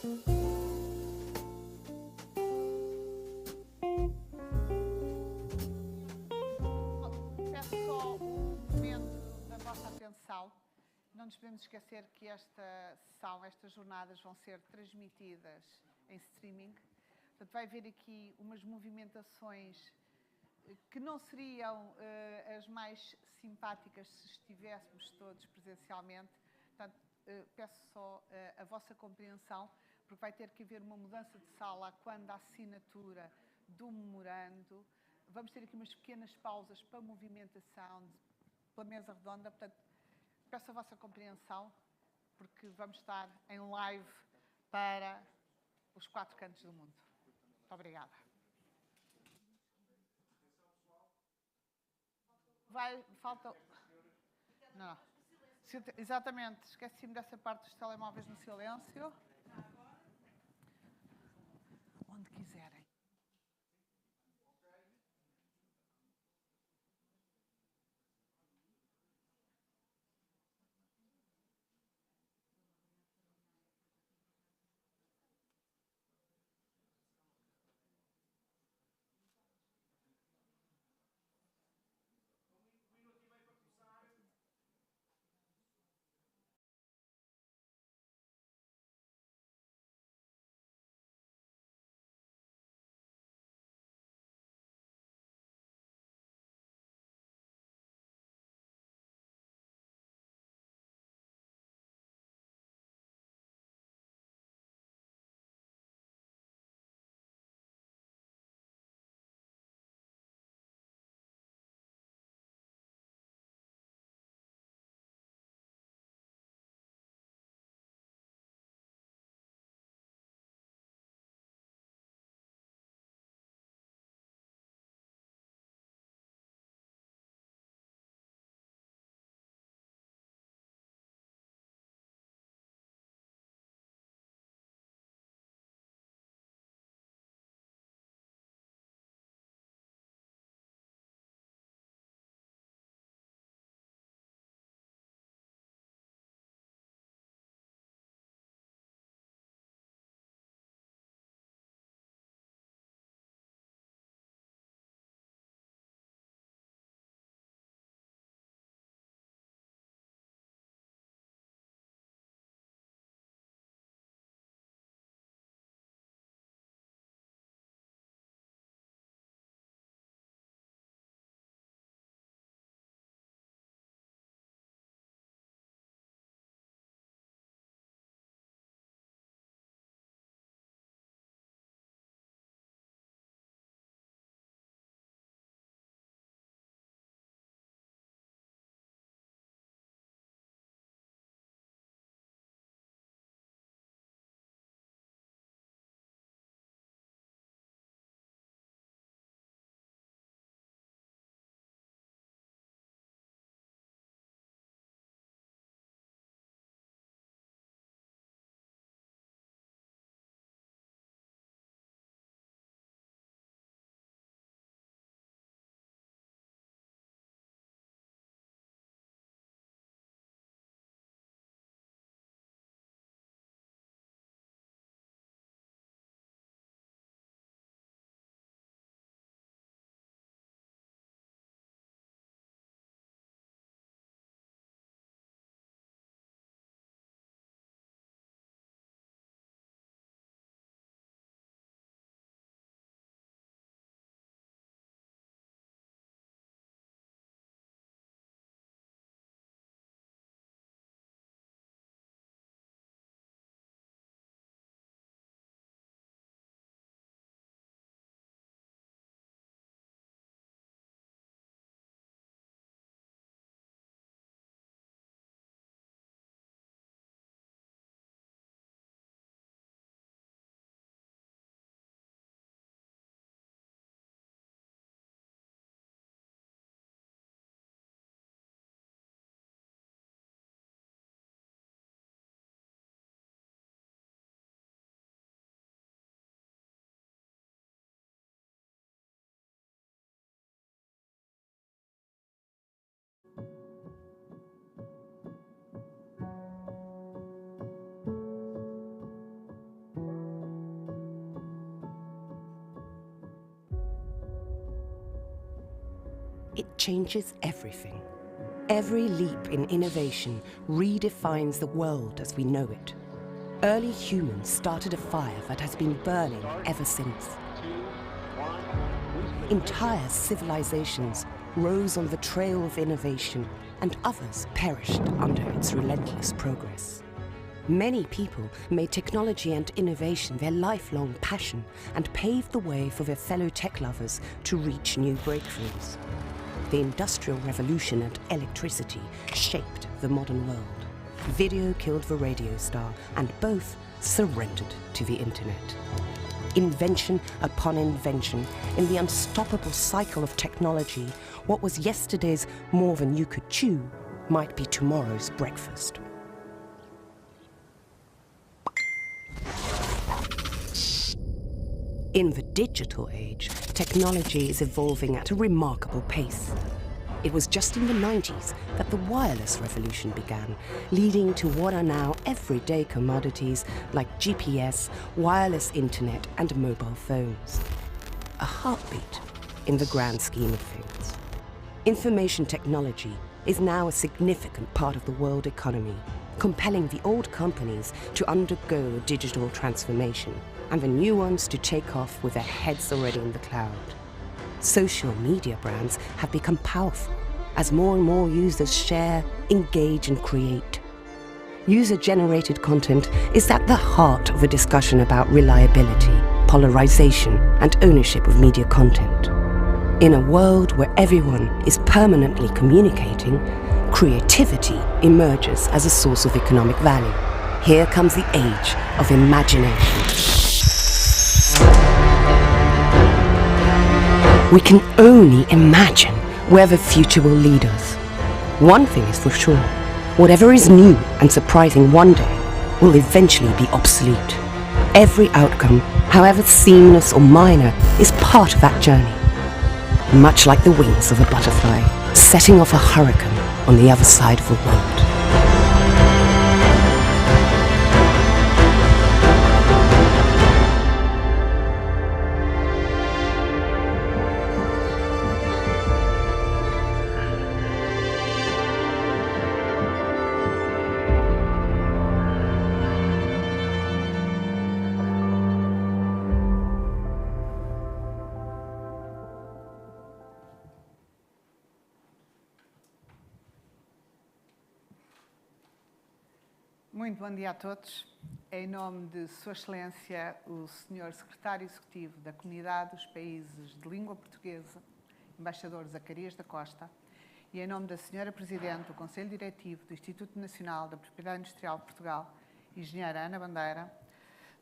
Peço só um momento da vossa atenção. Não nos podemos esquecer que esta sessão, estas jornadas vão ser transmitidas em streaming. Portanto, vai haver aqui umas movimentações que não seriam as mais simpáticas se estivéssemos todos presencialmente. Portanto, peço só a vossa compreensão, porque vai ter que haver uma mudança de sala quando a assinatura do memorando. Vamos ter aqui umas pequenas pausas para movimentação pela mesa redonda. Portanto, peço a vossa compreensão, porque vamos estar em live para os 4 cantos do mundo. Muito obrigada. Falta... Não. Exatamente, esqueci-me dessa parte dos telemóveis no silêncio. Onde quiserem. It changes everything. Every leap in innovation redefines the world as we know it. Early humans started a fire that has been burning ever since. Entire civilizations rose on the trail of innovation, and others perished under its relentless progress. Many people made technology and innovation their lifelong passion and paved the way for their fellow tech lovers to reach new breakthroughs. The Industrial Revolution and electricity shaped the modern world. Video killed the radio star, and both surrendered to the internet. Invention upon invention, in the unstoppable cycle of technology, what was yesterday's more than you could chew might be tomorrow's breakfast. In the digital age, technology is evolving at a remarkable pace. It was just in the 90s that the wireless revolution began, leading to what are now everyday commodities like GPS, wireless internet, and mobile phones. A heartbeat in the grand scheme of things. Information technology is now a significant part of the world economy, compelling the old companies to undergo a digital transformation and the new ones to take off with their heads already in the cloud. Social media brands have become powerful as more and more users share, engage, and create. User-generated content is at the heart of a discussion about reliability, polarization, and ownership of media content. In a world where everyone is permanently communicating, creativity emerges as a source of economic value. Here comes the age of imagination. We can only imagine where the future will lead us. One thing is for sure, whatever is new and surprising one day will eventually be obsolete. Every outcome, however seamless or minor, is part of that journey. Much like the wings of a butterfly, setting off a hurricane on the other side of the world. Muito bom dia a todos. Em nome de Sua Excelência, o Sr. Secretário Executivo da Comunidade dos Países de Língua Portuguesa, Embaixador Zacarias da Costa, e em nome da Sra. Presidente do Conselho Diretivo do Instituto Nacional da Propriedade Industrial de Portugal, Engenheira Ana Bandeira,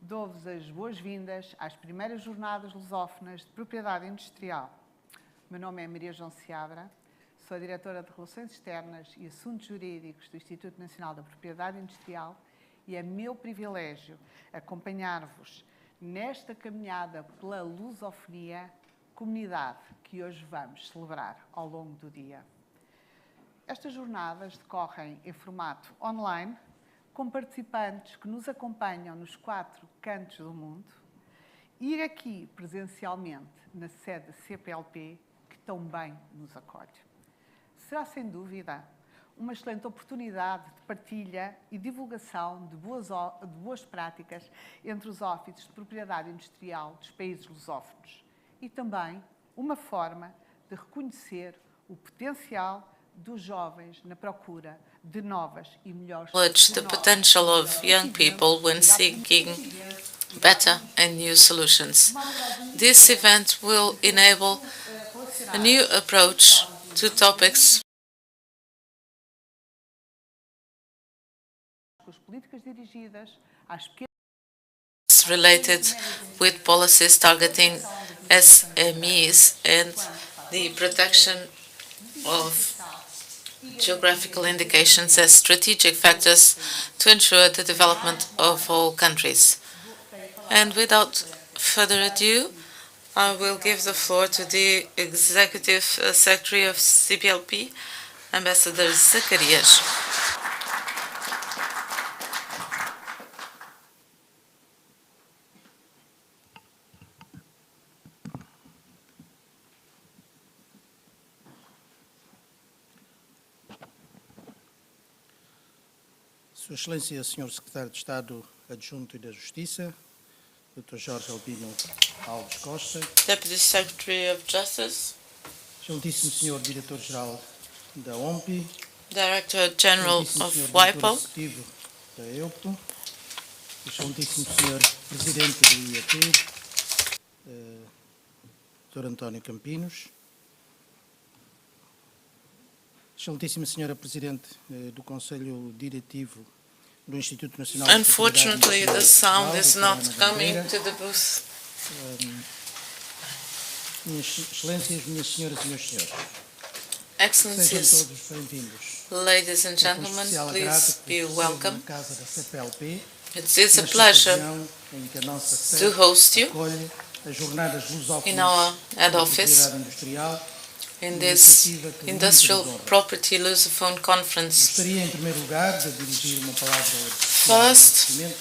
dou-vos as boas-vindas às primeiras jornadas lusófonas de propriedade industrial. O meu nome é Maria João Seabra. Sou a Diretora de Relações Externas e Assuntos Jurídicos do Instituto Nacional da Propriedade Industrial e é meu privilégio acompanhar-vos nesta caminhada pela lusofonia, comunidade que hoje vamos celebrar ao longo do dia. Estas jornadas decorrem em formato online, com participantes que nos acompanham nos 4 cantos do mundo e aqui presencialmente na sede CPLP, que tão bem nos acolhe. Será, sem dúvida, uma excelente oportunidade de partilha e divulgação de boas práticas entre os ofícios de propriedade industrial dos países lusófonos e também uma forma de reconhecer o potencial dos jovens na procura de novas e melhores Acknowledge the potential of young people when seeking better and new solutions. This event will enable a new approach to topics related with policies targeting SMEs and the protection of geographical indications as strategic factors to ensure the development of all countries. And without further ado, I will give the floor to the Executive Secretary of CPLP, Ambassador Zacarias. Sua Excelência, Sr. Secretário de Estado Adjunto e da Justiça, Dr. Jorge Albino Alves Costa, Deputy Secretary of Justice, Excelentíssimo Sr. Diretor-Geral da OMPI, Director General Excelentíssimo of Sr. Diretor WIPO, Executivo da EUPO, Excelentíssimo Sr. Presidente do IAP, Dr. António Campinos, Excelentíssima Senhora Presidente do Conselho Diretivo do Instituto Nacional de unfortunately the sound is not coming Bandeira, to the booth. Minhas Excelências, minhas Senhoras e meus Senhores, sejam Excellencies, todos bem-vindos. ladies and É com gentlemen, especial agrado please que be recebo welcome. na casa da CPLP, It is a nesta pleasure ocasião em que a nossa to sede host you acolhe as jornadas lusófonas in our head da office propriedade industrial, in this iniciativa que muito Industrial nos honra. Property Lusophone Conference. Gostaria, em primeiro lugar, de dirigir uma palavra de First, agradecimento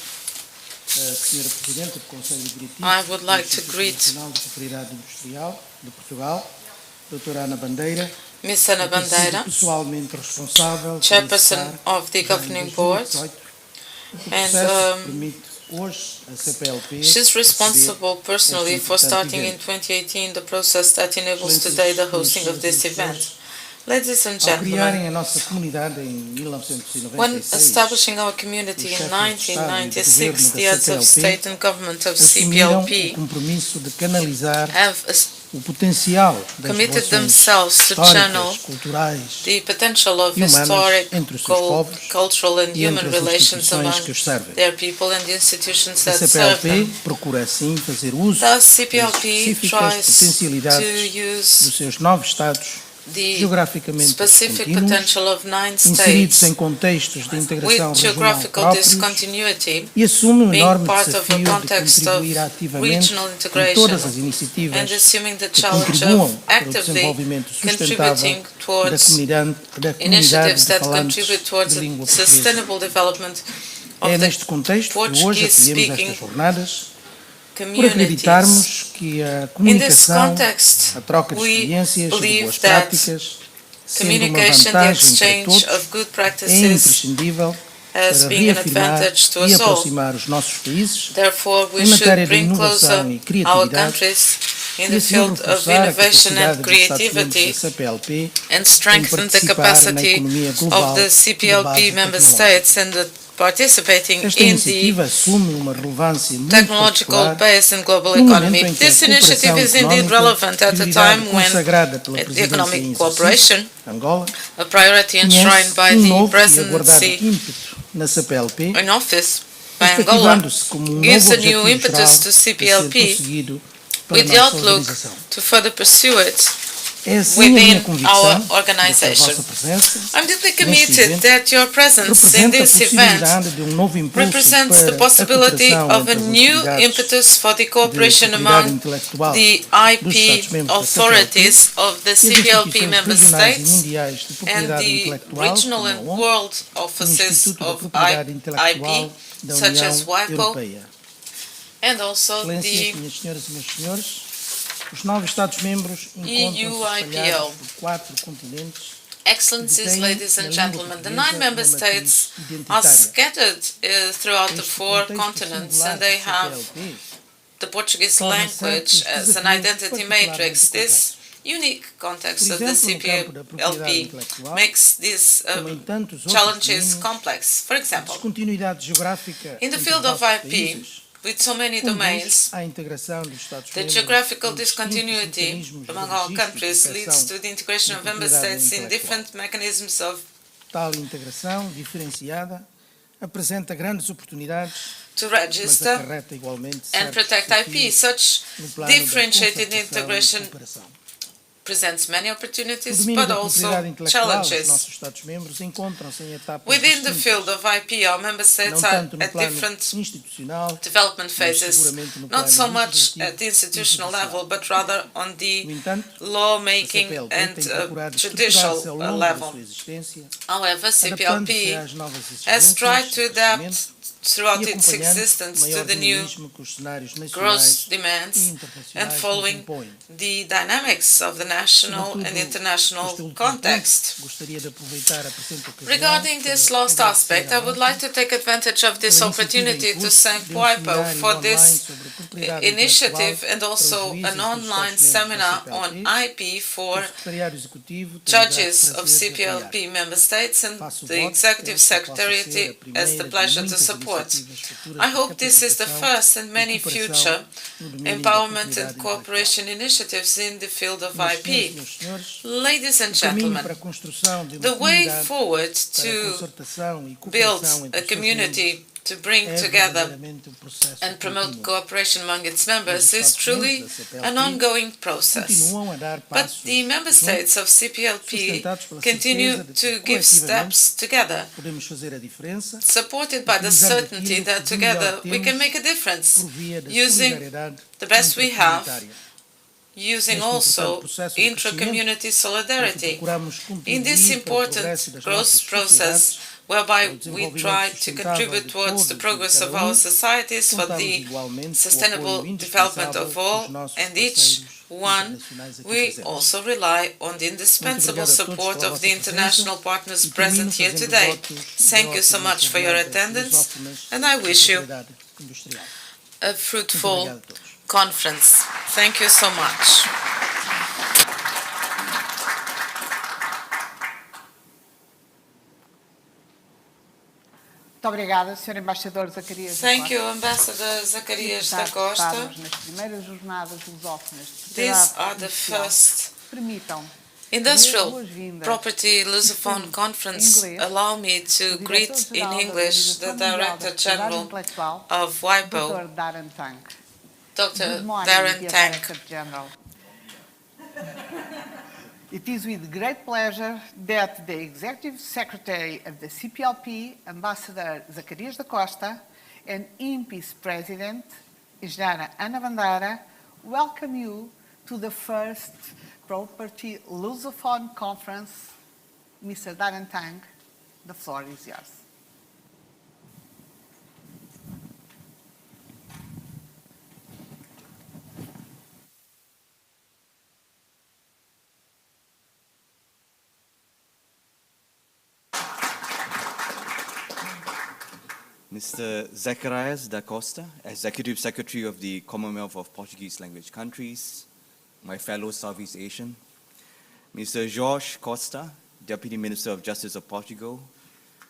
à Senhora Presidente do Conselho Diretivo I would like do to Instituto greet Nacional de Propriedade Industrial de Portugal, Doutora Ana Bandeira, Ms. Ana que tem sido Bandeira, pessoalmente responsável por Chairperson executar, of the já em Governing Board, 2018, o and processo que permite hoje a CPLP she's responsible receber personally este for importante starting in evento. 2018 the process that enables today the hosting of this event. Ladies and Ao gentlemen, criarem a nossa comunidade em when 1996, establishing our community in os chefes de Estado e de 1996, governo the da heads of CPLP state and government of assumiram o CPLP compromisso de canalizar have o potencial das committed relações themselves to channel históricas, culturais the potential of e humanas historic, entre os seus povos cultural and e human entre as relations instituições among que os servem. their people and the institutions A that serve CPLP them. procura assim fazer uso Thus, das CPLP específicas tries to potencialidades use dos seus 9 Estados the geograficamente specific contínuos, potential of 9 inseridos states em contextos de integração with regional geographical próprios, discontinuity e assume o being enorme part of a desafio de context of contribuir ativamente regional em integration todas as and iniciativas assuming the que challenge contribuam of para o actively desenvolvimento sustentável contributing da towards comunidade initiatives de that falantes contribute towards de the língua portuguesa. sustainable development É of neste the contexto que hoje acolhemos Portuguese-speaking estas jornadas, por communities. acreditarmos que a In this comunicação, context, a troca de we experiências e de believe boas that práticas, sendo uma communication, the vantagem para exchange todos, of good é practices imprescindível as para being an reafirmar advantage to e us all. aproximar os nossos países Therefore, we em matéria should de bring closer inovação e our criatividade countries in e the assim field of reforçar a innovation capacidade and dos Estados-membros creativity da CPLP and strengthen the participar na capacity economia of global the de CPLP base member tecnológica. states and participating Esta in the iniciativa assume uma relevância muito technological particular base and global no momento economy. em que a This initiative cooperação is indeed económica, relevant at a prioridade time when consagrada pela the presidência em economic exercício, cooperation, Angola, a priority enshrined by conhece the novo e aguardado presidency ímpeto na CPLP, in office by Angola, perspectivando-se como um gives novo a new objetivo impetus geral to a ser CPLP prosseguido pela with the nossa outlook organização. to further pursue it É assim a minha within convicção our de que a organization. vossa presença I'm deeply neste committed evento that your presence in representa a this event possibilidade de um novo impulso represents the para a possibility cooperação of a entre as new autoridades impetus for the de cooperation propriedade among intelectual the dos IP Estados-membros da authorities of the e as CPLP instituições member regionais e states mundiais de and propriedade the intelectual, regional como a and ONU, world e o offices Instituto da of Propriedade Intelectual IP, da such as União WIPO, Europeia. and also Excelências, the minhas senhoras e meus senhores, os 9 Estados-membros encontram-se espalhados por 4 continentes. Excellencies, ladies and gentlemen, the 9 member states are scattered throughout the 4 continents, and they have the Portuguese language as an identity matrix. This unique context of the CPLP makes these challenges complex. For example, Descontinuidade geográfica in the entre field os of nossos IP, países with so many conduz domains, à integração dos the Estados-membros geographical em distintos discontinuity mecanismos de among our registro e countries leads proteção to the integration of member propriedade states in intelectual. different mechanisms of Tal integração diferenciada apresenta grandes oportunidades, to mas register acarreta igualmente and certos protect IP. desafios Such no plano da differentiated concertação e integration cooperação. presents many O opportunities, domínio but da also propriedade intelectual dos challenges. nossos Estados-membros encontram-se em etapas Within the distintas, field of IP, our member não states are tanto no at plano different institucional, development mas phases, seguramente no not plano so much legislativo at the e institutional judicial. level, but rather on the No entanto, a lawmaking CPLP and tem procurado judicial estruturar-se ao longo da level. sua existência, However, adaptando-se CPLP às novas has tried exigências to de adapt crescimento throughout e its acompanhando existence maior to the new dinamismo que os cenários growth nacionais demands e and internacionais nos following impõem. the dynamics of the national Sobretudo, and international este último context. ponto, gostaria de aproveitar a presente ocasião Regarding para this last agradecer aspect, à I would banca like to take advantage of this pela iniciativa em opportunity to curso thank de WIPO seminário for online this sobre propriedade intelectual initiative and para os also juízes an dos online Estados-membros da seminar on CPLP. IP O for Secretariado Executivo tem o grato judges of prazer de apoiar. CPLP member states, and Faço the votos que Executive esta possa ser a Secretariat has the primeira de pleasure to muitas support. iniciativas futuras I de hope this is the capacitação first and e many cooperação future no domínio da empowerment propriedade and intelectual. cooperation initiatives in the field of Meus senhores, IP. meus senhores, Ladies and o caminho gentlemen, para a construção de the uma way comunidade forward para a to concertação e build cooperação entre a os seus membros community to bring é together verdadeiramente um processo and promote contínuo. cooperation among its members Os is Estados-membros truly da CPLP an ongoing process. continuam a dar But passos the member juntos, states of CPLP sustentados pela continue certeza de que to give coletivamente steps together, podemos fazer a diferença, supported by the utilizando certainty aquilo that que de melhor together we can temos make a difference, por via da using solidariedade the best we have, intracomunitária. using Neste also importante processo de intra-community crescimento, em que solidarity. procuramos In this contribuir para o important progresso das growth nossas process, sociedades, whereby ao we desenvolvimento try to sustentável contribute de towards todos the e de progress of cada our societies for contamos the igualmente com o sustainable apoio development indispensável of all dos nossos and each parceiros one. internacionais aqui We presentes. also rely on the indispensable Muito obrigado a todos support pela of the vossa presença international partners e termino present here fazendo today. votos Thank you de so much for your jornadas attendance, lusófonas and I de wish you propriedade industrial. a Muito fruitful obrigado a todos. conference. Thank you so much. Muito obrigada, Sr. Embaixador Zacarias da Thank Costa. you, Ambassador Zacarias da Costa. Estamos nas primeiras jornadas lusófonas de These propriedade are the industrial. first Permitam Industrial boas-vindas Property Lusophone em Conference. inglês, Allow me to o greet in Diretor-Geral da English the Organização Mundial da Director Propriedade General Intelectual, of WIPO, Dr. Darren Tang. Dr. Good morning, Darren dear Tang. Director General. It is with great pleasure that the Executive Secretary of the CPLP, Ambassador Zacarias da Costa, and INPI's President, Engenheira Ana Bandeira, welcome you to the first Property Lusophone Conference. Mr. Darren Tang, the floor is yours. Mr. Zacarias da Costa, Executive Secretary of the Commonwealth of Portuguese Language Countries, my fellow Southeast Asian, Mr. Jorge Costa, Deputy Minister of Justice of Portugal,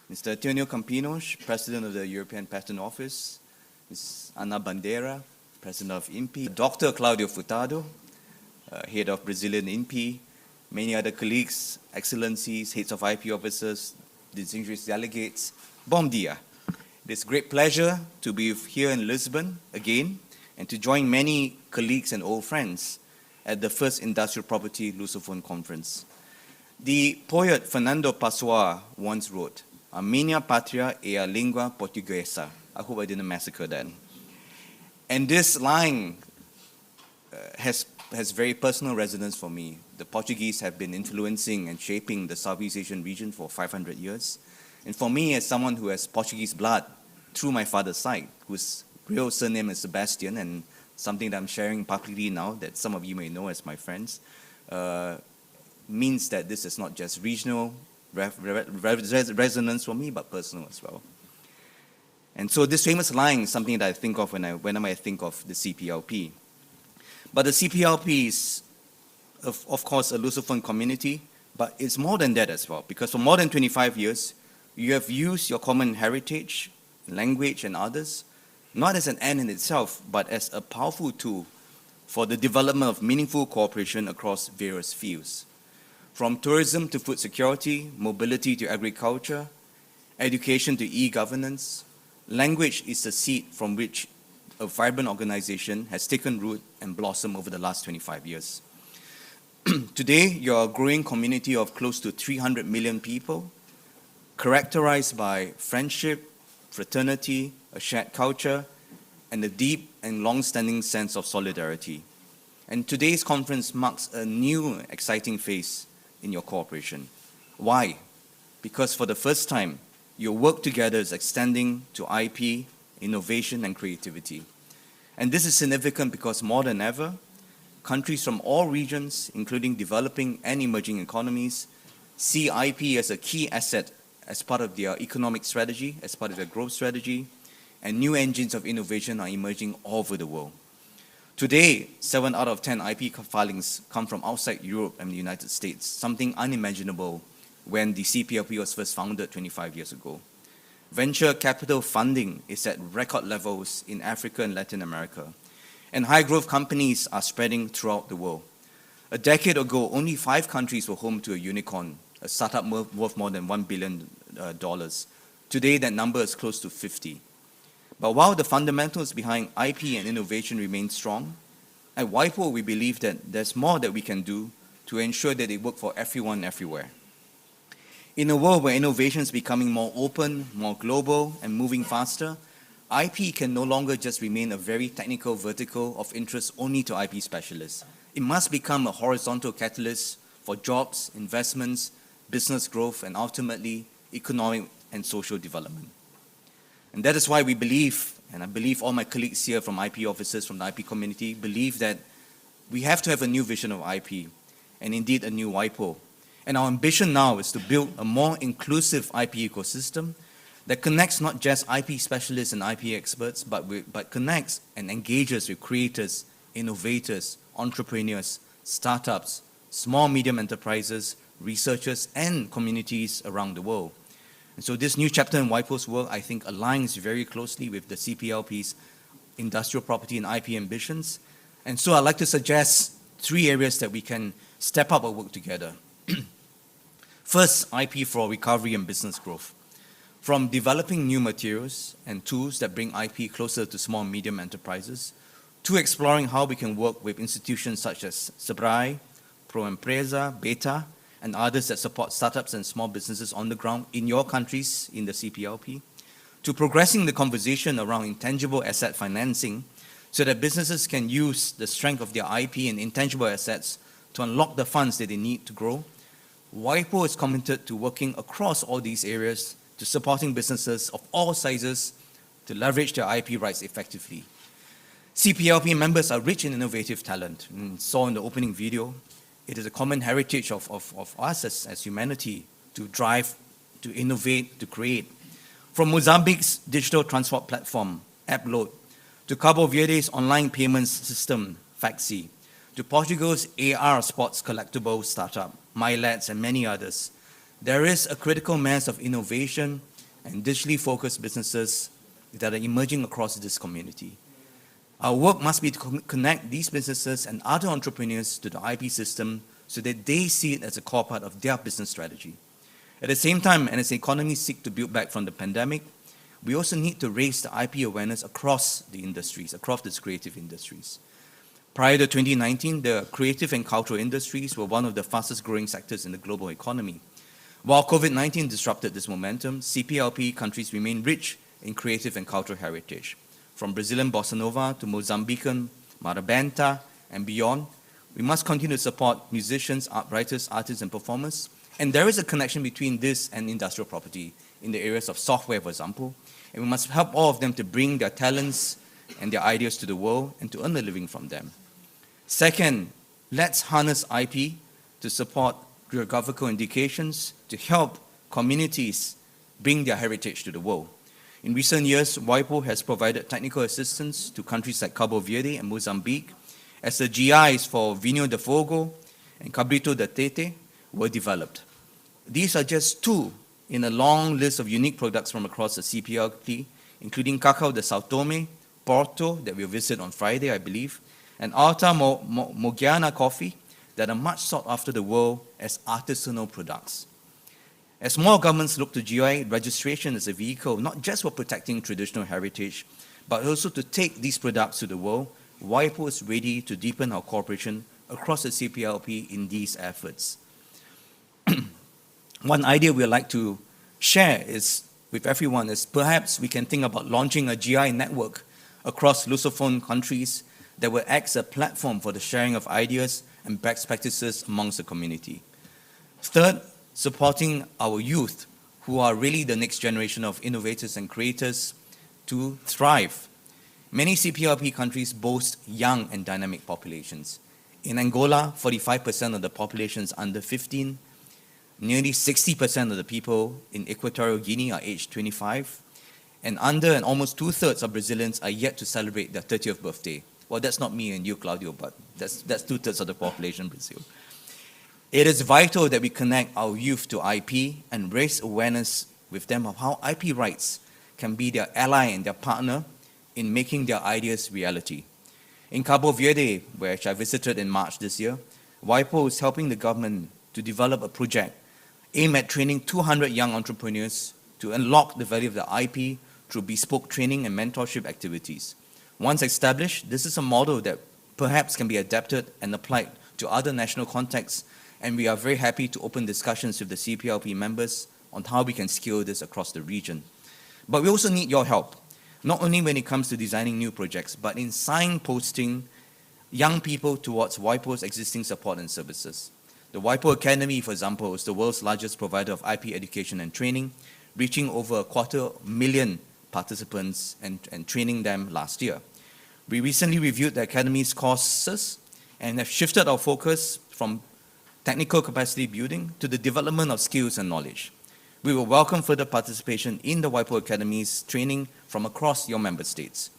Mr. Antonio Campinos, President of the European Patent Office, Ms. Ana Bandeira, President of INPI, Dr. Claudio Furtado, Head of Brazilian INPI, many other colleagues, excellencies, heads of IP officers, distinguished delegates, bom dia. It is a great pleasure to be here in Lisbon again and to join many colleagues and old friends at the first Industrial Property Lusophone Conference. The poet Fernando Pessoa once wrote, "A minha pátria é a língua portuguesa." I hope I didn't massacre that. And this line has very personal resonance for me. The Portuguese have been influencing and shaping the Southeast Asian region for 500 years. And for me, as someone who has Portuguese blood through my father's side, whose real surname is Sebastian, and something that I'm sharing publicly now that some of you may know as my friends, means that this is not just regional resonance for me, but personal as well. And so this famous line is something that I think of whenever I think of the CPLP. But the CPLP is, of course, a Lusophone community, but it's more than that as well, because for more than 25 years, you have used your common heritage, language, and others, not as an end in itself, but as a powerful tool for the development of meaningful cooperation across various fields. From tourism to food security, mobility to agriculture, education to e-governance, language is the seed from which a vibrant organization has taken root and blossomed over the last 25 years. Today, you're a growing community of close to 300 million people, characterized by friendship, fraternity, a shared culture, and a deep and long-standing sense of solidarity. And today's conference marks a new, exciting phase in your cooperation. Why? Because for the first time, your work together is extending to IP, innovation, and creativity. And this is significant because more than ever, countries from all regions, including developing and emerging economies, see IP as a key asset as part of their economic strategy, as part of their growth strategy, and new engines of innovation are emerging all over the world. Today, 7 out of 10 IP filings come from outside Europe and the United States, something unimaginable when the CPLP was first founded 25 years ago. Venture capital funding is at record levels in Africa and Latin America, and high-growth companies are spreading throughout the world. A decade ago, only 5 countries were home to a unicorn, a startup worth more than $1 billion. Today, that number is close to 50. But while the fundamentals behind IP and innovation remain strong, at WIPO we believe that there's more that we can do to ensure that they work for everyone everywhere. In a world where innovation is becoming more open, more global, and moving faster, IP can no longer just remain a very technical vertical of interest only to IP specialists. It must become a horizontal catalyst for jobs, investments, business growth, and ultimately economic and social development. And that is why we believe, and I believe all my colleagues here from IP officers from the IP community believe that we have to have a new vision of IP, and indeed a new WIPO. And our ambition now is to build a more inclusive IP ecosystem that connects not just IP specialists and IP experts, but connects and engages with creators, innovators, entrepreneurs, startups, small, medium enterprises, researchers, and communities around the world. And so this new chapter in WIPO's work, I think, aligns very closely with the CPLP's industrial property and IP ambitions. And so I'd like to suggest 3 areas that we can step up our work together. First, IP for recovery and business growth. From developing new materials and tools that bring IP closer to small and medium enterprises, to exploring how we can work with institutions such as SEBRAE, ProEmpresa, Beta, and others that support startups and small businesses on the ground in your countries in the CPLP, to progressing the conversation around intangible asset financing so that businesses can use the strength of their IP and intangible assets to unlock the funds that they need to grow. WIPO is committed to working across all these areas to supporting businesses of all sizes to leverage their IP rights effectively. CPLP members are rich in innovative talent, and saw in the opening video. It is a common heritage of us as humanity to drive, to innovate, to create. From Mozambique's digital transport platform, AppLoad, to Cabo Verde's online payments system, Faxi, to Portugal's AR sports collectible startup, MyLads, and many others, there is a critical mass of innovation and digitally focused businesses that are emerging across this community. Our work must be to connect these businesses and other entrepreneurs to the IP system so that they see it as a core part of their business strategy. At the same time, and as the economy seeks to build back from the pandemic, we also need to raise the IP awareness across the industries, across these creative industries. Prior to 2019, the creative and cultural industries were one of the fastest growing sectors in the global economy. While COVID-19 disrupted this momentum, CPLP countries remain rich in creative and cultural heritage. From Brazilian bossa nova to Mozambican marabenta and beyond, we must continue to support musicians, art writers, artists, and performers. And there is a connection between this and industrial property in the areas of software, for example. And we must help all of them to bring their talents and their ideas to the world and to earn a living from them. Second, let's harness IP to support geographical indications to help communities bring their heritage to the world. In recent years, WIPO has provided technical assistance to countries like Cabo Verde and Mozambique as the GIs for Vinho de Fogo and Cabrito de Tete were developed. These are just 2 in a long list of unique products from across the CPLP, including Cacao de Sao Tome, Porto, that we'll visit on Friday, I believe, and Alta Mogiana coffee that are much sought after the world as artisanal products. As more governments look to GI registration as a vehicle, not just for protecting traditional heritage, but also to take these products to the world, WIPO is ready to deepen our cooperation across the CPLP in these efforts. One idea we'd like to share with everyone is perhaps we can think about launching a GI network across Lusophone countries that will act as a platform for the sharing of ideas and best practices amongst the community. Third, supporting our youth who are really the next generation of innovators and creators to thrive. Many CPLP countries boast young and dynamic populations. In Angola, 45% of the population is under 15. Nearly 60% of the people in Equatorial Guinea are aged 25. And almost 2/3 of Brazilians are yet to celebrate their 30th birthday. Well, that's not me and you, Claudio, but that's 2/3 of the population in Brazil. It is vital that we connect our youth to IP and raise awareness with them of how IP rights can be their ally and their partner in making their ideas reality. In Cabo Verde, which I visited in March this year, WIPO is helping the government to develop a project aimed at training 200 young entrepreneurs to unlock the value of the IP through bespoke training and mentorship activities. Once established, this is a model that perhaps can be adapted and applied to other national contexts, and we are very happy to open discussions with the CPLP members on how we can scale this across the region. But we also need your help, not only when it comes to designing new projects, but in signposting young people towards WIPO's existing support and services. The WIPO Academy, for example, is the world's largest provider of IP education and training, reaching over 250,000 participants and training them last year. We recently reviewed the Academy's courses and have shifted our focus from technical capacity building to the development of skills and knowledge. We will welcome further participation in the WIPO Academy's training from across your member states,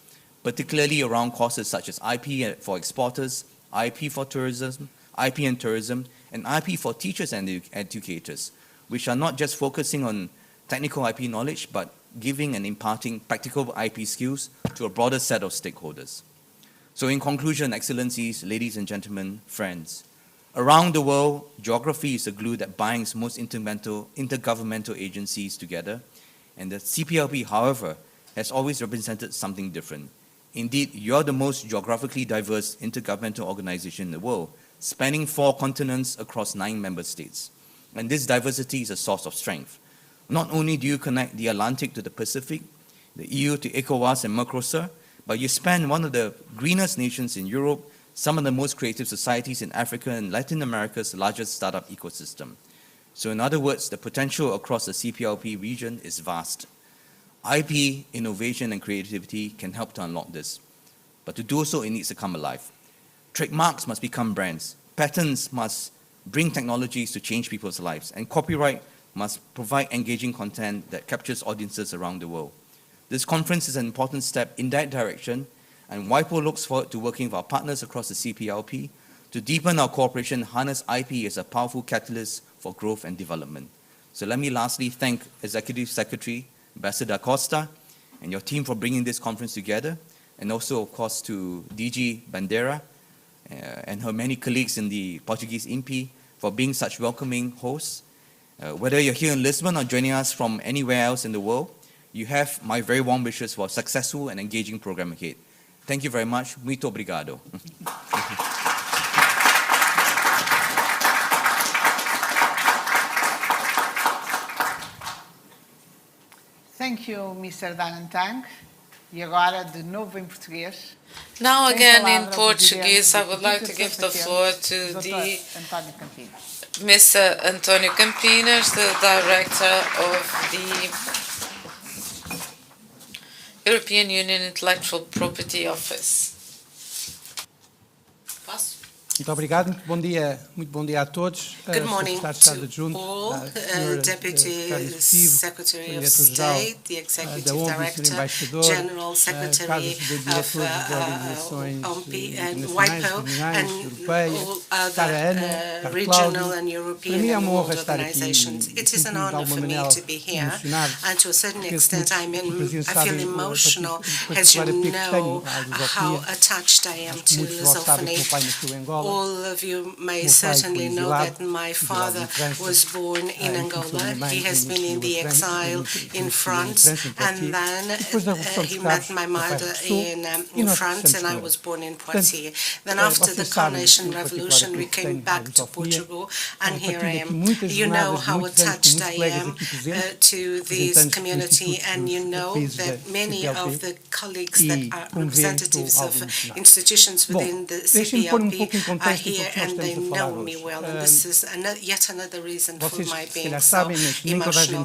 particularly around courses such as IP for exporters, IP for tourism, IP and tourism, and IP for teachers and educators, which are not just focusing on technical IP knowledge, but giving and imparting practical IP skills to a broader set of stakeholders. So in conclusion, Excellencies, ladies and gentlemen, friends, around the world, geography is the glue that binds most intergovernmental agencies together, and the CPLP, however, has always represented something different. Indeed, you're the most geographically diverse intergovernmental organization in the world, spanning 4 continents across 9 member states. And this diversity is a source of strength. Not only do you connect the Atlantic to the Pacific, the EU to ECOWAS and Mercosur, but you span one of the greenest nations in Europe, some of the most creative societies in Africa and Latin America's largest startup ecosystem. So in other words, the potential across the CPLP region is vast. IP, innovation and creativity can help to unlock this. But to do so, it needs to come alive. Trademarks must become brands. Patents must bring technologies to change people's lives. And copyright must provide engaging content that captures audiences around the world. This conference is an important step in that direction, and WIPO looks forward to working with our partners across the CPLP to deepen our cooperation, harness IP as a powerful catalyst for growth and development. So let me lastly thank Executive Secretary, Ambassador Costa, and your team for bringing this conference together, and also, of course, to DG Bandeira and her many colleagues in the Portuguese INPI for being such welcoming hosts. Whether you're here in Lisbon or joining us from anywhere else in the world, you have my very warm wishes for a successful and engaging program ahead. Thank you very much. Muito obrigado. Thank you, Mr. Danantang. E agora, de novo em português. Now again in Portuguese, I would like to give the floor to the Mr. António Campinas, the Director of the European Union Intellectual Property Office. Muito obrigado, muito bom dia a todos. Good morning to all, Deputy Secretary of State, the Executive Director, General Secretary of INPI and WIPO, and all other regional and European and world organizations. It is an honor for me to be here, and to a certain extent I feel emotional, as you know how attached I am to Lusophone. All of you may certainly know that my father was born in Angola. He has been in the exile in France, and then he met my mother in France, and I was born in Poitiers. Then after the Coronation Revolution, we came back to Portugal, and here I am. You know how attached I am to this community, and you know that many of the colleagues that are representatives of institutions within the CPLP are here and they know me well, and this is yet another reason for my being so emotional.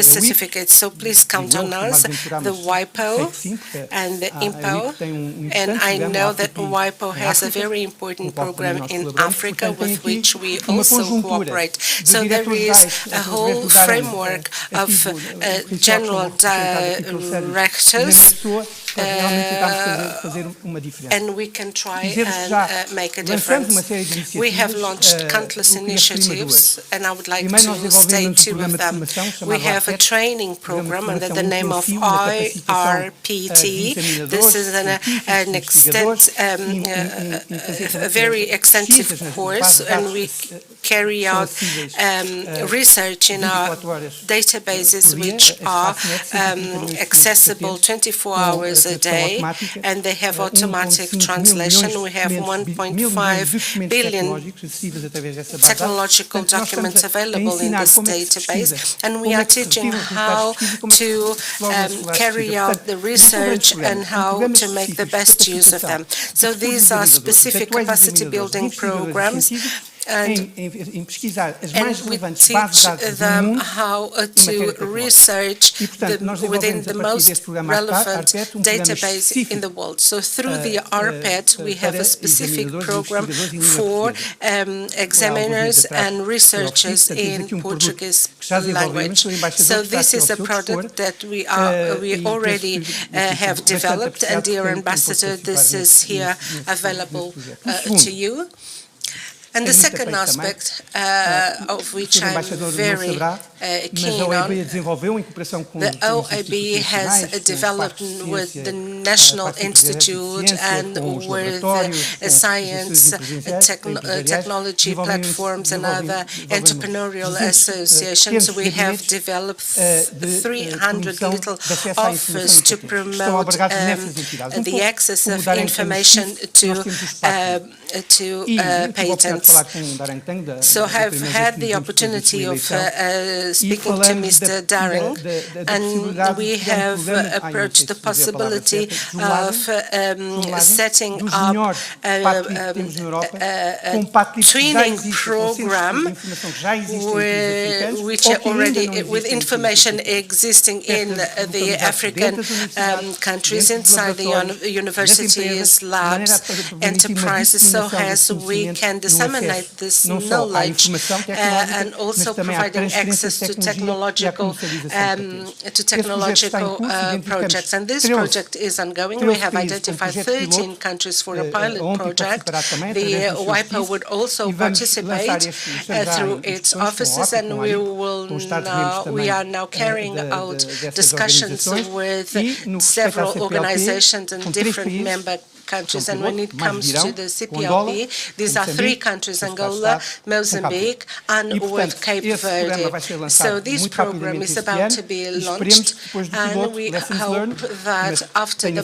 this certificate. So please count on us, the WIPO and the INPI. And I know that WIPO has a very important program in Africa with which we also cooperate. So there is a whole framework of general directors para realmente tentarmos fazer uma diferença. and we can try and make a difference. We have launched countless initiatives, and I would like to state two of them. We have a training program under the name of IRPT. This is a very extensive course, and we carry out research in our databases, which are accessible 24 hours a day, and they have automatic translation. We have 1.5 billion technological documents available in this database, and we are teaching how to carry out the research and how to make the best use of them. So these are specific capacity building programs, and we teach them how to research within the most relevant database in the world. So through the RPET, we have a specific program for examiners and researchers in Portuguese language. So this is a product that we already have developed, and dear Ambassador, this is here available to you. And the second aspect of which I'm very keen on, the OIB has developed with the National Institute and with science, technology platforms and other entrepreneurial associations. We have developed 300 little offers to promote the access of information to patents. So I've had the opportunity of speaking to Mr. Daring, and we have approached the possibility of setting up a training program which already with information existing in the African countries, inside the universities, labs, enterprises, so as we can disseminate this knowledge and also providing access to technological projects. And this project is ongoing. We have identified 13 countries for a pilot project. The WIPO would also participate through its offices, and we are now carrying out discussions with several organizations and different member countries. And when it comes to the CPLP, these are 3 countries: Angola, Mozambique, and with Cape Verde. So this program is about to be launched, and we hope that after the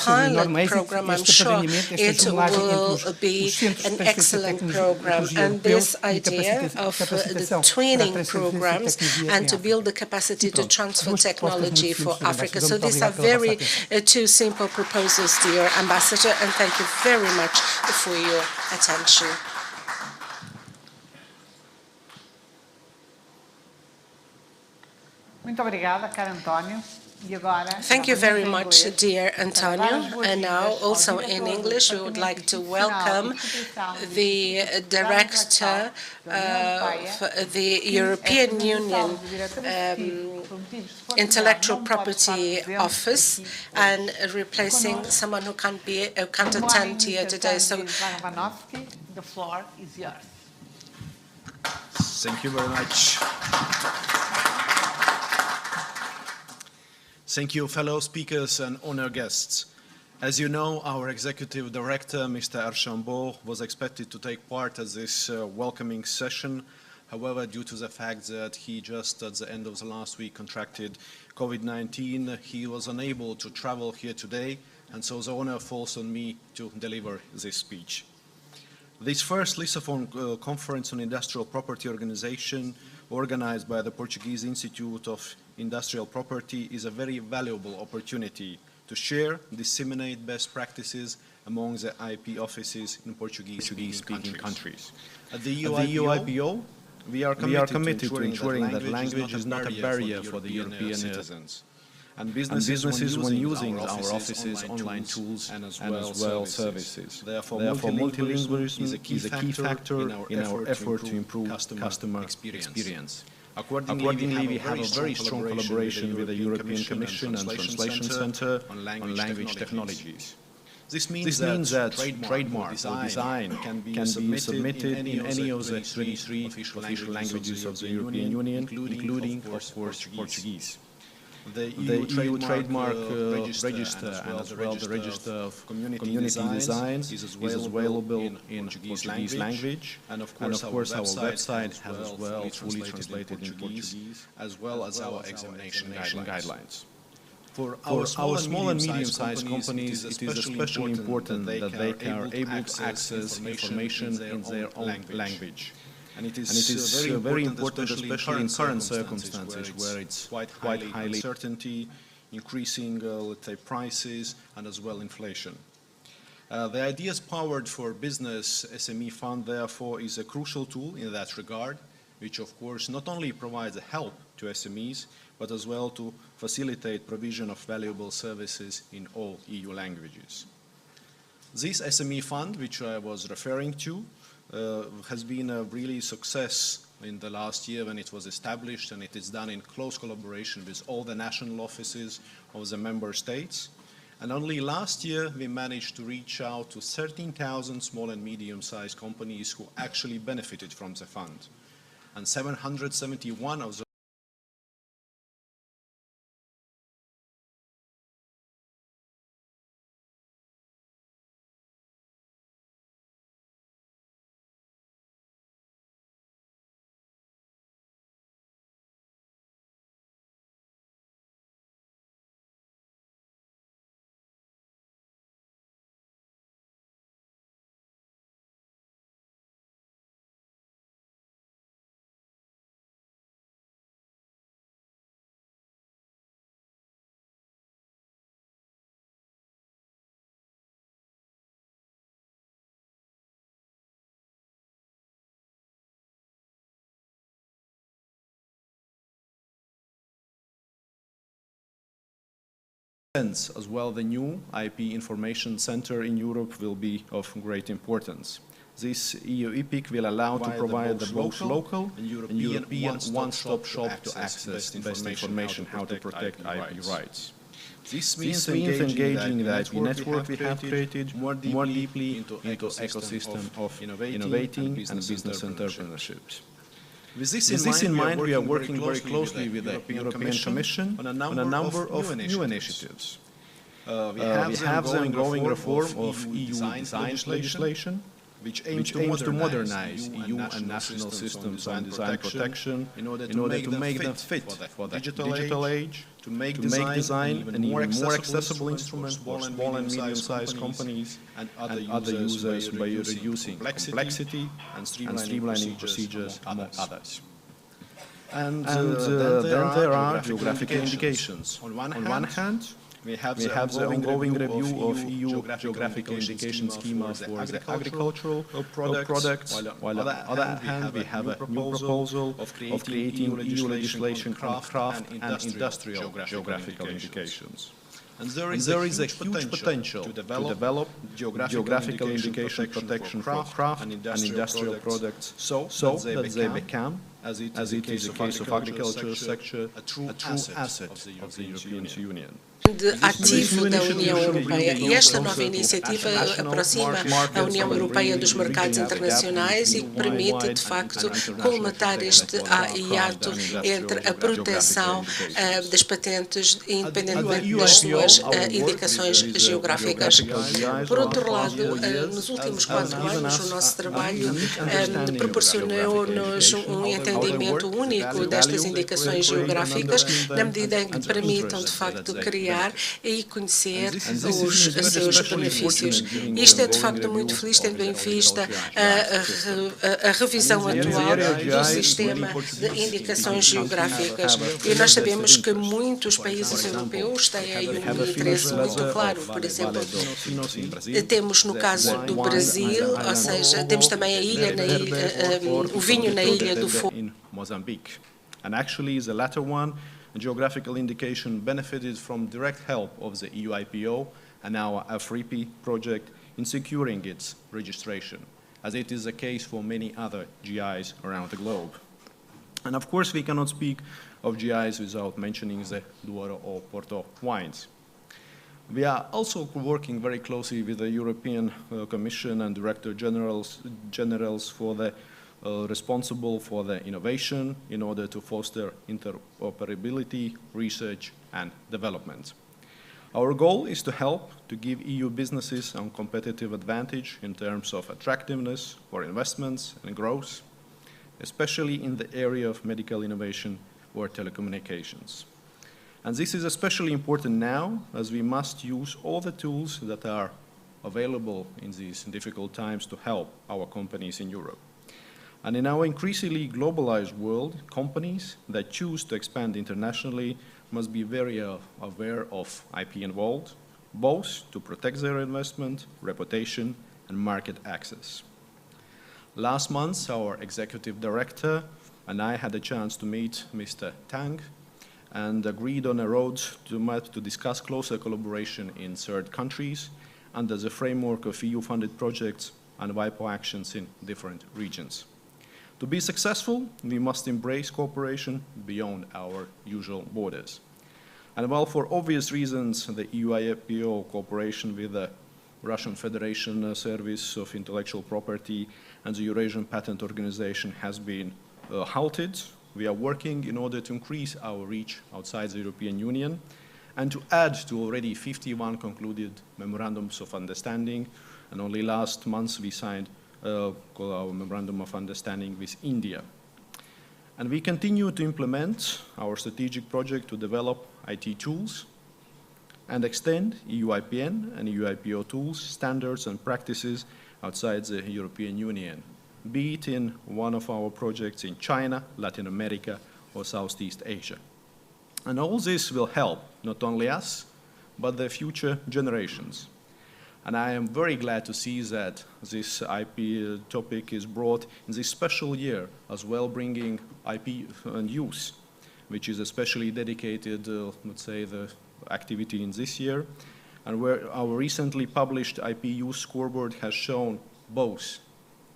pilot program, I'm sure it will be an excellent program. And this idea of the twinning programs and to build the capacity to transfer technology for Africa. So these are very 2 simple proposals, dear Ambassador, and thank you very much for your attention. Muito obrigada, caro António. Thank you very much, dear Antonio. And now, also in English, we would like to welcome the Director of the European Union Intellectual Property Office, and replacing someone who can't attend here today. So, the floor is yours. Thank you very much. Thank you, fellow speakers and honored guests. As you know, our Executive Director, Mr. Archambault, was expected to take part at this welcoming session. However, due to the fact that he just at the end of the last week contracted COVID-19, he was unable to travel here today, and so the honor falls on me to deliver this speech. This first Lusophone conference on industrial property organization, organized by the Portuguese Institute of Industrial Property, is a very valuable opportunity to share, disseminate best practices among the IP offices in Portuguese-speaking countries. At the EUIPO, we are committed to ensuring that language is not a barrier for the European citizens. And businesses when using our offices, online tools, and as well services. Therefore, multilingualism is a key factor in our effort to improve customer experience. Accordingly, we have a very strong collaboration with the European Commission and Translation Center on language technologies. This means that trademark or design can be submitted in any of the 23 official languages of the European Union, including, of course, Portuguese. The EU trademark register and as well the register of community designs is available in Portuguese language, and of course our website has as well fully translated in Portuguese, as well as our examination guidelines. For our small and medium-sized companies, it is especially important that they are able to access information in their own language. And it is very important, especially in current circumstances where it's quite high uncertainty, increasing, let's say, prices, and as well inflation. The Ideas Powered for Business SME Fund, therefore, is a crucial tool in that regard, which, of course, not only provides help to SMEs, but as well to facilitate provision of valuable services in all EU languages. This SME fund, which I was referring to, has been a really success in the last year when it was established, and it is done in close collaboration with all the national offices of the member states. And only last year we managed to reach out to 13,000 small and medium-sized companies who actually benefited from the fund. And 771 of those as well, the new IP Information Center in Europe will be of great importance. This EU IPIC will allow to provide the both local and European one-stop shop to access best information how to protect IP rights. This means engaging the IP network we have created more deeply into ecosystem of innovating and business entrepreneurships. With this in mind, we are working very closely with the European Commission on a number of new initiatives. We have the ongoing reform of EU design legislation, which aims to modernize EU and national systems on design protection in order to make them fit for the digital age, to make design an even more accessible instrument for small and medium-sized companies and other users by reducing complexity and streamlining procedures, among others. And then there are geographical indications. On one hand, we have the ongoing review of EU geographical indication schema for the agricultural products, while on the other hand we have a new proposal of creating EU legislation on craft and industrial geographical indications. And there is a huge potential to develop geographical indication protection for craft and industrial products so that they become, as it is the case of agriculture sector, a true asset of the European Union. Ativo da União Europeia. E esta nova iniciativa aproxima a União Europeia dos mercados internacionais e permite, de facto, colmatar este hiato entre a proteção das patentes, independentemente das suas indicações geográficas. Por outro lado, nos últimos 4 anos, o nosso trabalho proporcionou-nos um entendimento único destas indicações geográficas, na medida em que permitam, de facto, criar e conhecer os seus benefícios. Isto é, de facto, muito feliz, tendo em vista a revisão atual do sistema de indicações geográficas. E nós sabemos que muitos países europeus têm aí um interesse muito claro. Por exemplo, temos no caso do Brasil, ou seja, temos também a ilha, o vinho na ilha do Fogo. And actually, the latter one, geographical indication, benefited from direct help of the EU IPO and our Afripi project in securing its registration, as it is the case for many other GIs around the globe. And of course, we cannot speak of GIs without mentioning the Douro or Porto wines. We are also working very closely with the European Commission and Director Generals for the responsible for the innovation in order to foster interoperability, research, and development. Our goal is to help to give EU businesses a competitive advantage in terms of attractiveness for investments and growth, especially in the area of medical innovation or telecommunications. And this is especially important now, as we must use all the tools that are available in these difficult times to help our companies in Europe. And in our increasingly globalized world, companies that choose to expand internationally must be very aware of IP involved, both to protect their investment, reputation, and market access. Last month, our executive director and I had a chance to meet Mr. Tang and agreed on a roadmap to discuss closer collaboration in third countries under the framework of EU-funded projects and WIPO actions in different regions. To be successful, we must embrace cooperation beyond our usual borders. And while for obvious reasons, the EU-IPO cooperation with the Russian Federation Service of Intellectual Property and the Eurasian Patent Organization has been halted, we are working in order to increase our reach outside the European Union and to add to already 51 concluded memorandums of understanding. And only last month we signed our memorandum of understanding with India. And we continue to implement our strategic project to develop IT tools and extend EU IPN and EU IPO tools, standards and practices outside the European Union, be it in one of our projects in China, Latin America, or Southeast Asia. And all this will help not only us, but the future generations. And I am very glad to see that this IP topic is brought in this special year as well, bringing IP and use, which is especially dedicated, let's say, the activity in this year, and where our recently published IP use scoreboard has shown both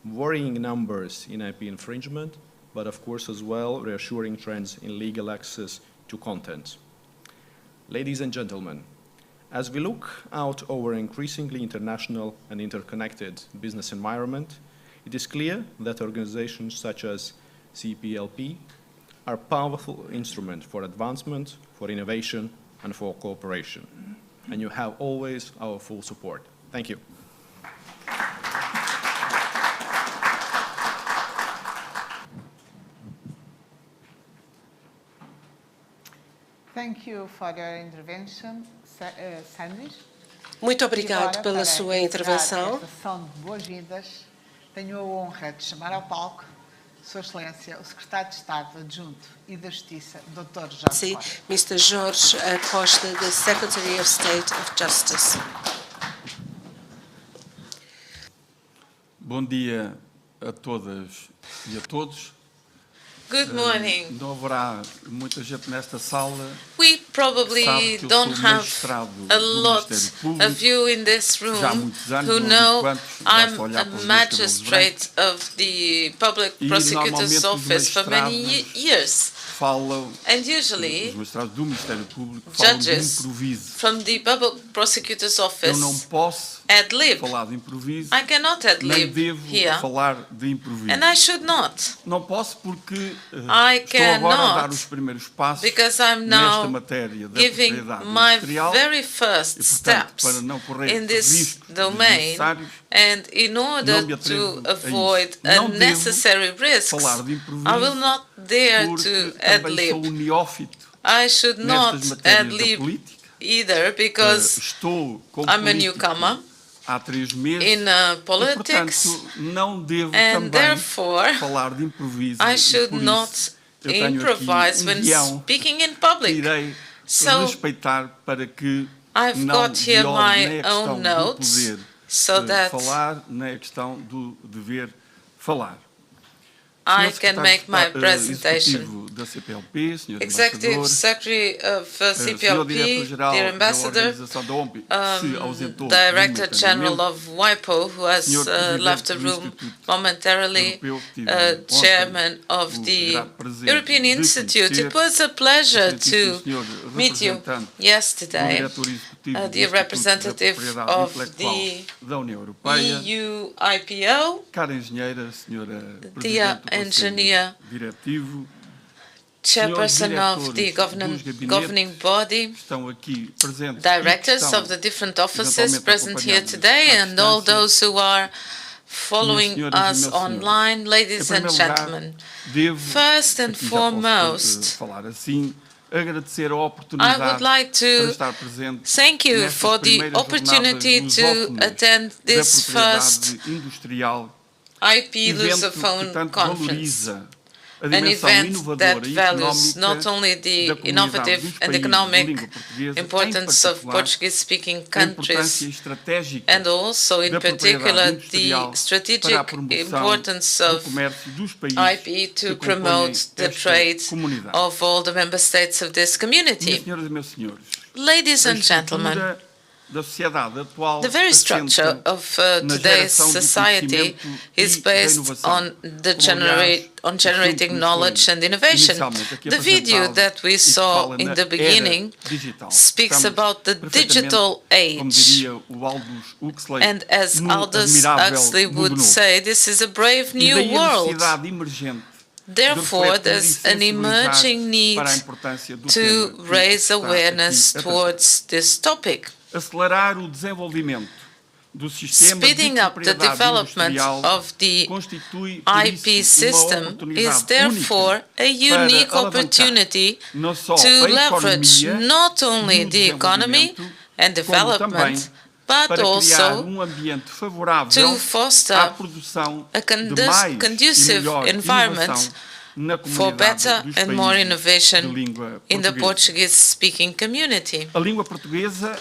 worrying numbers in IP infringement, but of course as well reassuring trends in legal access to content. Ladies and gentlemen, as we look out over an increasingly international and interconnected business environment, it is clear that organizations such as CPLP are a powerful instrument for advancement, for innovation, and for cooperation. And you have always our full support. Thank you. Thank you for your intervention, Sandy. Muito obrigado pela sua intervenção. Esta sessão de boas-vindas, tenho a honra de chamar ao palco Sua Excelência, o Secretário de Estado Adjunto e da Justiça, Dr. Jorge Costa. Mr. Jorge Costa, the Secretary of State of Justice. Bom dia a todas e a todos. Good morning. Não haverá muita gente nesta sala. We probably don't have a lot of you in this room who know I'm a magistrate of the Public Prosecutor's Office for many years. And usually, judges from the Public Prosecutor's Office ad-lib. I cannot ad-lib here, and I should not. I cannot, because I'm now giving my very first steps in this domain, and in order to avoid unnecessary risks, I will not dare to ad-lib. I should not ad-lib either, because I'm a newcomer in politics, and therefore I should not improvise when speaking in public. So I've got here my own notes so that I can make my presentation. da CPLP, Sr. Executive Embaixador, Secretary of Sr. CPLP, Diretor-Geral dear da Ambassador, Organização da OMPI, se ausentou Director General momentaneamente, of WIPO, who has Sr. Presidente left the do room Instituto momentarily, Europeu, tive ontem Chairman of o the grato prazer European de Institute. conhecer It was a pleasure Excelentíssimo to Sr. meet you representante do yesterday, diretor executivo do the Instituto da representative Propriedade of Intelectual the da União Europeia, EU IPO, cara engenheira, senhora dear Presidente do engineer, Conselho Diretivo, Chairperson of the governing body, estão aqui presentes directors of the different offices present here today, and all those who are following us online, ladies and gentlemen. First and foremost, falar assim, agradecer a I oportunidade would like para to estar presente thank you nestas for the primeiras opportunity jornadas to lusófonas attend da this first propriedade industrial, IP evento que Lusophone tanto conference, valoriza a an dimensão event inovadora that e values not económica only da the comunidade innovative dos and países de economic língua portuguesa, importance em of particular, Portuguese-speaking a importância countries, estratégica and also, in da particular, propriedade the industrial para a strategic promoção importance do of comércio dos países IP que to compõem promote the esta trade comunidade. of all the member states of this Minhas community. senhoras e meus senhores, Ladies a and gentlemen, estrutura da sociedade atual the very structure assenta of na today's geração do society conhecimento is e da based inovação. on the Como, aliás, o generating filme que knowledge foi and innovation. inicialmente aqui The video apresentado that we e que saw fala in na the era beginning digital. speaks Estamos about the perfeitamente, digital como age. diria o Aldous Huxley, And as num Aldous admirável Huxley mundo would novo. say, this is a brave E new daí a world. necessidade emergente Therefore, de refletir there's e an emerging sensibilizar need para a importância do to tema que raise está awareness aqui a towards this topic. acelerar o desenvolvimento do sistema Speeding de up the propriedade development industrial of the constitui, por IP isso, uma system oportunidade is therefore única a unique para alavancar opportunity não só to a leverage economia not only e o the economy desenvolvimento, and como também development, but para criar also ambiente favorável to foster à produção a de mais e conducive melhor environment inovação na for comunidade better dos and more países de innovation língua in the portuguesa. Portuguese-speaking community. A língua portuguesa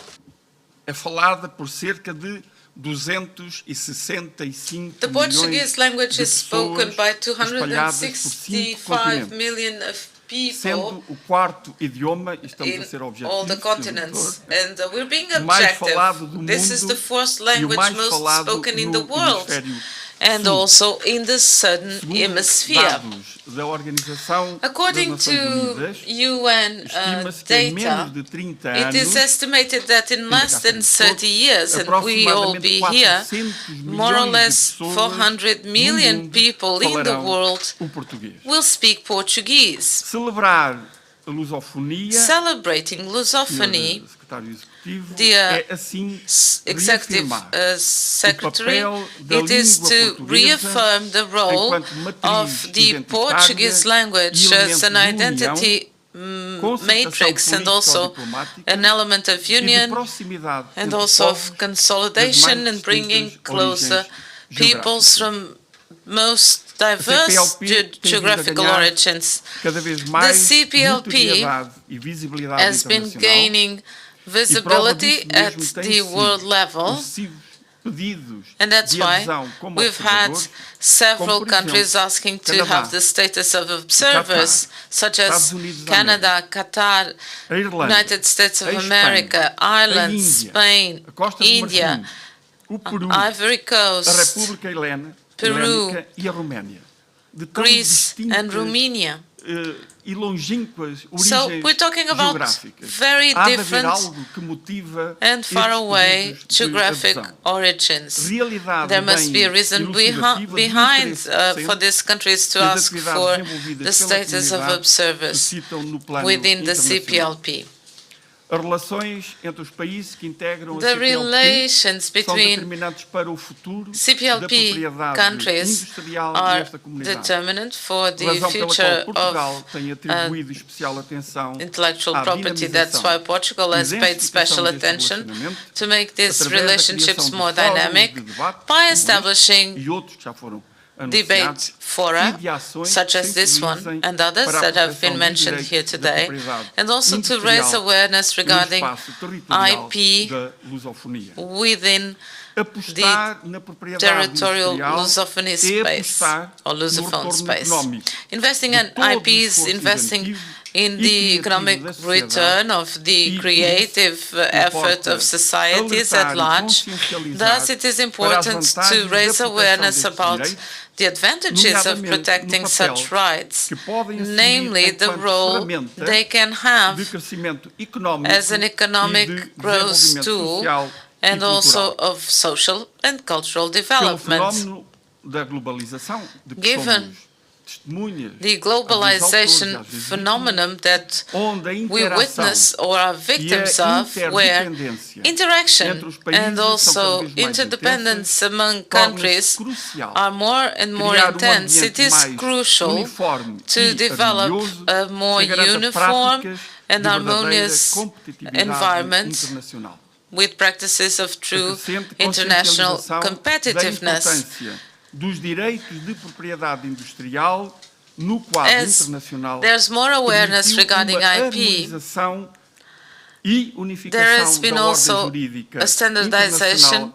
é falada por cerca de 265 The milhões Portuguese de language is spoken pessoas by espalhadas por 5 265 continentes, million of people sendo o quarto idioma, e estamos a in ser all objetivos, the Sr. continents. Doutor, And we're being mais falado objective. do This is mundo the fourth e o language mais most falado spoken in the no world, hemisfério and sul. also in the southern Segundo hemisphere. dados da Organização das According Nações to Unidas, UN estima-se que em data, menos de 30 it is anos, estimated that in less than 30 years, and we all be here, more or less 400 million people in the world o português. will speak Portuguese. Celebrar a lusofonia, Celebrating Sr. Lusophony, Secretário Executivo, dear é assim Executive reafirmar Secretary, o papel da it is língua to portuguesa reaffirm the role enquanto matriz of the identitária Portuguese language e as an elemento de identity concertação matrix and also político-diplomática an element of e de union proximidade and entre also povos of consolidation das mais and bringing distintas closer origens peoples geográficas. from most diverse CPLP tem vindo a geographical ganhar origins. cada vez mais CPLP notoriedade e visibilidade Has been internacional gaining visibility at the world level, pedidos and that's de why adesão como we've had observadores, several como, por countries exemplo, asking to Canadá, have the status of observers, such as Estados Unidos da Canada, Qatar, a Irlanda, United States of a Espanha, America, Ireland, a Índia, Spain, a Costa do India, Marfim, o Peru, Ivory a Coast, República Peru, Helénica e a Roménia. De tão Greece, and distintas, Romania. E longínquas So origens we're talking about geográficas. very Há de haver different algo que motiva and far estes away pedidos de geographic adesão. origins. Realidade There must bem be a reason elucidativa do behind interesse for recente these countries to que as ask atividades for desenvolvidas the pela status of comunidade observers suscitam no plano within the internacional. CPLP. As relações entre os países que integram a The CPLP relations são between determinantes para o futuro da CPLP propriedade countries industrial are nesta comunidade. determinant for the Razão pela future qual Portugal of tem atribuído especial atenção intellectual à property. That's why dinamização Portugal has e paid special densificação deste attention relacionamento to make these através da relationships criação more de fóruns dynamic de debate, by como este establishing e outros que já foram debate anunciados, fora, e de ações such as que this one sensibilizem and others para a that have proteção been dos mentioned direitos here da today, propriedade and also to industrial raise awareness no regarding espaço territorial IP da lusofonia. within apostar na propriedade territorial industrial Lusophone é space apostar or no Lusophone retorno space. económico Investing de in todo o IPs, esforço investing inventivo in e the criativo economic da sociedade, return of the e por creative isso effort importa of societies alertar at e large. consciencializar Thus, it is para as important to vantagens da raise proteção awareness destes about direitos, the advantages of nomeadamente protecting no papel such rights, que podem assumir namely the enquanto role ferramenta they can de have crescimento económico as an economic e de growth desenvolvimento tool social e and also cultural. of social and cultural Pelo development. fenómeno da globalização, de que Given somos testemunhas, the às globalization vezes autores, phenomenon that onde a we witness or are victims of, where interaction and also interdependence among countries are more and more intense, it is crucial to develop a more uniform and harmonious environment with practices of true international competitiveness. Dos direitos de propriedade industrial no quadro internacional, there's more awareness regarding IP, e there has unificação been da ordem also jurídica a standardization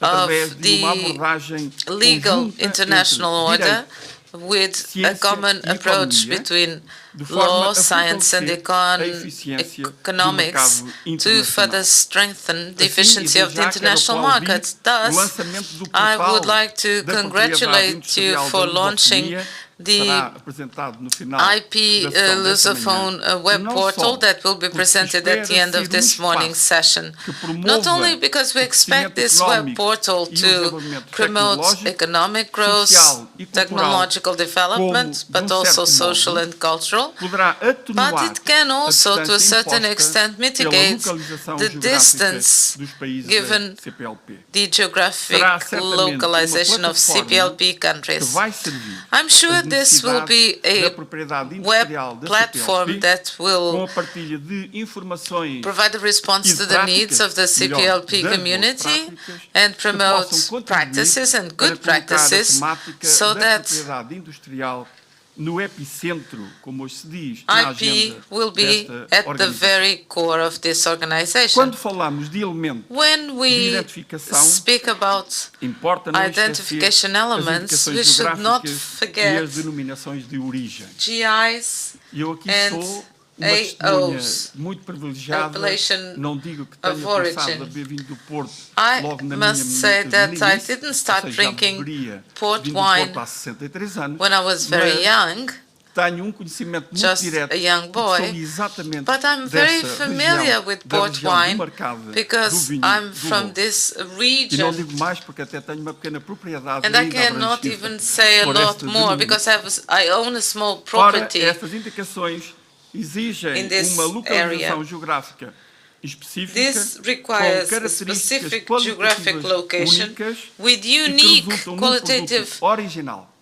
através of de uma the abordagem legal conjunta international entre order direito, with a ciência common e approach economia, between de forma law, a science and fortalecer a eficiência do economics mercado to internacional. further strengthen the Assim, efficiency e of the já quero international aplaudir market. o Thus, lançamento do I portal would like to da propriedade congratulate you industrial for da launching lusofonia, the será apresentado no final IP da sessão desta Lusophone manhã, web não portal só that will be porque presented at the espera end of ser this morning's espaço session. que promova Not only because we o expect crescimento this web económico portal e o to desenvolvimento promote tecnológico, economic growth, social e cultural, technological development, como, de but certo also social modo, and cultural, poderá but atenuar it can also, a to a certain distância extent, imposta mitigate pela localização the geográfica distance dos países given da CPLP. the geographic Será certamente localization uma of plataforma CPLP que countries. vai servir I'm sure às this will be necessidades da a propriedade web industrial da platform CPLP, that com will a partilha de informações provide a response e de to the needs of the práticas, melhor, CPLP das boas community práticas, and que promote possam contribuir practices and para good colocar a practices temática so da that propriedade industrial no epicentro, como hoje se diz, na IP agenda will be desta at the organização. very core of this organization. Quando falamos de elementos When de we identificação, speak about importa não identification esquecer as elements, we indicações should not geográficas e forget as denominações de origem. GIs E eu aqui and sou uma testemunha AOs, muito privilegiada, appellation não digo que tenha of começado origin. a beber vinho do Porto I logo na must minha say that I meninice, didn't start ou seja, já drinking beberia port vinho do wine Porto há 63 anos, when I was very mas young, tenho um conhecimento muito just direto a young porque boy, sou exatamente but I'm very dessa familiar região, with da port região wine demarcada do because vinho I'm do from Douro. this E não region. digo mais porque até tenho uma pequena propriedade And I ainda cannot abrangida even say a por lot esta more denominação. because I own a small Ora, property estas indicações exigem in this uma localização area. geográfica específica, This com requires a características specific geographic qualitativas location únicas with e que unique resultam num qualitative produto original,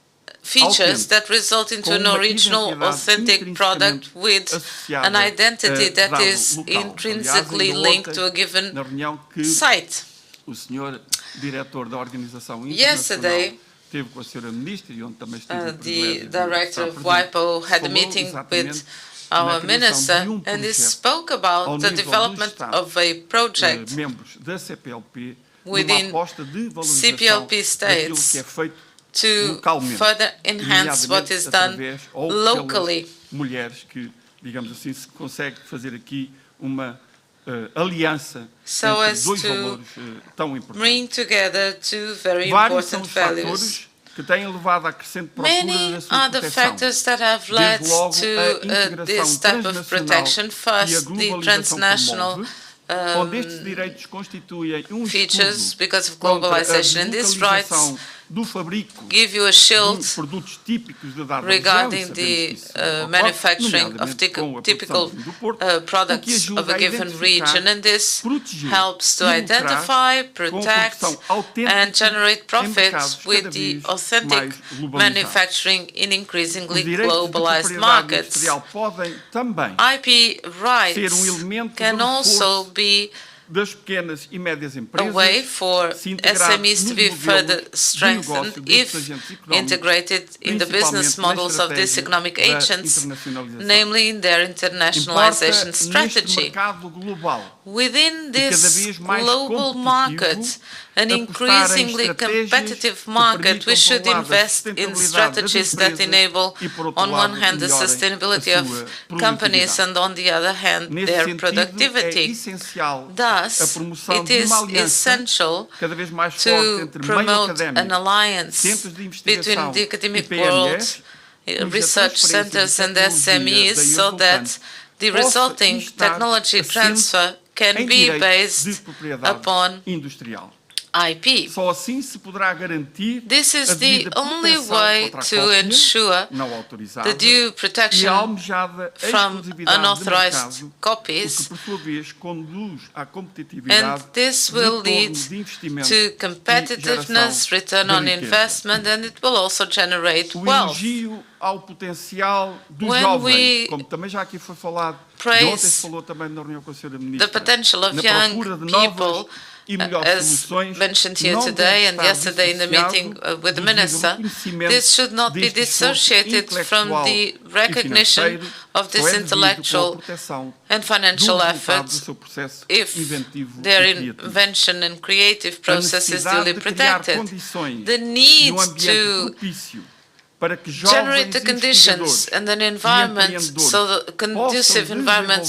features autêntico, that result into com an uma original, identidade authentic product intrinsecamente with associada an identity a that dado is local. intrinsically Aliás, ainda linked to a ontem, given na reunião que site. o senhor diretor da Organização Yesterday, Internacional teve com a senhora Ministra, e onde também estive o the privilégio de director estar of presente, WIPO had a falou meeting exatamente with na our criação minister de um and he projeto spoke ao about the nível dos development Estados, of a project membros da CPLP, numa within aposta de valorização CPLP daquilo states que é feito to localmente, further enhance what nomeadamente is done através ou locally. pelas mulheres que, digamos assim, se consegue fazer aqui uma aliança So entre as dois to valores tão importantes. bring together two very Vários são important os values. fatores que têm levado à crescente procura Many da sua are the proteção. factors that have led Desde logo, to a integração this type of transnacional protection. que a First, the globalização transnational promove, onde estes direitos constituem features escudo because of contra a globalization, and these rights deslocalização do fabrico give you a shield dos produtos típicos de dada regarding região, e the sabemos que isso ocorre, manufacturing of nomeadamente com a typical produção do Porto, products o que ajuda of a a given identificar, region, and this proteger helps to e lucrar identify, com a protect, produção autêntica and generate em profits mercados with cada the vez authentic mais globalizados. manufacturing in Os increasingly direitos de globalized propriedade markets. industrial podem também IP ser rights elemento can de also reforço be das pequenas e médias a empresas way for se integrar SMEs to nos be modelos further de strengthened negócio destes if agentes económicos, integrated in the business principalmente na models of these estratégia economic da agents, internacionalização. namely in their Importa internationalization neste strategy. mercado global Within cada this vez mais global competitivo market an increasingly competitive market, we should invest in strategies that enable, on one hand, the sustainability of companies and, on the other hand, their productivity. Thus, it is essential to promote an alliance between the academic world, research centers and SMEs so that the resulting technology transfer can be based upon IP. This is the only way to ensure the due protection from unauthorized copies, and this will lead to competitiveness, return on investment, and it will also generate wealth. When we praise the potential of young people, as mentioned here today and yesterday in the meeting with the Minister, this should not be dissociated from the recognition of this intellectual and financial effort if their invention and creative process is duly protected. The need to generate the conditions and an environment, so the conducive environment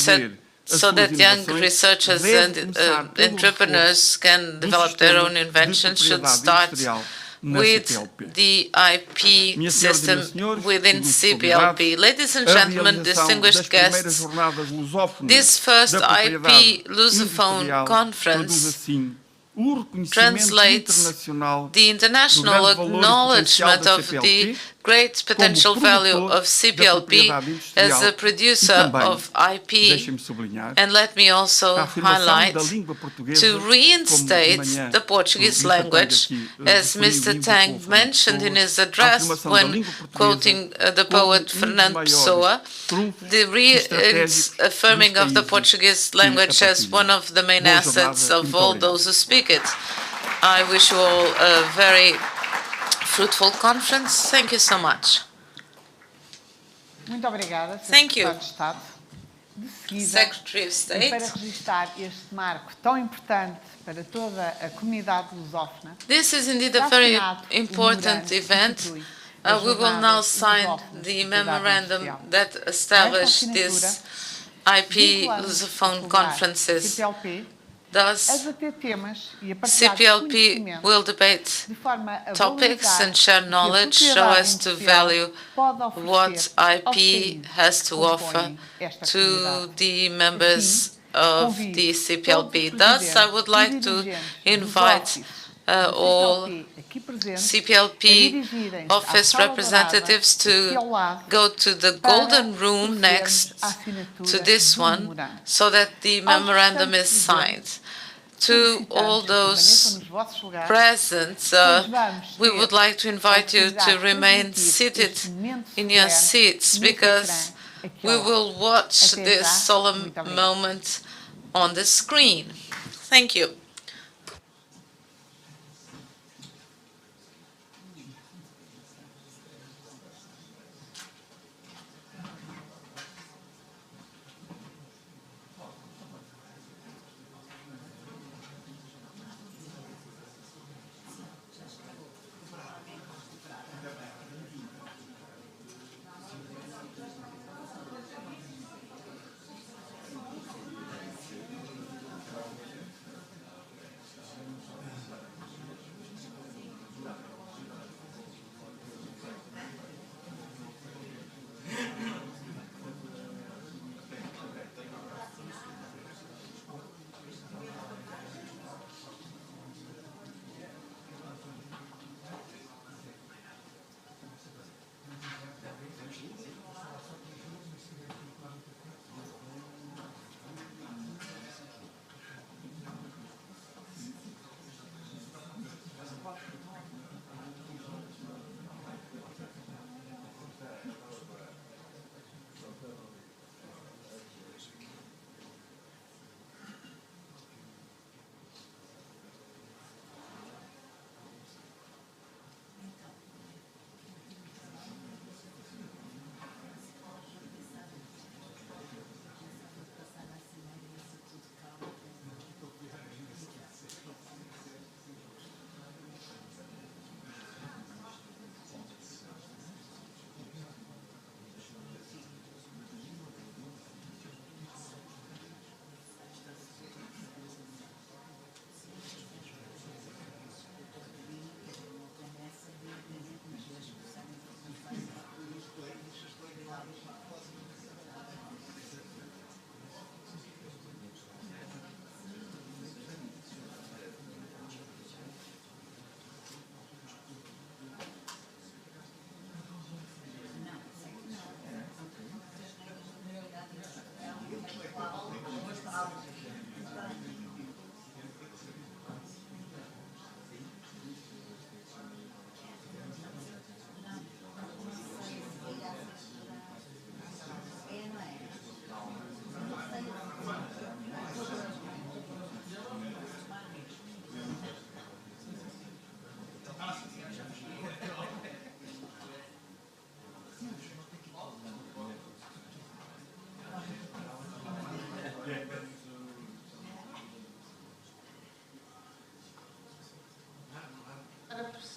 so that young researchers and entrepreneurs can develop their own inventions should start with the IP system within CPLP. Ladies and gentlemen, distinguished guests, this first IP Lusophone conference translates the international acknowledgement of the great potential value of CPLP as a producer of IP, and let me also highlight to reinstate the Portuguese language, as Mr. Tang mentioned in his address when quoting the poet Fernando Pessoa, the reaffirming of the Portuguese language as one of the main assets of all those who speak it. I wish you all a very fruitful conference. Thank you so much. Muito obrigada, Thank you, Secretário de Estado. De seguida, Secretary of State. para registrar este marco tão importante para toda a comunidade lusófona, This is indeed a very important event. We will now sign the memorandum that established this IP Lusophone conferences. Thus, CPLP will debate topics and share knowledge so as to value what IP has to offer to the members of the CPLP. Thus, I would like to invite all CPLP office representatives to go to the golden room next to this one so that the memorandum is signed. To all those present, we would like to invite you to remain seated in your seats because we will watch this solemn moment on the screen. Thank you.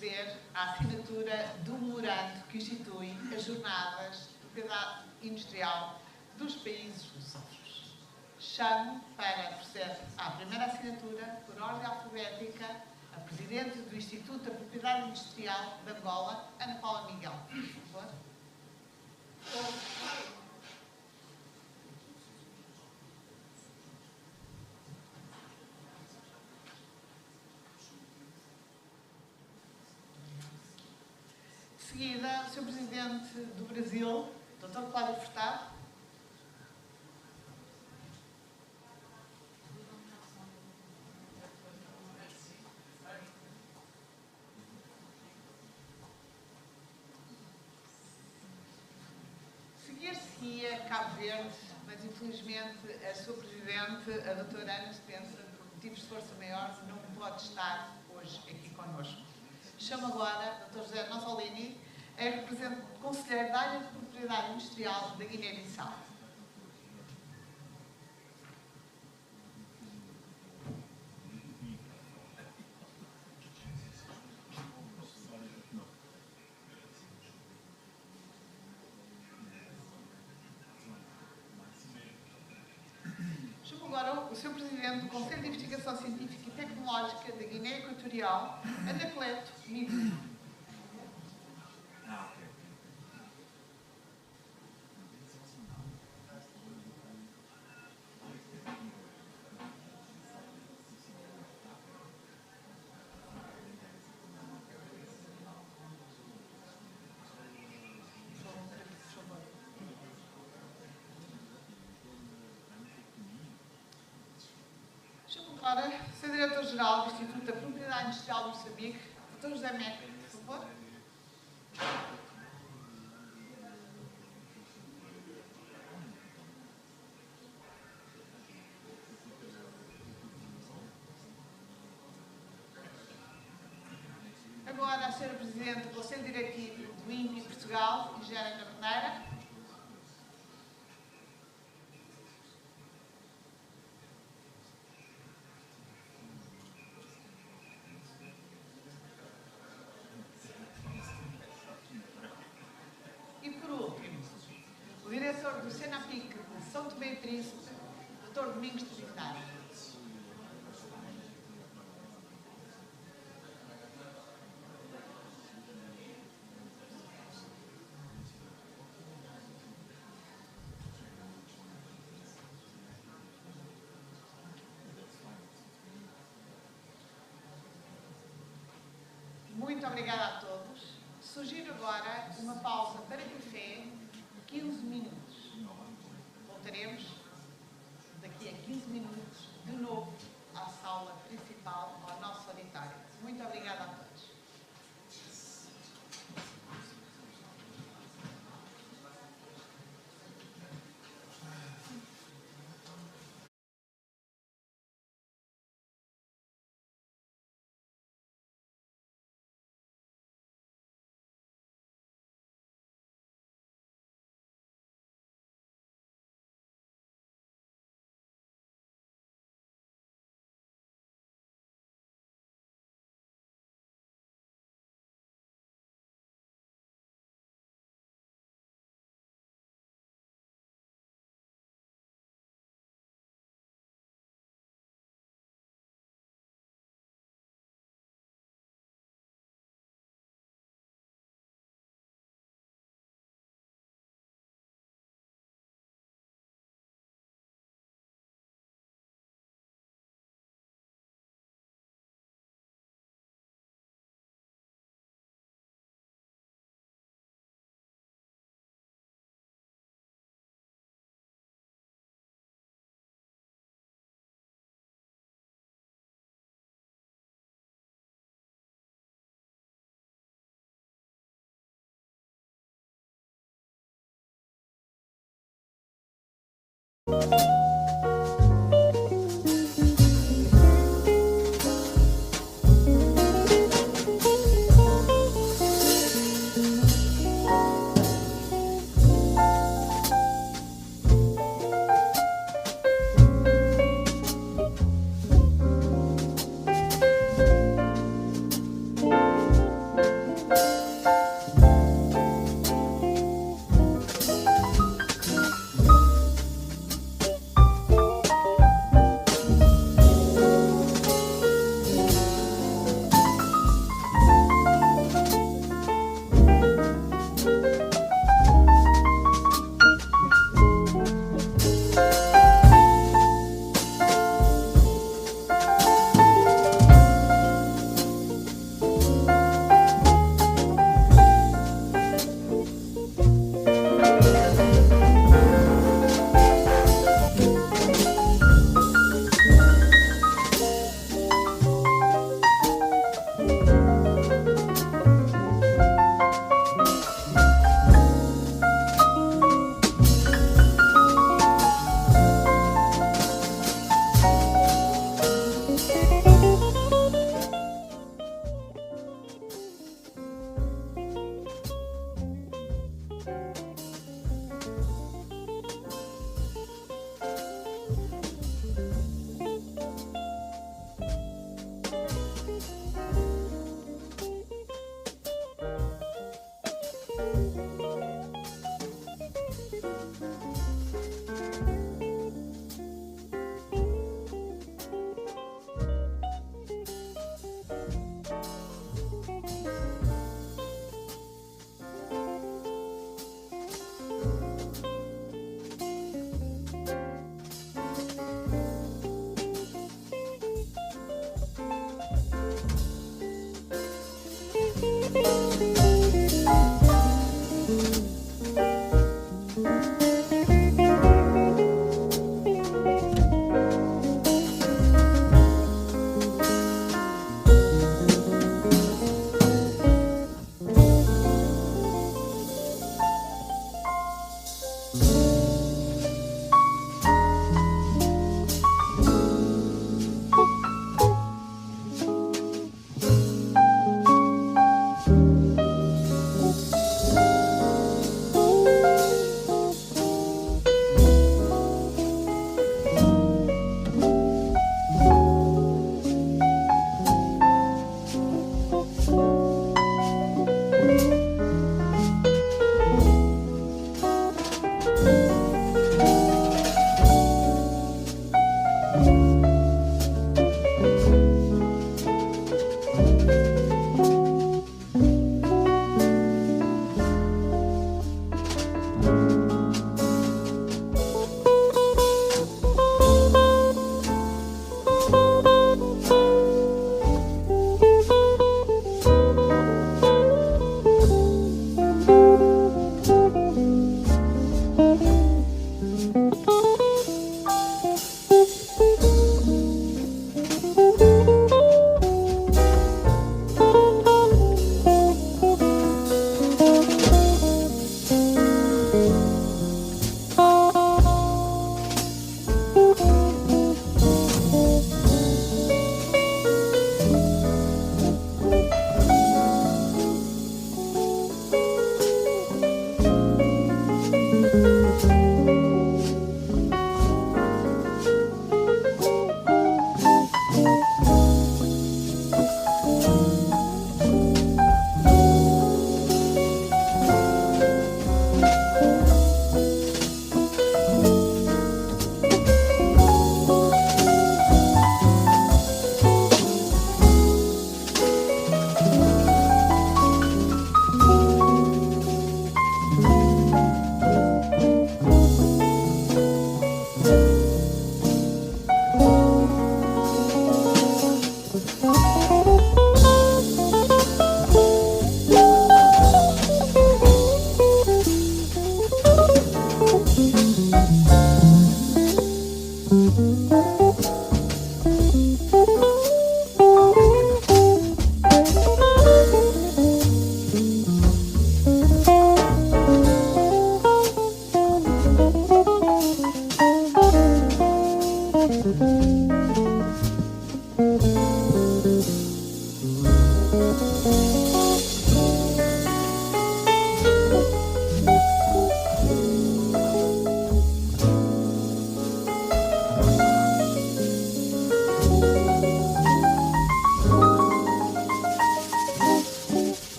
proceder à assinatura do memorando que institui as jornadas de propriedade industrial dos países lusófonos. Chamo para proceder à primeira assinatura, por ordem alfabética, a Presidente do Instituto da Propriedade Industrial de Angola, Ana Paula Miguel. Por favor. De seguida, o Sr. Presidente do Brasil, Dr. Cláudio Furtado. Seguir-se-ia Cabo Verde, mas infelizmente a sua Presidente, a doutora Ana Spencer, por motivos de força maior, não pode estar hoje aqui connosco. Chamo agora o Dr. José Nosolini, representante conselheiro da área de propriedade industrial da Guiné-Bissau. Chamo agora o Sr. Presidente do Conselho de Investigação Científica e Tecnológica da Guiné Equatorial, Anacleto Migu. Agora, Sr. Diretor-Geral do Instituto da Propriedade Industrial de Moçambique, Dr. José Meca, por favor. Agora, a Sra. Presidente do Conselho Diretivo do INPI Portugal, Engenheira Caberneira. O diretor do Senapic de São Tomé e Príncipe, Dr. Domingos Trinitário. Muito obrigada a todos. Sugiro agora uma pausa para café de 15 minutos. Voltaremos daqui a 15 minutos de novo à sala principal, ao nosso auditório. Muito obrigada a todos.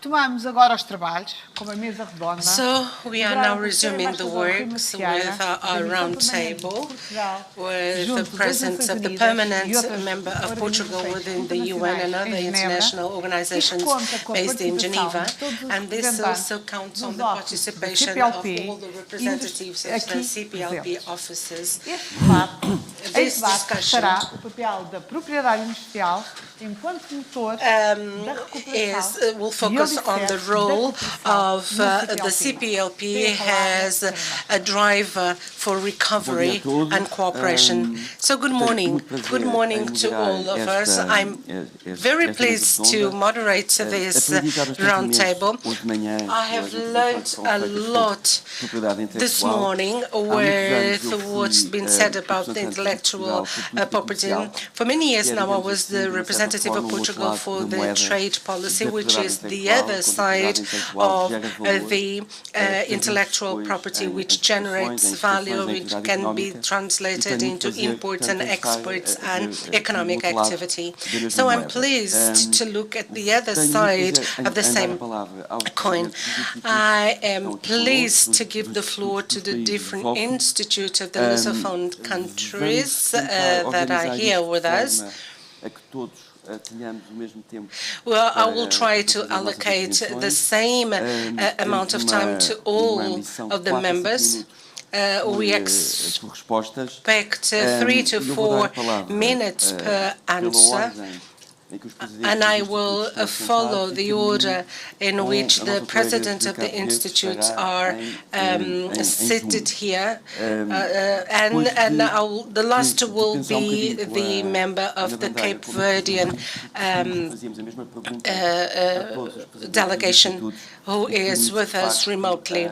Retomamos agora os trabalhos, com a mesa redonda. So we are now resuming the works with our round table, with the presence of the permanent member of Portugal within the UN and other international organizations based in Geneva. And this also counts on the participation of all the representatives of the CPLP offices. This discussion o papel da propriedade industrial enquanto motor da recuperação will focus on the role of the CPLP as a driver for recovery and cooperation. So good morning to all of us. I'm very pleased to moderate this roundtable. I have learned a lot this morning with what's been said about the intellectual property. For many years now, I was the representative representative of Portugal for the trade policy, which is the other side of the intellectual property, which generates value, which can be translated into imports and exports and economic activity. So I'm pleased to look at the other side of the same coin. I am pleased to give the floor to the different institutes of the Lusophone countries that are here with us. Well, I will try to allocate the same amount of time to all of the members. We expect 3 to 4 minutes per answer, and I will follow the order in which the presidents of the institutes are seated here, and the last will be the member of the Cape Verdean delegation, who is with us remotely.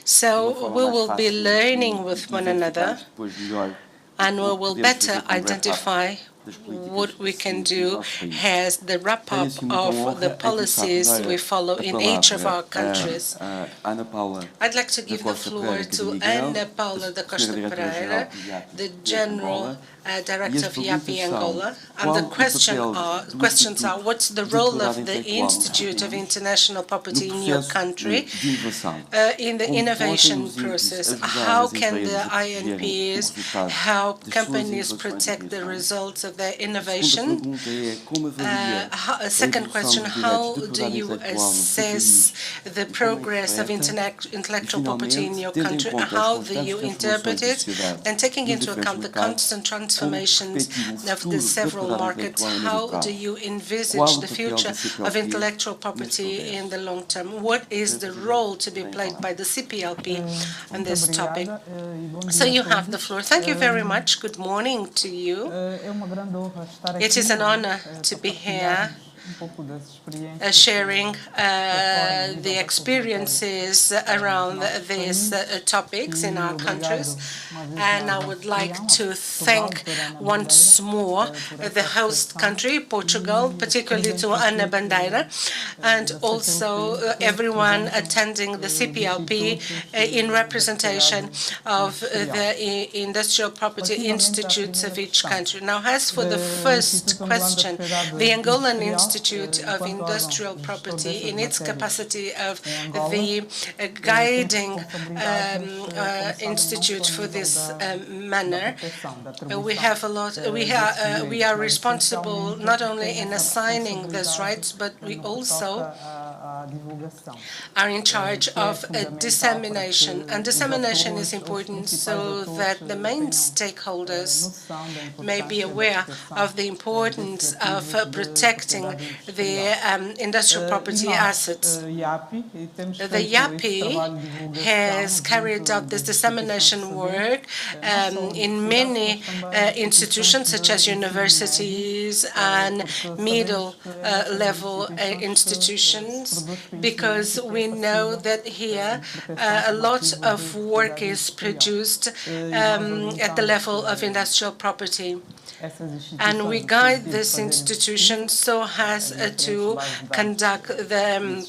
So we will be learning with one another, and we will better identify what we can do as the wrap-up of the policies we follow in each of our countries. I'd like to give the floor to Ana Paula da Costa Pereira, the General Director of INPI Angola. And the questions are, what's the role of the Institute of International Property in your country in the innovation process? How can the INPs help companies protect the results of their innovation? Second question, how do you assess the progress of intellectual property in your country? How do you interpret it? And taking into account the constant transformations of the several markets, how do you envisage the future of intellectual property in the long term? What is the role to be played by the CPLP on this topic? So you have the floor. Thank you very much. Good morning to you. It is an honor to be here sharing the experiences around these topics in our countries. And I would like to thank once more the host country, Portugal, particularly to Ana Bandeira, and also everyone attending the CPLP in representation of the industrial property institutes of each country. Now, as for the first question, the Angolan Institute of Industrial Property, in its capacity of the guiding institute for this manner, we have a lot. We are responsible not only in assigning these rights, but we also are in charge of dissemination. And dissemination is important so that the main stakeholders may be aware of the importance of protecting the industrial property assets. The IAPI has carried out this dissemination work in many institutions, such as universities and middle-level institutions, because we know that here a lot of work is produced at the level of industrial property. And we guide this institution so as to conduct the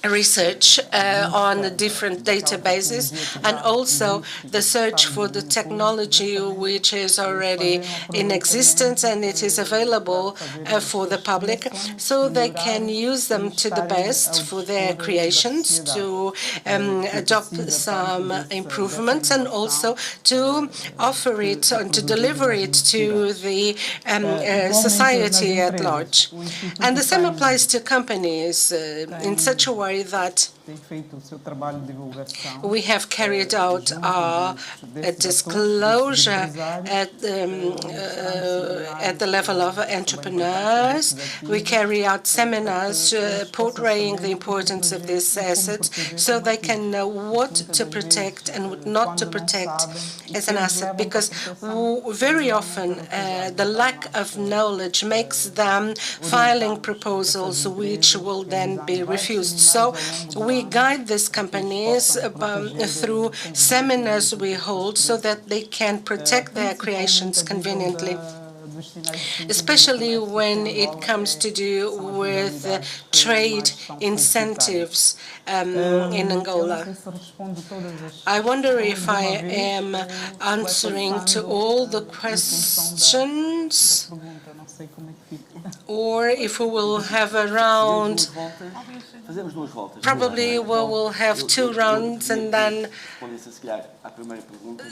research on different databases, and also the search for the technology which is already in existence and it is available for the public, so they can use them to the best for their creations, to adopt some improvements, and also to offer it and to deliver it to the society at large. And the same applies to companies in such a way that we have carried out our disclosure at the level of entrepreneurs. We carry out seminars portraying the importance of this asset so they can know what to protect and what not to protect as an asset, because very often the lack of knowledge makes them filing proposals which will then be refused. So we guide these companies through seminars we hold so that they can protect their creations conveniently. especially when it comes to do with trade incentives in Angola. I wonder if I am answering to all the questions, or if we will have a round. Probably we will have 2 rounds, and then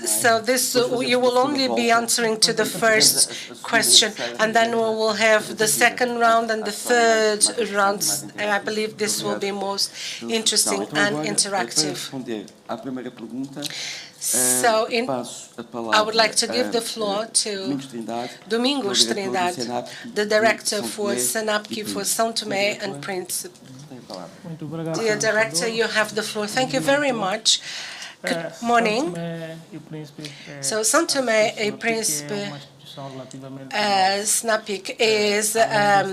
so this you will only be answering to the first question, and then we will have the second round and the third round, and I believe this will be most interesting and interactive. So I would like to give the floor to Domingos Trindade, the director for SNAPC for São Tomé and Príncipe. Dear Director, you have the floor. Thank you very much. Good morning. So São Tomé e Príncipe SNAPC is a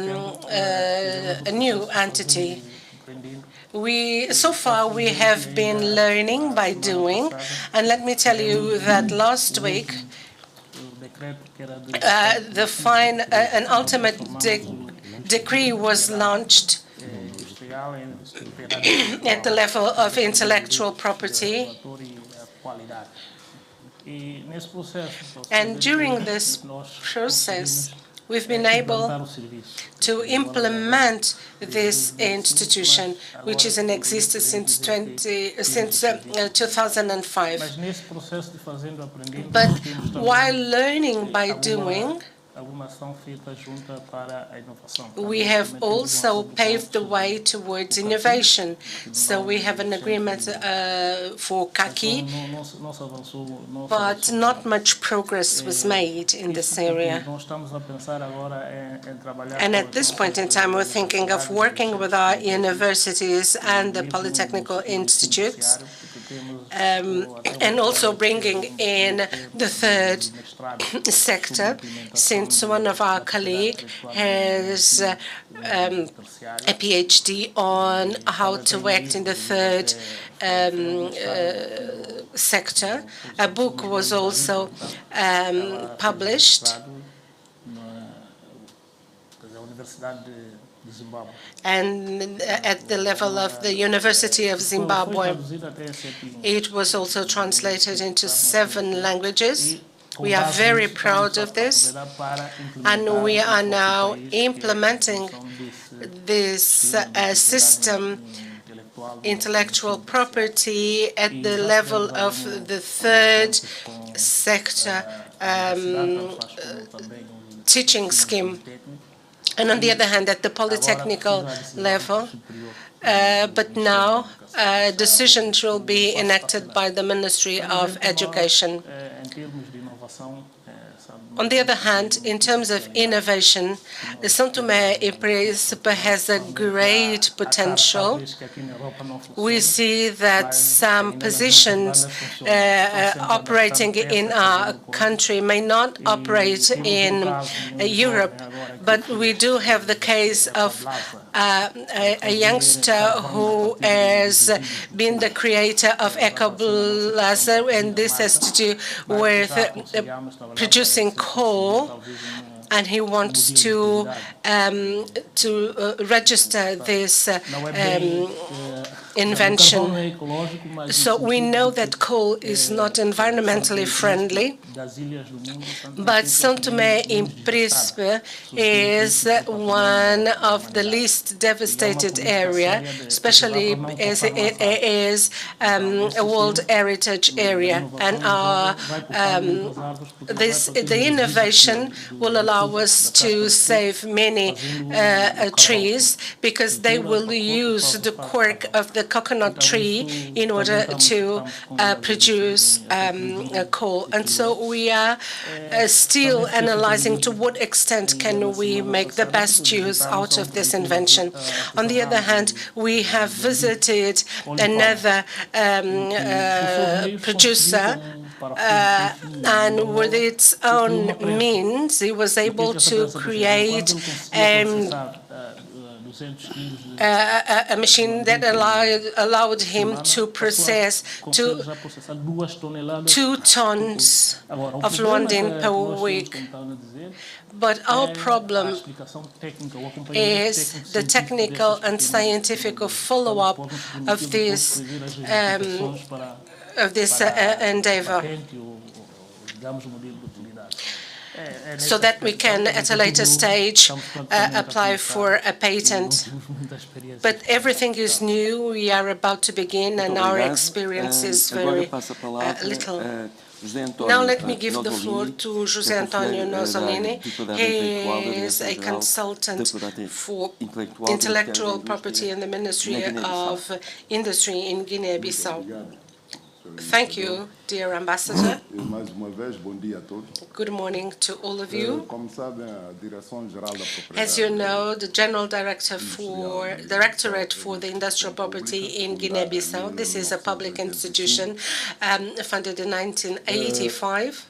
new entity. So far we have been learning by doing, and let me tell you that last week an ultimate decree was launched at the level of intellectual property. And during this process, we've been able to implement this institution, which is in existence since 2005. But while learning by doing, we have also paved the way towards innovation. So we have an agreement for kaki, but not much progress was made in this area. And at this point in time, we're thinking of working with our universities and the polytechnical institutes, and also bringing in the third sector, since one of our colleagues has a PhD on how to act in the third sector. A book was also published, and at the level of the University of Zimbabwe. It was also translated into 7 languages. We are very proud of this, and we are now implementing this system, intellectual property, at the level of the third sector teaching scheme. And on the other hand, at the polytechnical level, but now decisions will be enacted by the Ministry of Education. On the other hand, in terms of innovation, São Tomé e Príncipe has a great potential. We see that some positions operating in our country may not operate in Europe, but we do have the case of a youngster who has been the creator of Ecoblazer, and this has to do with producing coal, and he wants to register this invention. So we know that coal is not environmentally friendly, but São Tomé e Príncipe is one of the least devastated area, especially as it is a World Heritage area. And the innovation will allow us to save many trees, because they will use the cork of the coconut tree in order to produce coal. And so we are still analyzing to what extent can we make the best use out of this invention. On the other hand, we have visited another producer, and with its own means, he was able to create a machine that allowed him to process 2 tons of Luandin per week. But our problem is the technical and scientific follow-up of this endeavor, so that we can, at a later stage, apply for a patent. But everything is new. We are about to begin, and our experience is very little. Now let me give the floor to José António Nozzolini. He is a consultant for intellectual property in the Ministry of Industry in Guinea-Bissau. Thank you, dear Ambassador. Good morning to all of you. As you know, the General Directorate for the Industrial Property in Guinea-Bissau, this is a public institution founded in 1985.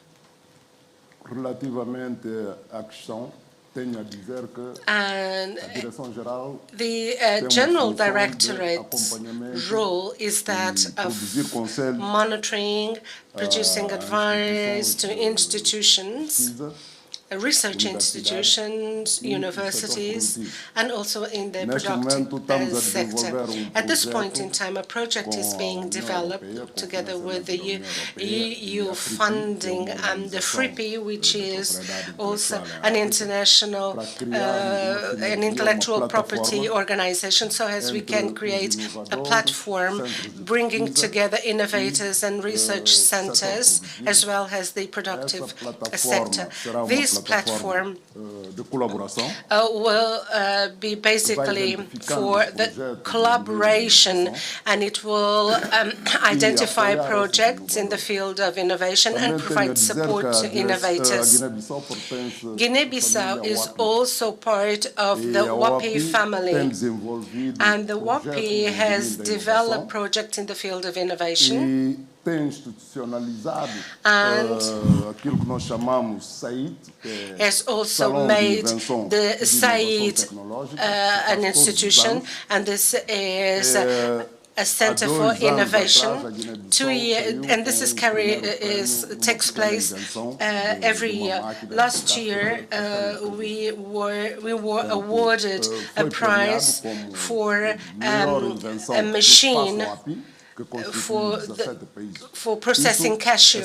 And the General Directorate's role is that of monitoring, producing advice to institutions, research institutions, universities, and also in the productive sector. At this point in time, a project is being developed together with the EU funding and the FRIPI, which is also an international an intellectual property organization, so as we can create a platform bringing together innovators and research centers, as well as the productive sector. This platform will be basically for the collaboration, and it will identify projects in the field of innovation and provide support to innovators. Guinea-Bissau is also part of the WAPI family, and the WAPI has developed projects in the field of innovation and has also made the SAID an institution, and this is a center for innovation. And this is takes place every year. Last year, we were awarded a prize for a machine for processing cashew.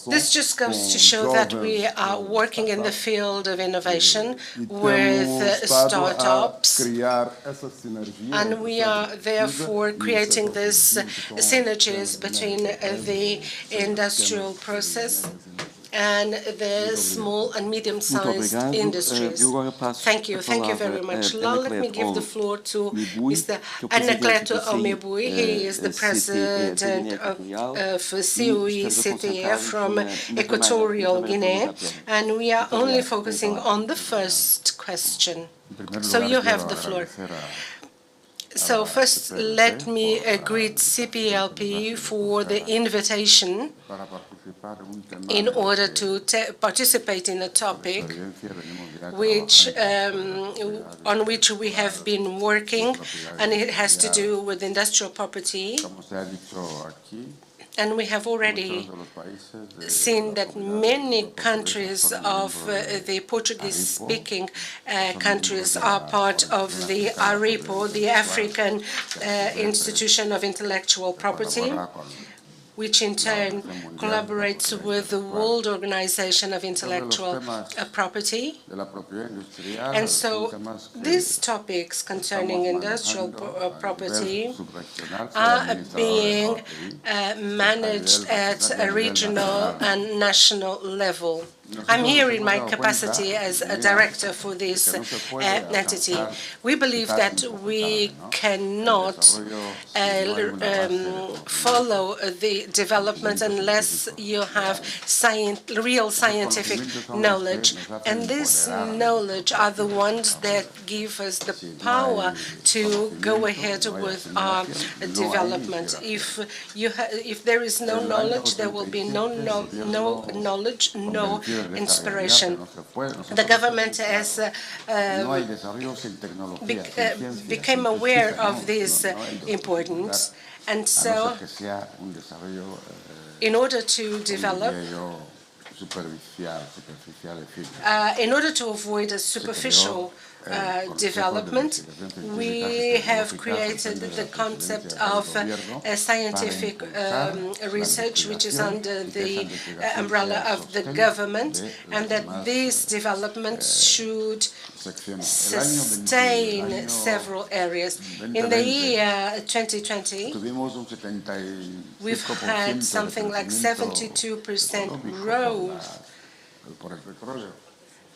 This just goes to show that we are working in the field of innovation with startups, and we are therefore creating these synergies between the industrial process and the small and medium-sized industries. Thank you very much. Now let me give the floor to Mr. Anacleto Omebui. He is the president of COE-CTF from Equatorial Guinea, and we are only focusing on the first question. So you have the floor. So first, let me greet CPLP for the invitation in order to participate in a topic on which we have been working, and it has to do with industrial property. And we have already seen that many countries of the Portuguese-speaking countries are part of the ARIPO, the African Institution of Intellectual Property, which in turn collaborates with the World Organization of Intellectual Property. And so these topics concerning industrial property are being managed at a regional and national level. I'm here in my capacity as a director for this entity. We believe that we cannot follow the development unless you have real scientific knowledge. And this knowledge are the ones that give us the power to go ahead with our development. If there is no knowledge, there will be no knowledge, no inspiration. The government has became aware of this importance, and so in order to develop, in order to avoid a superficial development, we have created the concept of scientific research, which is under the umbrella of the government, and that these developments should sustain several areas. In the year 2020, we've had something like 72% growth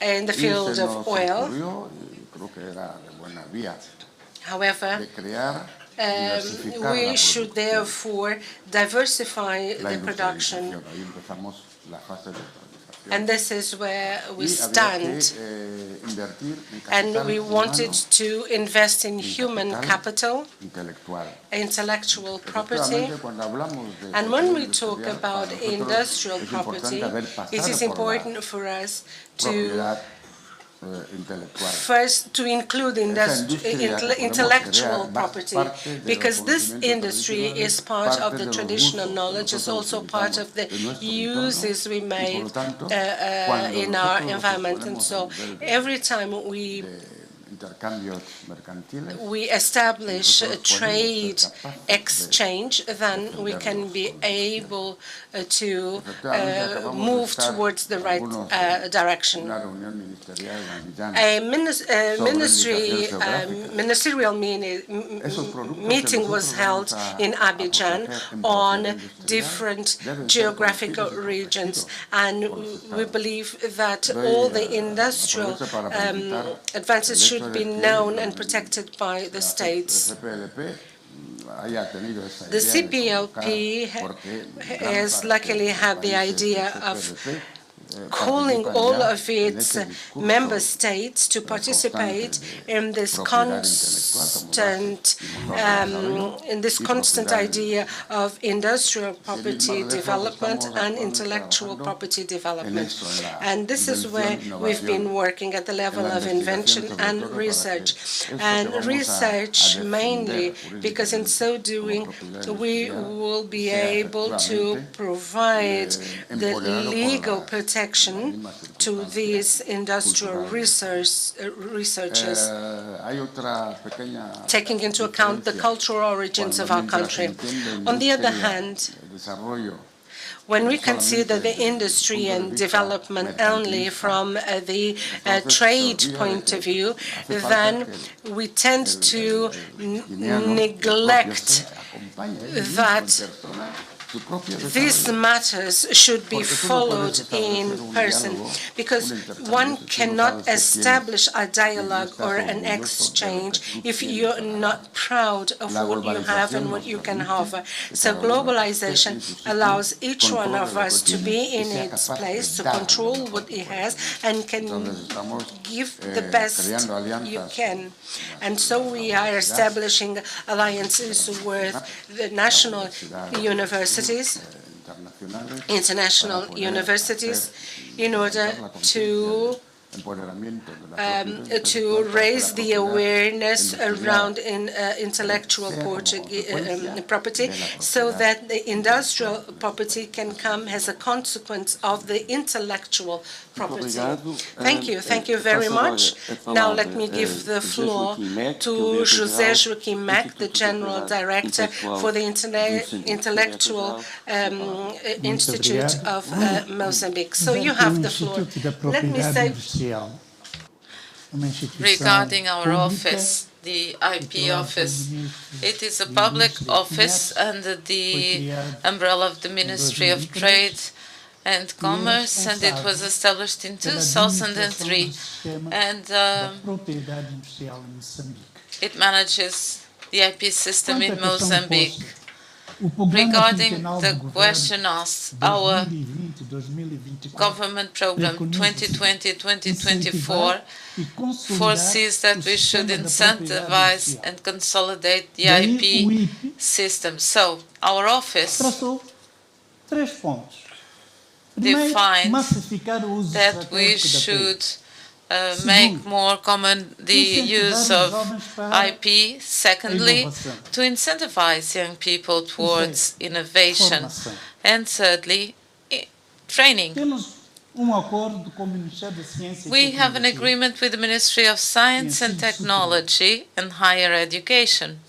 in the field of oil. However, we should therefore diversify the production, and this is where we stand. And we wanted to invest in human capital, intellectual property. And when we talk about industrial property, it is important for us to first to include intellectual property, because this industry is part of the traditional knowledge, is also part of the uses we made in our environment. And so every time we establish a trade exchange, then we can be able to move towards the right direction. A ministerial meeting was held in Abidjan on different geographical regions, and we believe that all the industrial advances should be known and protected by the states. The CPLP has luckily had the idea of calling all of its member states to participate in this constant idea of industrial property development and intellectual property development. And this is where we've been working at the level of invention and research. And research mainly because in so doing we will be able to provide the legal protection to these industrial researchers, taking into account the cultural origins of our country. On the other hand, when we consider the industry and development only from the trade point of view, then we tend to neglect that these matters should be followed in person, because one cannot establish a dialogue or an exchange if you're not proud of what you have and what you can offer. So globalization allows each one of us to be in its place, to control what it has, and can give the best you can. And so we are establishing alliances with the national universities, international universities, in order to raise the awareness around intellectual property, so that the industrial property can come as a consequence of the intellectual property. Thank you very much. Now let me give the floor to José Joaquim Mac, the General Director for the Intellectual Institute of Mozambique. So you have the floor. Let me say, regarding our office, the IP office, it is a public office under the umbrella of the Ministry of Trade, and Commerce, and it was established in 2003, and it manages the IP system in Mozambique. Regarding the question asked, our government program 2020-2024 foresees that we should incentivize and consolidate the IP system. So our office defined that we should make more common the use of IP. Secondly, to incentivize young people towards innovation. And thirdly, training. We have an agreement with the Ministry of Science and Technology and Higher Education.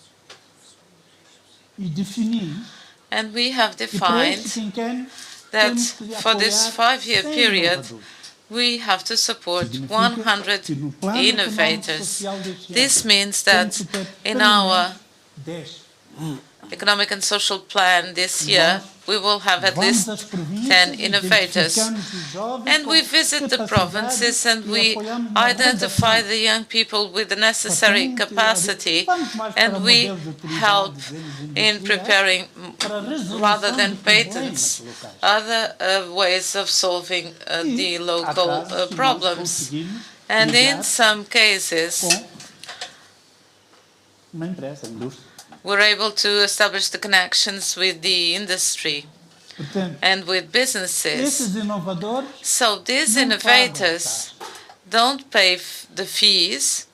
And we have defined that for this 5-year period, we have to support 100 innovators. This means that in our economic and social plan this year, we will have at least 10 innovators. And we visit the provinces and we identify the young people with the necessary capacity, and we help in preparing, rather than patents, other ways of solving the local problems. And in some cases, we're able to establish the connections with the industry and with businesses. So these innovators don't pay the fees,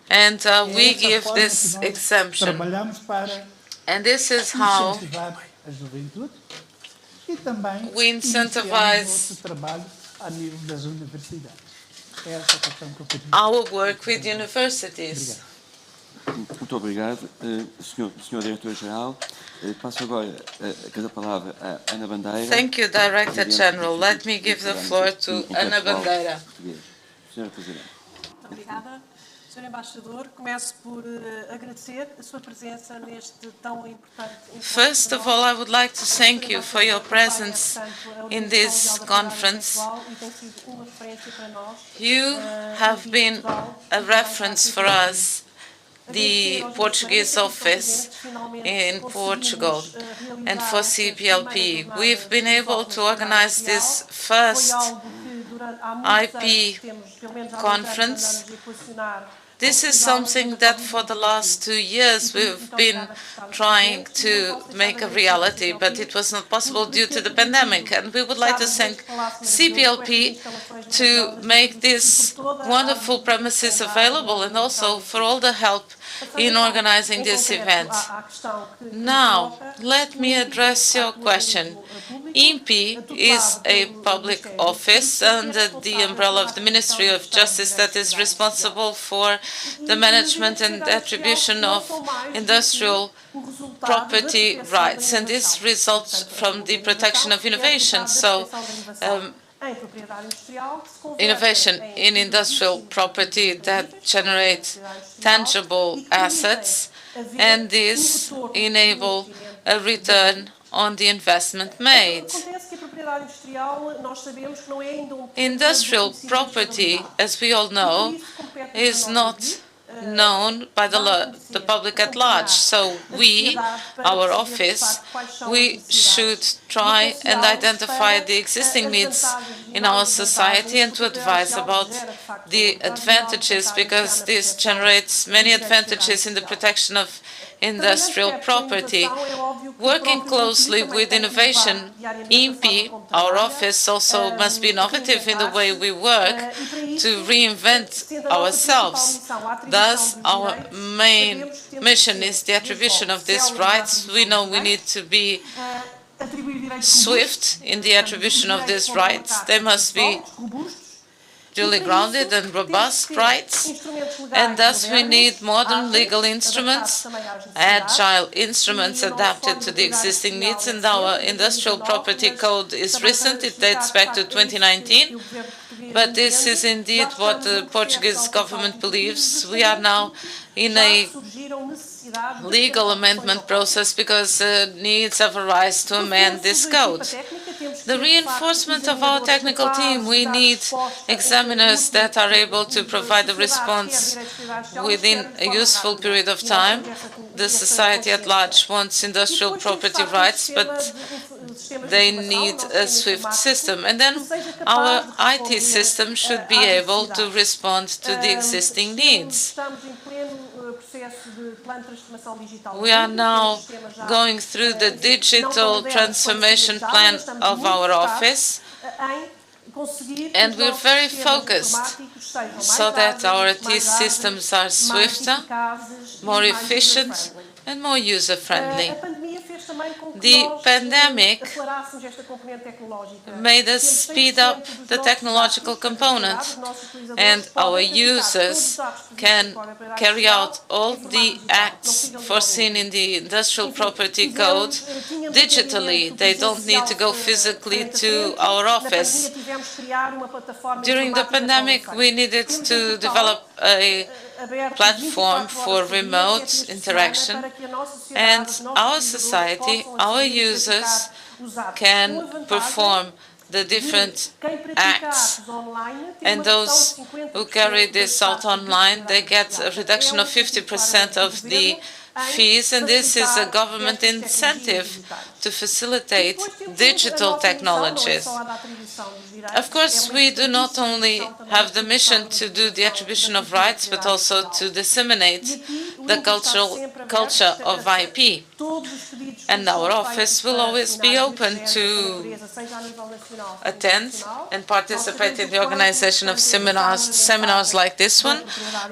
and we give this exemption. And this is how we incentivize our work with universities. Muito obrigado, Sr. Diretor-Geral. Passo agora a palavra a Ana Bandeira. Thank you, Director General. Let me give the floor to Ana Bandeira. Senhora Presidente. Obrigada. Sr. Embaixador, começo por agradecer a sua presença neste tão importante encontro. First of all, I would like to thank you for your presence in this conference. You have been a reference for us, the Portuguese office in Portugal, and for CPLP. We've been able to organize this first IP conference. This is something that for the last 2 years we've been trying to make a reality, but it was not possible due to the pandemic. And we would like to thank CPLP to make these wonderful premises available, and also for all the help in organizing this event. Now, let me address your question. INPI is a public office under the umbrella of the Ministry of Justice that is responsible for the management and attribution of industrial property rights, and this results from the protection of innovation. So, innovation in industrial property that generates tangible assets, and this enable a return on the investment made. Industrial property, as we all know, is not known by the public at large. So we, our office, we should try and identify the existing needs in our society and to advise about the advantages, because this generates many advantages in the protection of industrial property. Working closely with innovation, INPI, our office, also must be innovative in the way we work to reinvent ourselves. Thus, our main mission is the attribution of these rights. We know we need to be swift in the attribution of these rights. They must be duly grounded and robust rights, and thus we need modern legal instruments, agile instruments adapted to the existing needs, and our industrial property code is recent, it dates back to 2019, but this is indeed what the Portuguese government believes. We are now in a legal amendment process because needs have arisen to amend this code. The reinforcement of our technical team, we need examiners that are able to provide a response within a useful period of time. The society at large wants industrial property rights, but they need a swift system. And then our IT system should be able to respond to the existing needs. We are now going through the digital transformation plan of our office, and we're very focused so that our IT systems are swifter, more efficient, and more user-friendly. The pandemic made us speed up the technological component, and our users can carry out all the acts foreseen in the Industrial Property Code digitally. They don't need to go physically to our office. During the pandemic, we needed to develop a platform for remote interaction, and our society, our users can perform the different acts, and those who carry this out online, they get a reduction of 50% of the fees, and this is a government incentive to facilitate digital technologies. Of course, we do not only have the mission to do the attribution of rights, but also to disseminate the culture of IP. And our office will always be open to attend and participate in the organization of seminars like this one.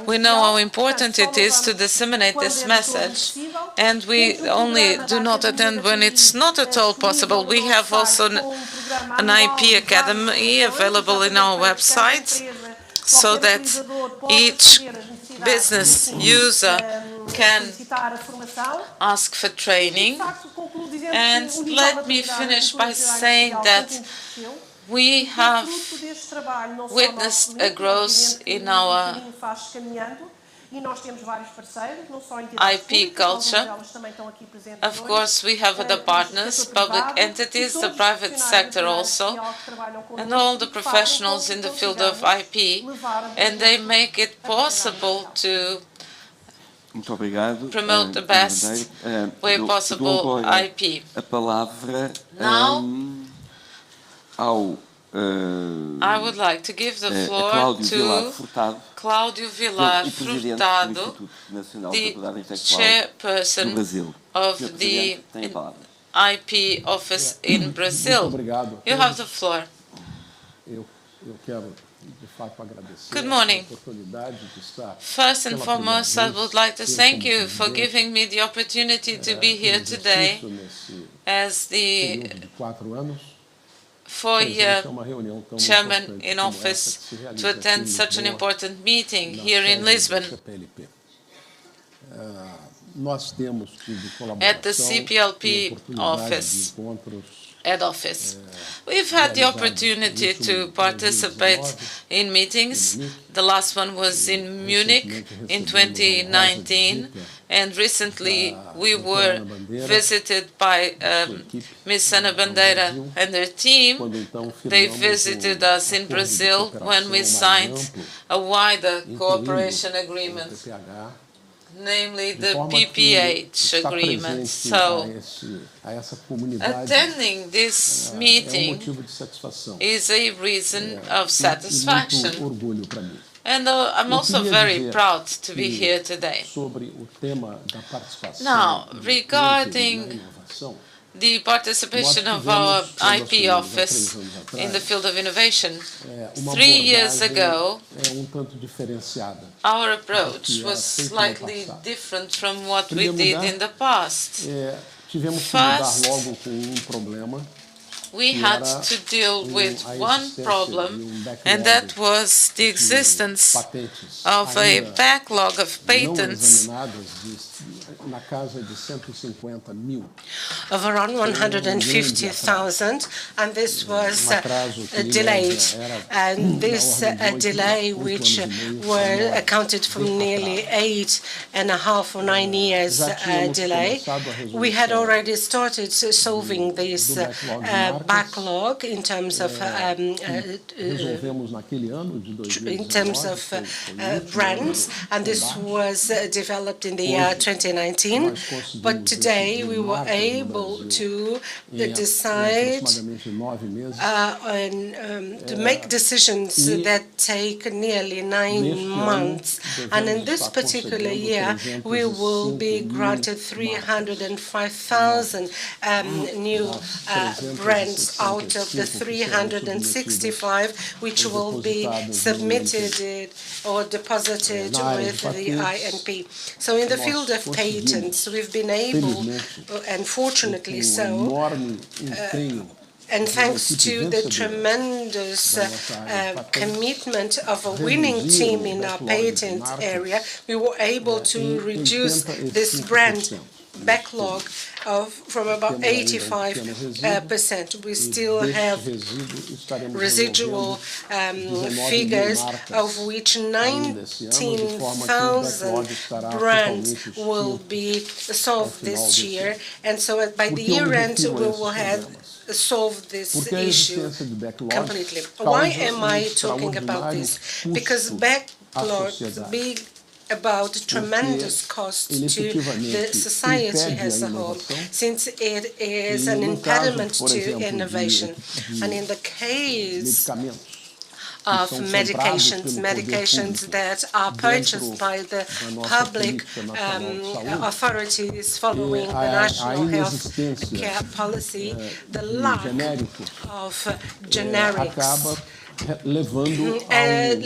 We know how important it is to disseminate this message, and we only do not attend when it's not at all possible. We have also an IP Academy available in our website, so that each business user can ask for training. And let me finish by saying that we have witnessed a growth in our IP culture. Of course, we have other partners, public entities, the private sector also, and all the professionals in the field of IP, and they make it possible to promote the best way possible IP. Now, I would like to give the floor to Cláudio Vilar Furtado, the chairperson of the IP office in Brazil. You have the floor. Good morning. First and foremost, I would like to thank you for giving me the opportunity to be here today as the four-year chairman in office to attend such an important meeting here in Lisbon. At the CPLP office, head office. We've had the opportunity to participate in meetings. The last one was in Munich in 2019, and recently we were visited by Ms. Ana Bandeira and her team. They visited us in Brazil when we signed a wider cooperation agreement, namely the PPH agreement. So, attending this meeting is a reason of satisfaction. And I'm also very proud to be here today. Now, regarding the participation of our IP office in the field of innovation, 3 years ago, our approach was slightly different from what we did in the past. First, we had to deal with one problem, and that was the existence of a backlog of patents of around 150,000, and this was delayed. And this delay, which were accounted for nearly 8.5 or 9 years delay, we had already started solving this backlog in terms of brands, and this was developed in the year 2019. But today we were able to decide and to make decisions that take nearly 9 months. And in this particular year, we will be granted 305,000 new brands out of the 365 which will be submitted or deposited with the INPI. So in the field of patents, we've been able, and fortunately so, and thanks to the tremendous commitment of a winning team in our patent area, we were able to reduce this brand backlog from about 85%. We still have residual figures, of which 19,000 brands will be solved this year. And so by the year end, we will have solved this issue completely. Why am I talking about this? Because backlogs big about tremendous cost to the society as a whole, since it is an impediment to innovation. And in the case of medications that are purchased by the public authorities following the national health care policy, the lack of generics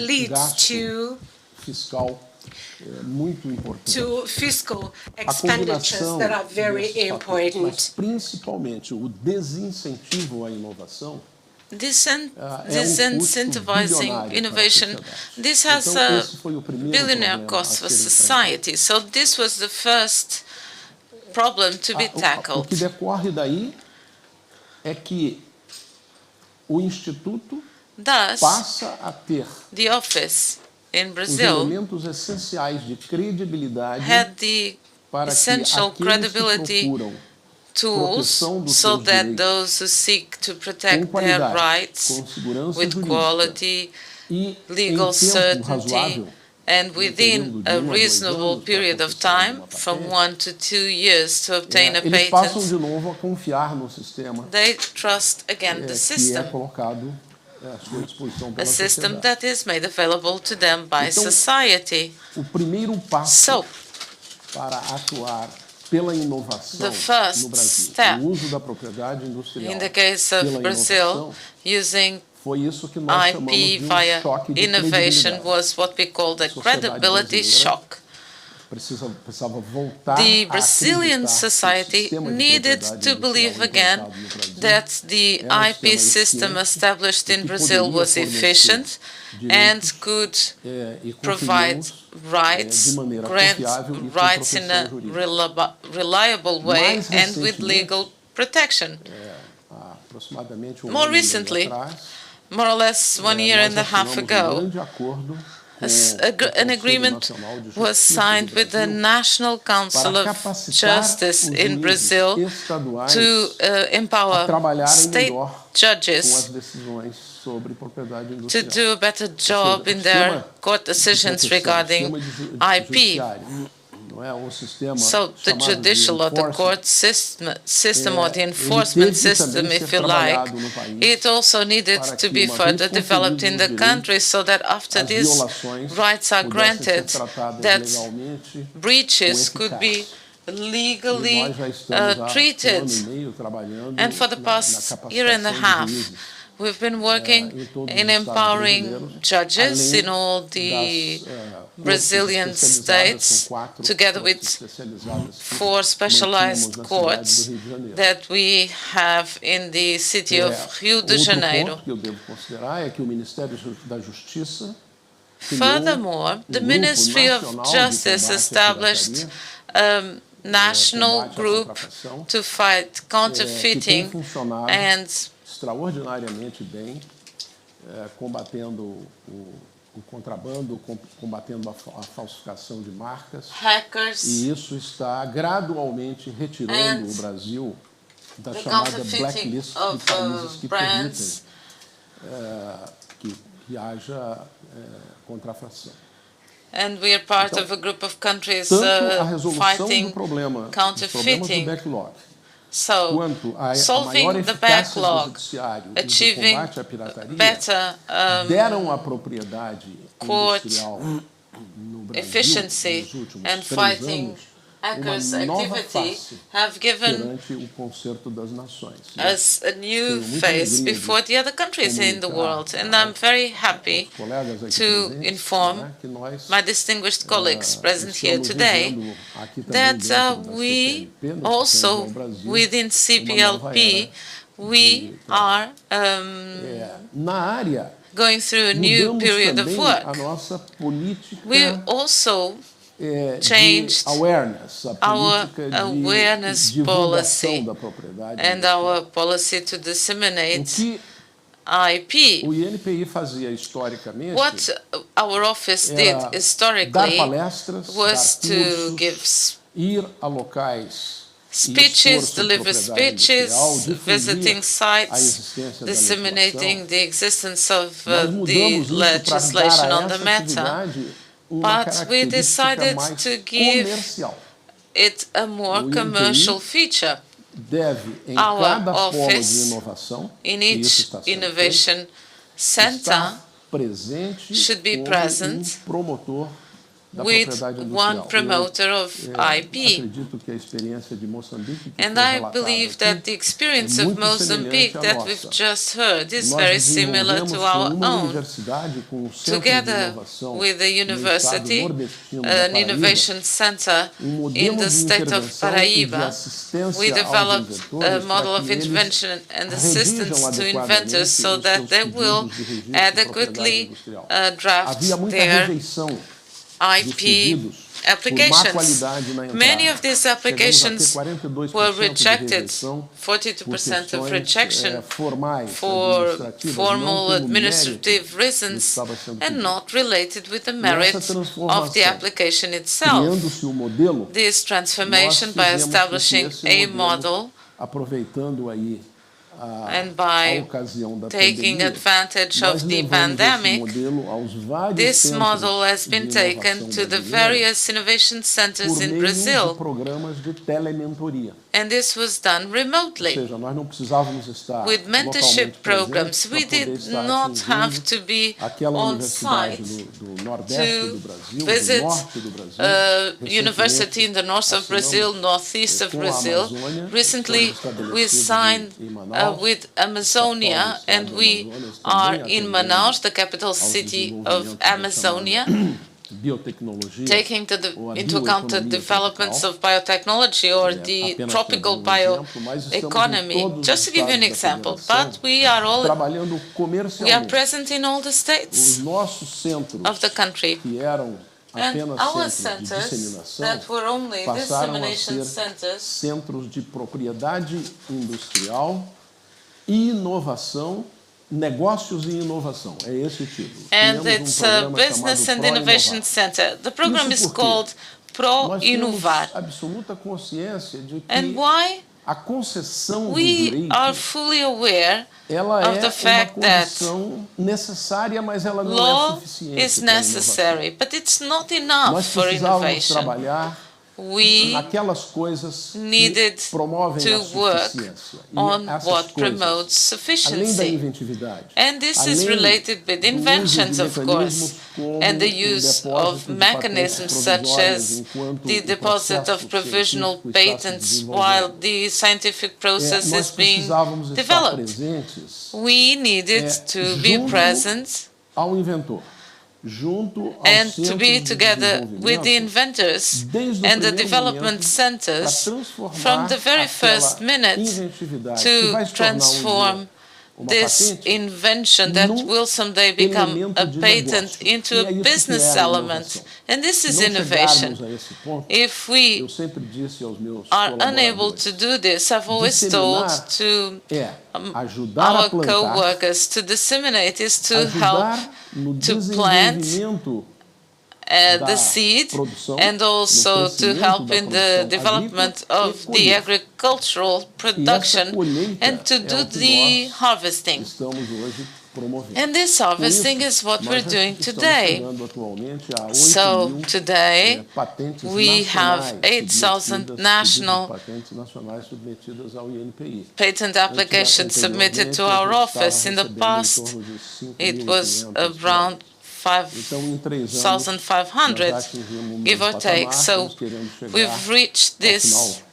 leads to fiscal expenditures that are very important. Principalmente o desincentivo à inovação. Disincentivizing innovation, this has a billionaire cost for society. So this was the first problem to be tackled. O que decorre daí é que o Instituto passa a ter the office in Brazil had the essential credibility tools so that those who seek to protect their rights with quality, legal certainty, and within a reasonable period of time, from 1 to 2 years to obtain a patent, they trust again the system. A system that is made available to them by society. So, the first step in the case of Brazil, using IP via innovation, was what we called a credibility shock. The Brazilian society needed to believe again that the IP system established in Brazil was efficient and could provide rights, grant rights in a reliable way and with legal protection. More recently, more or less 1.5 years ago, an agreement was signed with the National Council of Justice in Brazil to empower state judges to do a better job in their court decisions regarding IP. So the judicial or the court system or the enforcement system, if you like, it also needed to be further developed in the country so that after these rights are granted, that breaches could be legally treated. And for the past 1.5 years, We've been working in empowering judges in all the Brazilian states, together with 4 specialized courts that we have in the city of Rio de Janeiro. Furthermore, the Ministry of Justice established a national group to fight counterfeiting and extraordinariamente bem, combatendo o contrabando, combatendo a falsificação de marcas. Hackers. E isso está gradualmente retirando o Brasil da chamada blacklist de países que permitem que haja contrafação. And we are part of a group of countries fighting counterfeiting. So, solving the backlog, achieving better court efficiency, and fighting hackers' activity have given us a new face before the other countries in the world. And I'm very happy to inform my distinguished colleagues present here today that we also, within CPLP, we are going through a new period of work. We also changed our awareness policy and our policy to disseminate IP. What our office did historically was to give speeches, deliver speeches, visiting sites, disseminating the existence of the legislation on the matter. But we decided to give it a more commercial feature. Our office in each innovation center should be present with one promoter of IP. And I believe that the experience of Mozambique that we've just heard is very similar to our own. Together with the university, an innovation center in the state of Paraíba, we developed a model of intervention and assistance to inventors so that they will adequately draft their IP applications. Many of these applications were rejected, 42% of rejection for formal administrative reasons and not related with the merit of the application itself. This transformation, by establishing a model and by taking advantage of the pandemic, this model has been taken to the various innovation centers in Brazil. And this was done remotely. With mentorship programs, we did not have to be on site to visit a university in the north of Brazil, northeast of Brazil. Recently, we signed with Amazonia, and we are in Manaus, the capital city of Amazonia, taking into account the developments of biotechnology or the tropical bioeconomy. Just to give you an example, but we are present in all the states of the country. And our centers that were only dissemination centers centros de propriedade industrial, inovação, negócios e inovação. É esse o título. And it's a business and innovation center. The program is called Pro-Inovar. Absoluta consciência de que and why? A concessão we do direito, are fully aware ela of the fact that necessária, mas ela não law é suficiente is necessary, but it's not enough for innovation. Trabalhar we naquelas coisas que needed promovem a to work suficiência. on E essas what coisas, promotes além da sufficiency. inventividade, And this is além related with do uso inventions, de of course, mecanismos como and the o use depósito of de mechanisms patentes such provisórias as enquanto the o deposit of processo provisional científico está se patents while desenvolvendo. the scientific process Nós is being precisávamos estar developed. presentes We needed to be junto present ao inventor, junto aos and to centros be de together with the desenvolvimento, inventors desde o and the primeiro development momento, para centers transformar from the very first aquela minute inventividade que vai to se tornar um transform dia uma this patente invention that num will someday become elemento a de patent negócio. into E a é isso que business é a element. inovação. And this Se is não innovation. chegarmos a esse ponto, If we eu sempre disse aos meus are unable colaboradores, to do this, I've always told disseminar to é ajudar a our plantar, co-workers to disseminate is to help ajudar no to plant desenvolvimento the da seed produção, and also no to crescimento help da in the produção development agrícola e of the colheita. agricultural E essa production colheita and to é do o que the nós harvesting. estamos hoje promovendo. And this Com harvesting isso, is what nós we're já doing estamos today. chegando atualmente a 8 So mil today patentes we have nacionais 8,000 national patentes nacionais submetidas ao INPI. patent applications submitted to our office. In the past, it was around Então, em 3 anos, nós 5,500, atingimos give or take. So querendo chegar we've reached ao this final do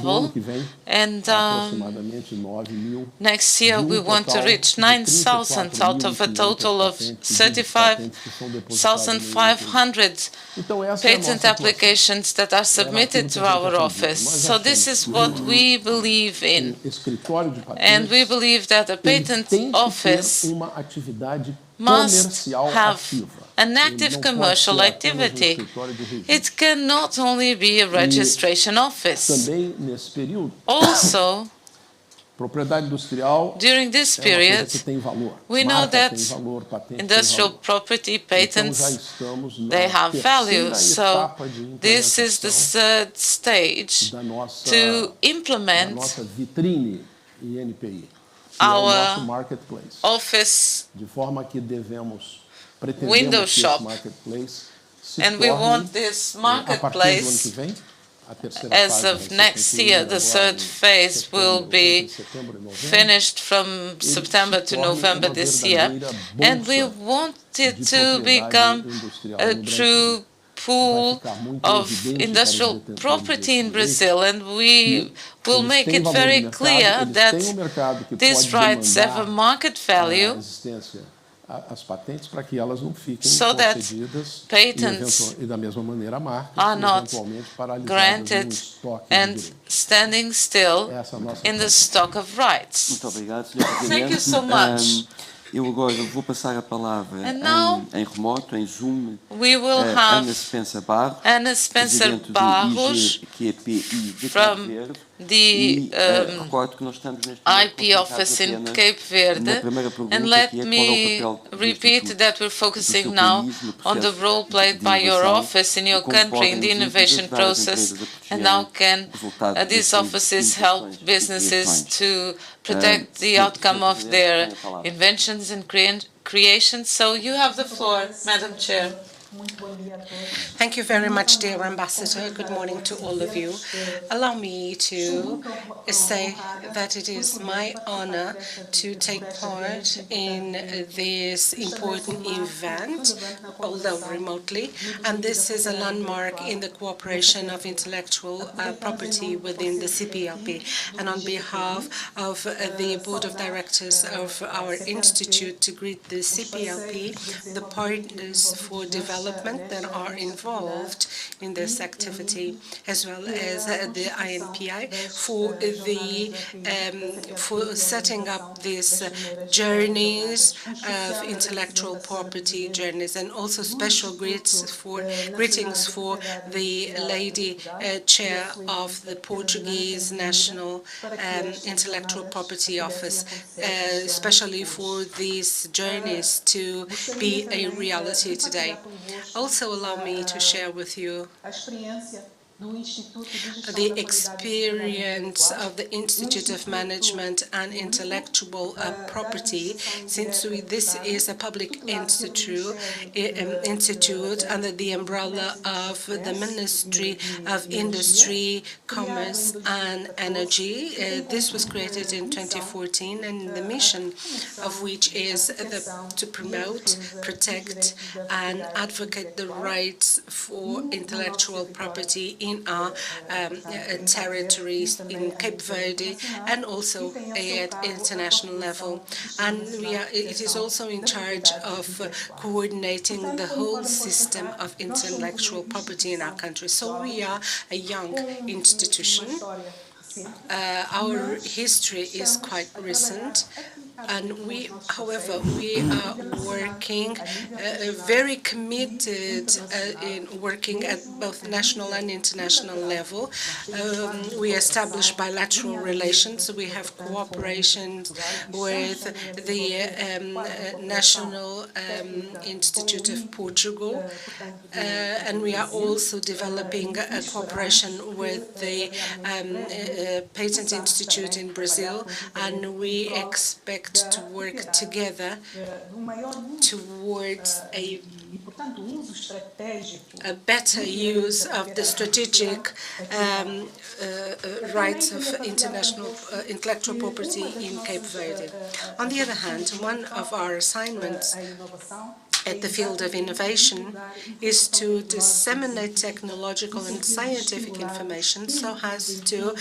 ano level, que vem, and aproximadamente 9 mil, next year we want to reach 9,000 out of a total of 35,500 Então, essa é a patent nossa applications that are submitted to our office. So this is what we believe in. escritório de And we patentes believe that a patent tem que office ter uma atividade must comercial have ativa. an active Ele não commercial pode ser apenas activity. escritório de registro. It cannot only be a registration office. Também nesse período, Also, propriedade industrial during this é uma coisa period, que tem valor. we know Marca that tem valor, patente industrial tem valor. property Então, já patents, estamos na they have value. terceira So etapa de this is the implementação third stage da nossa, to da implement nossa vitrine INPI, que é o our nosso marketplace. office De forma que devemos, window pretendemos que shop. esse marketplace se And we torne, want this a partir do ano que marketplace, vem, a terceira as fase vai of ser next year, concluída the agora third em phase setembro, will be setembro e novembro. finished from September to November this year. And we want it to become a true pool of industrial property in Brazil, and we will make it very clear that these rights have a market value as patentes para que elas não fiquem so that concedidas patents e da mesma maneira marcas are e not eventualmente paralisadas granted no estoque de and direitos. standing still Essa é a nossa in the stock of rights. Muito obrigado, Sr. Presidente. Thank you so much. Eu agora vou passar a palavra And now, em remoto, em Zoom, we will a Ana have Spencer Barros, Anna Spencer presidente Barros do IGQPI de Cabo from Verde. the Recordo que nós estamos neste IP momento office in concentrados Cape Verde. na primeira pergunta, And let que é me qual é o papel do repeat Instituto that we're do focusing seu now país no on the processo role played de by your inovação office in your e como country in the podem os innovation ajudar as process, empresas a and how protegerem can o resultado these destas offices help inovações e businesses criações. to protect the Sr. outcome of Presidente, their tem a palavra. inventions and creations. So you have the floor, Madam Chair. Thank you very much, dear Ambassador. Good morning to all of you. Allow me to say that it is my honor to take part in this important event, although remotely, and this is a landmark in the cooperation of intellectual property within the CPLP. And on behalf of the Board of Directors of our institute, to greet the CPLP, the partners for development that are involved in this activity, as well as the INPI for setting up these journeys of intellectual property journeys, and also special greetings for the lady chair of the Portuguese National Intellectual Property Office, especially for these journeys to be a reality today. Also allow me to share with you the experience of the Institute of Management and Intellectual Property, since this is a public institute under the umbrella of the Ministry of Industry, Commerce and Energy. This was created in 2014, and the mission of which is to promote, protect and advocate the rights for intellectual property in our territories in Cape Verde and also at international level. And it is also in charge of coordinating the whole system of intellectual property in our country. So we are a young institution. Our history is quite recent, and however, we are working very committed in working at both national and international level. We establish bilateral relations. We have cooperation with the National Institute of Portugal, and we are also developing a cooperation with the Patent Institute in Brazil, and we expect to work together towards a better use of the strategic rights of international intellectual property in Cape Verde. On the other hand, one of our assignments at the field of innovation is to disseminate technological and scientific information so as to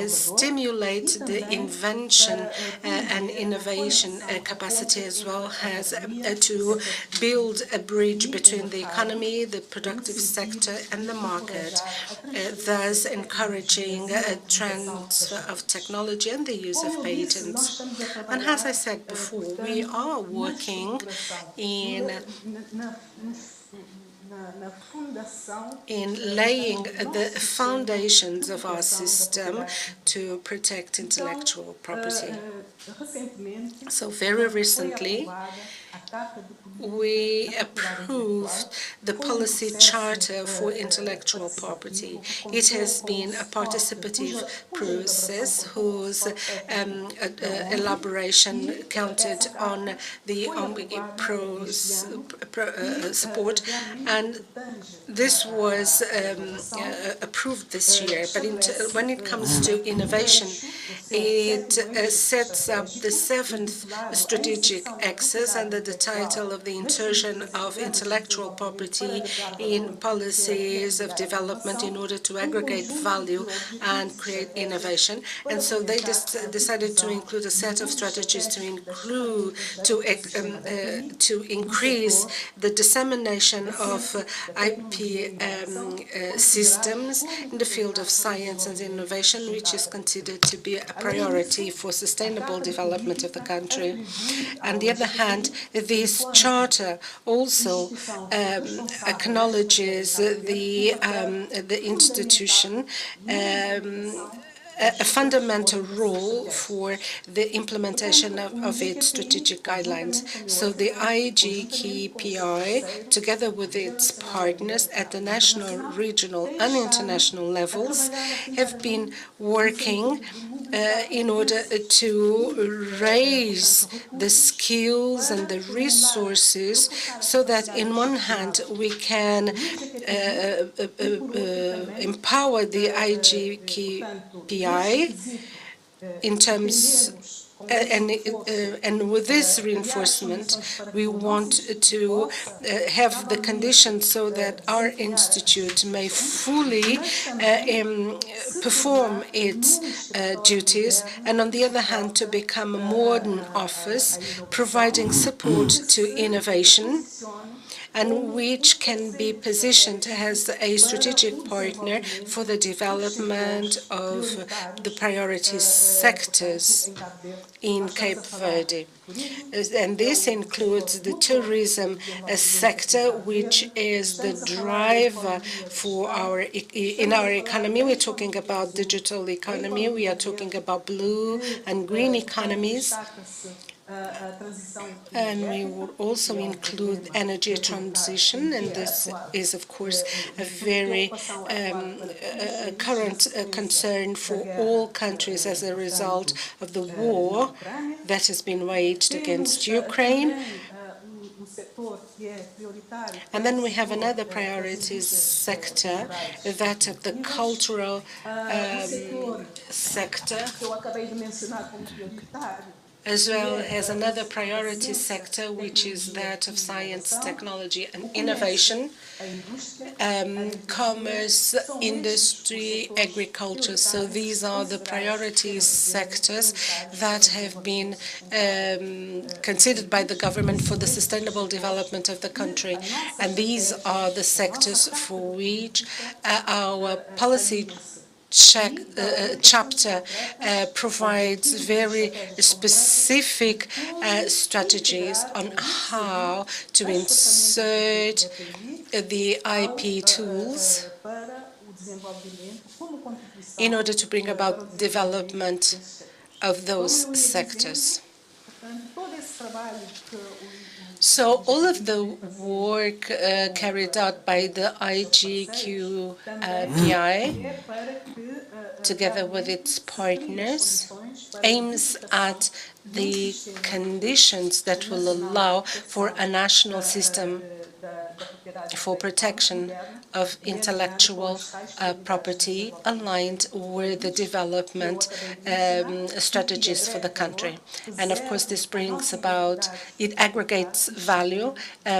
stimulate the invention and innovation capacity, as well as to build a bridge between the economy, the productive sector and the market, thus encouraging a transfer of technology and the use of patents. And as I said before, we are working in laying the foundations of our system to protect intellectual property. So very recently, we approved the policy charter for intellectual property. It has been a participative process whose elaboration counted on the support, and this was approved this year. But when it comes to innovation, it sets up the 7th strategic axis under the title of the insertion of intellectual property in policies of development in order to aggregate value and create innovation. And so they decided to include a set of strategies to increase the dissemination of IP systems in the field of science and innovation, which is considered to be a priority for sustainable development of the country. On the other hand, this charter also acknowledges the institution a fundamental role for the implementation of its strategic guidelines. So the IGKPI, together with its partners at the national, regional and international levels, have been working in order to raise the skills and the resources so that in one hand we can empower the IGKPI in terms and with this reinforcement, we want to have the conditions so that our institute may fully perform its duties, and on the other hand, to become a modern office, providing support to innovation, and which can be positioned as a strategic partner for the development of the priority sectors in Cape Verde. And this includes the tourism sector, which is the driver for in our economy. We're talking about digital economy, we are talking about blue and green economies. And we will also include energy transition, and this is, of course, a very current concern for all countries as a result of the war that has been waged against Ukraine. And then we have another priority sector, that of the cultural sector, as well as another priority sector, which is that of science, technology, and innovation, commerce, industry, agriculture. So these are the priority sectors that have been considered by the government for the sustainable development of the country. And these are the sectors for which our policy chapter provides very specific strategies on how to insert the IP tools in order to bring about development of those sectors. So all of the work carried out by the IGQPI, together with its partners, aims at the conditions that will allow for a national system for protection of intellectual property aligned with the development strategies for the country. And of course this brings about, it aggregates value,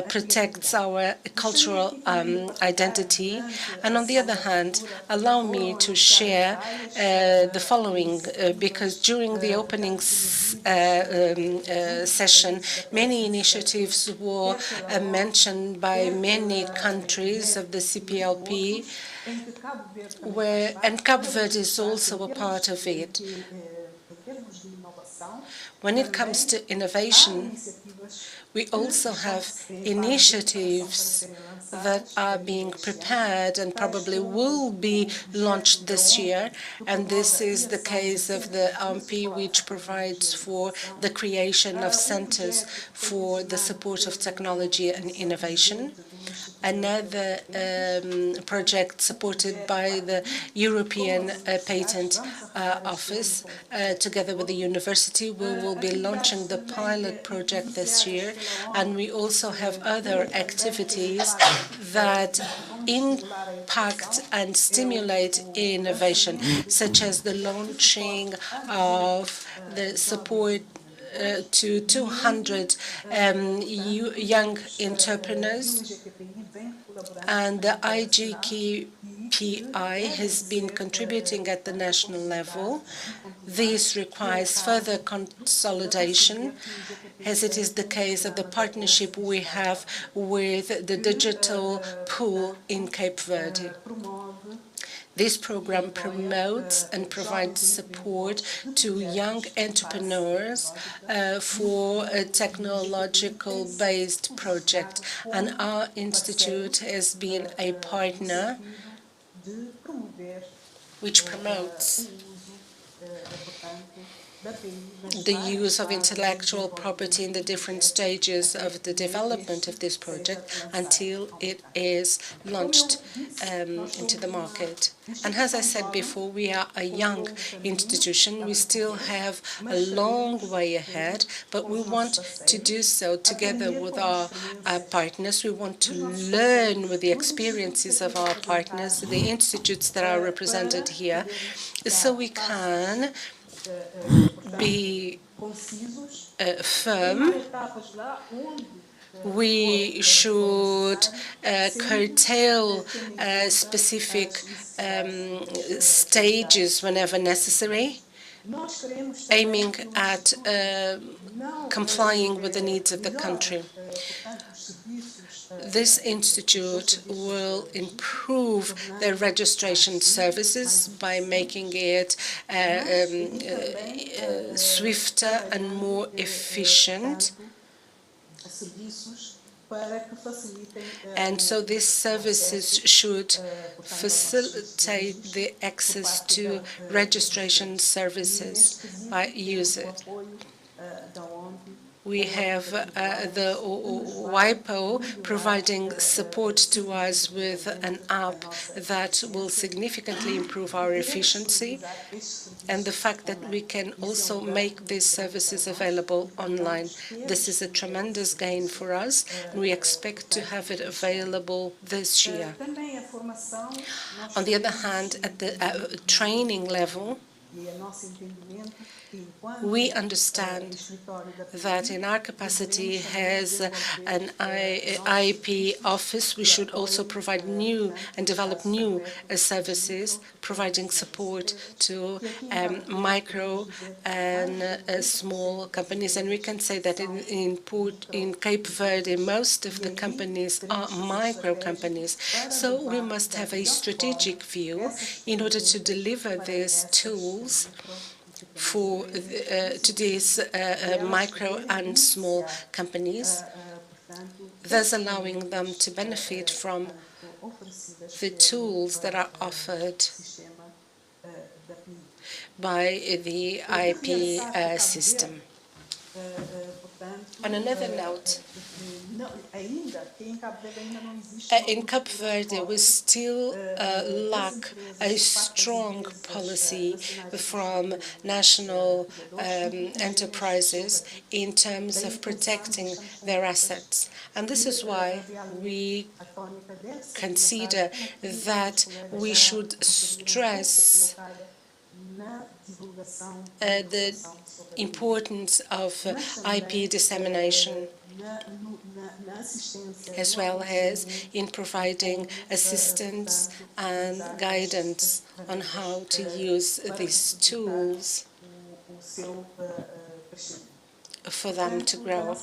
protects our cultural identity, and on the other hand, allow me to share the following, because during the opening session, many initiatives were mentioned by many countries of the CPLP, and Cabo Verde is also a part of it. When it comes to innovation, we also have initiatives that are being prepared and probably will be launched this year, and this is the case of the INPI, which provides for the creation of centers for the support of technology and innovation. Another project supported by the European Patent Office, together with the university, we will be launching the pilot project this year, and we also have other activities that impact and stimulate innovation, such as the launching of the support to 200 young entrepreneurs, and the IGQPI has been contributing at the national level. This requires further consolidation, as it is the case of the partnership we have with the digital pool in Cape Verde. This program promotes and provides support to young entrepreneurs for a technological-based project, and our institute has been a partner which promotes the use of intellectual property in the different stages of the development of this project until it is launched into the market. And as I said before, we are a young institution. We still have a long way ahead, but we want to do so together with our partners. We want to learn with the experiences of our partners, the institutes that are represented here, so we can be firm. We should curtail specific stages whenever necessary, aiming at complying with the needs of the country. This institute will improve the registration services by making it swifter and more efficient. And so these services should facilitate the access to registration services by users. We have the WIPO providing support to us with an app that will significantly improve our efficiency, and the fact that we can also make these services available online. This is a tremendous gain for us, and we expect to have it available this year. On the other hand, at the training level, we understand that in our capacity as an IP office, we should also provide new and develop new services, providing support to micro and small companies. And we can say that in Cape Verde, most of the companies are micro companies. So we must have a strategic view in order to deliver these tools to these micro and small companies, thus allowing them to benefit from the tools that are offered by the IP system. On another note, in Cape Verde, we still lack a strong policy from national enterprises in terms of protecting their assets. And this is why we consider that we should stress the importance of IP dissemination, as well as in providing assistance and guidance on how to use these tools for them to grow.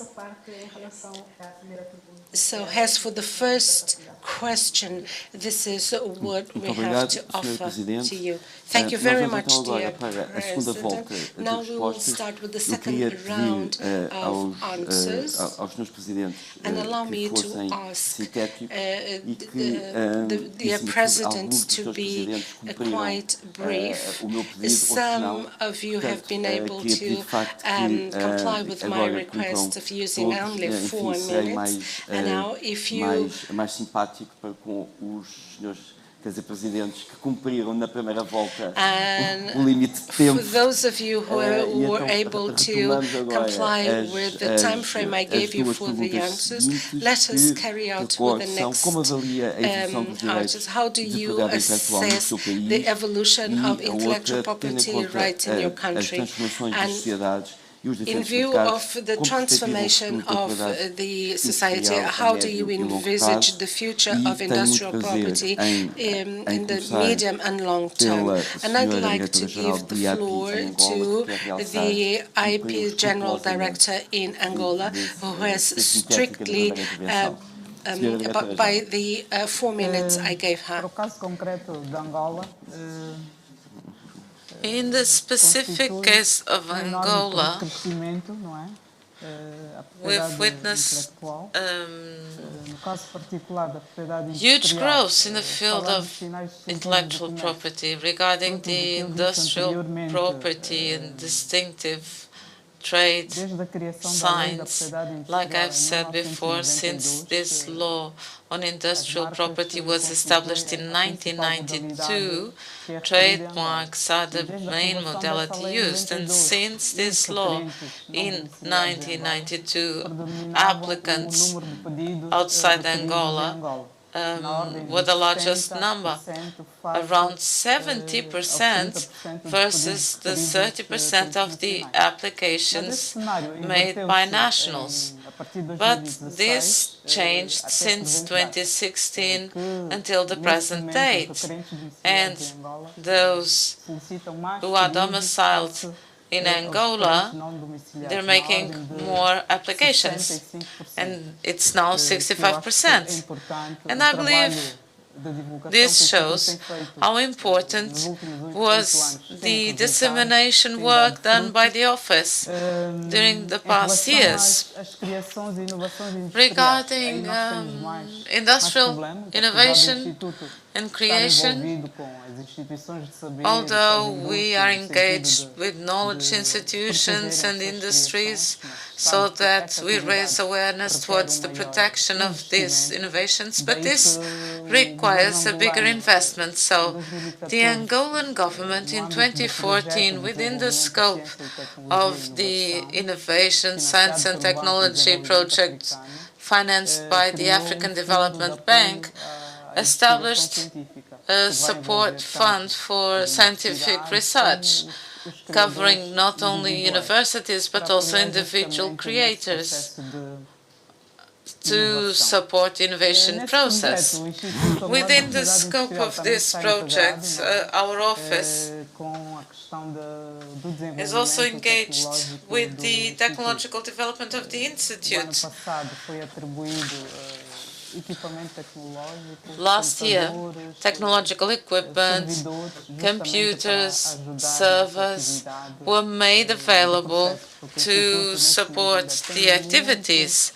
So as for the first question, this is what we have to offer to you. Thank you very much, dear President. Now we will start with the second round of answers. And allow me to ask the dear President to be quite brief. Some of you have been able to comply with my request of using only 4 minutes. And now, if you presidentes que cumpriram na primeira volta o limite de tempo. For those of you who were able to comply with the time frame I gave you for the answers, let us carry out with the next answers. How do you assess the evolution of intellectual property rights in your country? And in view of the transformation of the society, how do you envisage the future of industrial property in the medium and long term? And I'd like to give the floor to the IP General Director in Angola, who has strictly by the 4 minutes I gave her. In the specific case of Angola, we've witnessed huge growth in the field of intellectual property regarding the industrial property and distinctive trade signs. Like I've said before, since this law on industrial property was established in 1992, trademarks are the main modality used. And since this law in 1992, applicants outside Angola were the largest number, around 70% versus the 30% of the applications made by nationals. But this changed since 2016 until the present date. And those who are domiciled in Angola, they're making more applications, and it's now 65%. And I believe this shows how important was the dissemination work done by the office during the past years. Regarding industrial innovation and creation, although we are engaged with knowledge institutions and industries so that we raise awareness towards the protection of these innovations, but this requires a bigger investment. So the Angolan government in 2014, within the scope of the Innovation, Science and Technology project financed by the African Development Bank, established a support fund for scientific research, covering not only universities but also individual creators to support the innovation process. Within the scope of this project, our office is also engaged with the technological development of the Institute. Last year, technological equipment, computers, servers were made available to support the activities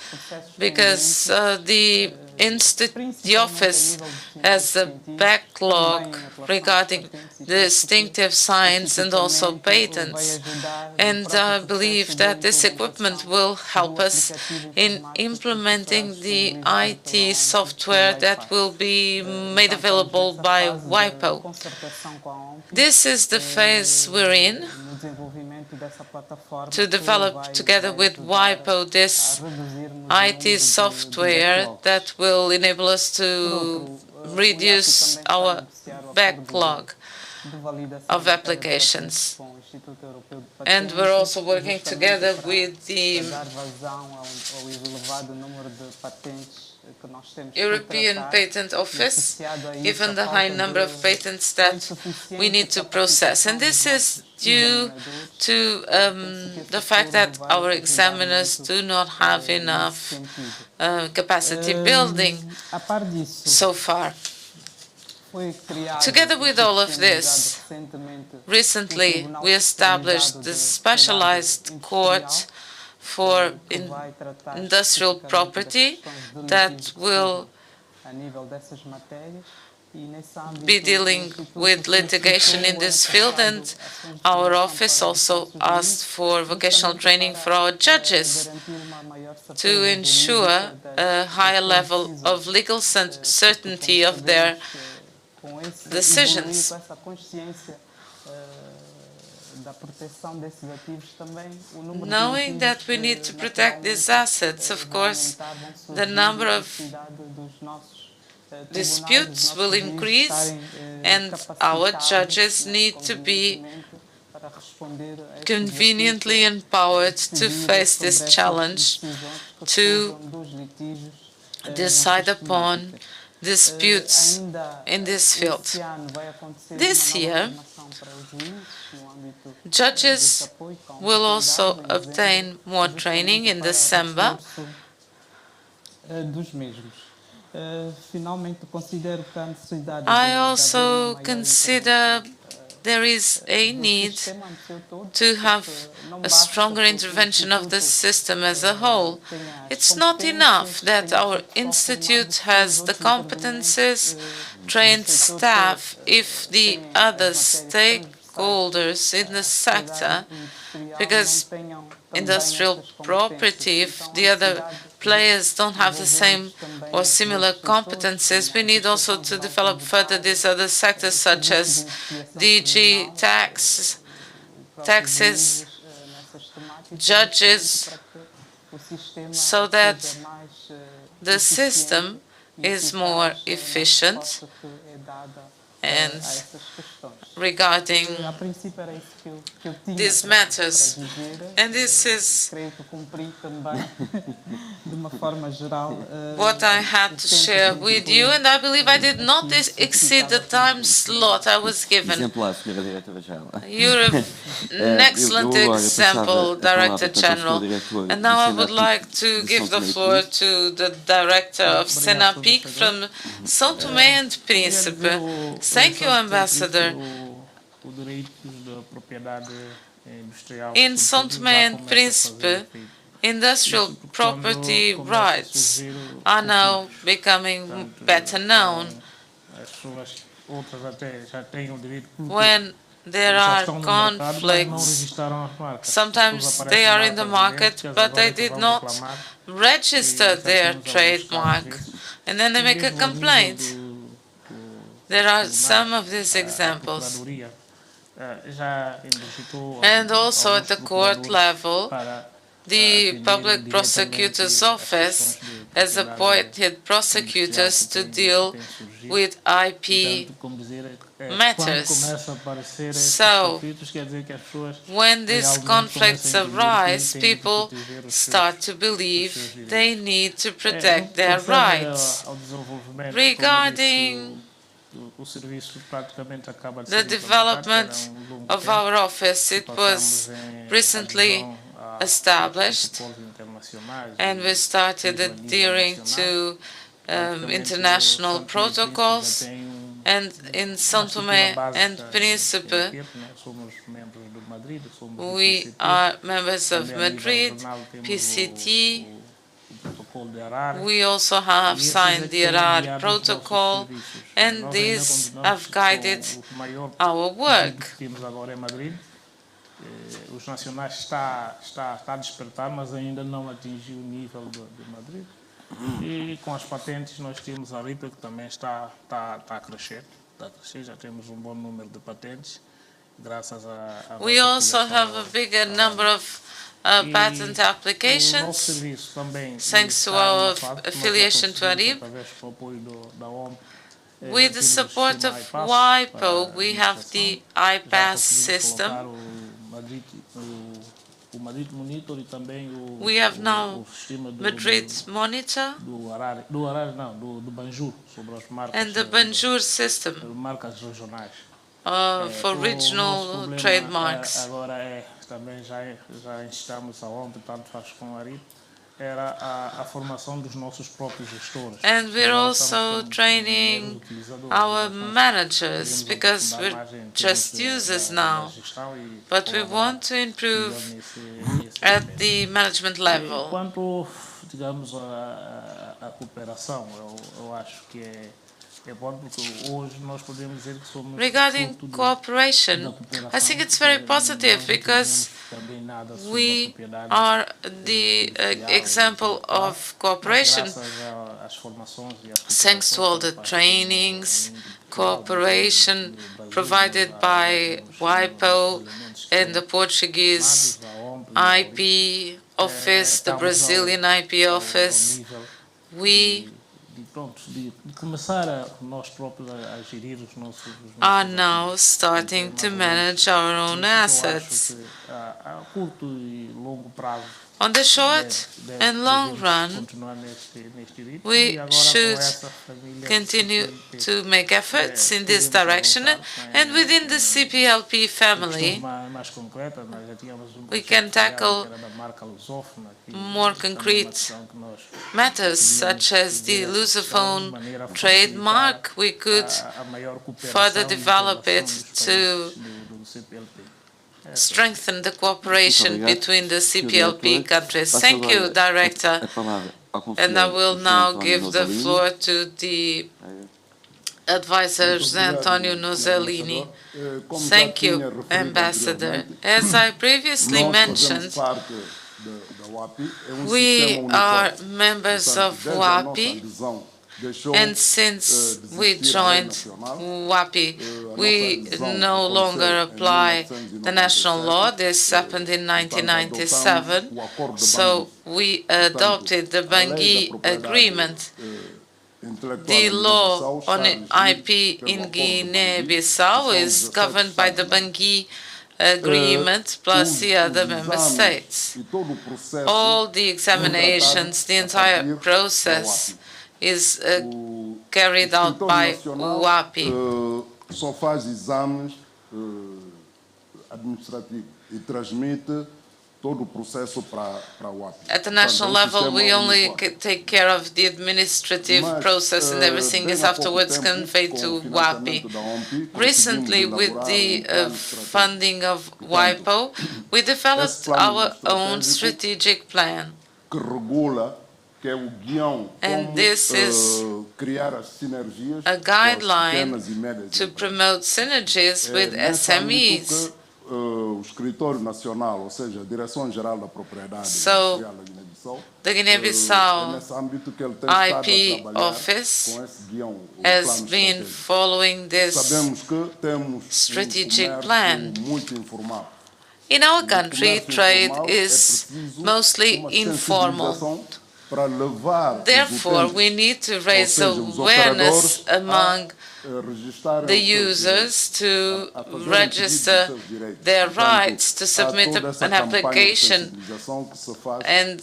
because the office has a backlog regarding distinctive signs and also patents. And I believe that this equipment will help us in implementing the IT software that will be made available by WIPO. This is the phase we're in, to develop together with WIPO this IT software that will enable us to reduce our backlog of applications. And we're also working together with the European Patent Office, given the high number of patents that we need to process. And this is due to the fact that our examiners do not have enough capacity building so far. Together with all of this, recently we established the specialized court for industrial property that will be dealing with litigation in this field, and our office also asked for vocational training for our judges to ensure a higher level of legal certainty of their decisions. Knowing that we need to protect these assets, of course, the number of disputes will increase, and our judges need to be conveniently empowered to face this challenge, to decide upon disputes in this field. This year, judges will also obtain more training in December. I also consider there is a need to have a stronger intervention of the system as a whole. It's not enough that our institute has the competences, trained staff, if the other stakeholders in the sector, because industrial property, if the other players don't have the same or similar competences, we need also to develop further these other sectors such as DG, taxes, judges, so that the system is more efficient and regarding these matters. And this is what I had to share with you, and I believe I did not exceed the time slot I was given. You're an excellent example, Director General. And now I would like to give the floor to the Director of SENAPIC from São Tomé and Príncipe. Thank you, Ambassador. In São Tomé and Príncipe, industrial property rights are now becoming better known. when there are conflicts, sometimes they are in the market, but they did not register their trademark, and then they make a complaint. There are some of these examples. And also at the court level, the Public Prosecutor's Office has appointed prosecutors to deal with IP matters. So, when these conflicts arise, people start to believe they need to protect their rights. Regarding the development of our office, it was recently established, and we started adhering to international protocols, and in São Tomé and Príncipe, we are members of Madrid, PCT. We also have signed the Arar Protocol, and these have guided our work. Os nacionais está a despertar, mas ainda não atingiu o nível de Madrid. E com as patentes nós temos a RIPA, que também está a crescer. Já temos bom número de patentes, graças a We also have a bigger number of patent applications, thanks to our affiliation to ARIB. With the support of WIPO, we have the iPass system. We have now Madrid Monitor and the Banjur system for regional trademarks. Também já instamos a OMP, tanto faz com a ARIP, era a formação dos nossos próprios gestores. And we're also training our managers, because we're just users now, but we want to improve at the management level. Quanto, digamos, a cooperação, eu acho que regarding cooperation, I think it's very positive, because we are the example of cooperation, thanks to all the trainings, cooperation provided by WIPO and the Portuguese IP office, the Brazilian IP office. We are now starting to manage our own assets. On the short and long run, we should continue to make efforts in this direction, and within the CPLP family, we can tackle more concrete matters, such as the Lusophone trademark. We could further develop it to strengthen the cooperation between the CPLP countries. Thank you, Director. And I will now give the floor to the advisor, José Antonio Nozzolini. Thank you, Ambassador. As I previously mentioned, we are members of WAPI, and since we joined WAPI, we no longer apply the national law. This happened in 1997, so we adopted the Bangui Agreement. The law on IP in Guinea-Bissau is governed by the Bangui Agreement plus the other member states. All the examinations, the entire process is carried out by WAPI. Só faz exames administrativos e transmite todo o processo para WAPI. At the national level, we only take care of the administrative process, and everything is afterwards conveyed to WAPI. Recently, with the funding of WIPO, we developed our own strategic plan. Que regula que é o guião And this is criar as sinergias a com as guideline pequenas e médias to empresas. promote synergies with Nesse âmbito SMEs. que o Escritório Nacional, ou seja, a Direção-Geral da Propriedade So, Industrial da Guiné-Bissau, the Guinea-Bissau é nesse âmbito que ele tem estado a IP trabalhar office com esse guião, o has plano been estratégico. following this Sabemos que temos strategic comércio plan. muito informal. In our No country, comércio trade informal, is preciso mostly uma informal. sensibilização para levar os Therefore, utentes, we need to ou raise seja, os awareness operadores, among registarem the os seus users to a fazerem register pedido dos seus direitos. their Portanto, rights, to há submit toda essa an campanha de application, sensibilização que se faz, and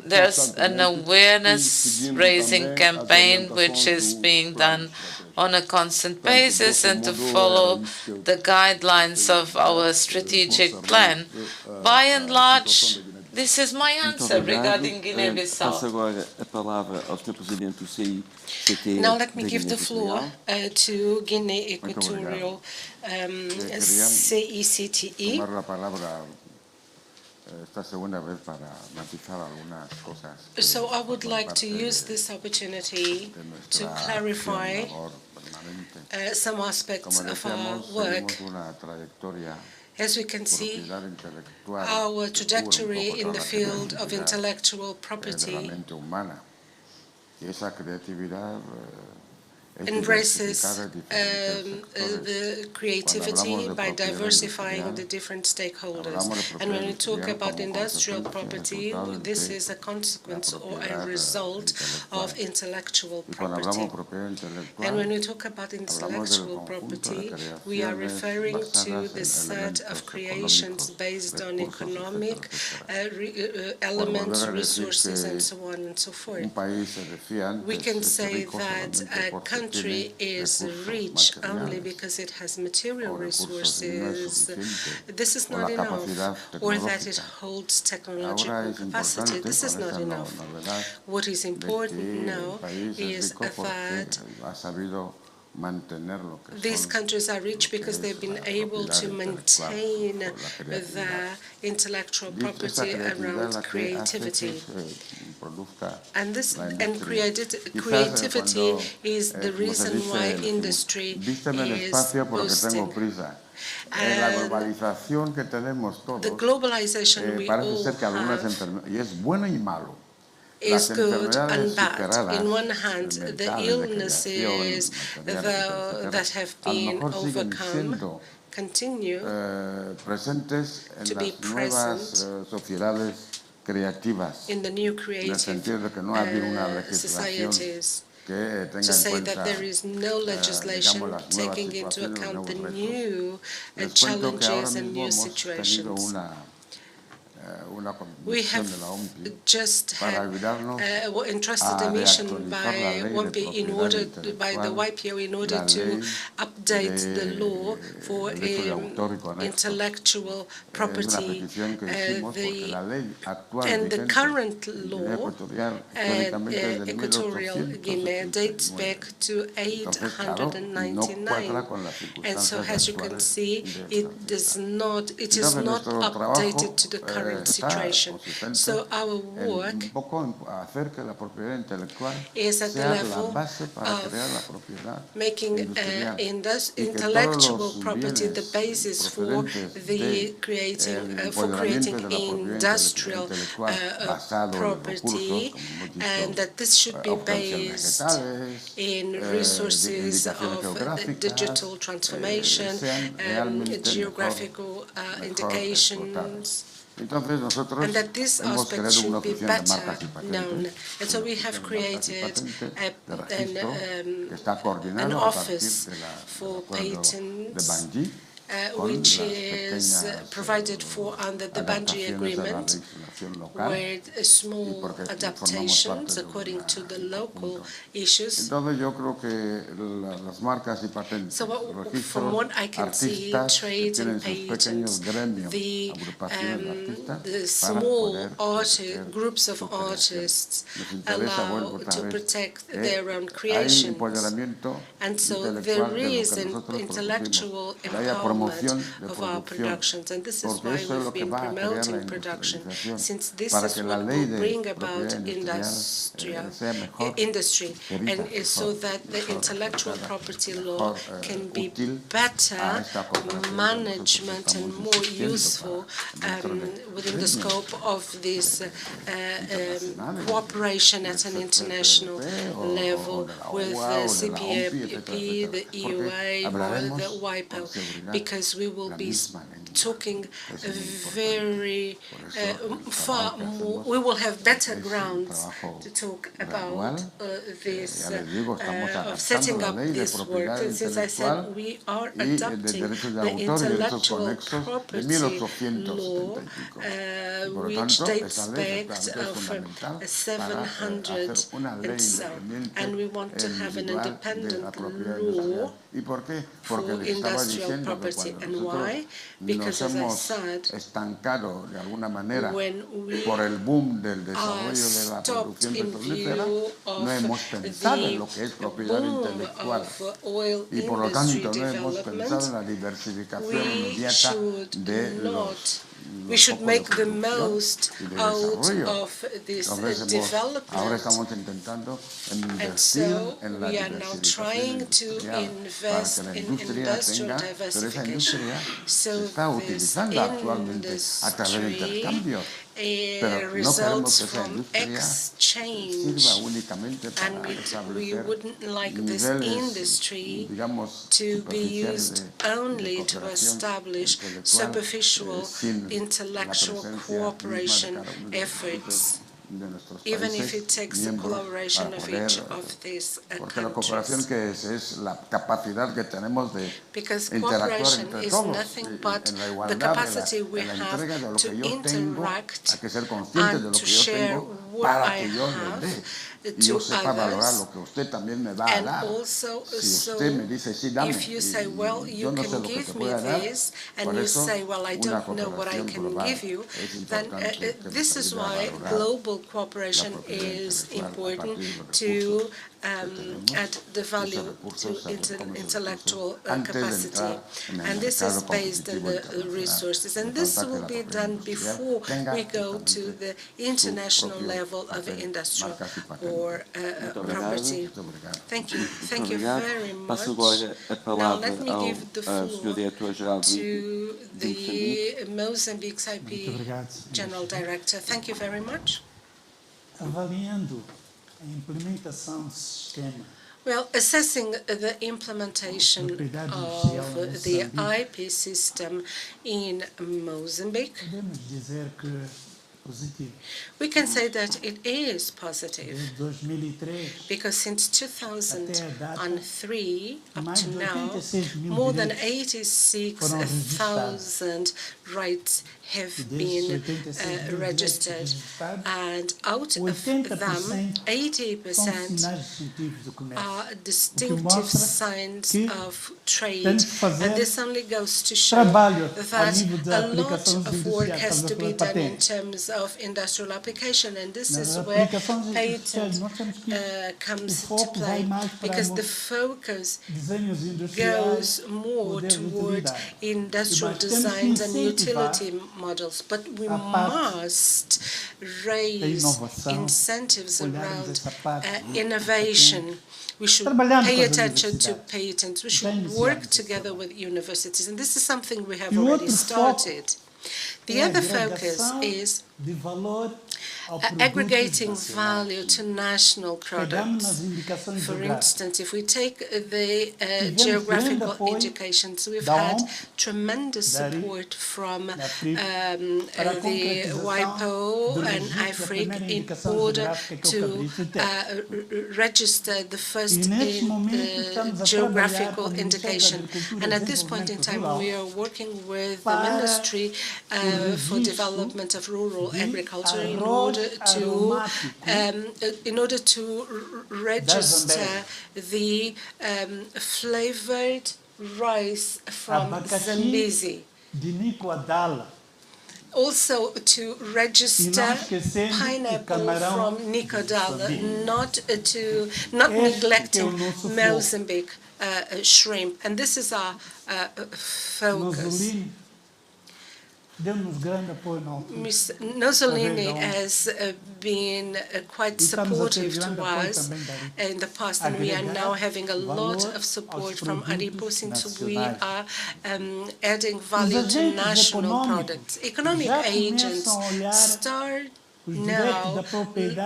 there's an constantemente, awareness e seguindo raising também as campaign which orientações is do being plano done estratégico. on a constant Portanto, basis, and to grosso modo, follow era isso que eu the guidelines of our strategic plan. By and large, this is my Muito answer obrigado. regarding Passo Guiné-Bissau. agora a palavra ao Sr. Presidente do CT. Now let me da give the Guiné floor Equatorial. to Guinea Muito Equatorial Queríamos CECTE. tomar la palabra esta segunda vez para matizar algunas cosas. So I would like to use this opportunity to clarify some aspects of our work. Una trayectoria. As we can see, our trajectory in the field of intellectual property embraces the creativity by diversifying the different stakeholders. And when we talk about industrial property, this is a consequence or a result of intellectual property. And when we talk about intellectual property, we are referring to the set of creations based on economic elements, resources, and so on and so forth. We can say that a country is rich only because it has material resources. This is not enough, or that it holds technological capacity. This is not enough. What is important now is that these countries are rich because they've been able to maintain the intellectual property around creativity. And creativity is the reason why industry is boosting. The globalization we all have is good and bad. In one hand, the illnesses that have been overcome continue to be present in the new creative societies. To say that there is no legislation taking into account the new challenges and new situations. We have just had entrusted a mission by the YPO in order to update the law for intellectual property. And the current law Equatorial Guinea dates back to 899. And so as you can see, it is not updated to the current situation. So our work is at the level of making intellectual property the basis for creating industrial property, and that this should be based in resources of digital transformation, geographical indications, and that this aspect should be better known. And so we have created an office for patents, which is provided for under the Banji Agreement, with small adaptations according to the local issues. So from what I can see, trade and patents, the small groups of artists allow to protect their own creations. And so there is an intellectual empowerment promoción de of our producción, productions. And this is porque why eso es lo we've que been va a crear la promoting production, industrialización, since this para is que la what ley will de bring about propiedad industrial industrial sea mejor, industry, perita, and so mejor, that the mejor intellectual aplicada, property law mejor, can be útil a better esta cooperación que management nosotros and estamos more insistiendo useful para dentro de within the régimen scope of this internacionales, cooperation at an international level de la with OUA the o de la OMPI, CPLP, etcétera, the etcétera. Porque EUA, or hablaremos the con WIPO, seguridad because we will la be misma lengua. talking Es muy importante. very Por eso el far trabajo que more. hacemos We will have better es un grounds trabajo to talk gradual. about this Ya les digo, estamos of adaptando setting la up ley de this work. propiedad And since I intelectual said we are y de adapting derechos de the autor y derechos intellectual conexos de property 1870 law, y pico. Por lo which tanto, dates esa ley back es of fundamental para 700 hacer una ley and so, independiente and we want to have an individual de independent la propiedad law industrial. ¿Y por qué? Porque for les estaba industrial diciendo que property. cuando And nosotros why? Because, nos as I hemos said, estancado de alguna manera when we por el boom del are desarrollo de la stopped producción in petrolífera, view no hemos of pensado en the lo que es propiedad boom intelectual of oil y por lo industry tanto no hemos pensado en development, la diversificación we inmediata should de not los we should focos de make the producción most y de out desarrollo. of this Entonces ahora development. estamos intentando And invertir so en la we are now trying to industrial invest para que la in industria industrial tenga, pero esa diversification. industria se So está this utilizando actualmente a través de industry intercambios, pero no queremos results que esa from industria exchange, sirva únicamente para and we establecer wouldn't like this niveles, industry digamos, to be superficiales used de only to cooperación establish intelectual, superficial sin la intellectual presencia misma cooperation de cada uno de efforts, de nuestros even if países it takes the miembros collaboration para of poder, each of these porque la cooperación countries. que es la capacidad que tenemos de Because interactuar cooperation entre is todos nothing but en la the igualdad, capacity we en la have entrega de lo to que yo tengo, interact hay que ser conscientes de and lo to que yo share tengo what para I que yo le have dé y yo to sepa valorar others. lo que usted también me va a And dar. also, Si usted me dice sí, dame, if you say, well, y you yo no sé can lo que give te me pueda dar, this, and por you eso say, well, I una don't know what I cooperación can global give you, es then importante que this nos is ayude a why valorar global cooperation la propiedad is intelectual a important partir de los to recursos que add the esos value recursos, to saber cómo esos intellectual recursos, antes de capacity. entrar en el And this is mercado based on competitivo the internacional. resources. And Me this falta que will la be propiedad done industrial before tenga we go to the justamente international su propio level of papel, industrial marcas y patentes. or Muito obrigado. property. Muito obrigado. Thank you. Muito Thank you obrigado. very much. Passo agora a Now palavra let me ao give the Sr. floor Diretor-Geral to de Moçambique. the Mozambique's IP General Director. Thank you very much. Avaliando a implementação do sistema. Well, assessing the implementation of the IP system in Mozambique, Podemos dizer que positivo. we can say that it is positive Desde 2003, because since 2003 up to now, more than 86,000 rights have been registered, and out of them, 80% are distinctive signs of trade, and this only goes to show that a lot of work has to be done in terms of industrial application, and this is where patent comes to play, because the focus goes more toward industrial designs and utility models, but we must raise incentives around innovation. We should pay attention to patents. We should work together with universities, and this is something we have already started. The other focus is aggregating value to national products. For instance, if we take the geographical indications, we've had tremendous support from the WIPO and IFRIC in order to register the first geographical indication. And at this point in time, we are working with the Ministry for Development of Rural Agriculture in order to register the flavored rice from Zambezi. Also to register pineapple from Nicodala, not neglecting Mozambique. shrimp, and this is our focus. Ms. Nozzolini has been quite supportive to us in the past, and we are now having a lot of support from Aripo since we are adding value to national products. Economic agents start now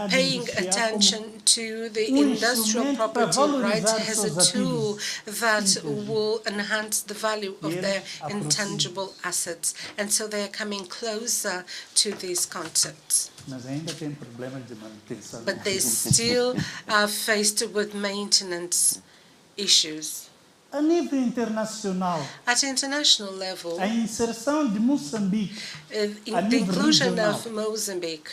paying attention to the industrial property rights as a tool that will enhance the value of their intangible assets. And so they are coming closer to these concepts. But they still are faced with maintenance issues. At international level, the inclusion of Mozambique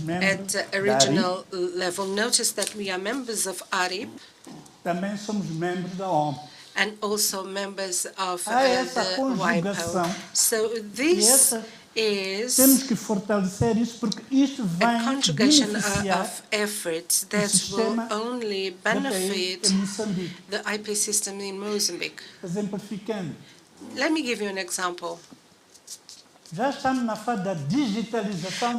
at a regional level. Notice that we are members of ARIP and also members of the WIPO. So this is a conjugation of efforts that will only benefit the IP system in Mozambique. Let me give you an example.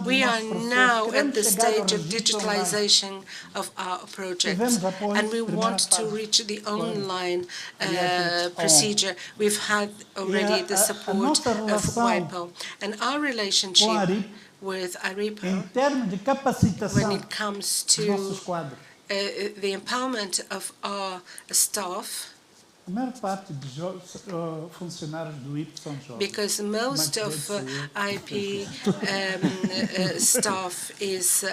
We are now at the stage of digitalization of our projects, and we want to reach the online procedure. We've had already the support of WIPO, and our relationship with Aripo, when it comes to the empowerment of our staff, because most of IP staff is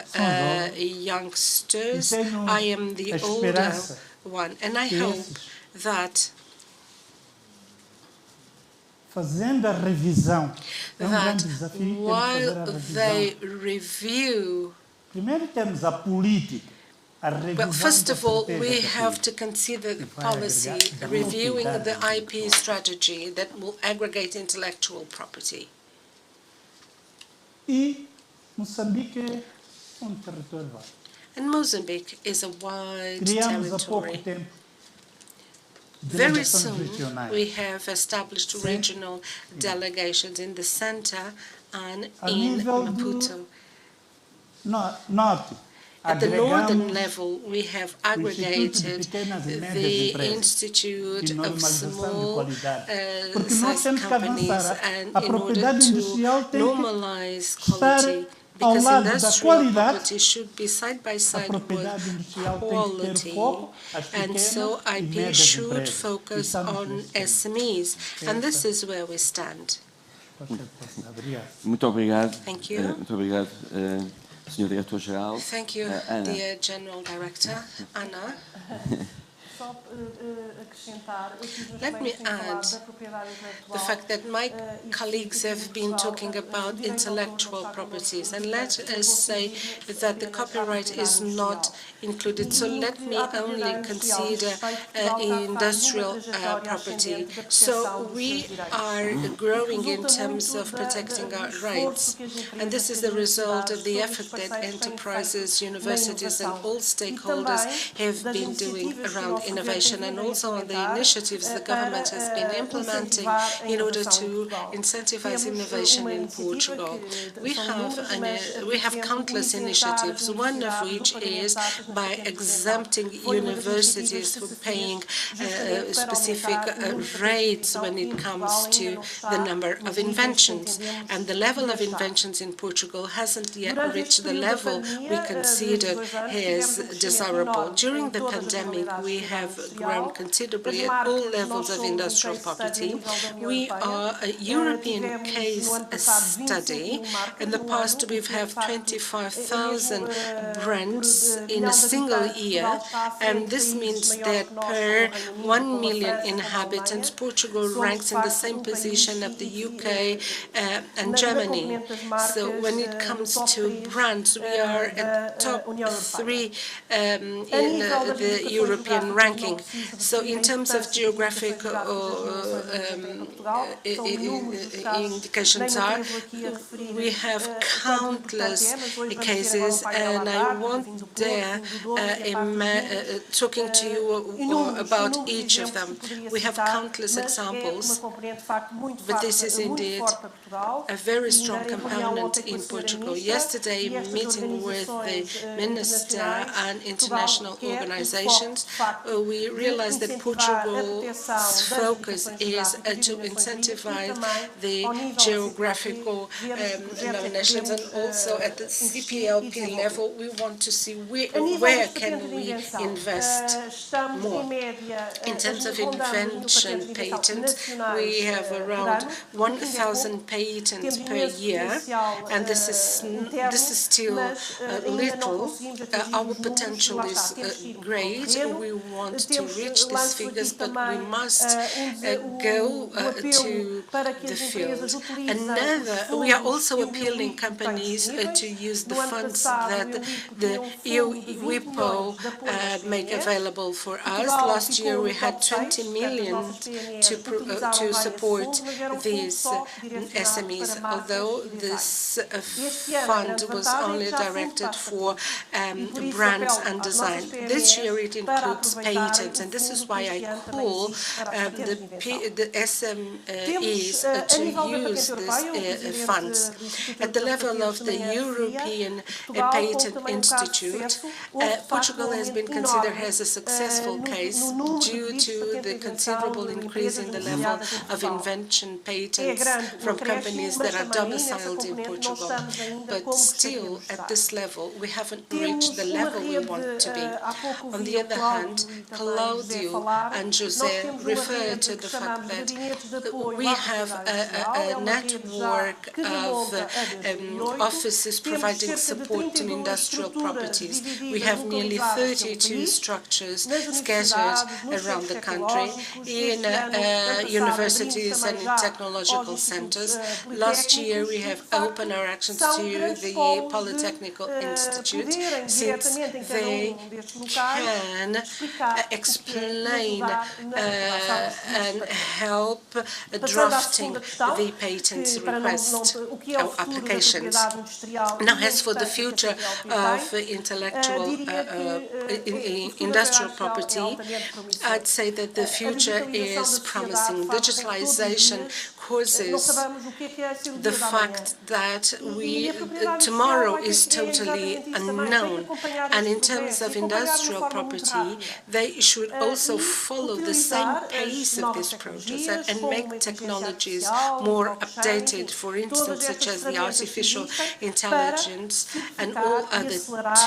youngsters. I am the older one, and I hope that while they review, but first of all, we have to consider the policy, reviewing the IP strategy that will aggregate intellectual property. And Mozambique is a wide territory. Very soon, we have established regional delegations in the center and in Maputo. At the northern level, we have aggregated the Institute of Small Size Companies, and in order to normalize quality, because industrial property should be side by side with quality, and so IP should focus on SMEs, and this is where we stand. Muito obrigado. Thank you. Muito obrigado, Sr. Diretor-Geral. Thank you, dear General Director. Anna. Let me add the fact that my colleagues have been talking about intellectual properties, and let us say that the copyright is not included. So let me only consider industrial property. So we are growing in terms of protecting our rights, and this is the result of the effort that enterprises, universities, and all stakeholders have been doing around innovation, and also on the initiatives the government has been implementing in order to incentivize innovation in Portugal. We have countless initiatives, one of which is by exempting universities from paying specific rates when it comes to the number of inventions. And the level of inventions in Portugal hasn't yet reached the level we consider as desirable. During the pandemic, we have grown considerably at all levels of industrial property. We are a European case study. In the past, we've had 25,000 brands in a single year, and this means that per 1 million inhabitants, Portugal ranks in the same position of the UK and Germany. So when it comes to brands, we are at top 3 in the European ranking. ranking. So in terms of geographic indications we have countless cases, and I won't dare talking to you about each of them. We have countless examples, but this is indeed a very strong component in Portugal. Yesterday, meeting with the Minister and international organizations, we realized that Portugal's focus is to incentivize the geographical nominations, and also at the CPLP level, we want to see where can we invest more. In terms of invention patents, we have around 1,000 patents per year, and this is still little. Our potential is great. We want to reach these figures, but we must go to the field. We are also appealing companies to use the funds that the EU WIPO make available for us. Last year we had 20 million to support these SMEs, although this fund was only directed for brands and design. This year it includes patents, and this is why I call the SMEs to use these funds. At the level of the European Patent Institute, Portugal has been considered as a successful case due to the considerable increase in the level of invention patents from companies that are domiciled in Portugal. But still, at this level, we haven't reached the level we want to be. On the other hand, Claudio and José referred to the fact that we have a network of offices providing support to industrial properties. We have nearly 32 structures scattered around the country in universities and in technological centers. Last year we have opened our actions to the Polytechnical Institute, since they can explain and help drafting the patent request or applications. Now, as for the future of industrial property, I'd say that the future is promising. Digitalization causes the fact that tomorrow is totally unknown, and in terms of industrial property, they should also follow the same pace of this process and make technologies more updated, for instance, such as the artificial intelligence and all other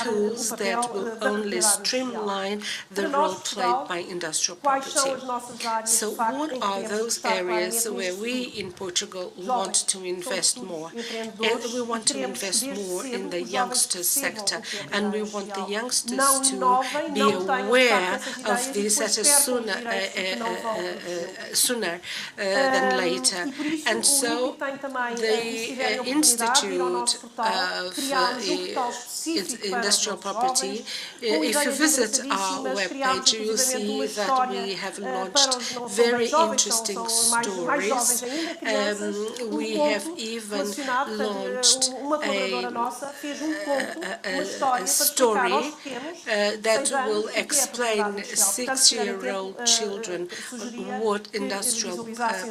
tools that will only streamline the role played by industrial property. So what are those areas where we in Portugal want to invest more? We want to invest more in the youngsters sector, and we want the youngsters to be aware of this at a sooner than later. And so the Institute of Industrial Property, if you visit our webpage, you will see that we have launched very interesting stories. We have even launched a story that will explain 6-year-old children what industrial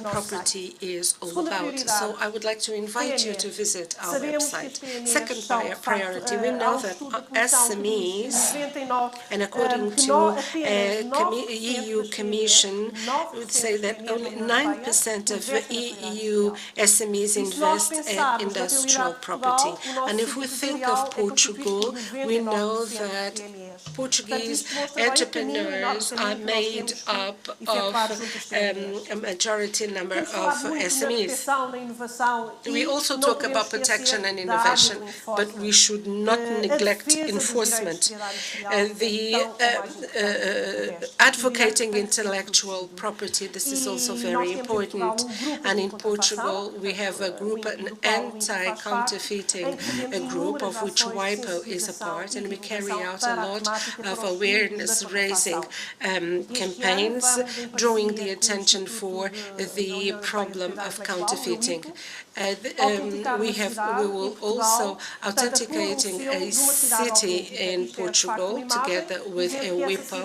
property is all about. So I would like to invite you to visit our website. Second priority, we know that SMEs, and according to EU Commission, would say that only 9% of EU SMEs invest in industrial property. And if we think of Portugal, we know that Portuguese entrepreneurs are made up of a majority number of SMEs. We also talk about protection and innovation, but we should not neglect enforcement. Advocating intellectual property, this is also very important. And in Portugal, we have a group, an anti-counterfeiting group, of which WIPO is a part, and we carry out a lot of awareness-raising campaigns, drawing the attention for the problem of counterfeiting. We will also authenticating a city in Portugal together with a WIPO,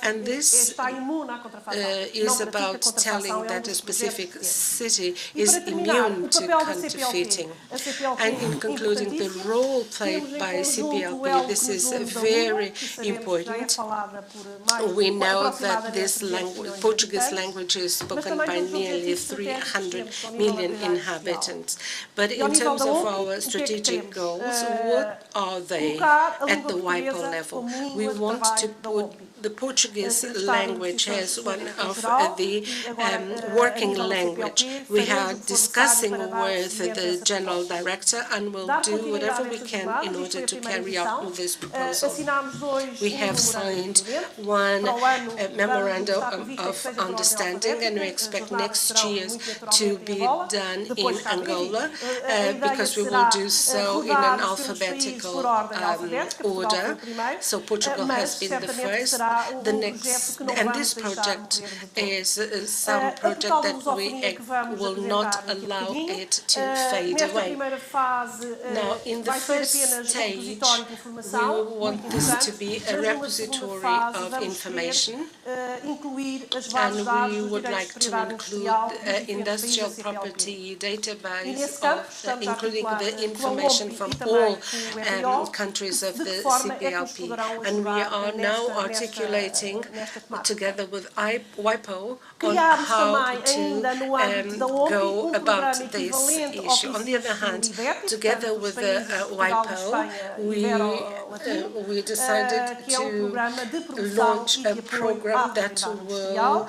and this is about telling that a specific city is immune to counterfeiting. And in concluding, the role played by CPLP, this is very important. We know that this language, Portuguese language, is spoken by nearly 300 million inhabitants. But in terms of our strategic goals, what are they at the WIPO level? We want to put the Portuguese language as one of the working language. We are discussing with the General Director and will do whatever we can in order to carry out all this proposal. We have signed one memorandum of understanding, and we expect next year to be done in Angola, because we will do so in an alphabetical order. So Portugal has been the first. The next, and this project is some project that we will not allow it to fade away. Now, in the first stage, we want this to be a repository of information, and we would like to include industrial property database, including the information from all countries of the CPLP. And we are now articulating together with WIPO on how to go about this issue. On the other hand, together with the WIPO, we decided to launch a program that will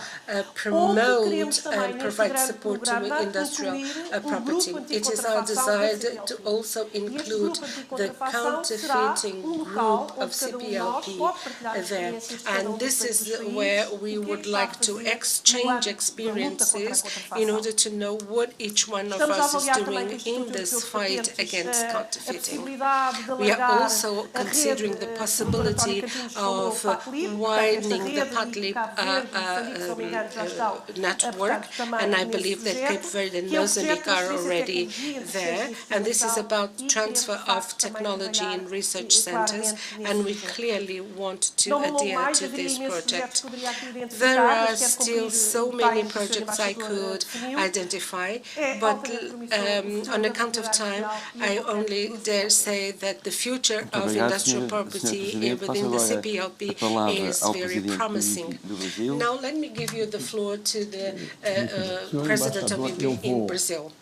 promote and provide support to industrial property. It is our desire to also include the counterfeiting group of CPLP there. And this is where we would like to exchange experiences in order to know what each one of us is doing in this fight against counterfeiting. We are also considering the possibility of widening the Padlib network, and I believe that Cape Verde and Mozambique are already there. And this is about transfer of technology in research centers, and we clearly want to adhere to this project. There are still so many projects I could identify, but on account of time, I only dare say that the future of industrial property within the CPLP is very promising. Now, let me give you the floor to the President of INPI in Brazil.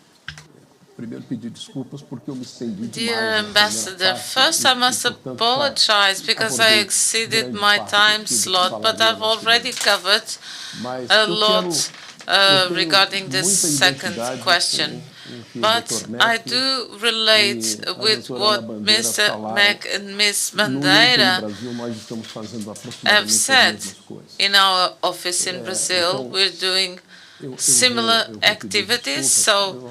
Dear Ambassador, first I must apologize because I exceeded my time slot, but I've already covered a lot regarding this second question. But I do relate with what Mr. Mack and Ms. Bandeira have said. In our office in Brazil, we're doing similar activities, so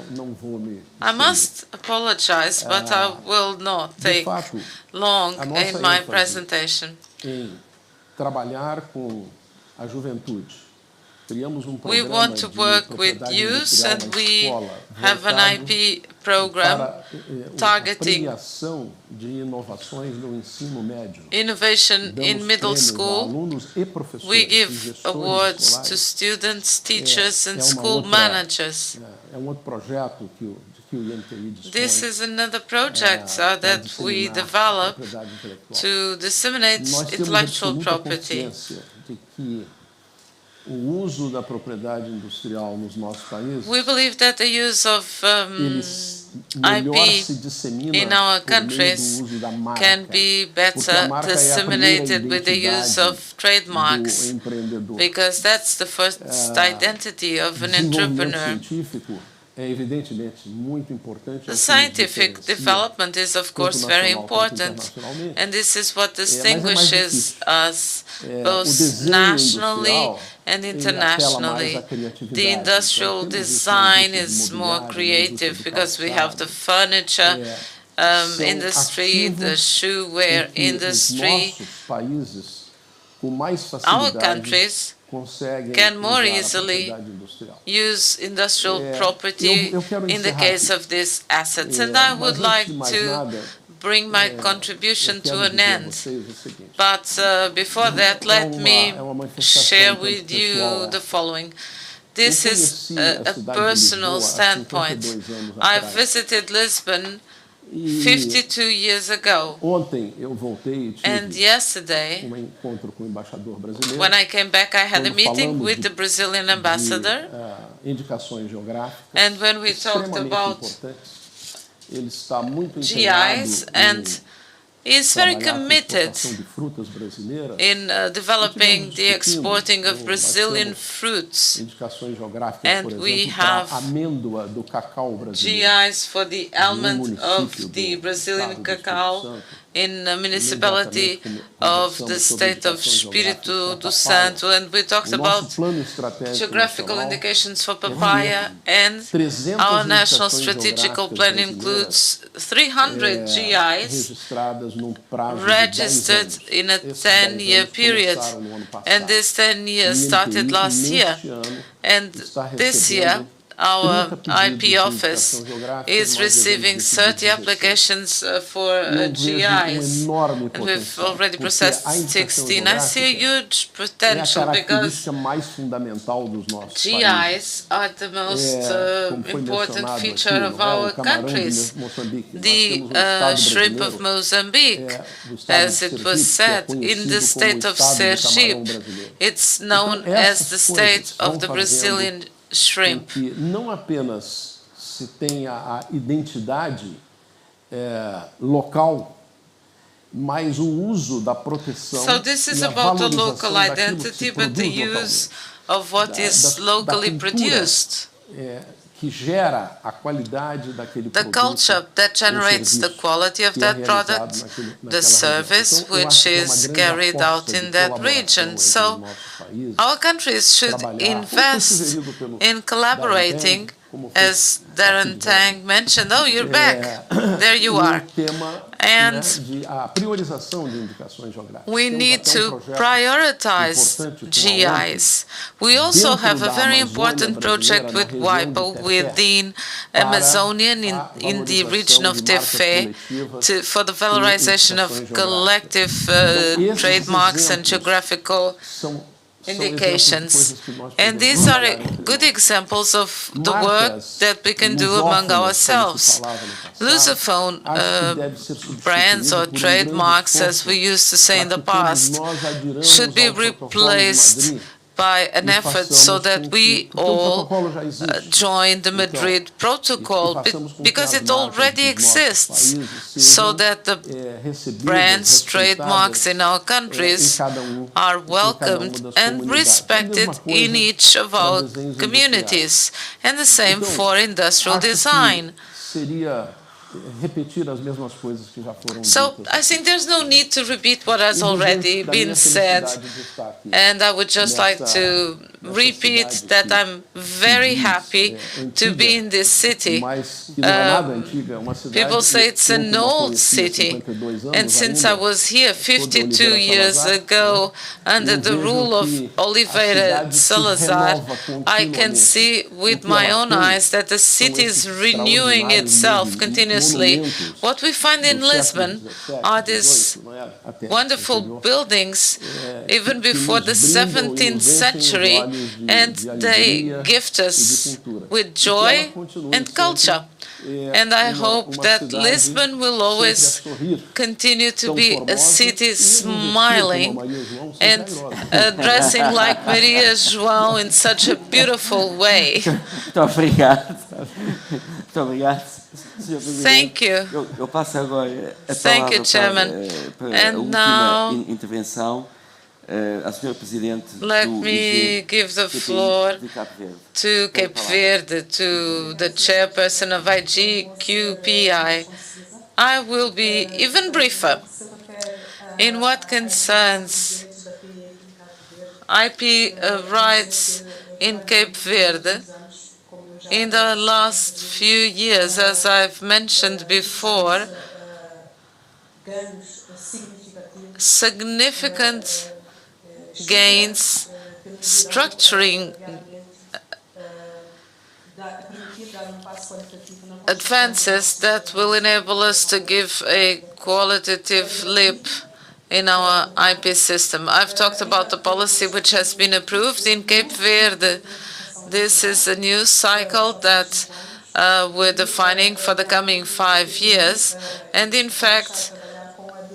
I must apologize, but I will not take long in my presentation. We want to work with youth, and we have an IP program targeting innovation in middle school. We give awards to students, teachers, and school managers. This is another project that we develop to disseminate intellectual property. We believe that the use of IP in our countries can be better disseminated with the use of trademarks, because that's the first identity of an entrepreneur. The scientific development is, of course, very important, and this is what distinguishes us both nationally and internationally. The industrial design is more creative because we have the furniture industry, the shoe-wear industry, our countries can more easily use industrial property in the case of these assets. And I would like to bring my contribution to an end. But before that, let me share with you the following. This is a personal standpoint. I visited Lisbon 52 years ago. And yesterday, when I came back, I had a meeting with the Brazilian ambassador. And when we talked about GIs, and he's very committed in developing the exporting of Brazilian fruits. And we have GIs for the almond of the Brazilian cacao in the municipality of the state of Espírito do Santo. And we talked about geographical indications for papaya, and our national strategical plan includes 300 GIs registered in a 10-year period. And this 10 years started last year. And this year, our IP office is receiving 30 applications for GIs, and we've already processed 16. I see a huge potential because GIs are the most important feature of our countries. The shrimp of Mozambique, as it was said, in the state of Sergipe, it's known as the state of the Brazilian shrimp. Não apenas se tem a identidade local, mas o uso da proteção. So this is about the local identity, but the use of what is locally produced. Que gera a qualidade daquele the culture that generates the quality of that product, the service which is carried out in that region. So our countries should invest in collaborating, as Darren Tang mentioned. Oh, you're back. There you are. And we need to prioritize GIs. We also have a very important project with WIPO within Amazonian in the region of Tefé for the valorization of collective trademarks and geographical indications. And these are good examples of the work that we can do among ourselves. Lusophone brands or trademarks, as we used to say in the past, should be replaced by an effort so that we all join the Madrid Protocol, because it already exists, so that the brands, trademarks in our countries are welcomed and respected in each of our communities, and the same for industrial design. So I think there's no need to repeat what has already been said, and I would just like to repeat that I'm very happy to be in this city. People say it's an old city, and since I was here 52 years ago under the rule of Oliveira Salazar, I can see with my own eyes that the city is renewing itself continuously. What we find in Lisbon are these wonderful buildings even before the 17th century, and they gift us with joy and culture. And I hope that Lisbon will always continue to be a city smiling and dressing like Maria João in such a beautiful way. Thank you. Eu passo agora a Thank you, Chairman. para a última intervenção. Let me give the floor to Cape Verde, to the chairperson of IGQPI. I will be even briefer. In what concerns IP rights in Cape Verde, In the last few years, as I've mentioned before, significant gains structuring advances that will enable us to give a qualitative leap in our IP system. I've talked about the policy which has been approved in Cape Verde. This is a new cycle that we're defining for the coming 5 years. And in fact,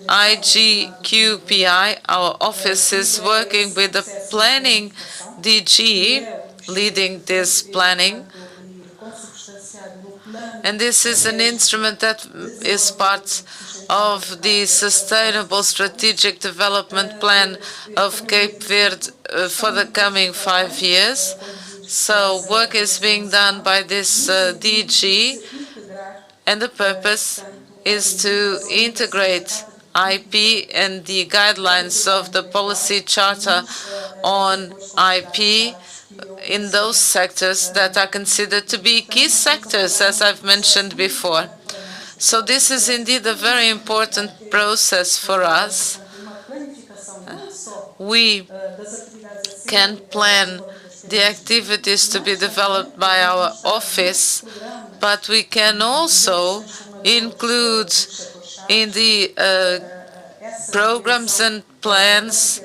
IGQPI, our office, is working with the planning DG, leading this planning. And this is an instrument that is part of the Sustainable Strategic Development Plan of Cape Verde for the coming 5 years. So work is being done by this DG, and the purpose is to integrate IP and the guidelines of the policy charter on IP in those sectors that are considered to be key sectors, as I've mentioned before. So this is indeed a very important process for us. We can plan the activities to be developed by our office, but we can also include in the programs and plans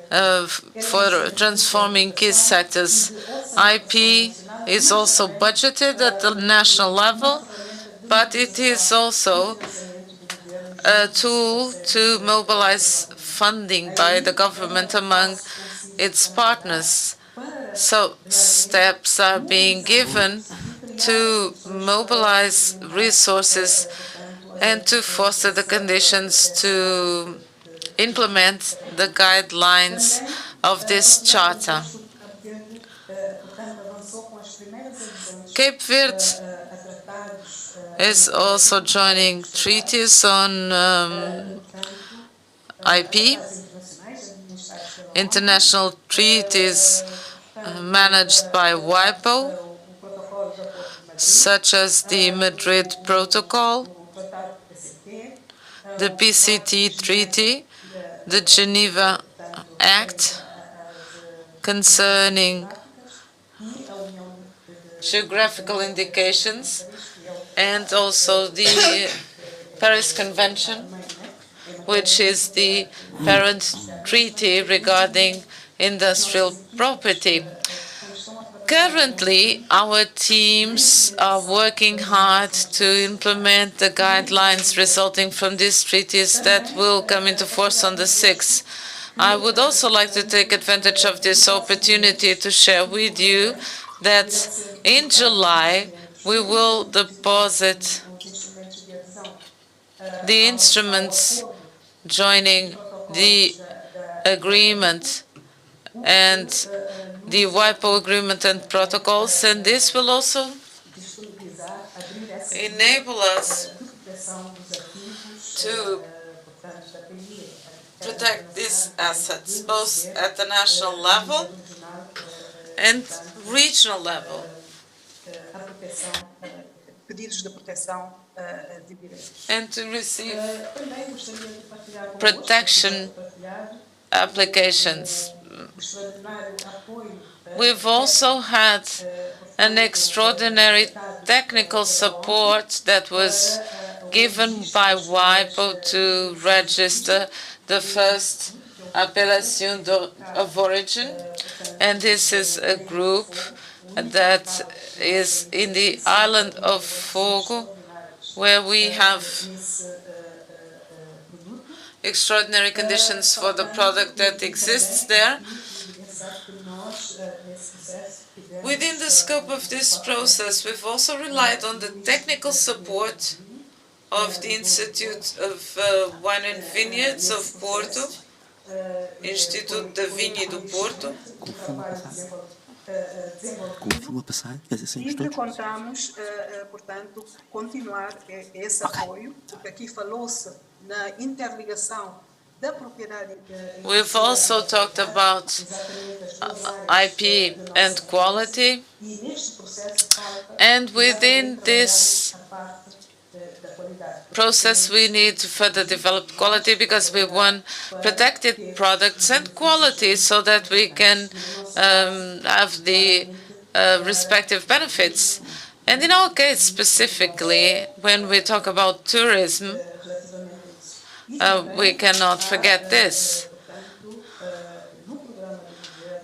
for transforming key sectors. IP is also budgeted at the national level, but it is also a tool to mobilize funding by the government among its partners. So steps are being given to mobilize resources and to foster the conditions to implement the guidelines of this charter. Cape Verde is also joining treaties on IP, international treaties managed by WIPO, such as the Madrid Protocol, the PCT Treaty, the Geneva Act concerning geographical indications, and also the Paris Convention, which is the parent treaty regarding industrial property. Currently, our teams are working hard to implement the guidelines resulting from these treaties that will come into force on the 6th. I would also like to take advantage of this opportunity to share with you that in July we will deposit the instruments joining the agreement and the WIPO agreement and protocols, and this will also enable us to protect these assets, both at the national level and regional level. And to receive protection applications. We've also had an extraordinary technical support that was given by WIPO to register the first appellation of origin, and this is a group that is in the island of Fogo, where we have extraordinary conditions for the product that exists there. Within the scope of this process, we've also relied on the technical support of the Institute of Wine and Vineyards of Porto, Instituto da Vinha do Porto, e que contamos, portanto, continuar esse apoio, porque aqui falou-se na interligação We've also talked about IP and quality, and within this process we need to further develop quality because we want protected products and quality so that we can have the respective benefits. And in our case specifically, when we talk about tourism, we cannot forget this.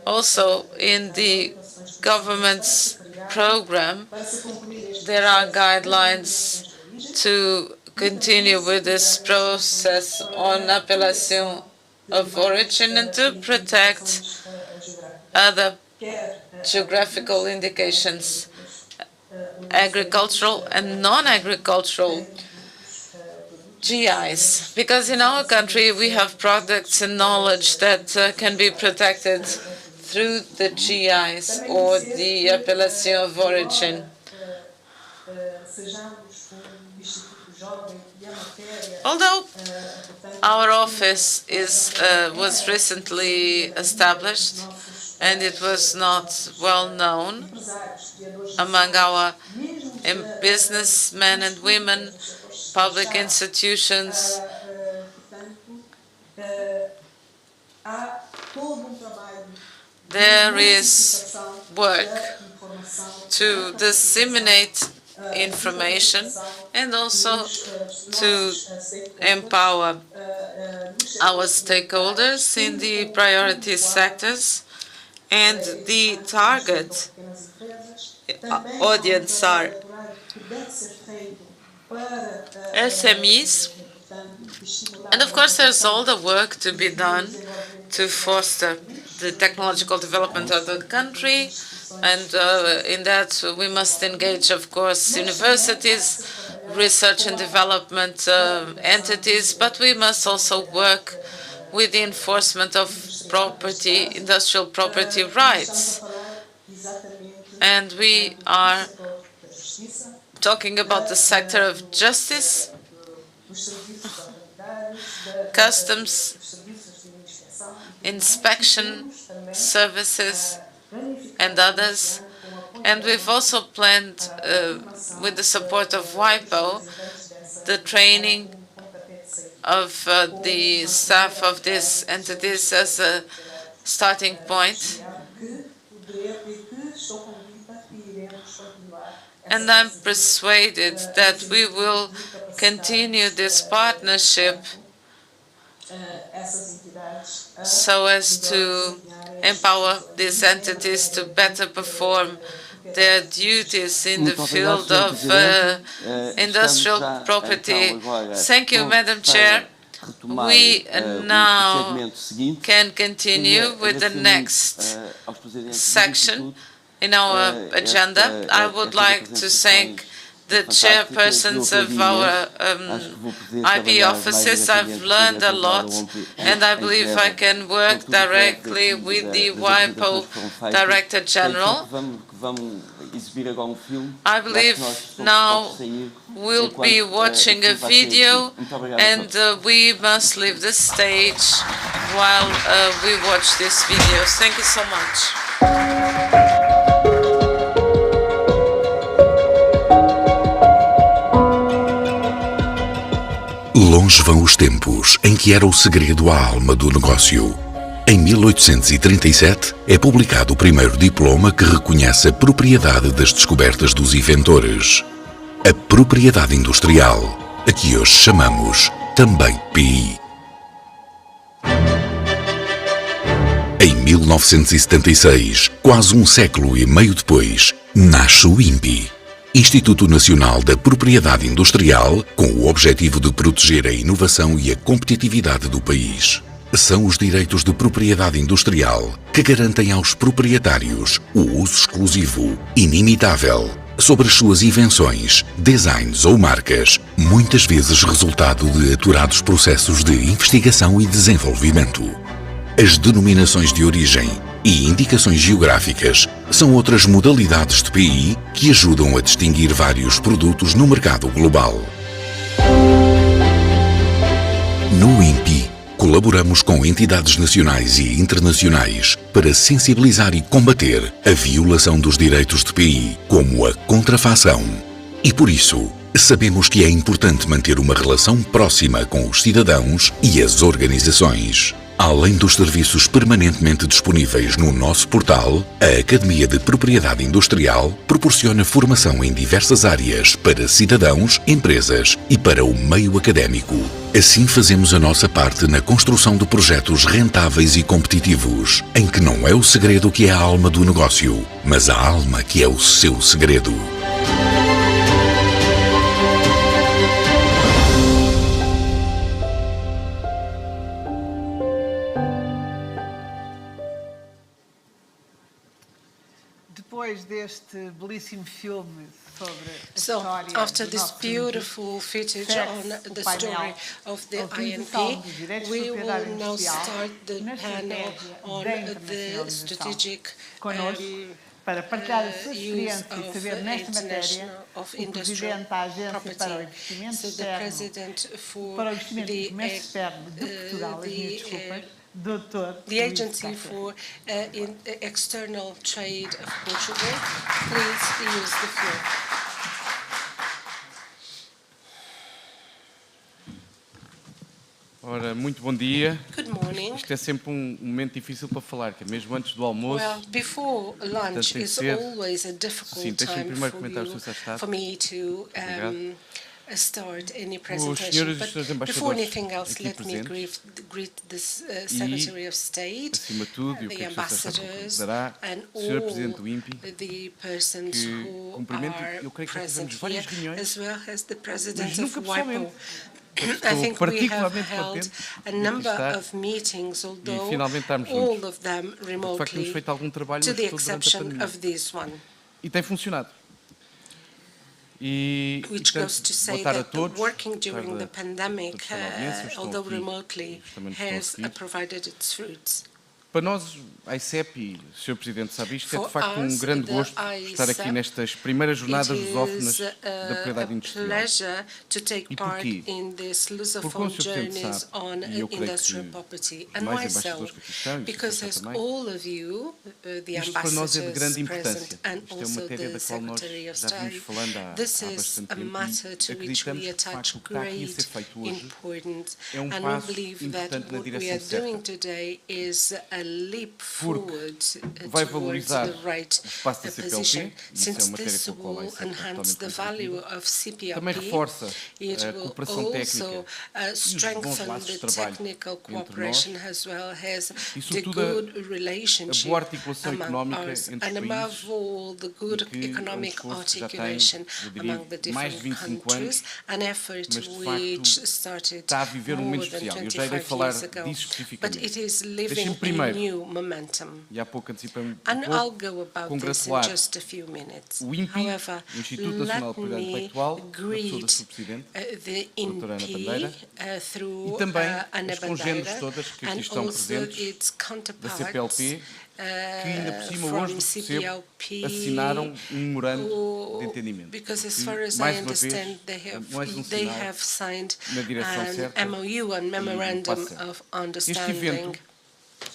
Also, in the government's program, there are guidelines to continue with this process on appellation of origin and to protect other geographical indications, agricultural and non-agricultural GIs, because in our country we have products and knowledge that can be protected through the GIs or the appellation of origin. Although our office was recently established and it was not well known among our businessmen and women, public institutions, there is work to disseminate information and also to empower our stakeholders in the priority sectors, and the target audience are SMEs, and of course there's all the work to be done to foster the technological development of the country, and in that we must engage, of course, universities, research and development entities, but we must also work with the enforcement of industrial property rights. And we are talking about the sector of justice, customs, inspection services, and others. And we've also planned, with the support of WIPO, the training of the staff of these entities as a starting point. And I'm persuaded that we will continue this partnership so as to empower these entities to better perform their duties in the field of industrial property. Thank you, Madam Chair. We now can continue with the next section in our agenda. I would like to thank the chairpersons of our IP offices. I've learned a lot, and I believe I can work directly with the WIPO Director General. I believe now we'll be watching a video, and we must leave the stage while we watch this video. Thank you so much. Longe vão os tempos em que era o segredo a alma do negócio. Em 1837 é publicado o primeiro diploma que reconhece a propriedade das descobertas dos inventores. A propriedade industrial, a que hoje chamamos também PI. Em 1976, quase um século e meio depois, nasce o INPI. Instituto Nacional da Propriedade Industrial, com o objetivo de proteger a inovação e a competitividade do país. São os direitos de propriedade industrial que garantem aos proprietários o uso exclusivo, inimitável, sobre as suas invenções, designs ou marcas, muitas vezes resultado de aturados processos de investigação e desenvolvimento. As denominações de origem e indicações geográficas são outras modalidades de PI que ajudam a distinguir vários produtos no mercado global. No INPI, colaboramos colaboramos com entidades nacionais e internacionais para sensibilizar e combater a violação dos direitos de PI, como a contrafação. E por isso, sabemos que é importante manter uma relação próxima com os cidadãos e as organizações. Além dos serviços permanentemente disponíveis no nosso portal, a Academia de Propriedade Industrial proporciona formação em diversas áreas para cidadãos, empresas e para o meio académico. Assim fazemos a nossa parte na construção de projetos rentáveis e competitivos, em que não é o segredo que é a alma do negócio, mas a alma que é o seu segredo. Depois deste belíssimo filme sobre a So, história after do this nosso beautiful footage on the story of the INP, we will now start the panel on the strategic para partilhar a sua use experiência e of saber nesta matéria international of o industrial Presidente da Agência para o property. Investimento So the Externo, President for para o Investimento e the, Comércio Externo de Portugal, the Agency for External Trade of Portugal, please use the floor. Ora, muito bom dia. Good morning. Isto é sempre um momento difícil para falar, que é mesmo antes do almoço. Well, before lunch tem de is ser. always a Sim, difficult deixem-me time primeiro comentar o for Sr. Estado. me to start any presentation. senhores e But senhores before embaixadores anything else, aqui let me presentes. greet the Secretary of State, Acima de tudo, e o que the é que o Sr. Estado ambassadors, dará, and o Sr. all Presidente do INPI, the persons que who cumprimento, are eu creio que já present tivemos várias here, reuniões, as well as the President mas of nunca pessoalmente. WIPO. I Estou think we have particularmente held contente a de number aqui estar of meetings, although finalmente estarmos all juntos. of them De facto, remotely, temos feito algum trabalho, to mas the todo durante a exception pandemia. of this one. E tem funcionado. E, Which portanto, goes to boa say tarde a that todos. working during the pandemic, todos da audiência, estão although aqui, remotely, justamente estão a has seguir. provided its fruits. Para nós, a ICEP, e o Sr. Presidente sabe isto, é de For facto um us, grande the gosto estar aqui ICEP, nestas primeiras jornadas It lusófonas is da propriedade a industrial. pleasure to take E part porquê? in this Porque, como Lusophone o Sr. Presidente journeys sabe, on e eu creio industrial que property, os and demais myself, embaixadores que aqui estão, e o because Sr. as também, all of you, the isto para nós é de grande ambassadors present importância. and Isto é uma also matéria the da qual nós Secretary of já vimos State, falando há this is bastante a tempo matter to e which acreditamos we que, de facto, attach o que está aqui a ser great feito hoje importance, é um and we passo believe that importante na what we direção are doing certa. today is a leap forward vai towards valorizar the right o espaço da CPLP, position, e isso é since uma matéria this com a qual a will ICEP está enhance the totalmente value comprometida. of CPLP. Também reforça It a will cooperação técnica also e os bons strengthen laços de the trabalho technical entre nós cooperation as well as e, the sobretudo, good a relationship boa articulação among económica us, entre os and above países all the good e que é um economic esforço que já tem, articulation eu diria, among the mais de different 25 countries, anos, an effort mas de which facto started está a viver um momento more than especial. Eu já irei 25 falar years ago, disso but especificamente. it is living Deixem-me a primeiro, new momentum. e há pouco antecipei-me And I'll pouco, go about this in congratular just a few minutes. o INPI, However, o Instituto Nacional de let Propriedade me Intelectual, na pessoa da greet sua Presidente, the Doutora Ana INPI Bandeira, through e também Ana as congêneres Bandeira, todas que aqui and estão also presentes its da counterparts CPLP, que ainda por cima from hoje do que percebo, CPLP, assinaram um memorando de entendimento. because as Que, far as I mais uma understand, vez, mais um they sinal have signed na direção an certa MOU, a e Memorandum passo certo. of Este Understanding evento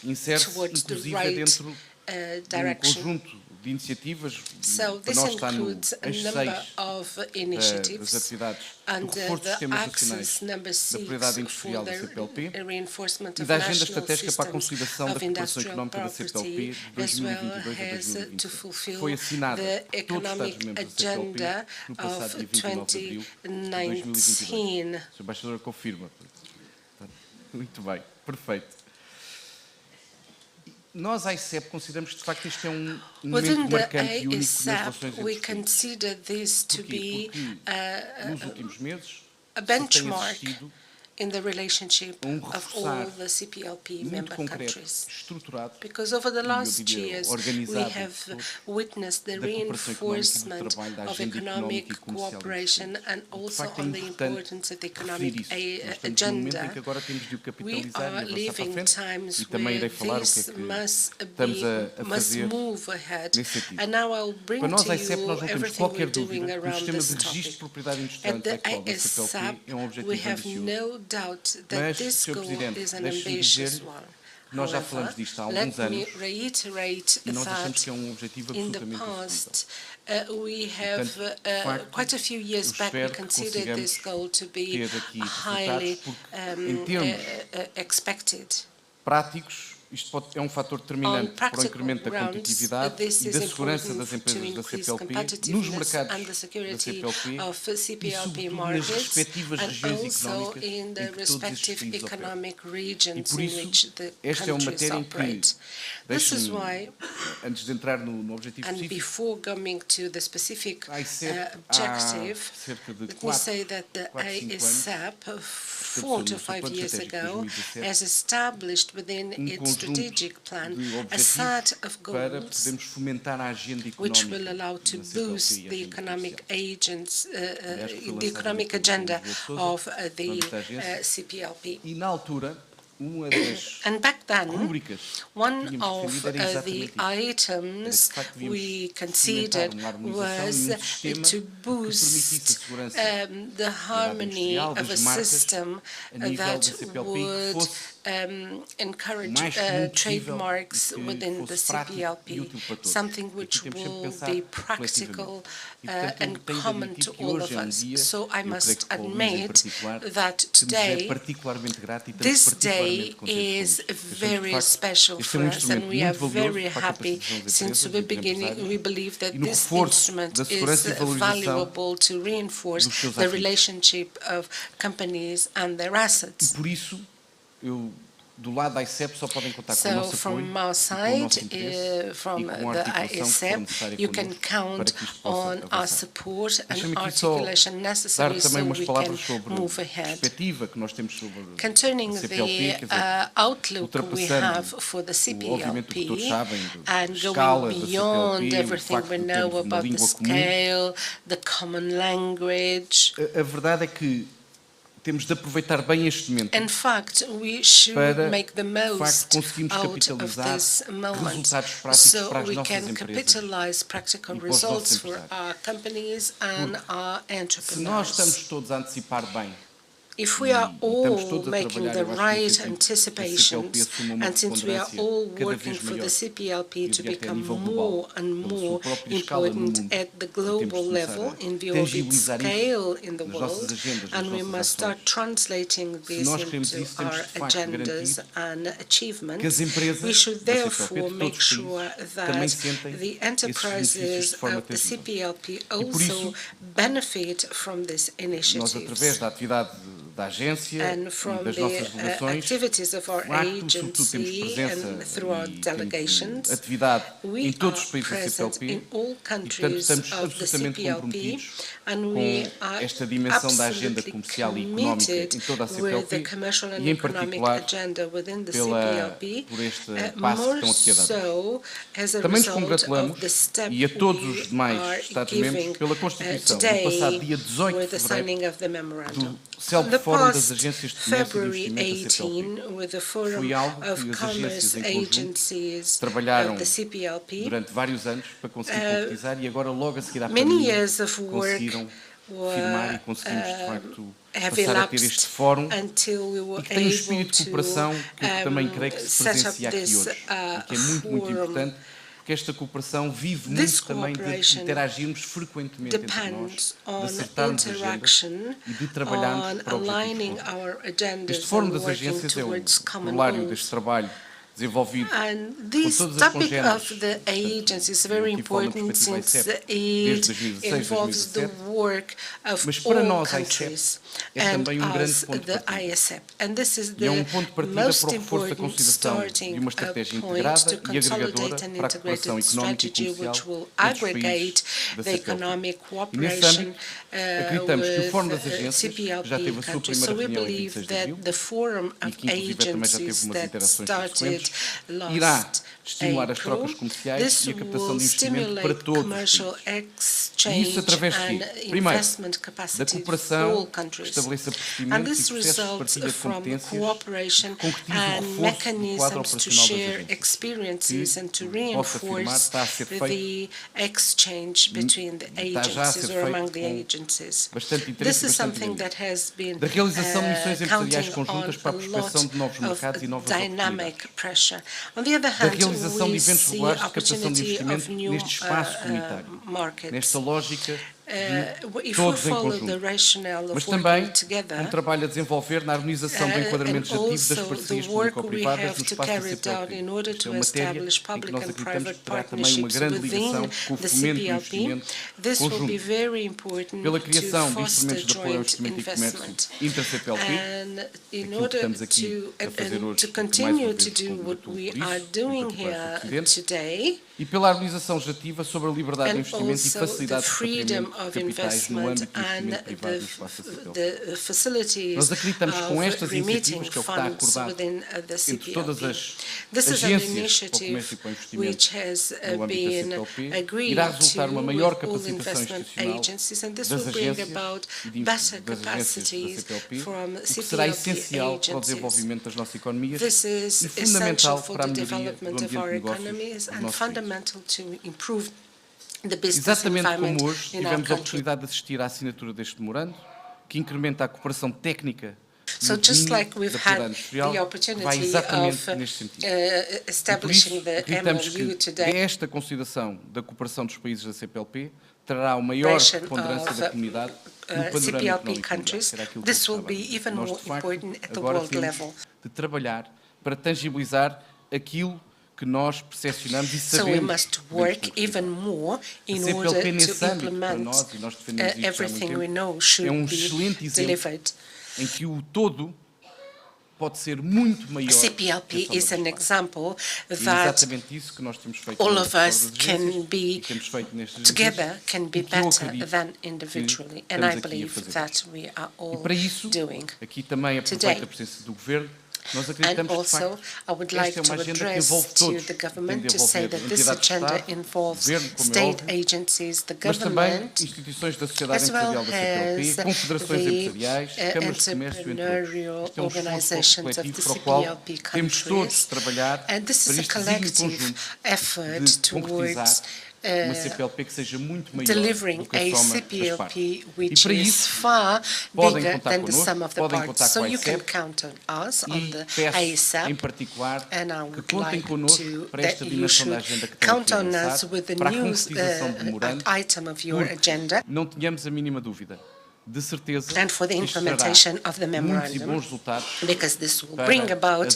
insere-se, towards the inclusive, right dentro de um direction. conjunto de iniciativas, So para this nós está no includes a eixo number 6 of das initiatives atividades do under reforço dos the sistemas axis nacionais number da 6 propriedade industrial for da the CPLP reinforcement e of da agenda national estratégica para a systems consolidação da of cooperação industrial económica da CPLP property, de as well 2022 a as to 2027. fulfill Foi assinada the por todos os economic Estados-membros da CPLP agenda no passado of dia 29 de abril de 2022. 2019. O Sr. Embaixador confirma. Muito bem, perfeito. Nós, a ICEP, consideramos que, de facto, este é um momento Within the marcante e único nas relações ASAP, entre we os países. consider this to be Porque, nos últimos meses, a se tem benchmark assistido in the relationship of all reforçar the CPLP muito member concreto, countries. estruturado, Because over the e eu last diria years, we organizado, have witnessed the da cooperação económica e do reinforcement trabalho da of agenda economic económica e comercial dos cooperation países. and De also facto, é on the importante importance of the referir economic isso. Nós estamos num momento em agenda. que agora temos de o We capitalizar e are avançar para a living frente, times e também irei where falar o que é this que must estamos a must fazer move ahead. nesse sentido. And now I'll bring Para nós, to a ICEP, you nós não temos everything qualquer we're doing dúvida que o around sistema this de registro de topic. propriedade industrial At the intelectual da CPLP ASAP, é um we objetivo have ambicioso no doubt that Mas, this Sr. goal Presidente, is an deixe-me ambitious dizer one. nós já However, falamos disto há let alguns me anos reiterate e nós achamos that que é um objetivo in the absolutamente past, possível. we have Portanto, de facto, quite a few years eu back we espero que considered consigamos this goal to be ter aqui highly resultados, porque em termos expected. práticos, isto é um fator determinante para o incremento da competitividade e da segurança das empresas da CPLP nos mercados da CPLP e, sobretudo, nas respectivas regiões económicas em que todos estes países operam. E, por isso, esta é uma matéria em que, deixe-me, antes de entrar no objetivo And específico, before coming to the specific há cerca de let me say that the 4-5 ASAP 4 to 5 years ago has established within its strategic plan a set of para goals podermos fomentar a agenda which will económica allow to da CPLP boost e a the agenda economic agents, Aliás, foi the lançado economic pelo agenda Dr. of the nome da agência. CPLP. E na altura, uma das And back then, rubricas one que tínhamos of defendido era the exatamente isto. items Era que, de facto, devíamos we fomentar considered uma harmonização was e sistema to que boost permitisse a segurança the harmony industrial, of a das marcas, system a nível da that CPLP, que would fosse encourage mais comum possível trademarks e que within the fosse prático e CPLP, útil para todos. something which Aqui temos sempre will que pensar be coletivamente. practical E, portanto, and tenho de common admitir to que all of hoje em us. dia, So I eu creio must que para o Luís em admit particular, that que nos é today particularmente grato e estamos this particularmente day contentes is com isto. Achamos, de very facto, special este é for um us, instrumento and we are muito very valioso para a happy capacitação das since empresas the e dos beginning. empresários We believe that e no this reforço instrument da segurança is e valorização valuable to reinforce dos seus the ativos. relationship of companies and their assets. E por isso, eu, do lado da ICEP, só podem contar com o So nosso apoio from our e com o side, nosso interesse from e com a the articulação que for ISEP, necessária you can connosco count para que isto possa on our avançar. support and Deixa-me aqui só articulation dar necessary so também umas we can palavras sobre move a ahead. perspectiva que nós temos sobre Concerning a CPLP, the quer dizer, outlook we have ultrapassando, for the obviamente, o que todos CPLP sabem, and a going escala da beyond CPLP, o everything facto we de know termos uma about the língua comum. scale, the common language. A verdade é que temos de aproveitar bem este momento In fact, we should para, make the de facto, most conseguirmos out of capitalizar this moment resultados práticos so para as we nossas can empresas capitalize practical e para os nossos results for empresários. our companies and our Se nós estamos entrepreneurs. todos a antecipar bem If we are estamos all todos a making trabalhar, the eu acho que right no sentido que a anticipations, CPLP assuma uma and since we are preponderância all cada working vez for the maior, CPLP to eu diria até a become nível more global, and pela sua more própria escala no important mundo, at the temos global de começar level a in view of its tangibilizar scale in the nas nossas world, agendas, nas and we nossas must start ações. translating Se this nós queremos into isso, temos our de facto agendas garantir and que as achievements. empresas We should da CPLP therefore de make todos os sure países that também sentem the esses benefícios enterprises de forma of the tangível. CPLP E por isso, also benefit from this nós, initiative. através da atividade da agência And e from das the nossas delegações, activities of our de facto, sobretudo temos agency presença and through our e temos delegations, atividade we em todos are os países da present CPLP in all e, portanto, countries estamos of the absolutamente CPLP, comprometidos and we com are esta dimensão da agenda absolutely comercial e económica committed em toda a with CPLP the commercial and e, em economic particular, agenda within the por CPLP, este passo que more estão aqui a dar. so as a Também nos result congratulamos, of the step e a todos we os demais are Estados-membros, giving pela Constituição, no today passado dia 18 with de the fevereiro, signing of the memorandum. do célebre The Fórum das past Agências de Comércio e de February Investimento da CPLP. 18, with the Forum Foi algo of que as Commerce agências em conjunto Agencies trabalharam of the CPLP, durante vários anos para conseguir concretizar e agora logo a seguir à many pandemia years of work conseguiram firmar e conseguimos de facto have passar a ter este elapsed fórum until we e were que tem um able espírito de to cooperação que eu também creio que se set up presencia aqui this hoje e que é muito forum. importante, porque esta cooperação vive This muito também de cooperation interagirmos frequentemente entre nós, depends de on acertarmos agendas interaction, e de trabalharmos on para o objetivo aligning comum. our agendas Este Fórum and das working Agências é o towards common corolário goals. deste trabalho desenvolvido And com this todas as topic congêneres. of the agencies is very Eu falo na important perspectiva since ICEP it desde 2016, involves the 2017. work of Mas para all nós, a countries ICEP é and também grande us, ponto de the partida. ISEP. And this is E é the ponto de partida most para o reforço da important consideração de starting uma estratégia point integrada to e agregadora consolidate an para a cooperação integrated económica e strategy which comercial will entre os países aggregate da the CPLP. economic E nesse cooperation âmbito, acreditamos que o Fórum das with Agências, que já CPLP teve a sua countries. primeira So we reunião em believe 26 de that abril the Forum e of que inclusive também já teve Agencies umas that interações started subsequentes, irá last estimular as trocas comerciais e a captação de investimento para todos os países. E isso através de quê? Primeiro, da cooperação que estabeleça procedimentos e processos de partilha de competências que concretizem o reforço do quadro operacional das agências, que posso afirmar está a ser feito, está já a ser feito com bastante interesse e bastante dinamismo. Da realização de missões empresariais conjuntas para a prospecção de novos mercados e novas oportunidades. Da realização de eventos regulares de captação de investimento neste espaço comunitário, nesta lógica de todos em conjunto, mas também um trabalho a desenvolver na harmonização do enquadramento legislativo das parcerias público-privadas no espaço da CPLP. Isto é uma matéria em que nós acreditamos que terá também uma grande ligação com o fomento do investimento conjunto, pela criação de instrumentos de apoio ao investimento e comércio intra-CPLP, aquilo que estamos aqui a fazer hoje, mais uma vez, com o Presidente, e pela harmonização legislativa sobre a liberdade de investimento e facilidade de repatriamento de capitais no âmbito do investimento privado no espaço da CPLP. Nós acreditamos que com estas iniciativas, que é o que está acordado entre todas as agências para o comércio e para o investimento no âmbito da CPLP, irá resultar uma maior capacitação institucional das agências e das agências da CPLP, o que será essencial para o desenvolvimento das nossas economias e fundamental para a melhoria do ambiente de negócios do nosso país. Exatamente como hoje tivemos a oportunidade de assistir à assinatura deste memorando, que incrementa a cooperação técnica no domínio da propriedade industrial, vai exatamente neste sentido. E por isso, acreditamos que esta consolidação da cooperação dos países da CPLP trará uma maior preponderância da comunidade no panorama económico mundial. Será aquilo que nós, de facto, agora temos de trabalhar para tangibilizar aquilo que nós percepcionamos e sabemos. So we must work even more in order to implement everything we know should be delivered. Em que o todo pode ser muito maior. CPLP is an example that exatamente isso que nós temos feito all of us can be together, can be better than individually, and I believe that we are all doing. Aqui também aproveito a presença do Governo. Nós acreditamos que, de facto, esta é uma agenda que envolve todos. Tem de envolver entidades de Estado, Governo, como é óbvio, mas também instituições da sociedade empresarial da CPLP, confederações empresariais, câmaras de comércio, entre outros. Isto é um esforço coletivo para o qual temos todos de trabalhar para este desígnio conjunto de concretizar uma CPLP que seja muito maior do que a soma das partes. E para isso, podem contar connosco, podem contar com a ICEP e peço, em particular, que contem connosco para esta dimensão da agenda que estamos a avançar, para a concretização do memorando, porque não tenhamos a mínima dúvida. De certeza, and for the implementation of the memorandum, because this will bring about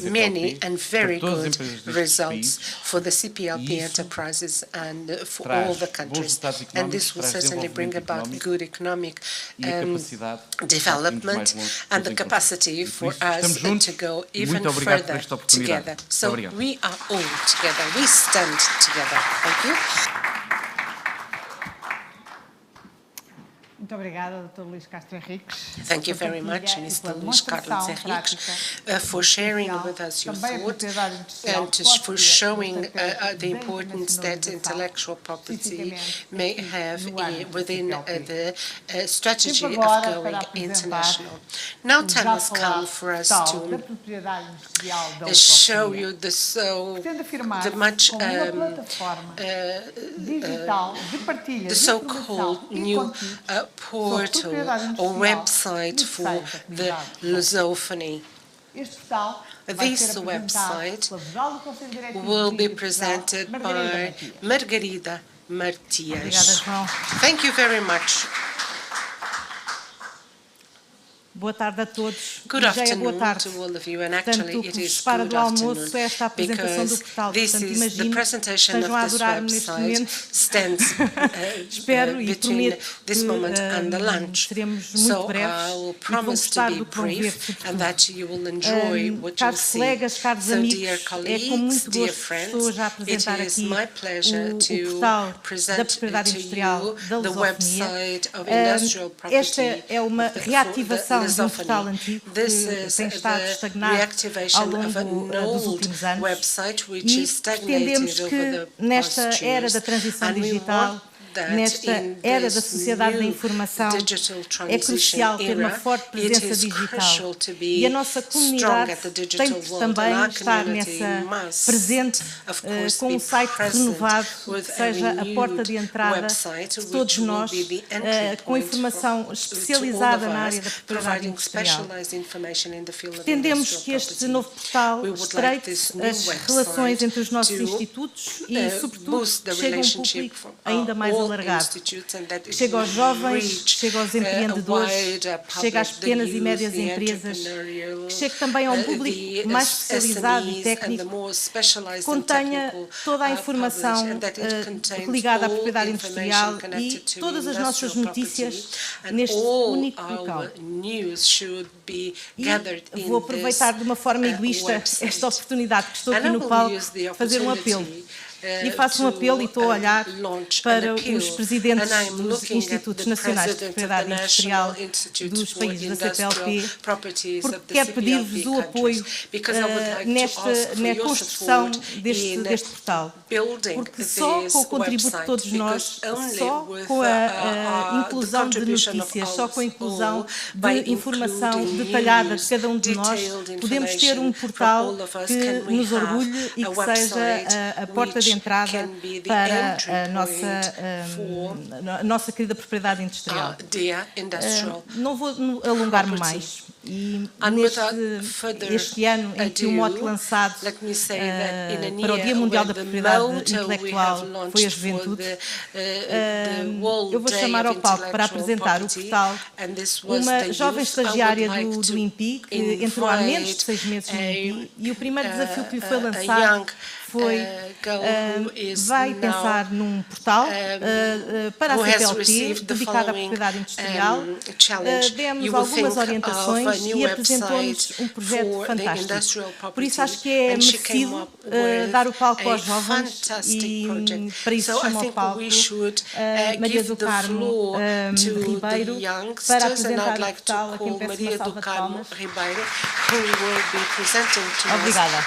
many and very good results for the CPLP enterprises and for all the countries. And this will certainly bring about good economic development and the capacity for us to go even further together. So we are all together. We stand together. Thank you. Muito obrigada, Dr. Luís Castro Henriques. Thank you very much, Mr. Luís Carlos Henriques, for sharing with us your thoughts and for showing the importance that intellectual property may have within the strategy of going international. Now time has come for us to show you the so-called new portal or website for the Lusophone. This website will be presented by Margarida Martias. Thank you very much. Boa tarde a todos. Good afternoon to all of you, and actually it is good afternoon because this is the presentation of this website stands between this moment and the lunch. So I will promise to be brief and that you will enjoy what you see. So dear colleagues, dear friends, it is my pleasure to present to you the website of industrial property. Esta é uma reativação de um portal antigo que tem estado estagnado ao longo dos últimos anos e pretendemos que nesta era da transição digital, nesta era da sociedade da informação, é crucial ter uma forte presença digital e a nossa comunidade tem de também estar nessa presente com um site renovado, que seja a porta de entrada de todos nós, com informação especializada na área da propriedade industrial. Pretendemos que este novo portal estreite as relações entre os nossos institutos e, sobretudo, chegue a um público ainda mais alargado, que chega aos jovens, que chega aos empreendedores, que chega às pequenas e médias empresas, que chegue também a um público mais especializado e técnico, que contenha toda a informação ligada à propriedade industrial e todas as nossas notícias neste único local. E vou aproveitar de uma forma egoísta esta oportunidade que estou aqui no palco fazer um apelo. E faço um apelo e estou a olhar para os presidentes dos Institutos Nacionais de Propriedade Industrial dos países da CPLP, porque quero pedir-vos o apoio na construção deste portal. Porque só com o contributo de todos nós, só com a inclusão de notícias, só com a inclusão de informação detalhada de cada um de nós, podemos ter um portal que nos orgulhe e que seja a porta de entrada para a nossa querida propriedade industrial. Não vou alongar-me mais. E este ano em que o mote lançado para o Dia Mundial da Propriedade Intelectual foi a juventude, eu vou chamar ao palco para apresentar o portal uma jovem estagiária do INPI, que entrou há menos de 6 meses no INPI, e o primeiro desafio que lhe foi lançado foi, vai pensar num portal para a CPLP, dedicado à propriedade industrial. Demos algumas orientações e apresentou-nos um projeto fantástico. Por isso acho que é merecido dar o palco aos jovens e para isso chamo ao palco Maria do Carmo Ribeiro para apresentar o portal, a quem peço uma salva de palmas. Obrigada.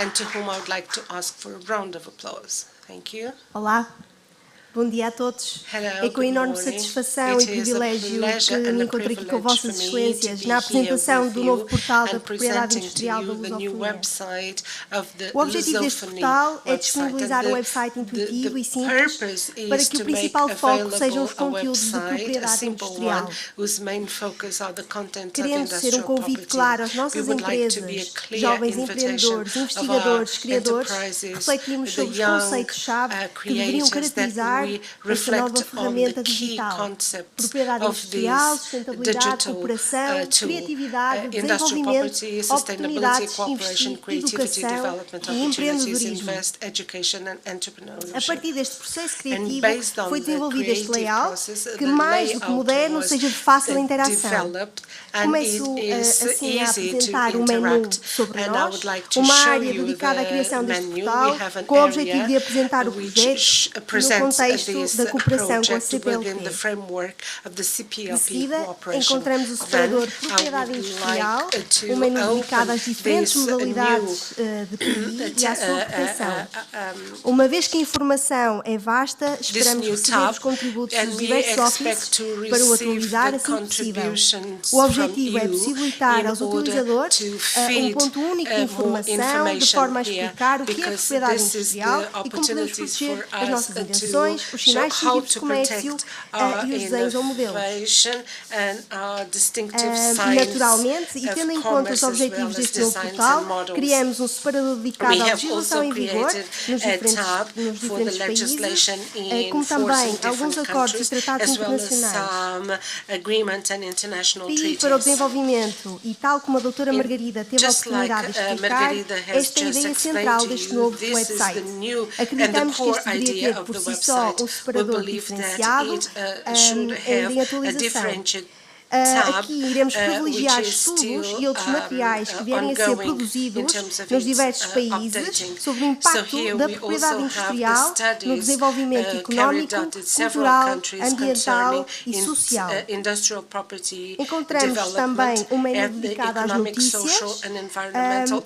And to whom I would like to ask for a round of applause. Thank you. Olá, bom dia a todos. É com enorme satisfação e privilégio que me encontro aqui com vossas excelências na apresentação do novo portal da propriedade industrial da Lusophone. O objetivo deste portal é disponibilizar um website intuitivo e simples para que o principal foco sejam os conteúdos de propriedade industrial. Queremos ser um convite claro às nossas empresas, jovens empreendedores, investigadores, criadores, refletirmos sobre os conceitos-chave que deveriam caracterizar esta nova ferramenta digital: propriedade industrial, sustentabilidade, cooperação, criatividade, desenvolvimento, oportunidades, investir, educação e empreendedorismo. A partir deste processo criativo foi desenvolvido este layout que, mais do que moderno, seja de fácil interação. Começo assim a apresentar um menu sobre nós, uma área dedicada à criação deste portal, com o objetivo de apresentar o projeto no contexto da cooperação com a CPLP. De seguida, encontramos o separador Propriedade Industrial, um menu dedicado às diferentes modalidades de PI e à sua proteção. Uma vez que a informação é vasta, esperamos receber os contributos dos diversos offices para o atualizar assim que possível. O objetivo é possibilitar aos utilizadores um ponto único de informação, de forma a explicar o que é a propriedade industrial e como podemos proteger as nossas invenções, os sinais distintivos de comércio e os desenhos ou modelos. Naturalmente, e tendo em conta os objetivos deste novo portal, criamos um separador dedicado à legislação em vigor nos diferentes países, como também alguns acordos e tratados internacionais. E para o desenvolvimento, e tal como a doutora Margarida teve a oportunidade de explicar, esta é a ideia central deste novo website. Acreditamos que este deveria ter por si só um separador diferenciado em atualização. Aqui iremos privilegiar estudos e outros materiais que vierem a ser produzidos nos diversos países sobre o impacto da propriedade industrial no desenvolvimento económico, cultural, ambiental e social. Encontramos também um menu dedicado às notícias,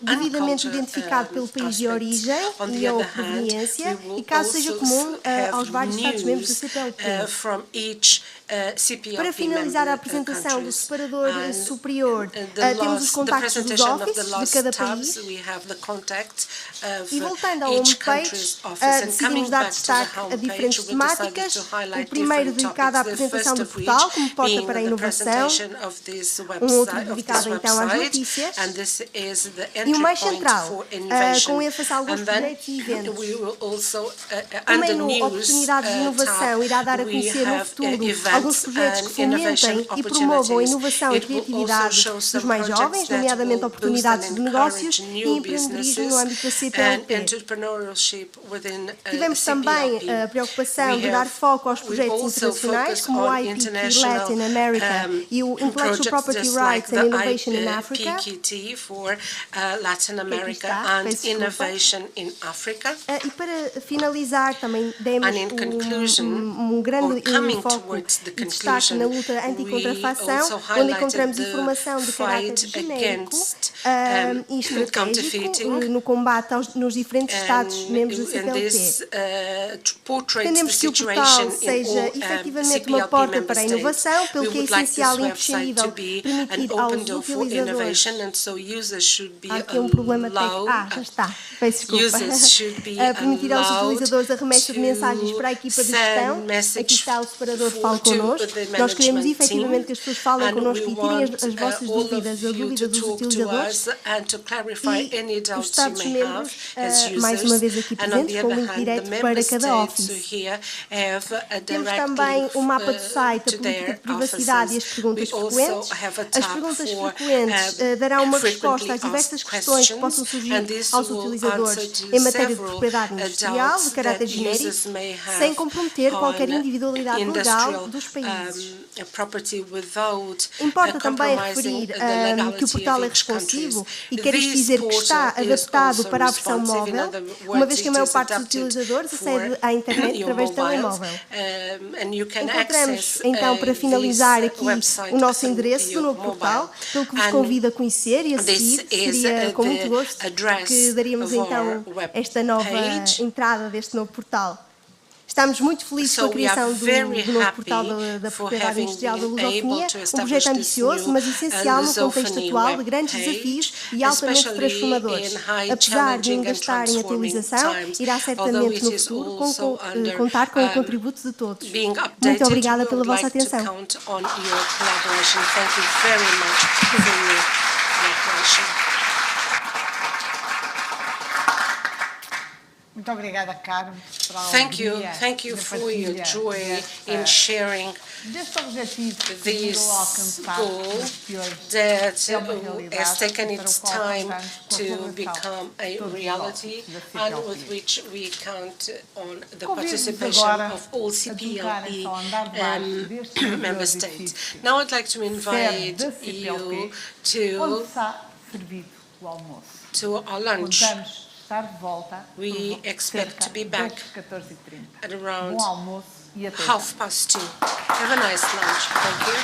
devidamente identificado pelo país de origem e ou proveniência, e caso seja comum aos vários Estados-membros da CPLP. Para finalizar a apresentação do separador superior, temos os contactos dos offices de cada país. E voltando ao homepage, decidimos dar destaque a diferentes temáticas. O primeiro dedicado à apresentação do portal, como porta para a inovação. Um outro dedicado então às notícias. E o mais central, com ênfase a alguns projetos e eventos. O menu Oportunidades de Inovação irá dar a conhecer no futuro alguns projetos que fomentem e promovam a inovação e criatividade dos mais jovens, nomeadamente oportunidades de negócios e empreendedorismo no âmbito da CPLP. Tivemos também a preocupação de dar foco aos projetos internacionais, como o INPI Latin America e o Intellectual Property Rights and Innovation in Africa. E para finalizar, também demos um grande foco e destaque na luta anti-contrafação, onde encontramos informação de caráter genérico e estratégico no combate nos diferentes Estados-membros da CPLP. Pretendemos que o portal seja efetivamente uma porta para a inovação, pelo que é essencial e imprescindível permitir aos utilizadores. Há aqui um problema técnico. Já está. Peço desculpa. Permitir aos utilizadores a remessa de mensagens para a equipa de gestão. Aqui está o separador Fale Connosco. Nós queremos efetivamente que as pessoas falem connosco e tirem as vossas dúvidas, a dúvida dos utilizadores. E os Estados-membros, mais uma vez aqui presentes, com o link direto para cada office. Temos também um mapa do site, a política de privacidade e as perguntas frequentes. As perguntas frequentes darão uma resposta às diversas questões que possam surgir aos utilizadores em matéria de propriedade industrial, de caráter genérico, sem comprometer qualquer individualidade legal dos países. Importa também referir que o portal é responsivo e quer isto dizer que está adaptado para a versão móvel, uma vez que a maior parte dos utilizadores acede à internet através de telemóvel. Encontramos, então, para finalizar aqui o nosso endereço do novo portal, pelo que vos convido a conhecer e a seguir. Seria com muito gosto que daríamos então esta nova entrada deste novo portal. Estamos muito felizes com a criação do novo portal da Propriedade Industrial da Lusofonia, um projeto ambicioso, mas essencial no contexto atual de grandes desafios e altamente transformadores. Apesar de ainda estar em atualização, irá certamente no futuro contar com o contributo de todos. Muito obrigada pela vossa atenção. Muito obrigada, Carmen. Thank you for your joy in sharing this goal that has taken its time to become a reality and with which we count on the participation of all CPLP member states. Now I'd like to invite you to our lunch. We expect to be back at around 2:30. Have a nice lunch. Thank you.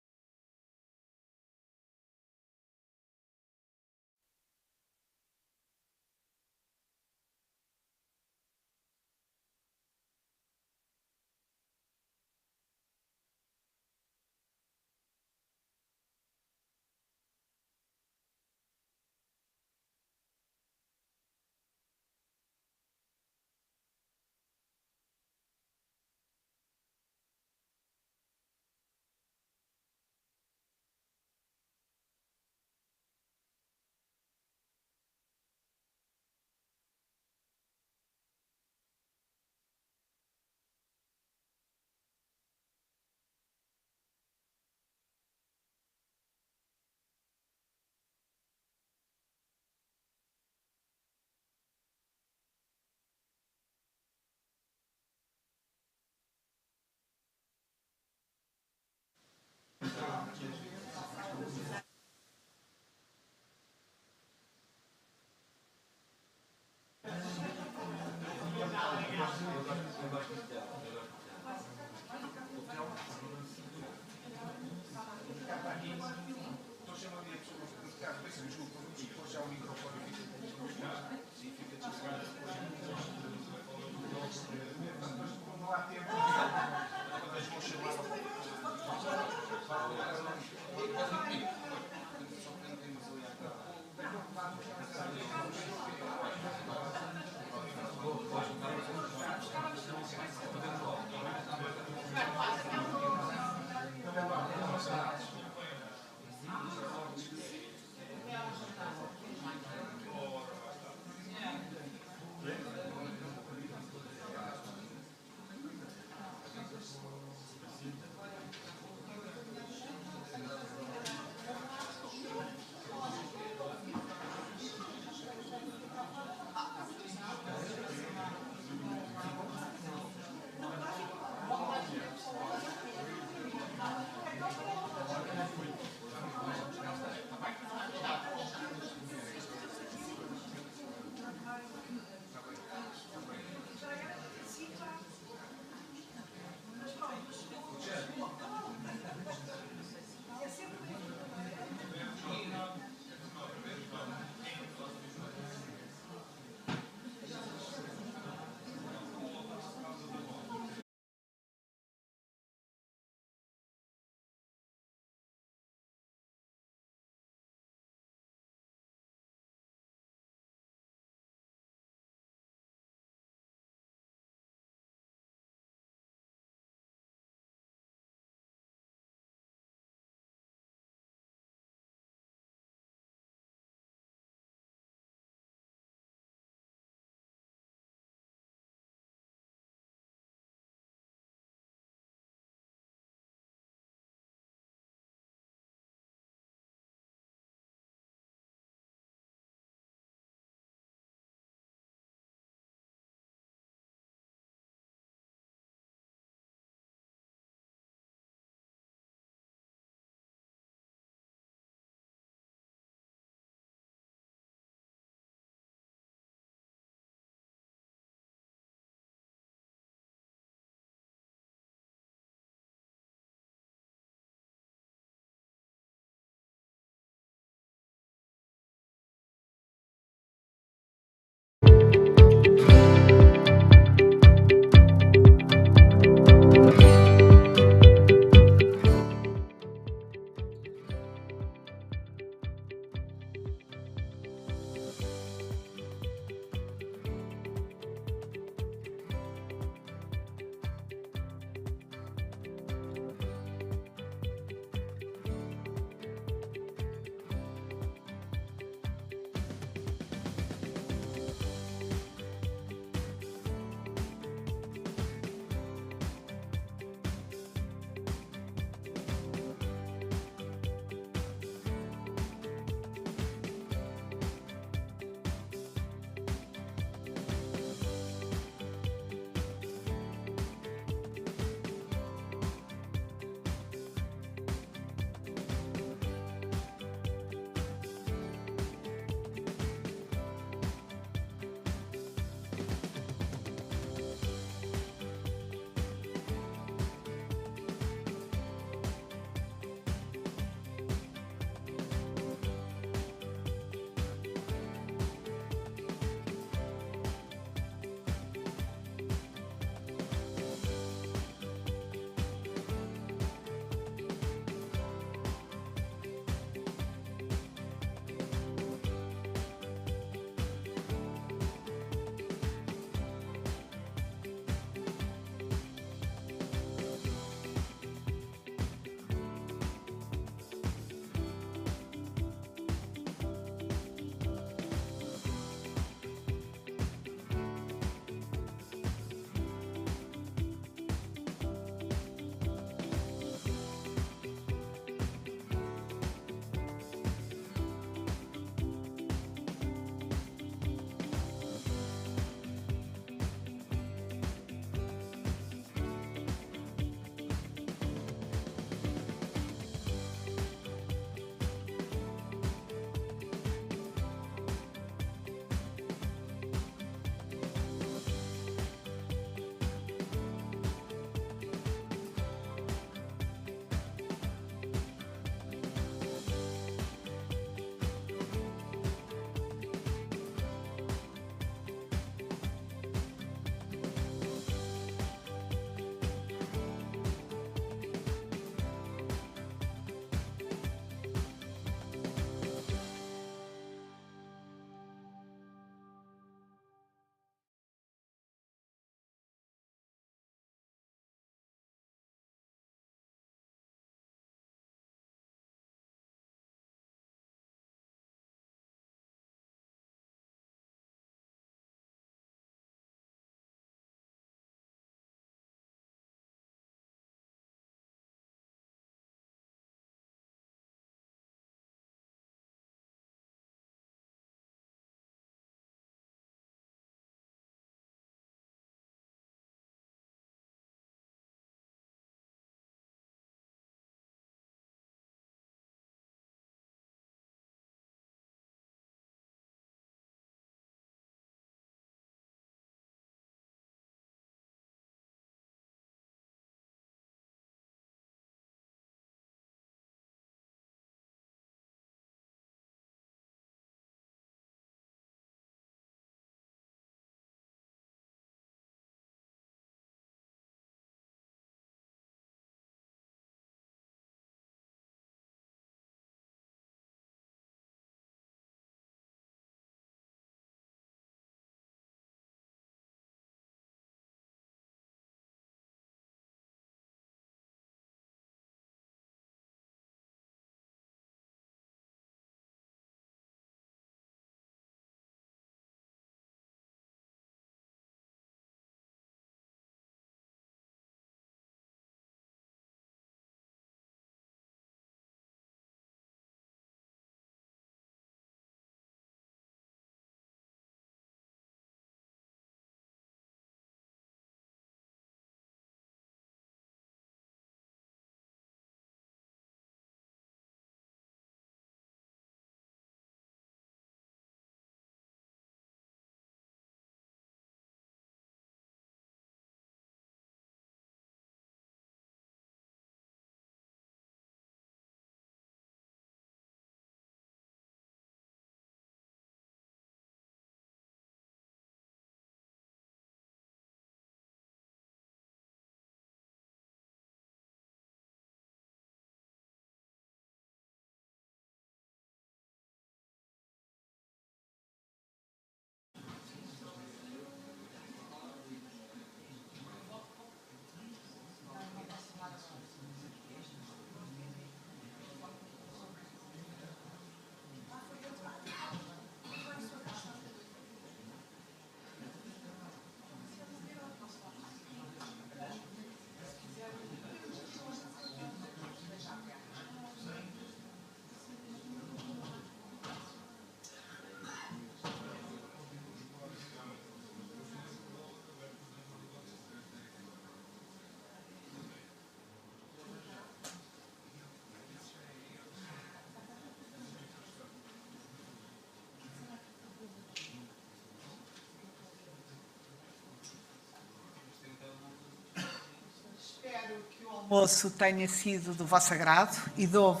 almoço tenha sido do vosso agrado e dou.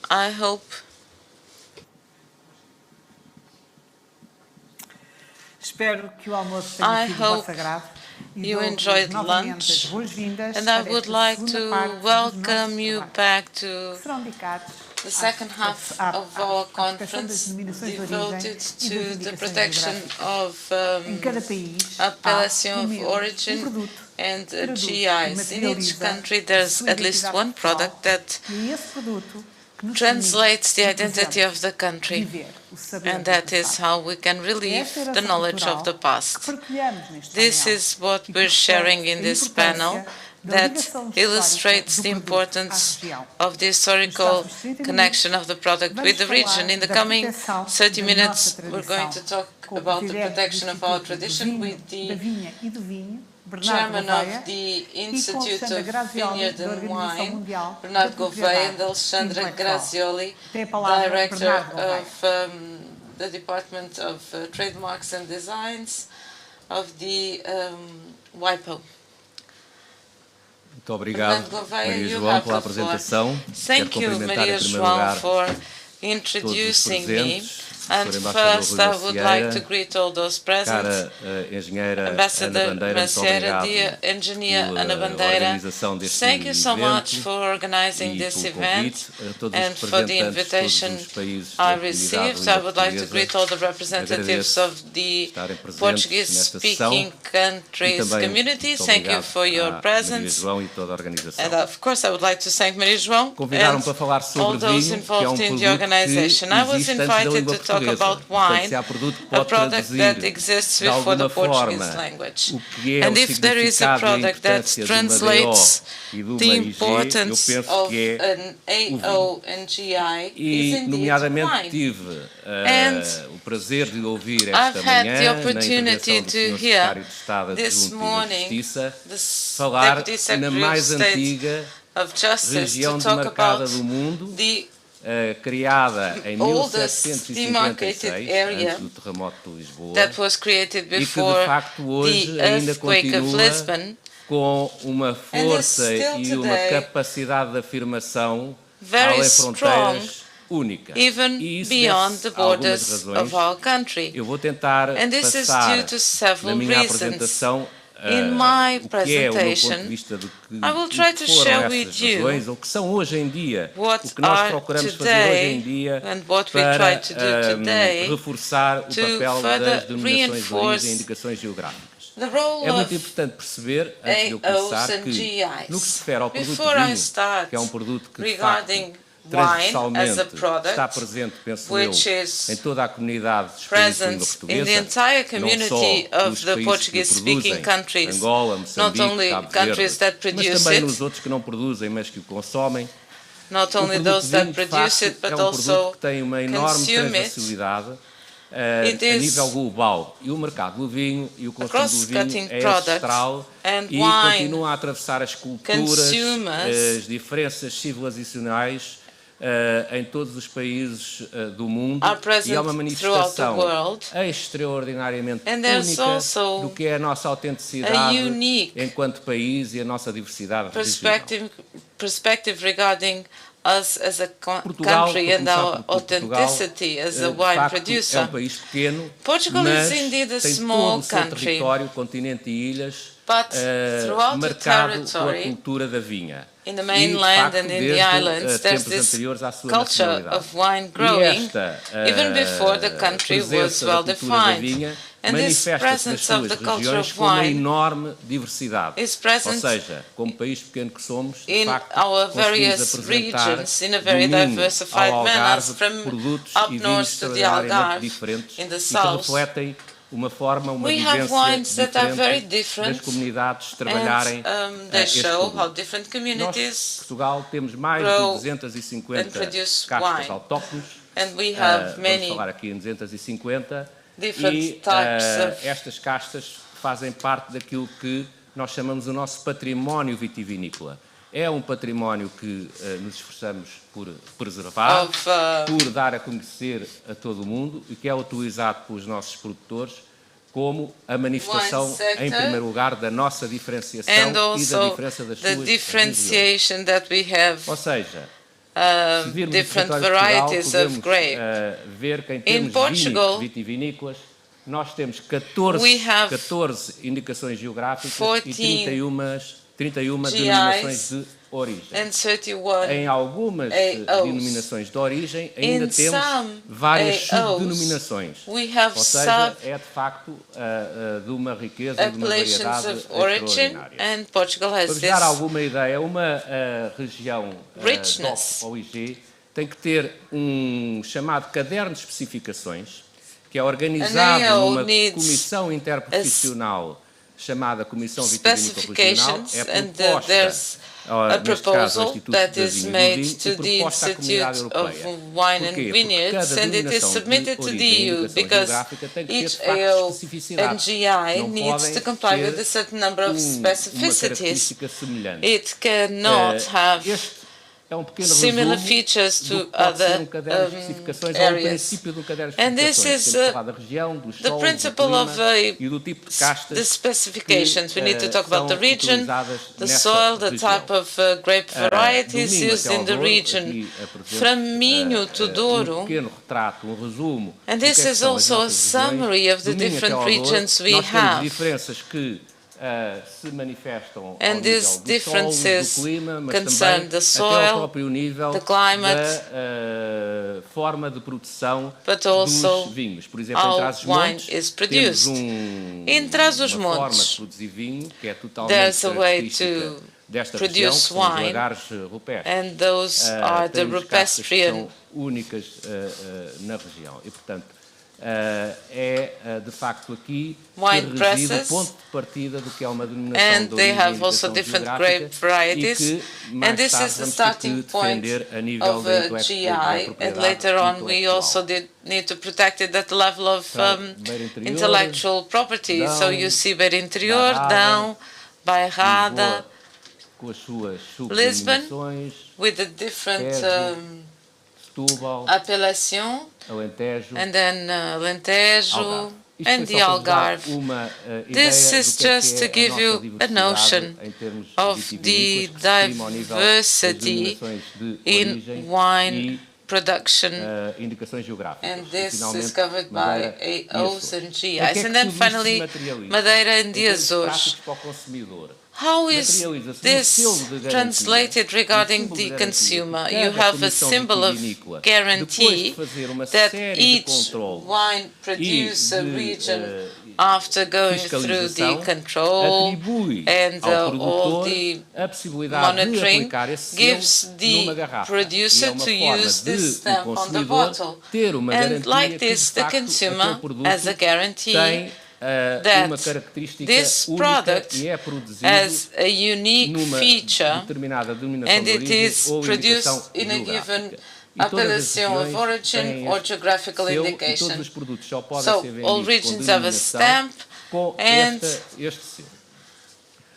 I hope Espero que o almoço tenha sido do vosso agrado. You enjoyed lunch, and I would like to welcome you back to the second half of our conference devoted to the protection of appellation of origin and GIs. In each country there's at least one product that translates the identity of the country, and that is how we can relive the knowledge of the past. This is what we're sharing in this panel that illustrates the importance of the historical connection of the product with the region. In the coming 30 minutes, we're going to talk about the protection of our tradition with the Chairman of the Institute of Vineyard and Wine, Bernardo Gouveia, and Alexandra Grazioli, Director of the Department of Trademarks and Designs of the WIPO. Muito obrigado, Maria João, pela apresentação. Quero cumprimentar em primeiro lugar todos os presentes. And first, I would like to greet all those present. Ambassador Macieira, dear engineer Ana Bandeira, thank you so much for organizing this event and for the invitation I received. I would like to greet all the representatives of the Portuguese-speaking countries community. Thank you for your presence. And of course, I would like to thank Maria João and all those involved in the organization. I was invited to talk about wine, a product that exists before the Portuguese language. And if there is a product that translates the importance of an AO and GI, is indeed wine. And I've had the opportunity to hear this morning the Deputy Secretary of State of Justice to talk about the criada em oldest demarcated area antes do terremoto de Lisboa, that was created before e que de facto hoje the ainda earthquake of continua Lisbon, com uma força e uma capacidade de afirmação very além strong, fronteiras única. even E isso beyond the deve-se a algumas borders razões. of our country. Eu vou tentar And this is passar due to several na minha reasons. apresentação In my o que é o meu ponto presentation, de vista do que I will try to foram share essas with you razões, ou que são hoje em dia, what o que nós are procuramos fazer today hoje em dia and what we para try to do today reforçar o to papel further das denominações de origem reinforce e indicações geográficas. the role É muito of importante perceber, antes de eu AOs começar, and que GIs. no que se refere ao produto Before I vinho, start que é um produto que de regarding facto wine as a transversalmente product, está presente, penso eu, which is em toda a comunidade de expressão língua present in the portuguesa, entire não community só of nos the países que o Portuguese-speaking produzem, countries, Angola, not Moçambique, only Cabo countries that Verde, mas produce também it, nos outros que não produzem, mas que o consomem. not O only produto those that vinho, de produce facto, it, but é um produto also que tem uma enorme consume it. transversalidade It a is nível global. E o mercado do vinho e o consumo do cross-cutting vinho é product, ancestral and e wine continua a atravessar as culturas, consumers as diferenças civilizacionais em todos os países do mundo, e é uma manifestação extraordinariamente única do que é a nossa autenticidade enquanto país e a nossa diversidade regional. Perspective regarding us as a Portugal, country and our authenticity as a wine producer. É um país pequeno, Portugal mas is indeed a tem small todo o seu country, território, continente e ilhas, but throughout the marcado pela territory, cultura da vinha. in the E, de mainland facto, and in the desde islands, there's tempos this anteriores à sua culture nacionalidade. of wine E growing, esta even before the country was presença well da cultura da defined. vinha And this manifesta-se nas presence of suas the culture regiões of com uma wine enorme diversidade. is present Ou seja, como país pequeno que somos, de in facto, our conseguimos various apresentar regions in a do very Minho diversified ao manner, Algarve from produtos up e vinhos north to the extraordinariamente Algarve diferentes in the e que south. refletem uma forma, uma We have vivência wines that are very diferente different, das comunidades trabalharem and they este show produto. how different Nós, communities Portugal, temos mais de grow 250 and produce castas wine. autóctones. And we have Vamos many falar aqui em 250. different E types of estas castas fazem parte daquilo que nós chamamos o nosso património vitivinícola. É um património que nos esforçamos por preservar, por dar a conhecer a todo o mundo e que é utilizado pelos nossos produtores como a manifestação, em primeiro lugar, da nossa diferenciação e da diferença das suas differentiation that we have. Ou seja, se virmos different o território de varieties Portugal, of podemos grape. ver que em termos Portugal, vitivinícolas, nós temos 14 indicações geográficas e 31 denominações de origem. Em algumas denominações de origem ainda temos várias subdenominações. Ou seja, é de facto de uma riqueza e de uma variedade extraordinária. Para vos dar alguma ideia, uma região DOC ou IG tem que ter um chamado caderno de especificações, que é organizado numa comissão interprofissional chamada Comissão Vitivinícola Regional, é proposta, neste caso, ao Instituto da Vinha e do Vinho, e proposta à Comunidade Europeia. Porquê? Porque cada denominação de origem e indicação geográfica tem que ter, de facto, especificidade. Não podem ter uma característica semelhante. Este é um pequeno resumo features to do que pode ser other um caderno de especificações ou um princípio do caderno de especificações. Temos que falar da região, dos solos, do clima e do tipo de castas the specifications. We need to talk about the são region, utilizadas the nessa soil, the região. type of grape varieties Do Minho used até ao in the Douro, region. aqui apresento, From Minho to Douro. pequeno retrato, resumo And do que this é que is são as also a nossas regiões. summary of the Do Minho até different ao Douro, regions we nós temos have. diferenças que se manifestam And ao these nível do solo, differences do clima, mas concern também the até soil, ao próprio nível the climate, da forma de produção but also dos vinhos. Por exemplo, em how Trás-os-Montes wine is temos produced. In uma Trás-os-Montes, forma de produzir vinho que é totalmente there's a way característica to desta região, que produce são os wine, lagares rupestres. and those are the Temos castas que rupestrian. são únicas na região. E, portanto, é de facto aqui Wine que reside o presses, ponto de partida do que é uma denominação and de they origem have e also indicação different geográfica grape varieties, e que mais and this tarde is the vamos ter starting que point defender a nível of da GI, propriedade and later on we intelectual. also need to protect it at the level of Beira Interior, intellectual property. Dão, So you see Beira Interior, Bairrada, Dão, Bairrada, Lisboa, com as suas Lisbon, subdenominações, with the different Setúbal, appellation, Alentejo, and then Alentejo, Isto and foi the só para vos dar Algarve. uma This ideia is do que é just to que é give a you nossa a notion diversidade em termos of the vitivinícolas, que se exprime ao nível das diversity denominações de in origem wine production. indicações geográficas. And this E, finalmente, is covered Madeira by e AOs Açores. and Em que GIs. é que And then tudo isto se finally, materializa? Madeira and Em termos Açores. práticos para o consumidor. How is Materializa-se this selo de garantia, translated regarding símbolo de the garantia, consumer? que You cada have a comissão symbol of vitivinícola, guarantee depois de fazer uma that série de each controles wine producer e de, region, after going through the control atribui and ao all produtor the a possibilidade de monitoring, aplicar esse gives selo the numa garrafa. producer E é uma to forma use de this o stamp on the consumidor bottle. ter uma And garantia like que, this, de the facto, consumer aquele produto has a guarantee tem that uma característica this única product e é produzido has a unique numa feature, determinada denominação and de it origem is ou indicação produced in a given geográfica. E todas as appellation of regiões origin têm or este geographical selo e indication. todos os produtos só podem So ser all vendidos regions com have a denominação stamp, com and este selo.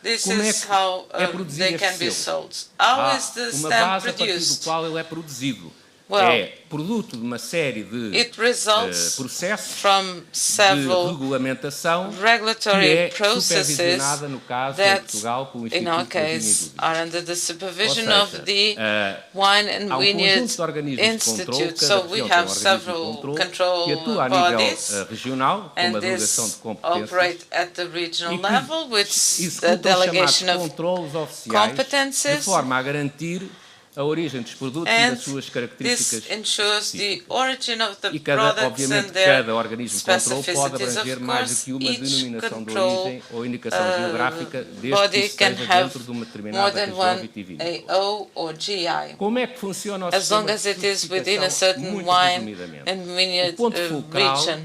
this Como é is que how é produzido they este can be selo? sold. How Há is the uma stamp base a partir do produced? qual ele é produzido. Well, é produto de uma série de it results processos from several de regulamentação regulatory que é processes supervisionada, no caso de that, Portugal, pelo in our Instituto da Vinha e do case, Vinho. are under the supervision Ou of seja, the Wine and há Vineyard conjunto de organismos de controle, Institute. cada So we região tem have organismo de several control que atua a nível bodies, regional, com and uma delegação this de competências, operate at the regional e que level with the executam os delegation chamados of controles oficiais, de competences, forma a garantir a origem dos produtos e and das suas características this ensures the origin of the e products obviamente, and their cada organismo de controle pode specificities. abranger Of mais do course, que uma each denominação de control origem ou indicação geográfica, desde que body isso can esteja have dentro de uma more determinada than região one vitivinícola. AO or GI. Como é que funciona o As sistema long as de it is within a certificação? certain Muito wine resumidamente. and vineyard O ponto fulcral region.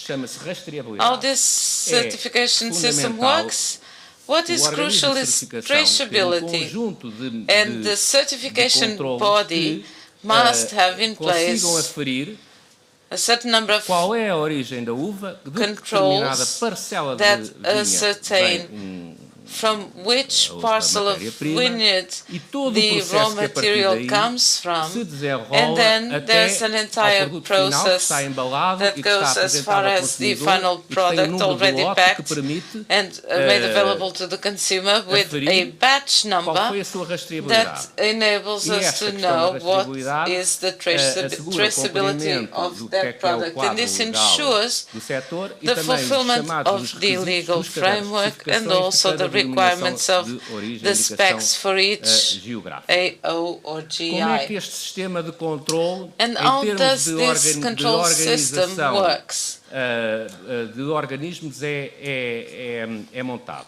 chama-se rastreabilidade. How this certification system fundamental. works? What is O organismo crucial de is certificação tem traceability, conjunto de and the certification controles body que, must have in place consigam aferir a certain number of qual é a origem da uva, de determinada parcela de that vinha ascertain vem from which parcel of vineyard the raw material comes from, and then there's an entire process that goes as far as the final product already packed and made available to the consumer with a batch number that enables us to know what is the traceability of that product. And this ensures the fulfillment of the legal framework and also the requirements of the specs for each AO or GI. And how does this control system works? De organismos é montado.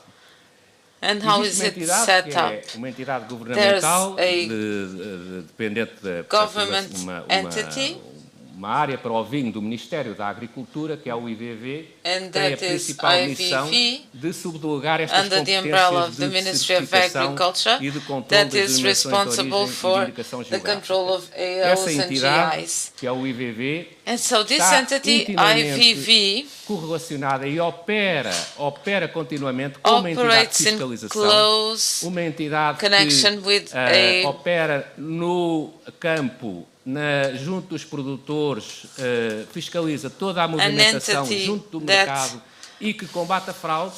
And how is it set up? Uma entidade governamental dependente da government entity, uma área para o vinho do Ministério da Agricultura, que é o IVV, tem a principal missão de subdelegar estas competências de certificação e de controle das denominações de origem e de indicação geográfica. Essa entidade, que é o IVV, está intimamente correlacionada e opera continuamente com uma entidade de fiscalização, uma entidade que opera no campo, junto dos produtores, fiscaliza toda a movimentação junto do mercado e que combate a fraude,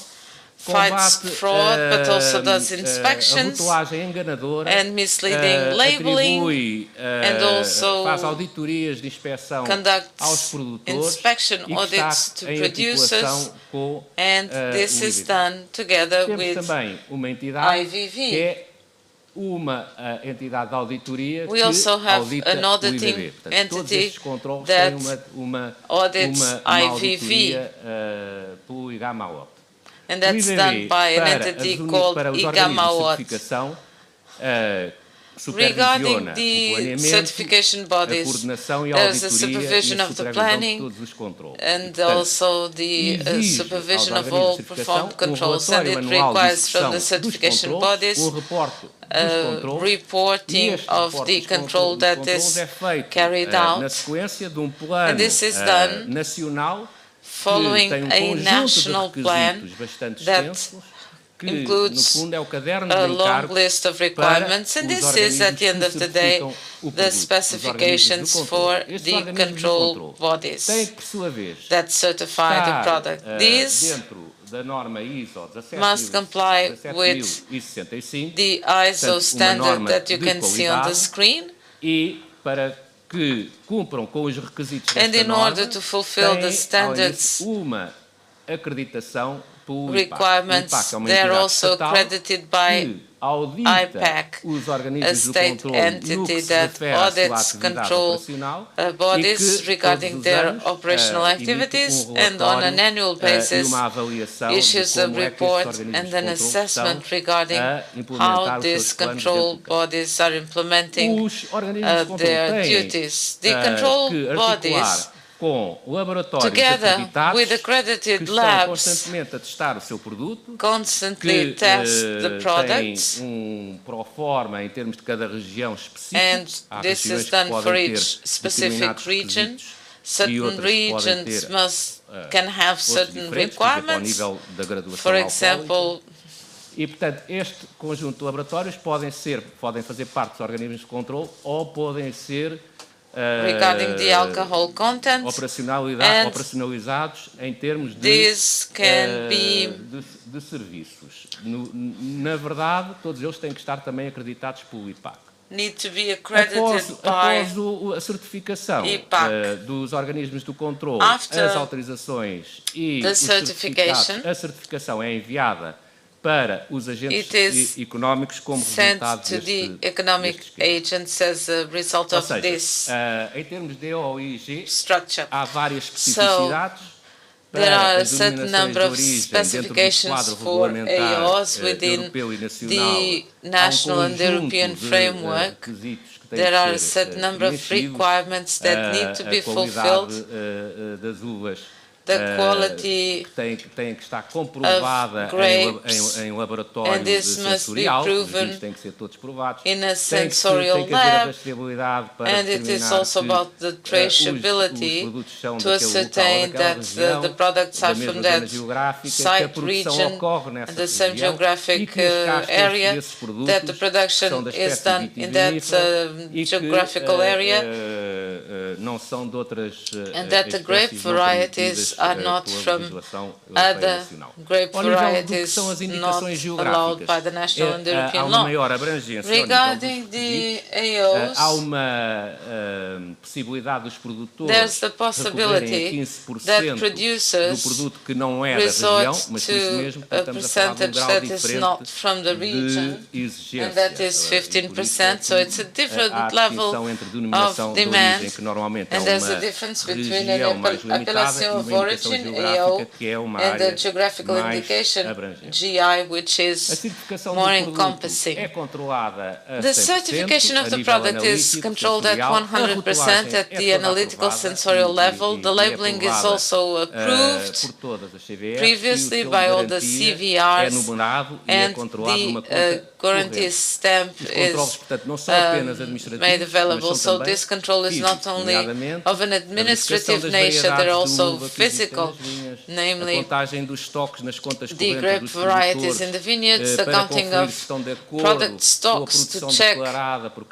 fights fraud, but also does inspections and misleading labeling, and also faz auditorias de inspeção aos produtores, inspection audits to producers, and this is done together with também uma entidade IVV. Que é uma entidade de auditoria We also have audita an auditing o IVV. Portanto, todos estes controles that têm uma auditoria pelo IGAMAOT. And that's done by an entity called IGAMAOT. Regarding the certification bodies, there's a supervision of the planning and also the supervision of all performed controls, and it requires from the certification bodies reporting of the control that is carried out. And this is done following a national plan that includes a long list of requirements, and this is, at the end of the day, the specifications for the control bodies that certify the product. These must comply with the ISO standard that you can see on the screen. Que cumpram com os requisitos and in order to fulfill the standards acreditação requirements, they're also accredited by IPAC, a state entity that audits control bodies regarding their operational activities, and on an annual basis issues a report and an assessment regarding how these control bodies are implementing their duties. The control bodies, together with accredited labs, constantly test the products, and this is done for each specific region. Certain regions can have certain requirements, for example. E, portanto, este conjunto de laboratórios podem fazer parte dos organismos de controle ou podem ser regarding the alcohol content, operacionalizados em termos de serviços. Na verdade, todos eles têm que estar também acreditados pelo IPAC. Need to be accredited após a certificação dos organismos do controle, as autorizações e os certificados, a certificação é enviada para os agentes económicos como resultado deste em termos de OIG, há várias especificidades. There are a certain number of specifications for AOs within the national and European framework. There are a certain number of requirements that need to be fulfilled. Das uvas the quality tem que estar comprovada em laboratório sensorial, os vinhos têm que ser todos provados, in a sensorial lab, and it is also about the traceability to ascertain that the products are from that site region and the same geographic area, that the production is done in that geographical area, and that the grape varieties are not from other grape varieties not allowed by the national and European law. Regarding the AOs, there's the possibility that producers resort to a percentage that is not from the region, and that is 15%, so it's a different level of demand, and there's a difference between an appellation of origin, AO, and the geographical indication, GI, which is more encompassing. The certification of the product is controlled at 100% at the analytical sensorial level. The labeling is also approved previously by all the CVRs, and the guarantee stamp is made available. So this control is not only of an administrative nature, they're also physical, namely the grape varieties in the vineyards, the counting of product stocks to check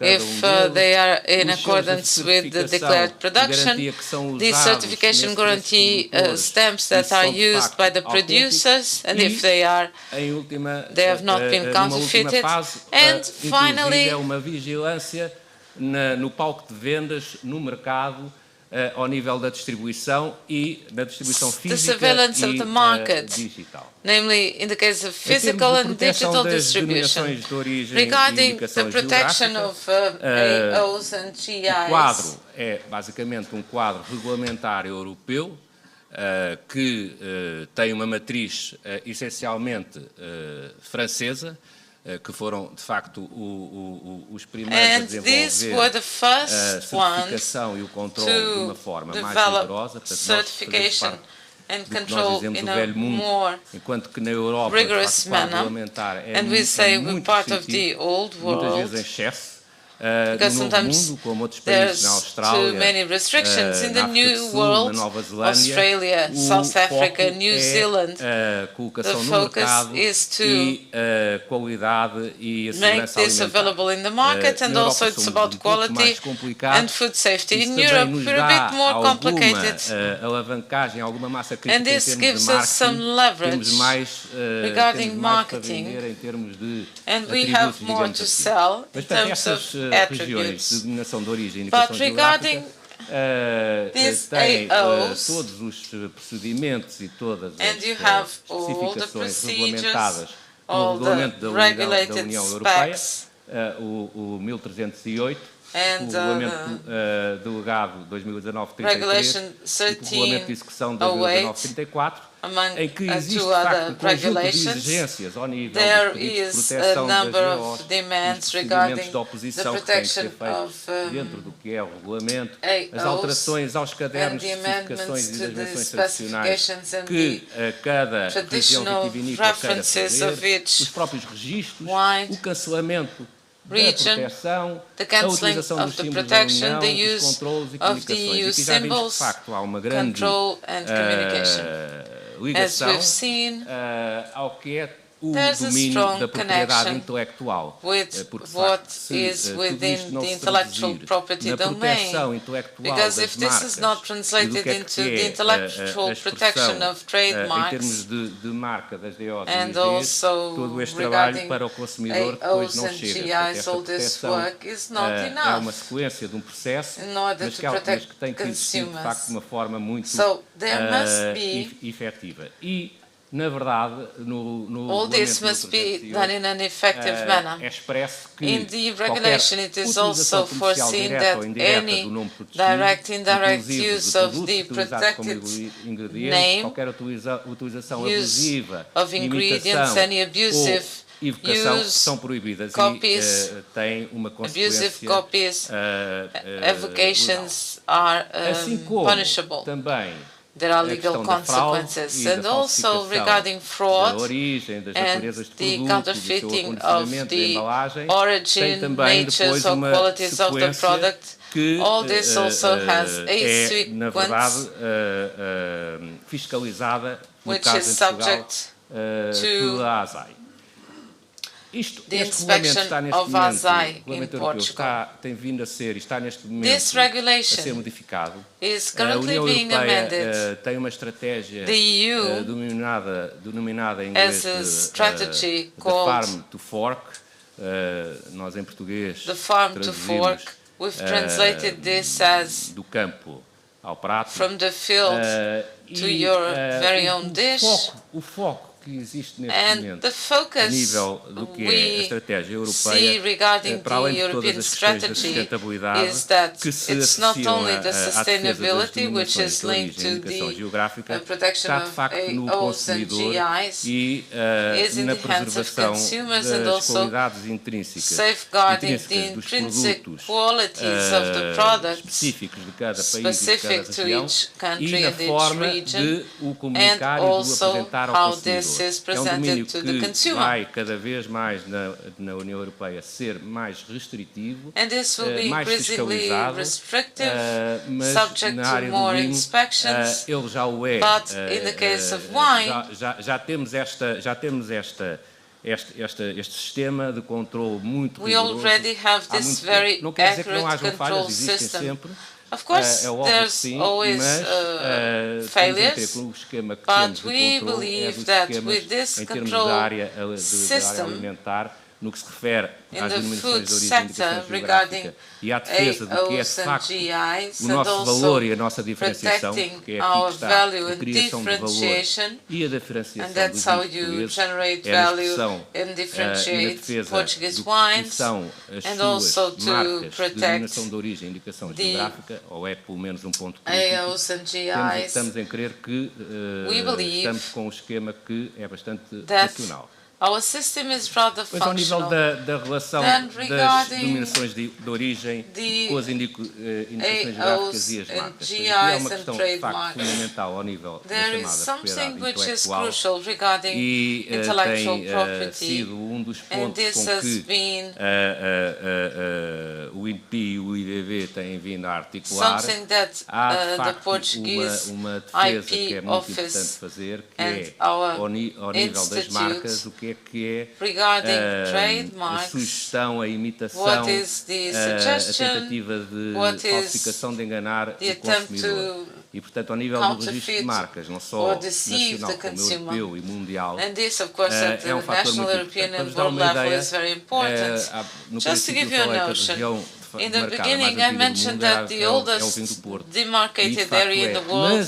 if they are in accordance with the declared production, the certification guarantee stamps that are used by the producers, and if they have not been counterfeited, and finally uma vigilância no palco de vendas, no mercado, ao nível da distribuição e da distribuição física e digital. Namely, in the case of physical and digital distribution. Regarding the protection of AOs and GIs, o quadro é basicamente um quadro regulamentar europeu que tem uma matriz essencialmente francesa, que foram, de facto, os primeiros a desenvolver a certificação e o controle de uma forma mais rigorosa, portanto, and control in a more enquanto que na Europa, rigorous manner, and we say we're part of the old world, muitas vezes em excesso, because sometimes there's too many restrictions. In the new world, Australia, South Africa, New Zealand, the focus is to make this available in the market, and also it's about quality and food safety. In Europe, we're a bit more complicated, and this gives us some leverage regarding marketing, and we have more to sell in terms of attributes. But regarding these AOs, todos os procedimentos e todas and you have all the procedures, all the regulated specs, o 1308, and o regulamento delegado 2019-33, o regulamento de execução 2019-34, em que existe, de facto, um conjunto de exigências ao nível dos pedidos de proteção das GOs, dos procedimentos de oposição que têm que ser feitos dentro do que é o regulamento, as alterações aos cadernos de especificações e das menções adicionais que cada região vitivinícola queira fazer, os próprios registros, o cancelamento region, the cancelling of the protection, the use of the EU symbols, control and communication. As we've seen, there's a strong connection with what is within the intellectual property domain, because if this is not translated into the intellectual protection of trademarks, and also regarding AOs and GIs, all this work is not enough in order to protect consumers. So there must be Na verdade, all this must be done in an effective manner. In the regulation, it is also foreseen that any direct, indirect use of the protected name, use of ingredients, any abusive use, copies, abusive copies, evocations are punishable. there are legal consequences, and also regarding fraud and the counterfeiting of the origin, natures or qualities of the product. All this also has a sequence which is subject to the inspection of ASAI in Portugal. This regulation is currently being amended. The EU has a strategy called the Farm to Fork. We've translated this as from the field to your very own dish. And the focus we see regarding the European strategy is that it's not only the sustainability, which is linked to the protection of AOs and GIs, is in the hands of consumers and also safeguarding the intrinsic qualities of the products specific to each country and each region, and also how this is presented to the consumer. And this will be increasingly restrictive, subject to more inspections, but in the case of wine, we already have this very accurate control system. Of course, there's always failures, but we believe that with this control system, in the food sector regarding AOs and GIs, and also protecting our value and differentiation, and that's how you generate value and differentiate Portuguese wines, and also to protect the AOs and GIs. We believe that our system is rather functional. Then regarding the AOs and GIs and trademarks, there is something which is crucial regarding intellectual property, and this has been something that the Portuguese IP office and our institute regarding trademarks, what is the suggestion, what is the attempt to counterfeit or deceive the consumer. And this, of course, at the national, European and world level is very important. Just to give you a notion, in the beginning I mentioned that the oldest demarcated area in the world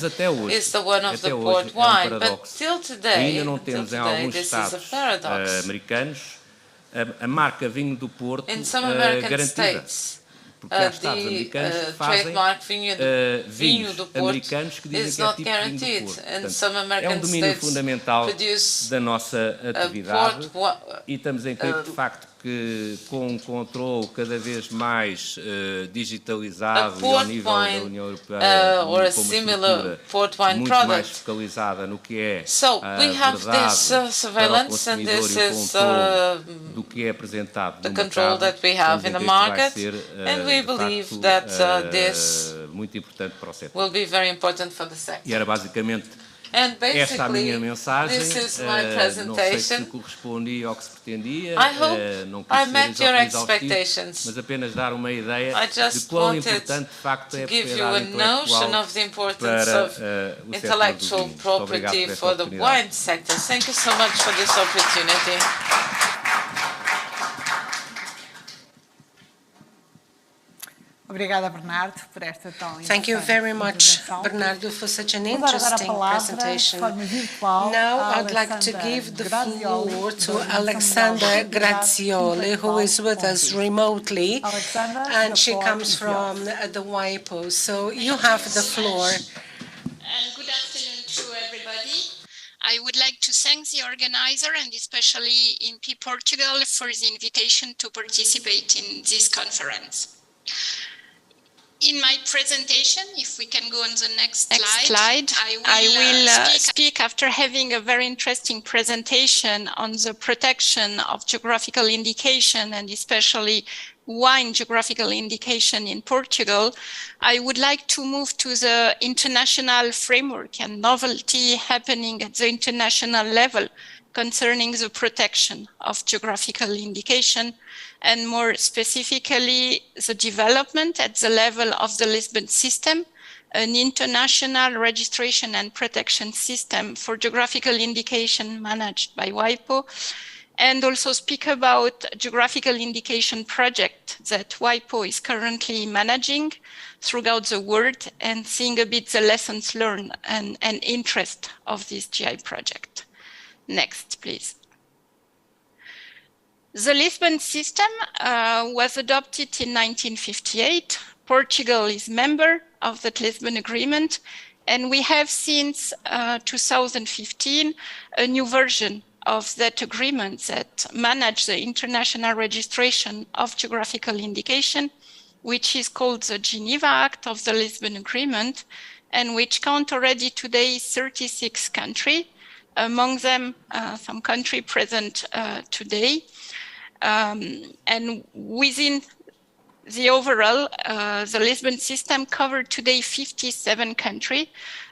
is the one of the port wine, but till today, this is a paradox. In some American states, the trademark vinho do Porto is not guaranteed, and some American states produce que com um controle cada vez mais digitalizado e ao nível da União Europeia, or a similar port wine muito product. mais focalizada no que é we have this surveillance, and this is do que é apresentado the control that we have in the market, and we believe that this muito importante para o setor. will be very important for the sector. E era basicamente And esta a minha mensagem. This is my presentation. Não sei se correspondia ao que se pretendia. I hope I met your expectations. Mas apenas dar uma ideia de quão importante de facto é a propriedade intelectual para o intellectual property for the wine sector. Thank you so much for this opportunity. Obrigada, Bernardo, por esta tão Thank you very much, Bernardo, for such an interesting presentation. Now I'd like to give the floor to Alexandra Grazioli, who is with us remotely, and she comes from the WIPO. So you have the floor. And good afternoon to everybody. I would like to thank the organizer and especially INPI Portugal for the invitation to participate in this conference. In my presentation, if we can go on the next slide, I will speak after having a very interesting presentation on the protection of geographical indication and especially wine geographical indication in Portugal. I would like to move to the international framework and novelty happening at the international level concerning the protection of geographical indication, and more specifically, the development at the level of the Lisbon system, an international registration and protection system for geographical indication managed by WIPO, and also speak about geographical indication project that WIPO is currently managing throughout the world, and seeing a bit the lessons learned and interest of this GI project. Next, please. The Lisbon system was adopted in 1958. Portugal is member of the Lisbon Agreement, and we have since 2015 a new version of that agreement that manages the international registration of geographical indication, which is called the Geneva Act of the Lisbon Agreement, and which count already today 36 countries. Among them, some countries present today. And within the overall, the Lisbon system covered today 57 countries.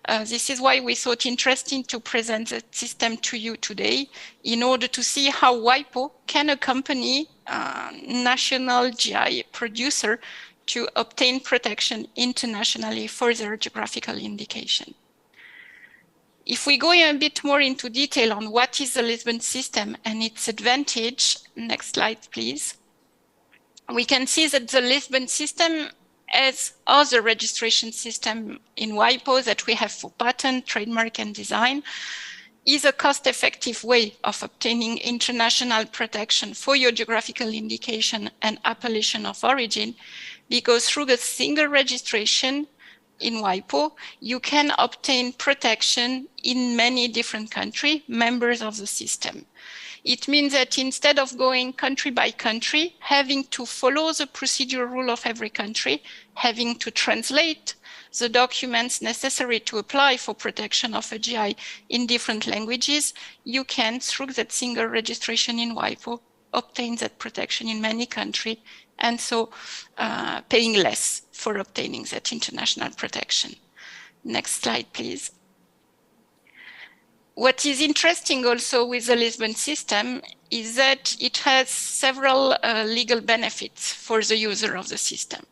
This is why we thought interesting to present the system to you today in order to see how WIPO can accompany national GI producer to obtain protection internationally for their geographical indication. If we go a bit more into detail on what is the Lisbon system and its advantage, next slide, please. We can see that the Lisbon system, as other registration system in WIPO that we have for patent, trademark, and design, is a cost-effective way of obtaining international protection for your geographical indication and appellation of origin, because through the single registration in WIPO, you can obtain protection in many different countries, members of the system. It means that instead of going country by country, having to follow the procedural rule of every country, having to translate the documents necessary to apply for protection of a GI in different languages, you can, through that single registration in WIPO, obtain that protection in many countries, and so paying less for obtaining that international protection. Next slide, please. What is interesting also with the Lisbon system is that it has several legal benefits for the user of the system.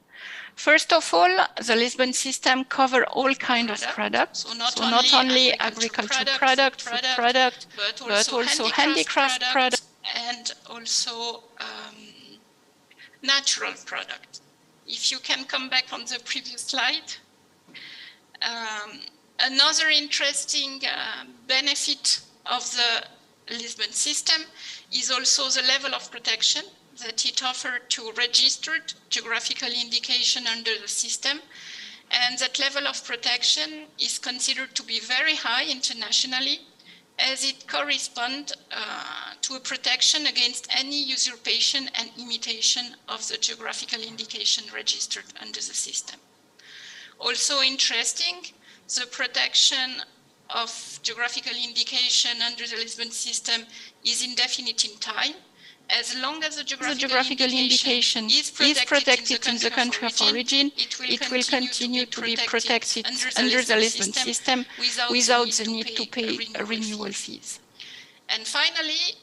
First of all, the Lisbon system covers all kinds of products, so not only agricultural products, food products, but also handicraft products, and also natural product. If you can come back on the previous slide. Another interesting benefit of the Lisbon system is also the level of protection that it offers to registered geographical indication under the system. And that level of protection is considered to be very high internationally, as it corresponds to a protection against any usurpation and imitation of the geographical indication registered under the system. Also interesting, the protection of geographical indication under the Lisbon system is indefinite in time. As long as the geographical indication is protected in the country of origin, it will continue to be protected under the Lisbon system without the need to pay renewal fees. And finally,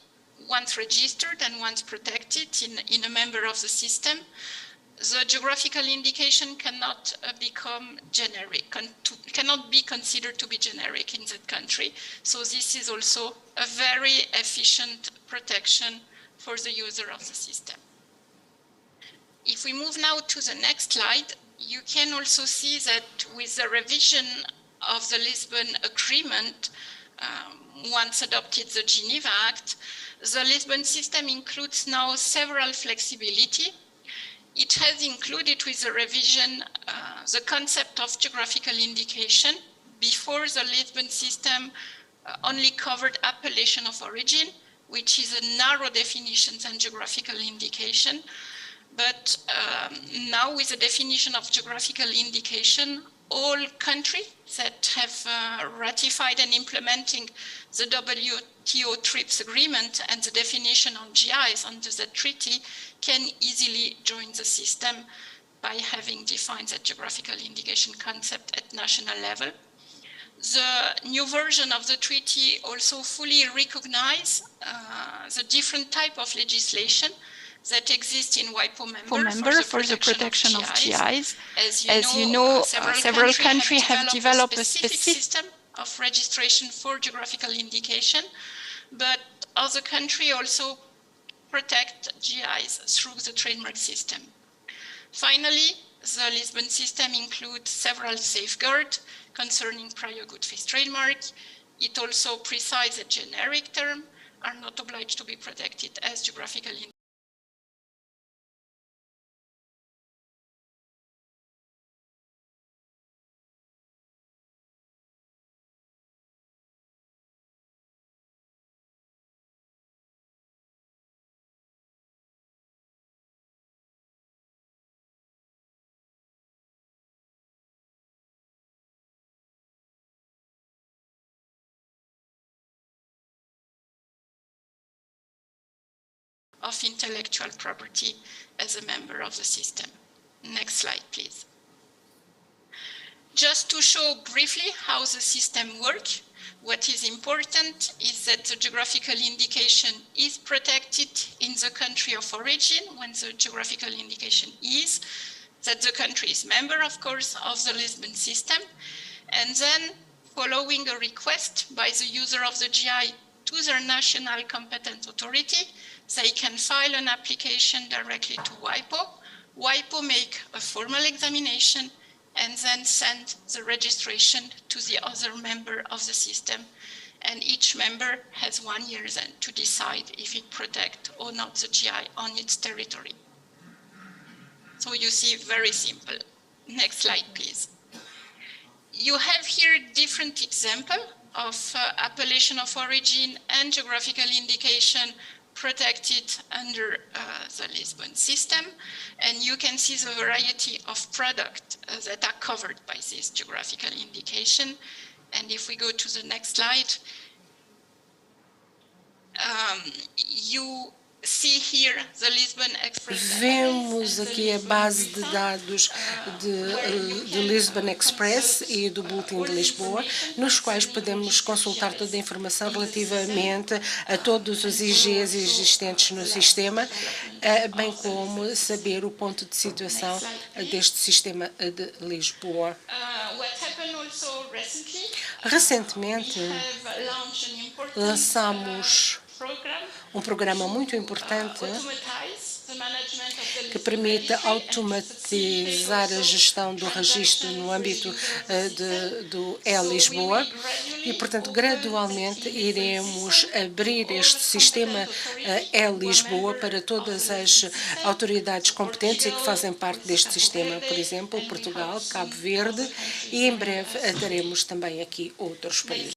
once registered and once protected in a member of the system, the geographical indication cannot become generic, cannot be considered to be generic in that country. So this is also a very efficient protection for the user of the system. If we move now to the next slide, you can also see that with the revision of the Lisbon Agreement, once adopted the Geneva Act, the Lisbon system includes now several flexibility. It has included with the revision the concept of geographical indication. Before, the Lisbon system only covered appellation of origin, which is a narrow definition than geographical indication. But now with the definition of geographical indication, all countries that have ratified and implementing the WTO TRIPS agreement and the definition on GIs under the treaty can easily join the system by having defined the geographical indication concept at national level. The new version of the treaty also fully recognizes the different type of legislation that exist in WIPO member for the protection of GIs. As you know, several countries have developed a specific system of registration for geographical indication, but other countries also protect GIs through the trademark system. Finally, the Lisbon system includes several safeguards concerning prior good faith trademark. It also precises that generic terms are not obliged to be protected as geographical indication. Of intellectual property as a member of the system. Next slide, please. Just to show briefly how the system works, what is important is that the geographical indication is protected in the country of origin when the geographical indication is, that the country is member, of course, of the Lisbon system, and then following a request by the user of the GI to their national competent authority, they can file an application directly to WIPO. WIPO make a formal examination and then send the registration to the other member of the system. And each member has 1 year then to decide if it protects or not the GI on its territory. So you see, very simple. Next slide, please. You have here different examples of appellation of origin and geographical indication protected under the Lisbon system. And you can see the variety of products that are covered by this geographical indication. And if we go to the next slide, you see here the Lisbon Express. Vemos aqui a base de dados de Lisbon Express e do Boletim de Lisboa, nos quais podemos consultar toda a informação relativamente a todos os IGs existentes no sistema, bem como saber o ponto de situação deste sistema de Lisboa. Recentemente, lançamos um programa muito importante que permite automatizar a gestão do registro no âmbito do E-Lisboa e, portanto, gradualmente iremos abrir este sistema E-Lisboa para todas as autoridades competentes e que fazem parte deste sistema, por exemplo, Portugal, Cabo Verde, e em breve teremos também aqui outros países.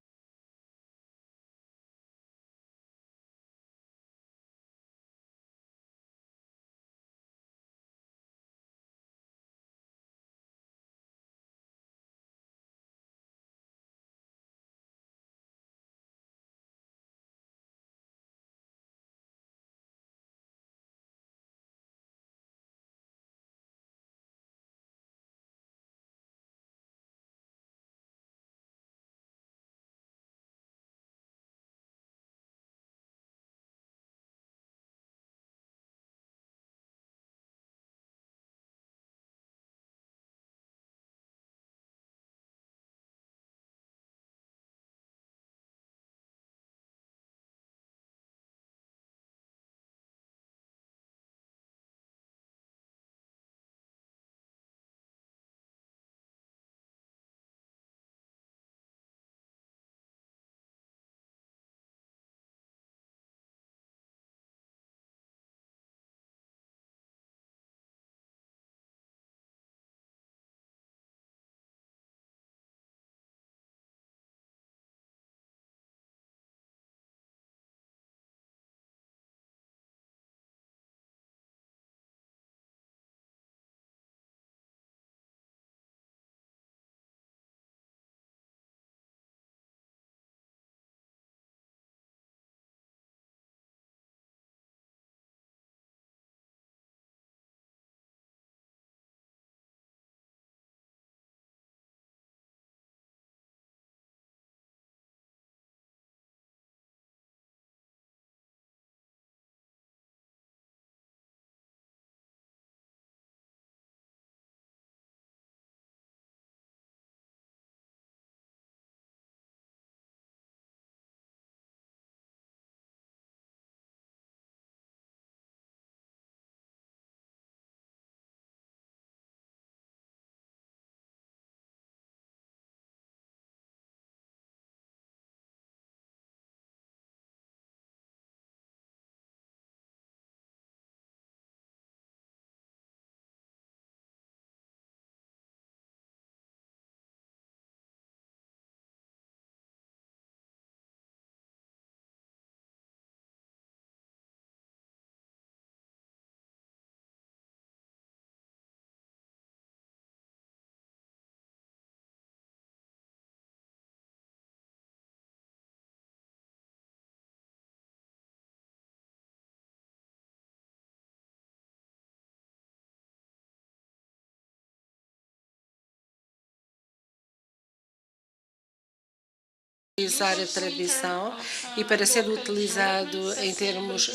valorizar a tradição e para ser utilizado em termos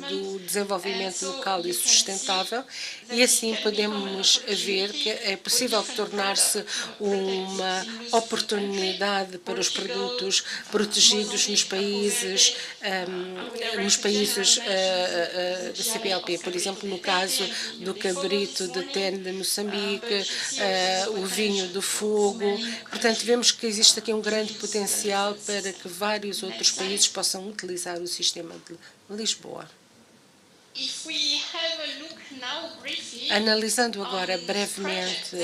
do desenvolvimento local e sustentável, e assim podemos ver que é possível tornar-se uma oportunidade para os produtos protegidos nos países da CPLP, por exemplo, no caso do cabrito de Tene de Moçambique, o vinho do fogo. Portanto, vemos que existe aqui um grande potencial para que vários outros países possam utilizar o sistema de Lisboa. Analisando agora brevemente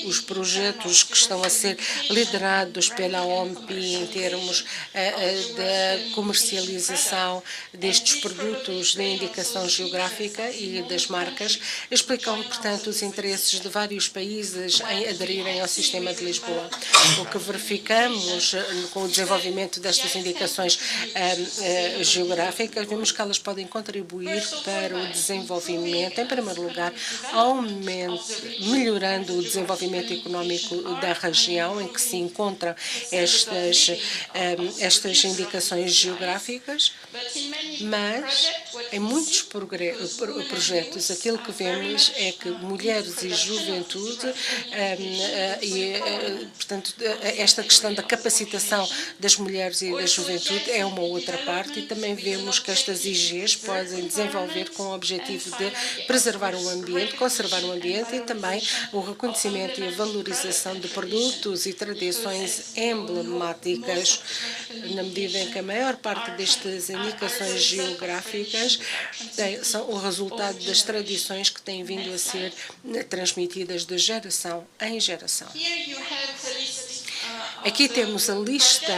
os projetos que estão a ser liderados pela INPI em termos da comercialização destes produtos de indicação geográfica e das marcas, explicam, portanto, os interesses de vários países em aderirem ao sistema de Lisboa. O que verificamos com o desenvolvimento destas indicações geográficas, vemos que elas podem contribuir para o desenvolvimento, em primeiro lugar, melhorando o desenvolvimento económico da região em que se encontram estas indicações geográficas, mas em muitos projetos aquilo que vemos é que mulheres e juventude, portanto, esta questão da capacitação das mulheres e da juventude é uma outra parte, e também vemos que estas IGs podem desenvolver com o objetivo de preservar o ambiente, conservar o ambiente e também o reconhecimento e a valorização de produtos e tradições emblemáticas, na medida em que a maior parte destas indicações geográficas são o resultado das tradições que têm vindo a ser transmitidas de geração em geração. Aqui temos a lista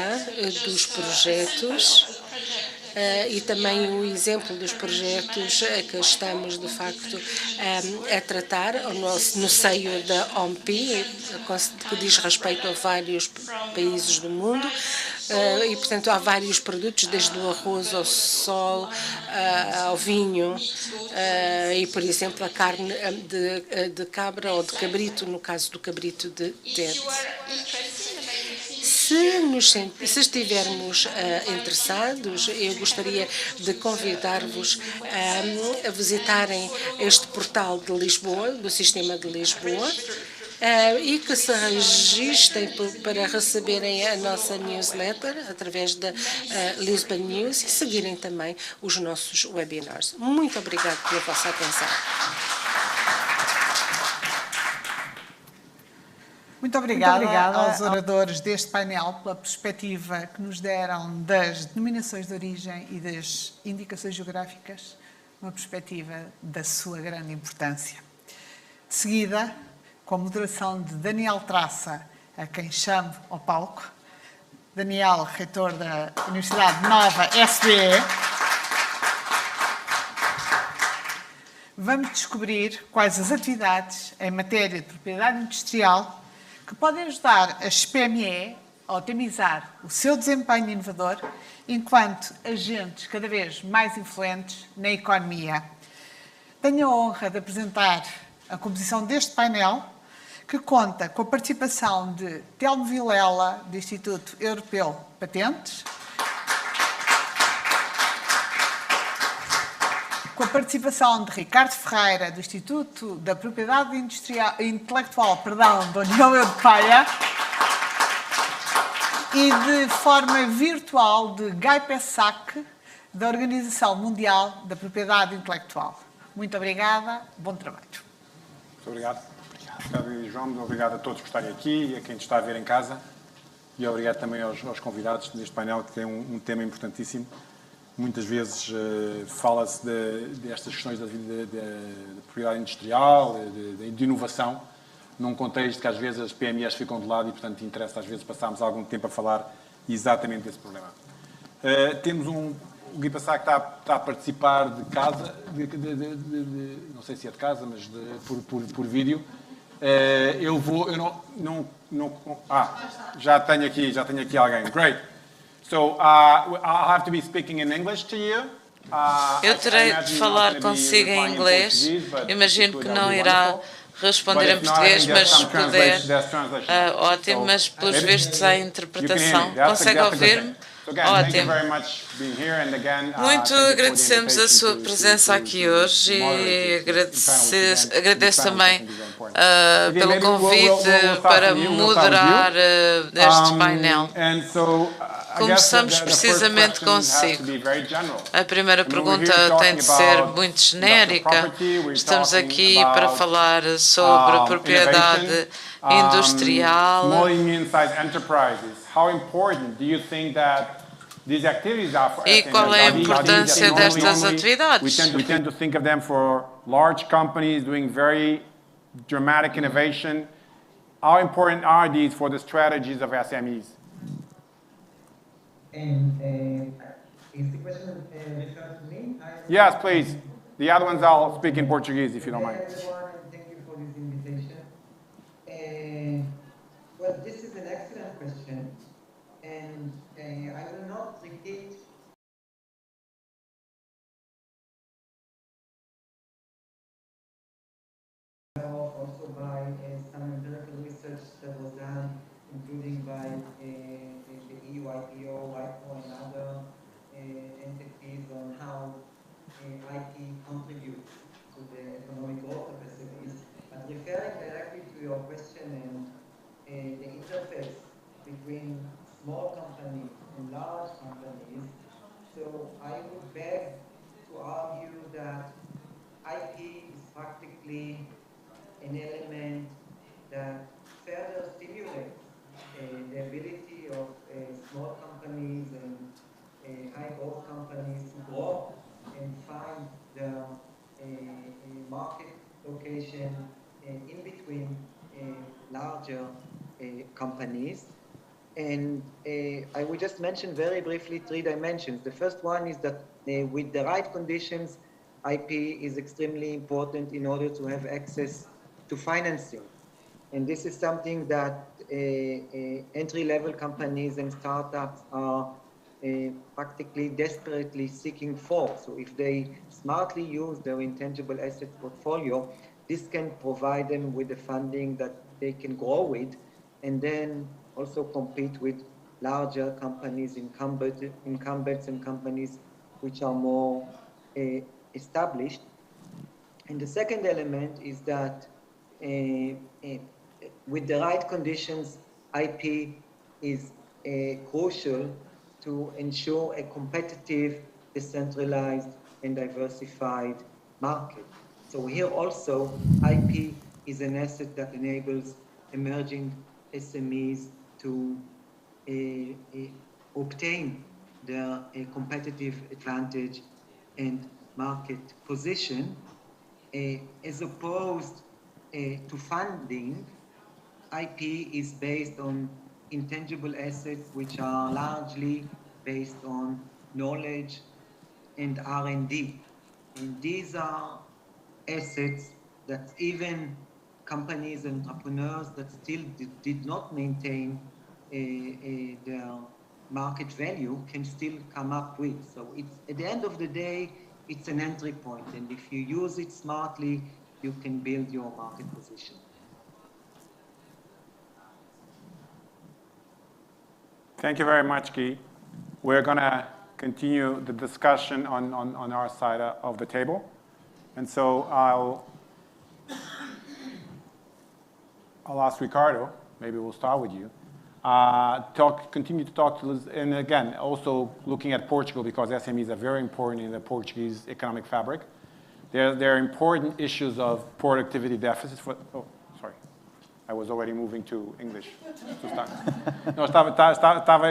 dos projetos e também o exemplo dos projetos que estamos, de facto, a tratar no seio da INPI, que diz respeito a vários países do mundo. E, portanto, há vários produtos, desde o arroz ao sol, ao vinho e, por exemplo, a carne de cabra ou de cabrito, no caso do cabrito de Tete. Se estivermos interessados, eu gostaria de convidar-vos a visitarem este portal de Lisboa, do Sistema de Lisboa, e que se registrem para receberem a nossa newsletter através da Lisbon News e seguirem também os nossos webinars. Muito obrigada pela vossa atenção. Muito obrigada aos oradores deste painel pela perspectiva que nos deram das denominações de origem e das indicações geográficas, uma perspectiva da sua grande importância. De seguida, com a moderação de Daniel Traça, a quem chamo ao palco, Daniel, reitor da Universidade Nova SBE, vamos descobrir quais as atividades em matéria de propriedade industrial que podem ajudar as PME a otimizar o seu desempenho inovador enquanto agentes cada vez mais influentes na economia. Tenho a honra de apresentar a composição deste painel, que conta com a participação de Telmo Vilela, do Instituto Europeu de Patentes, com a participação de Ricardo Ferreira, do Instituto da Propriedade Intelectual da União Europeia, e de forma virtual de Guy Pessac, da Organização Mundial da Propriedade Intelectual. Muito obrigada, bom trabalho. Muito obrigado. Obrigado, João. Obrigado a todos por estarem aqui e a quem nos está a ver em casa. E obrigado também aos convidados deste painel, que tem um tema importantíssimo. Muitas vezes fala-se destas questões da propriedade industrial, de inovação, num contexto que às vezes as PMEs ficam de lado e, portanto, interessa às vezes passarmos algum tempo a falar exatamente desse problema. Temos o Gui Passar que está a participar de casa, não sei se é de casa, mas por vídeo. Já tenho aqui alguém. Great. So, I'll have to be speaking in English to you. Eu terei de falar consigo em inglês. Imagino que não irá responder em português, mas se puder, ótimo, mas pelos vistos há interpretação. Consegue ouvir-me? Ótimo. Muito agradecemos a sua presença aqui hoje e agradeço também pelo convite para moderar este painel. Começamos precisamente consigo. A primeira pergunta tem de ser muito genérica. Estamos aqui para falar sobre a propriedade industrial. E qual é a importância destas atividades? We tend to think of them for large companies doing very dramatic innovation. How important are these for the strategies of SMEs? And is the question referred to me? Yes, please. The other ones I'll speak in Portuguese if you don't mind. Thank you for this invitation. Well, this is an excellent question, and I will not repeat also by some empirical research that was done, including by the EU IPO, WIPO, and other entities on how IP contributes to the economic growth of SMEs. But referring directly to your question and the interface between small companies and large companies, so I would beg to argue that IP is practically an element that further stimulates the ability of small companies and high growth companies to grow and find the market location in between larger companies. And I will just mention very briefly 3 dimensions. The first one is that with the right conditions, IP is extremely important in order to have access to financing. And this is something that entry-level companies and startups are practically desperately seeking for. So if they smartly use their intangible assets portfolio, this can provide them with the funding that they can grow with, and then also compete with larger companies, incumbents and companies which are more established. And the second element is that with the right conditions, IP is crucial to ensure a competitive, decentralized, and diversified market. So here also, IP is an asset that enables emerging SMEs to obtain their competitive advantage and market position, as opposed to funding. IP is based on intangible assets which are largely based on knowledge and R&D. And these are assets that even companies and entrepreneurs that still did not maintain their market value can still come up with. So it's, at the end of the day, it's an entry point. And if you use it smartly, you can build your market position. Thank you very much, Guy. We're going to continue the discussion on our side of the table. And so I'll ask Ricardo, maybe we'll start with you, continue to talk to us, and again, also looking at Portugal, because SMEs are very important in the Portuguese economic fabric. There are important issues of productivity deficits. I was already moving to English to start. No,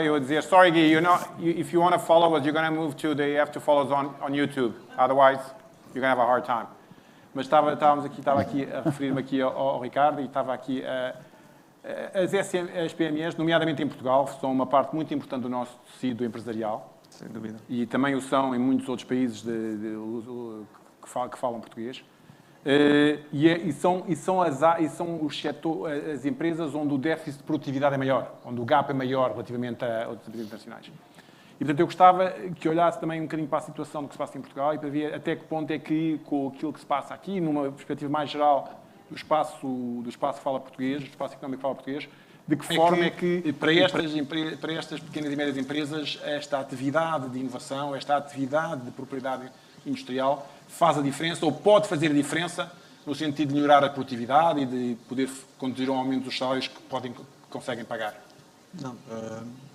eu a dizer, sorry, Guy, if you want to follow us, you have to follow us on YouTube. Otherwise, you're going to have a hard time. Mas estava aqui a referir-me aqui ao Ricardo e estava aqui as PMEs, nomeadamente em Portugal, são uma parte muito importante do nosso tecido empresarial. Sem dúvida. E também o são em muitos outros países que falam português. E são as empresas onde o déficit de produtividade é maior, onde o gap é maior relativamente a outras empresas internacionais. E, portanto, eu gostava que olhasse também um bocadinho para a situação do que se passa em Portugal e para ver até que ponto é que, com aquilo que se passa aqui, numa perspectiva mais geral espaço Fala Português, do espaço económico Fala Português, de que forma é que para estas pequenas e médias empresas, esta atividade de inovação, esta atividade de propriedade industrial faz a diferença ou pode fazer a diferença no sentido de melhorar a produtividade e de poder conduzir a um aumento dos salários que conseguem pagar? Não,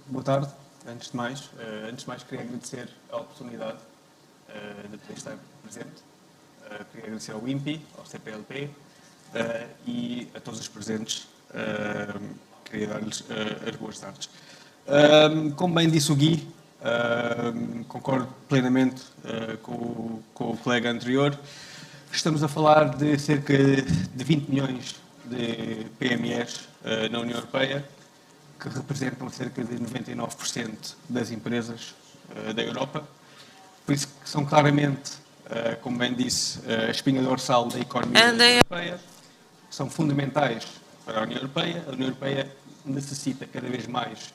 boa tarde. Antes de mais queria agradecer a oportunidade de poder estar presente. Queria agradecer ao INPI, ao CPLP e a todos os presentes. Queria dar-lhes as boas tardes. Como bem disse o Gui, concordo plenamente com o colega anterior. Estamos a falar de cerca de 20 milhões de PMEs na União Europeia, que representam cerca de 99% das empresas da Europa. Por isso que são claramente, como bem disse, a espinha dorsal da economia europeia, são fundamentais para a União Europeia. A União Europeia necessita cada vez mais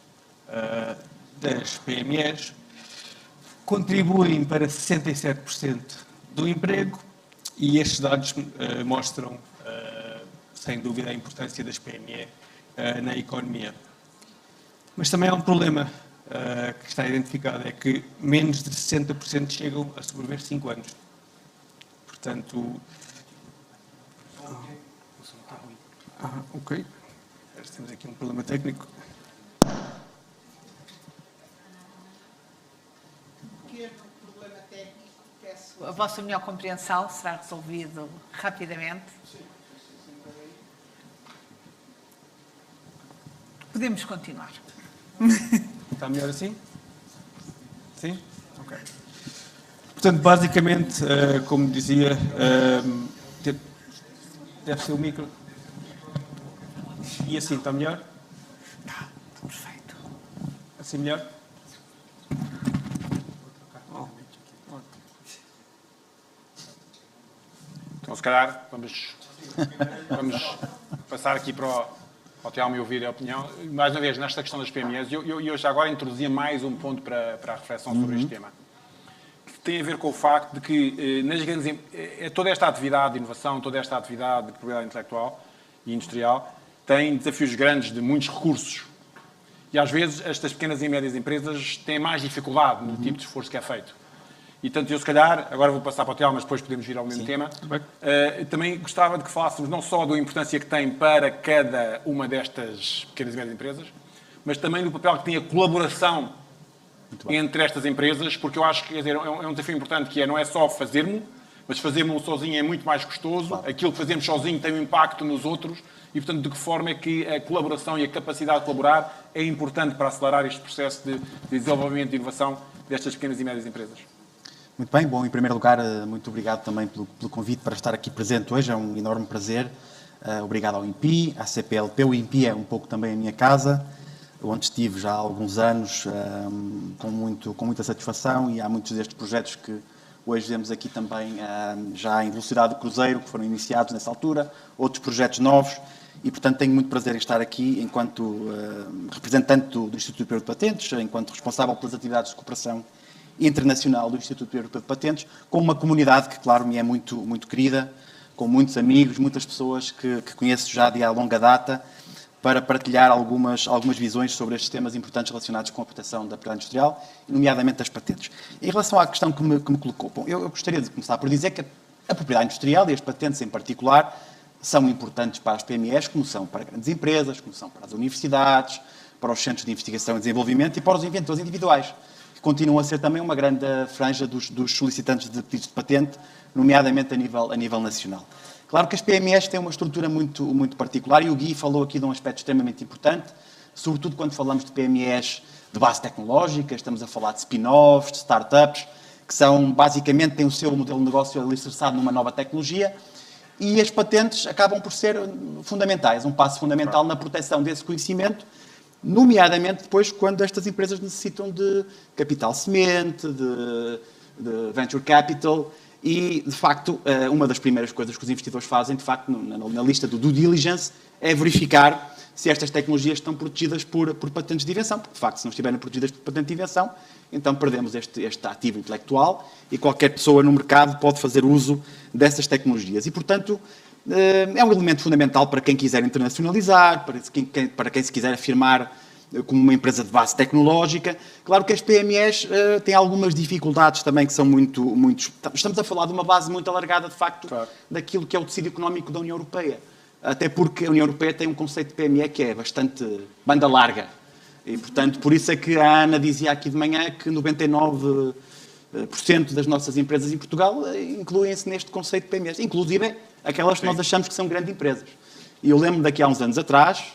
das PMEs, contribuem para 67% do emprego e estes dados mostram, sem dúvida, a importância das PME na economia. Mas também há um problema que está identificado, é que menos de 60% chegam a sobreviver 5 anos. Portanto... ok. Temos aqui um problema técnico. Problema técnico, peço a vossa melhor compreensão, será resolvido rapidamente. Podemos continuar. Está melhor assim? Sim? Ok. Portanto, basicamente, como dizia, deve ser o micro. E assim, está melhor? Está perfeito. Assim melhor? Então, se calhar, vamos passar aqui para o Telmo e ouvir a opinião. Mais uma vez, nesta questão das PMEs, eu já agora introduzia mais um ponto para a reflexão sobre este tema, que tem a ver com o facto de que nas grandes, toda esta atividade de inovação, toda esta atividade de propriedade intelectual e industrial tem desafios grandes de muitos recursos. E às vezes estas pequenas e médias empresas têm mais dificuldade no tipo de esforço que é feito. E tanto eu, se calhar, agora vou passar para o Telmo, mas depois podemos ir ao mesmo tema. Também gostava de que falássemos não só da importância que tem para cada uma destas pequenas e médias empresas, mas também do papel que tem a colaboração entre estas empresas, porque eu acho que, quer dizer, é um desafio importante que não é só fazermos, mas fazermos sozinho é muito mais custoso. Claro. Aquilo que fazemos sozinho tem um impacto nos outros e, portanto, de que forma é que a colaboração e a capacidade de colaborar é importante para acelerar este processo de desenvolvimento e inovação destas pequenas e médias empresas. Muito bem, bom, em primeiro lugar, muito obrigado também pelo convite para estar aqui presente hoje, é um enorme prazer. Obrigado ao INPI, à CPLP, o INPI é um pouco também a minha casa, onde estive já há alguns anos com muita satisfação, e há muitos destes projetos que hoje vemos aqui também já em velocidade de cruzeiro, que foram iniciados nessa altura, outros projetos novos, e portanto tenho muito prazer em estar aqui enquanto representante do Instituto Europeu de Patentes, enquanto responsável pelas atividades de cooperação internacional do Instituto Europeu de Patentes, com uma comunidade que, claro, me é muito, muito querida, com muitos amigos, muitas pessoas que conheço já de há longa data, para partilhar algumas visões sobre estes temas importantes relacionados com a proteção da propriedade industrial, nomeadamente das patentes. Em relação à questão que me colocou, bom, eu gostaria de começar por dizer que a propriedade industrial e as patentes em particular são importantes para as PMEs, como são para grandes empresas, como são para as universidades, para os centros de investigação e desenvolvimento e para os inventores individuais, que continuam a ser também uma grande franja dos solicitantes de pedidos de patente, nomeadamente a nível nacional. Claro que as PMEs têm uma estrutura muito, muito particular, e o Gui falou aqui de um aspecto extremamente importante, sobretudo quando falamos de PMEs de base tecnológica, estamos a falar de spin-offs, de startups, que são, basicamente, têm o seu modelo de negócio alicerçado numa nova tecnologia, e as patentes acabam por ser fundamentais, um passo fundamental na proteção desse conhecimento, nomeadamente depois quando estas empresas necessitam de capital semente, de venture capital, e, de facto, uma das primeiras coisas que os investidores fazem, de facto, na lista do due diligence, é verificar se estas tecnologias estão protegidas por patentes de invenção, porque, de facto, se não estiverem protegidas por patente de invenção, então perdemos este ativo intelectual e qualquer pessoa no mercado pode fazer uso dessas tecnologias. E, portanto, é um elemento fundamental para quem quiser internacionalizar, para quem se quiser afirmar como uma empresa de base tecnológica. Claro que as PMEs têm algumas dificuldades também que são muito... Estamos a falar de uma base muito alargada, de facto, daquilo que é o tecido económico da União Europeia. Até porque a União Europeia tem um conceito de PME que é bastante banda larga. E, portanto, por isso é que a Ana dizia aqui de manhã que 99% das nossas empresas em Portugal incluem-se neste conceito de PMEs. Inclusive aquelas que nós achamos que são grandes empresas. E eu lembro daqui a uns anos atrás...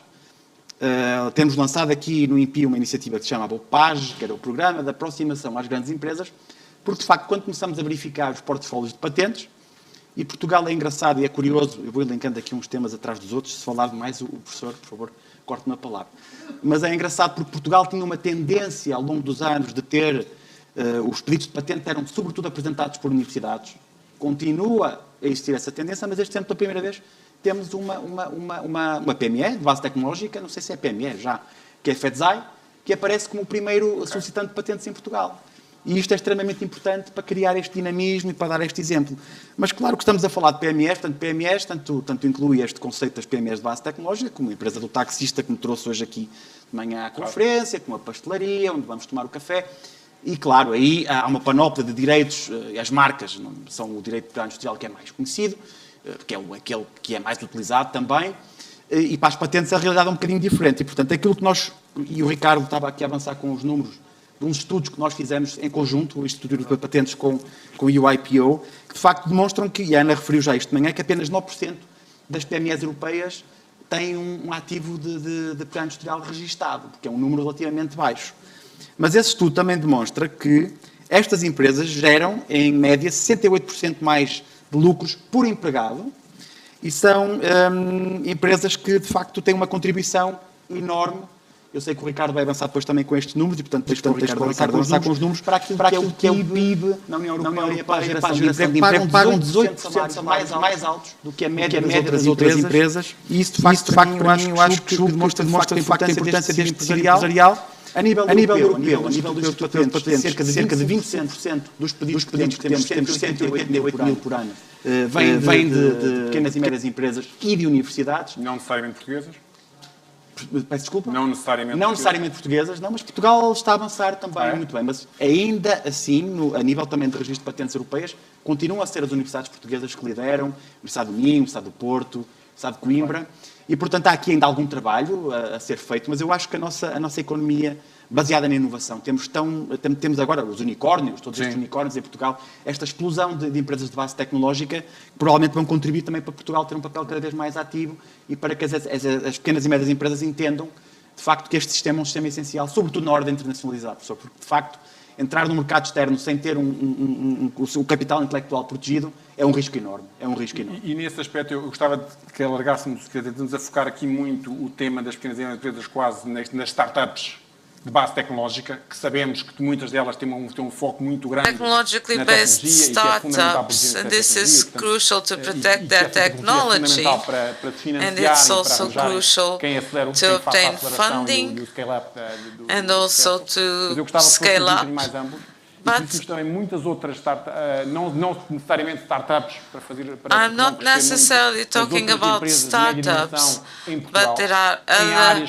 temos lançado aqui no INPI uma iniciativa que se chama PAG, que era o Programa de Aproximação às Grandes Empresas, porque, de facto, quando começamos a verificar os portfólios de patentes, e Portugal é engraçado e é curioso, eu vou elencando aqui uns temas atrás dos outros, se falar demais o professor, por favor, corte-me a palavra. Mas é engraçado porque Portugal tinha uma tendência, ao longo dos anos, de ter... os pedidos de patente eram, sobretudo, apresentados por universidades. Continua a existir essa tendência, mas este ano, pela primeira vez, temos uma PME, de base tecnológica, não sei se é PME já, que é a FEDSAI, que aparece como o primeiro solicitante de patentes em Portugal. E isto é extremamente importante para criar este dinamismo e para dar este exemplo. Mas claro que estamos a falar de PMEs, tanto inclui este conceito das PMEs de base tecnológica, como a empresa do taxista que me trouxe hoje aqui de manhã à conferência, como a pastelaria, onde vamos tomar o café. E, claro, aí há uma panóplia de direitos, as marcas são o direito de propriedade industrial que é mais conhecido, que é aquele que é mais utilizado também, e para as patentes a realidade é um bocadinho diferente. E, portanto, aquilo que nós, e o Ricardo estava aqui a avançar com os números, de uns estudos que nós fizemos em conjunto, o Instituto de Patentes com o INPI, que de facto demonstram que, e a Ana referiu já isto de manhã, que apenas 9% das PMEs europeias têm um ativo de propriedade industrial registado, porque é um número relativamente baixo. Mas esse estudo também demonstra que estas empresas geram, em média, 68% mais de lucros por empregado e são empresas que, de facto, têm uma contribuição enorme. Eu sei que o Ricardo vai avançar depois também com estes números e, portanto, deixo para o Ricardo avançar com os números para aquilo que é o PIB na União Europeia para a geração de emprego. Pagam 18% salários mais altos do que a média das outras empresas. E isso, de facto, eu acho que demonstra de facto a importância deste tecido empresarial. A nível europeu, a nível dos patentes, cerca de 25% dos pedidos que temos 188 mil por ano, vêm de pequenas e médias empresas e de universidades. Não necessariamente portuguesas? Peço desculpa? Não necessariamente portuguesas, não, mas Portugal está a avançar também muito bem. Mas ainda assim, a nível também de registro de patentes europeias, continuam a ser as universidades portuguesas que lideram, a Universidade do Minho, a Universidade do Porto, a Universidade de Coimbra. E, portanto, há aqui ainda algum trabalho a ser feito, mas eu acho que a nossa economia, baseada na inovação, temos agora os unicórnios, todos estes unicórnios em Portugal, esta explosão de empresas de base tecnológica, que provavelmente vão contribuir também para Portugal ter um papel cada vez mais ativo e para que as pequenas e médias empresas entendam, de facto, que este sistema é um sistema essencial, sobretudo na hora de internacionalizar, professor, porque, de facto, entrar no mercado externo sem ter o capital intelectual protegido é um risco enorme. E nesse aspecto eu gostava de que alargássemos, que tentamos a focar aqui muito o tema das pequenas e médias empresas quase nas startups de base tecnológica, que sabemos que muitas delas têm um foco muito grande technologically na based tecnologia startups, and this is crucial to protect their technology, and it's also crucial to obtain funding and also to scale up. Existem também muitas outras não necessariamente startups para fazer. I'm not necessarily talking about startups, but there are other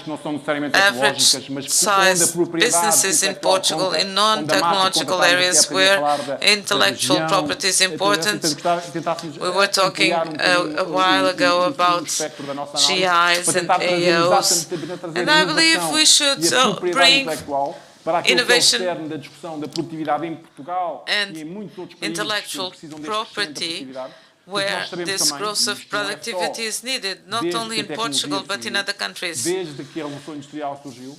average-sized businesses in Portugal in non-technological areas where intellectual property is important. We were talking a while ago about GIs and AOs, and I believe we should bring innovation and intellectual property where this growth of productivity is needed, not only in Portugal but in other countries.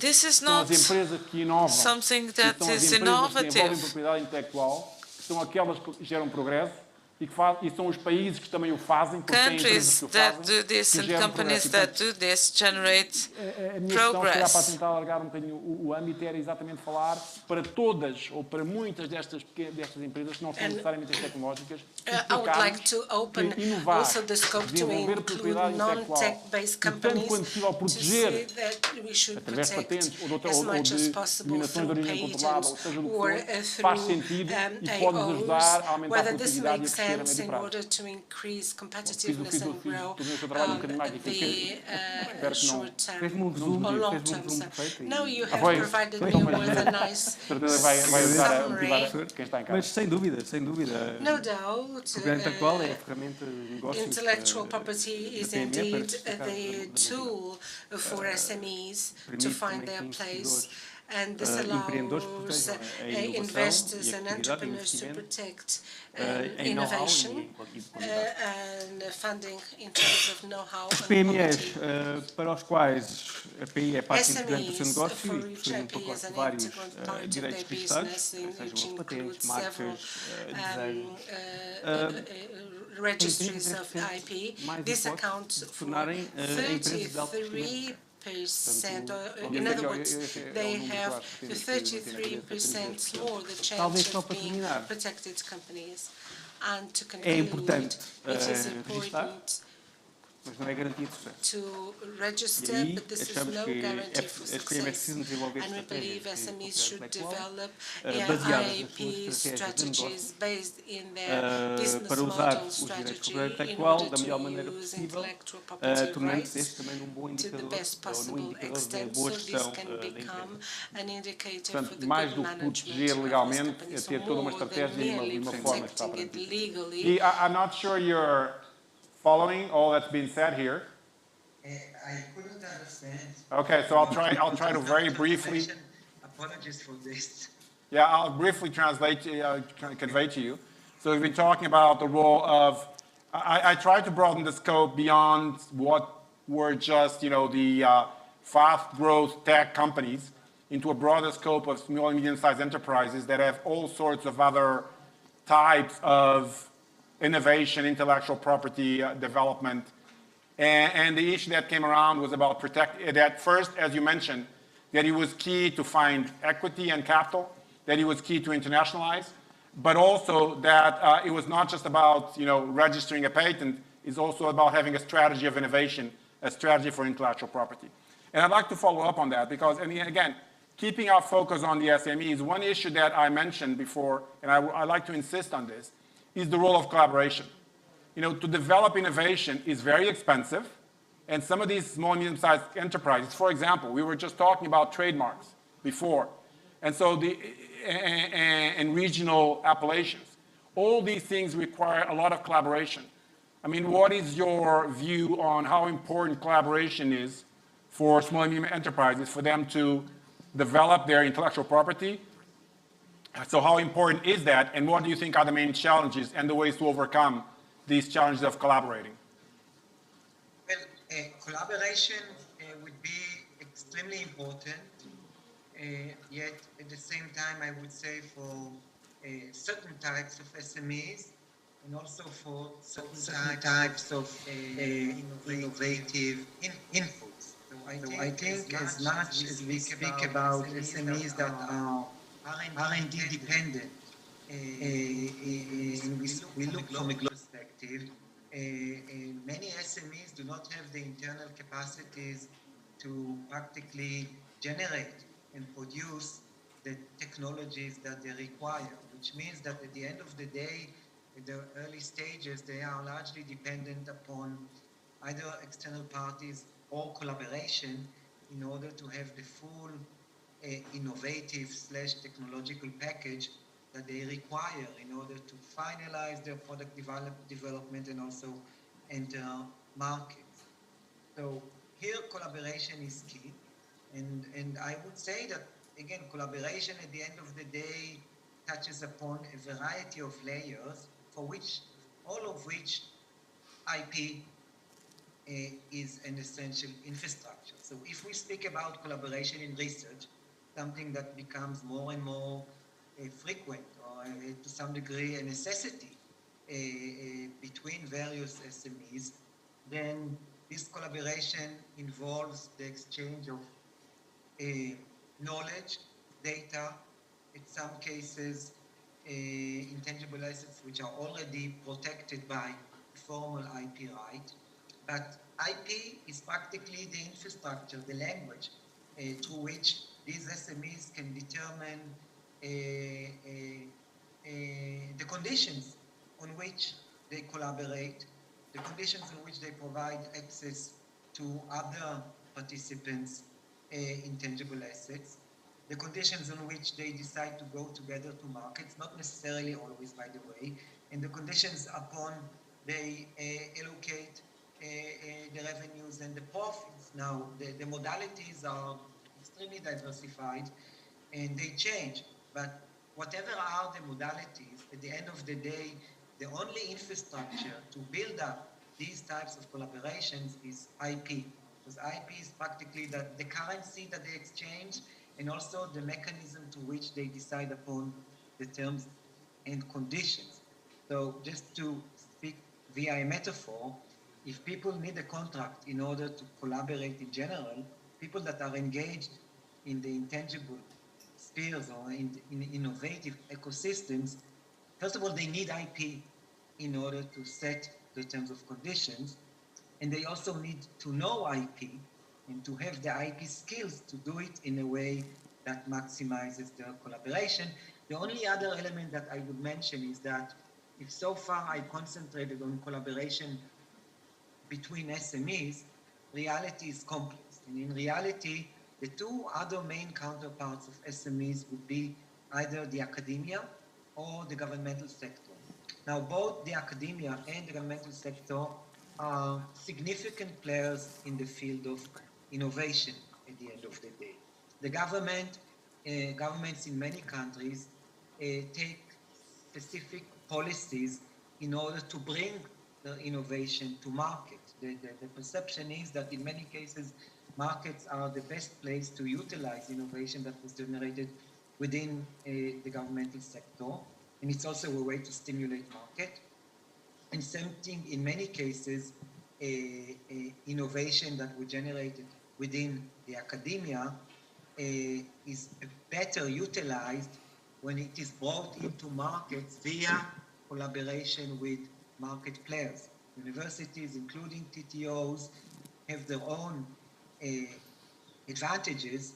This is not something that is innovative. E são os países que também o fazem, countries that do this and companies that do this generate progress. Para tentar alargar um bocadinho o âmbito era exatamente falar para todas ou para muitas destas empresas que não são necessariamente as tecnológicas. I would like to open also the scope to include non-tech-based companies to see that we should protect as much as possible through patents or through AOs, whether this makes sense hence, in order to increase competitiveness and grow the short-term or long-term. Now you have provided me with a nice summary. Mas sem dúvida, sem dúvida. No doubt, intellectual property is indeed the tool for SMEs to find their place, and this allows investors and entrepreneurs to protect innovation and funding in terms of know-how and PMEs, para os quais a PI é parte integrante do seu negócio e possuem um pacote de vários direitos registrados, sejam patentes, marcas, desenhos, registries of IP, this accounts for 33%, or in other words, they have 33% more the chance of being protected companies. And to conclude, it is important mas não é garantia de sucesso. To register, but this is no guarantee for success. And we believe SMEs should develop IP strategies based in their business model strategy in order to use intellectual property rights to the best possible extent, so this can become an indicator for the good management of this company, so more than merely protecting it legally. I'm not sure you're following all that's been said here. I couldn't understand. Okay, so I'll try to very briefly. Apologies for this. Yeah, I'll briefly translate, convey to you. So we've been talking about the role of. I tried to broaden the scope beyond what were just the fast growth tech companies into a broader scope of small and medium-sized enterprises that have all sorts of other types of innovation, intellectual property development. And the issue that came around was about that first, as you mentioned, that it was key to find equity and capital, that it was key to internationalize, but also that it was not just about registering a patent, it's also about having a strategy of innovation, a strategy for intellectual property. And I'd like to follow up on that because, and again, keeping our focus on the SMEs, one issue that I mentioned before, and I like to insist on this, is the role of collaboration. To develop innovation is very expensive, and some of these small and medium-sized enterprises, for example, we were just talking about trademarks before, and so and regional appellations. All these things require a lot of collaboration. I mean, what is your view on how important collaboration is for small and medium enterprises, for them to develop their intellectual property? So how important is that, and what do you think are the main challenges and the ways to overcome these challenges of collaborating? Well, collaboration would be extremely important, yet at the same time, I would say for certain types of SMEs and also for certain types of innovative inputs. So I think as much as we speak about SMEs that are R&D dependent, we look from a global perspective, many SMEs do not have the internal capacities to practically generate and produce the technologies that they require, which means that at the end of the day, in the early stages, they are largely dependent upon either external parties or collaboration in order to have the full innovative/technological package that they require in order to finalize their product development and also enter markets. So here collaboration is key, and I would say that again collaboration at the end of the day touches upon a variety of layers all of which IP is an essential infrastructure. So if we speak about collaboration in research, something that becomes more and more frequent or to some degree a necessity between various SMEs, then this collaboration involves the exchange of knowledge, data, in some cases intangible assets which are already protected by formal IP right. But IP is practically the infrastructure, the language through which these SMEs can determine the conditions on which they collaborate, the conditions on which they provide access to other participants' intangible assets, the conditions on which they decide to go together to markets, not necessarily always, by the way, and the conditions upon they allocate the revenues and the profits. Now, the modalities are extremely diversified and they change, but whatever are the modalities, at the end of the day, the only infrastructure to build up these types of collaborations is IP. Because IP is practically the currency that they exchange and also the mechanism to which they decide upon the terms and conditions. So just to speak via a metaphor, if people need a contract in order to collaborate in general, people that are engaged in the intangible spheres or in innovative ecosystems, first of all, they need IP in order to set the terms of conditions, and they also need to know IP and to have the IP skills to do it in a way that maximizes their collaboration. The only other element that I would mention is that if so far I concentrated on collaboration between SMEs, reality is complex. And in reality, the two other main counterparts of SMEs would be either the academia or the governmental sector. Now, both the academia and the governmental sector are significant players in the field of innovation at the end of the day. The governments in many countries take specific policies in order to bring the innovation to market. The perception is that in many cases, markets are the best place to utilize innovation that was generated within the governmental sector. And it's also a way to stimulate market. And same thing in many cases, innovation that was generated within the academia is better utilized when it is brought into markets via collaboration with market players. Universities, including TTOs, have their own advantages,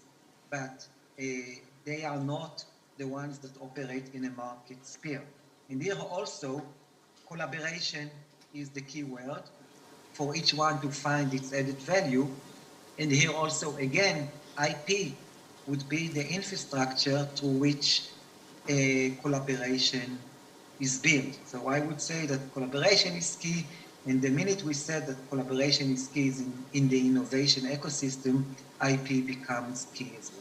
but they are not the ones that operate in a market sphere. And here also, collaboration is the key word for each one to find its added value. And here also, again, IP would be the infrastructure through which collaboration is built. So I would say that collaboration is key, and the minute we said that collaboration is key in the innovation ecosystem, IP becomes key as well.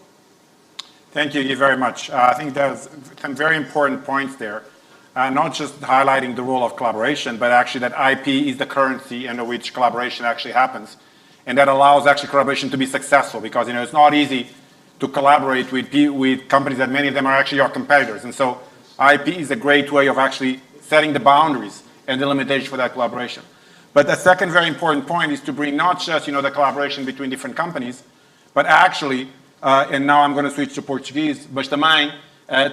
Thank you very much. I think there's some very important points there. Not just highlighting the role of collaboration, but actually that IP is the currency under which collaboration actually happens. And that allows actually collaboration to be successful because, you know, it's not easy to collaborate with companies that many of them are actually your competitors. And so IP is a great way of actually setting the boundaries and the limitations for that collaboration. But the second very important point is to bring not just, you know, the collaboration between different companies, but actually, and now I'm going to switch to Portuguese, mas também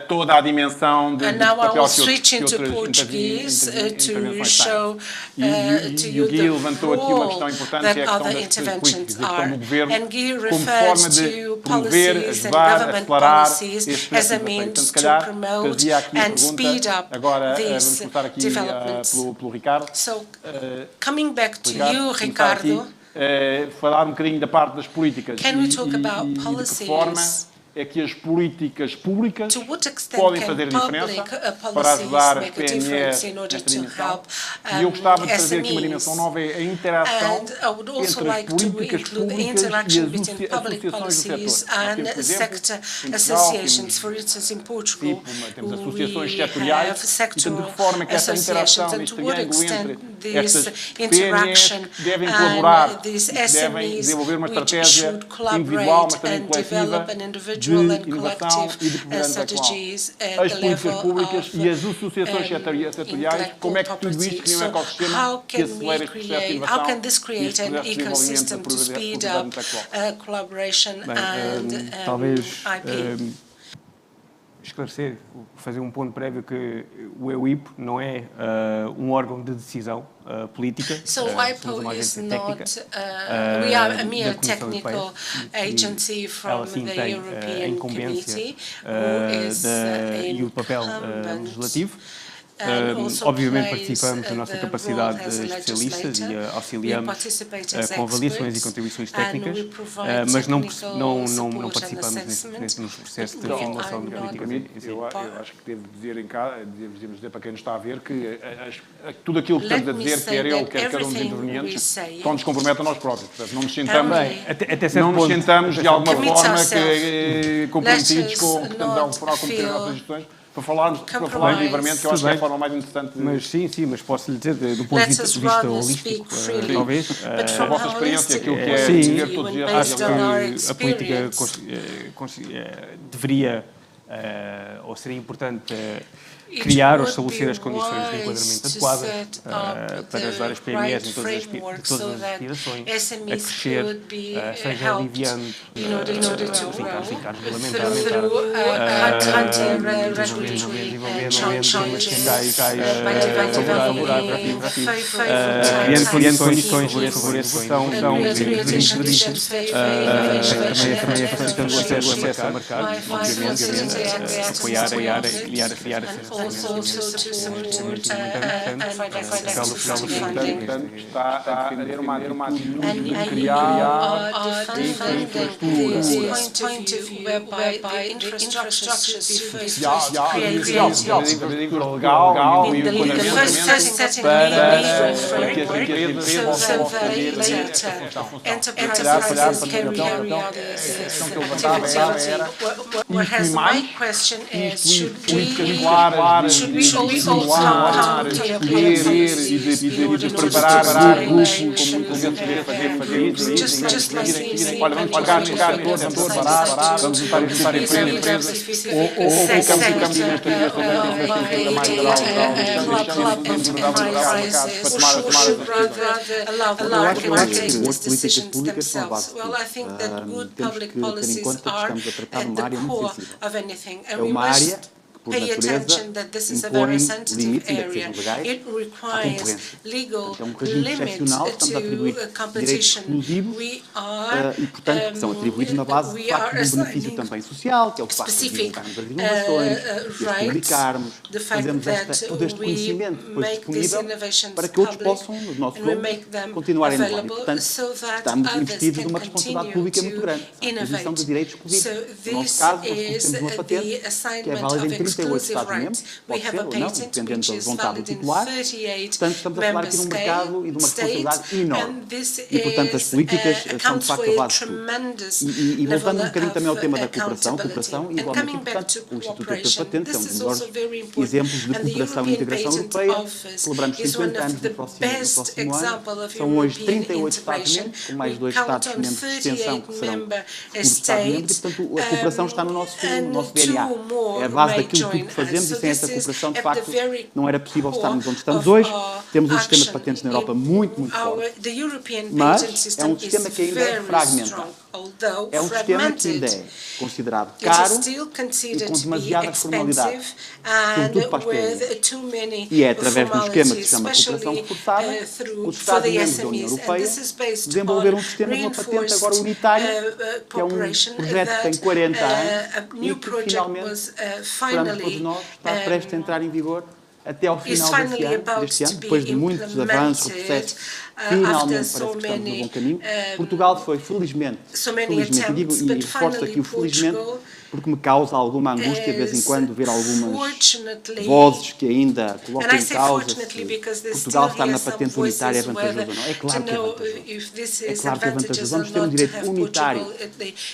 toda a dimensão de and now I will switch into Portuguese to show to you the role that other interventions are. And Guy refers to policies and government policies as a means to promote and speed up these developments. So, coming back to you, Ricardo, falar bocadinho da parte das políticas can we talk about policies? É que as políticas públicas podem fazer diferença para ajudar as PMEs nesta dimensão. E eu gostava de trazer aqui uma dimensão nova, a interação entre as políticas públicas e as associações do setor. Associations, for instance, in Portugal, temos associações setoriais, e de forma que essa interação, este triângulo entre estas PMEs devem colaborar, devem desenvolver uma estratégia individual, mas também coletiva, de inovação e de programa atual. As políticas públicas e as associações setoriais, como é que tudo isto cria um ecossistema que acelera este processo de inovação e este processo de desenvolvimento da propriedade intelectual? Talvez esclarecer, fazer um ponto prévio que o EUIP não é um órgão de decisão política. So IPO is not, we are a mere technical agency from the European Committee, who is e o papel legislativo. Obviamente participamos da nossa capacidade de especialistas e auxiliamos com avaliações e contribuições técnicas, mas não participamos nos processos de formulação de políticas. Eu acho que devemos dizer para quem nos está a ver que tudo aquilo que estamos a dizer, quer eu, quer cada um dos intervenientes, só nos compromete a nós próprios. Portanto, não nos sentamos de alguma forma comprometidos com a forma como ter as nossas gestões, para falar livremente, que eu acho que é a forma mais interessante. Mas posso lhe dizer, do ponto de vista holístico, talvez, a vossa experiência, aquilo que é viver todos os dias. Acho que a política deveria, ou seria importante, criar ou estabelecer as condições de enquadramento adequadas para ajudar as PMEs em todas as aspirações a crescer, seja aliviando os encargos regulamentares, criando condições de favorecimento também facilitando o acesso ao mercado, obviamente, apoiar e criar essa also to support and está a defender uma atitude de criar this point of view whereby the infrastructure should be first legal in the first setting legal framework so that later enterprises can carry out this activity. Whereas my question is, should we also talk to a e de preparar grupos com muitas vezes just like vamos estar em empresas ou ficamos mais eu acho que boas políticas públicas são a base de tudo. Temos que ter em conta que estamos a tratar de uma área muito sensível. É uma área por natureza, impõe limites, ainda que sejam legais, à concorrência. Portanto, é um regime excepcional, estamos a atribuir direitos exclusivos e, portanto, que são atribuídos na base do facto de um benefício também social, que é o facto de divulgarmos as inovações, de as publicarmos, fazemos todo este conhecimento depois disponível para que outros possam, nos nossos domos, continuarem no ar. E, portanto, estamos investidos numa responsabilidade pública muito grande. A aquisição de direitos exclusivos. No nosso caso, nós temos uma patente que é válida em 38 Estados-membros, pode ser ou não, dependendo da vontade do titular. Portanto, estamos a falar aqui de um mercado e de uma responsabilidade enorme. E, portanto, as políticas são, de facto, a base de tudo. E voltando um bocadinho também ao tema da cooperação igualmente importante, o Instituto Europeu de Patentes é um dos melhores exemplos de cooperação e integração europeia. Celebramos 50 anos no próximo ano. São hoje 38 Estados-membros, com mais 2 Estados-membros de extensão, que serão futuros Estados-membros, e, portanto, a cooperação está no nosso DNA. É a base daquilo tudo que fazemos, e sem essa cooperação, de facto, não era possível estarmos onde estamos hoje. Temos um sistema de patentes na Europa muito, muito forte, mas é um sistema que ainda é fragmentado. É um sistema que ainda é considerado caro e com demasiadas formalidades, sobretudo para as PMEs. E é através de um esquema que se chama cooperação reforçada, os Estados-membros da União Europeia desenvolveram um sistema de uma patente agora unitária, que é um projeto que tem 40 anos e que finalmente, esperamos todos nós, está prestes a entrar em vigor até ao final deste ano, depois de muitos avanços, retrocessos, finalmente parece que estamos no bom caminho. Portugal foi, felizmente, e digo, e reforço aqui o felizmente, porque me causa alguma angústia de vez em quando ver algumas vozes que ainda colocam em causa se Portugal estar na patente unitária é vantajoso ou não. É claro que é vantajoso. É claro que é vantajoso. Vamos ter um direito unitário.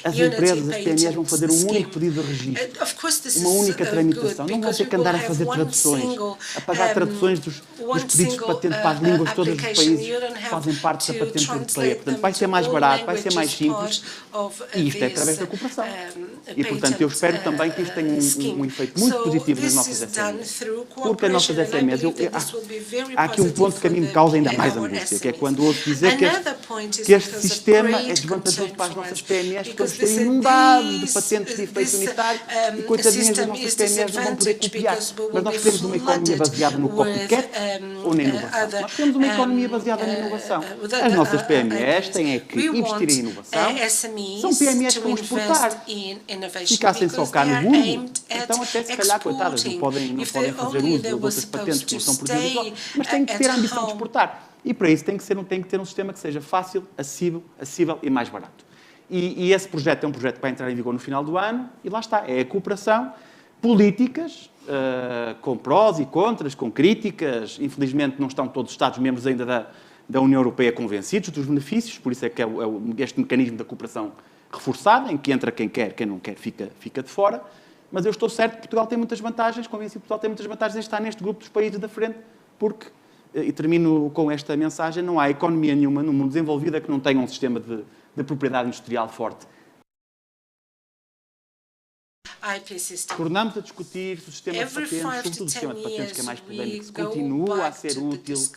As empresas, as PMEs vão fazer um único pedido de registro, uma única tramitação. Não vão ter que andar a fazer traduções, a pagar traduções dos pedidos de patente para as línguas de todos os países que fazem parte da patente europeia. Portanto, vai ser mais barato, vai ser mais simples, e isto é através da cooperação. E, portanto, eu espero também que isto tenha um efeito muito positivo nas nossas SMEs. Porque as nossas SMEs, há aqui um ponto que a mim me causa ainda mais angústia, que é quando ouço dizer que que este sistema é desvantajoso para as nossas PMEs, porque vamos ser inundados de patentes de efeito unitário e coitadinhas das nossas PMEs não vão poder copiar. Mas nós queremos uma economia baseada no copycat ou na inovação. Nós queremos uma economia baseada na inovação. As nossas PMEs têm que investir em inovação. São PMEs que vão exportar. Se ficassem só cá no mundo, então até se calhar, coitadas, não podem fazer uso de outras patentes que não são produzidas lá, mas têm que ter a ambição de exportar. E para isso tem que ter um sistema que seja fácil, acessível e mais barato. E esse projeto é um projeto que vai entrar em vigor no final do ano, e lá está, é a cooperação, políticas, com prós e contras, com críticas. Infelizmente não estão todos os Estados-membros ainda da União Europeia convencidos dos benefícios, por isso é que é este mecanismo da cooperação reforçada, em que entra quem quer, quem não quer fica de fora. Mas eu estou certo que Portugal tem muitas vantagens, convencido que Portugal tem muitas vantagens em estar neste grupo dos países da frente, porque, e termino com esta mensagem, não há economia nenhuma no mundo desenvolvida que não tenha um sistema de propriedade industrial forte. Tornamos a discutir o sistema de patentes, sobretudo o sistema de patentes que é mais polémico, se continua a ser útil, se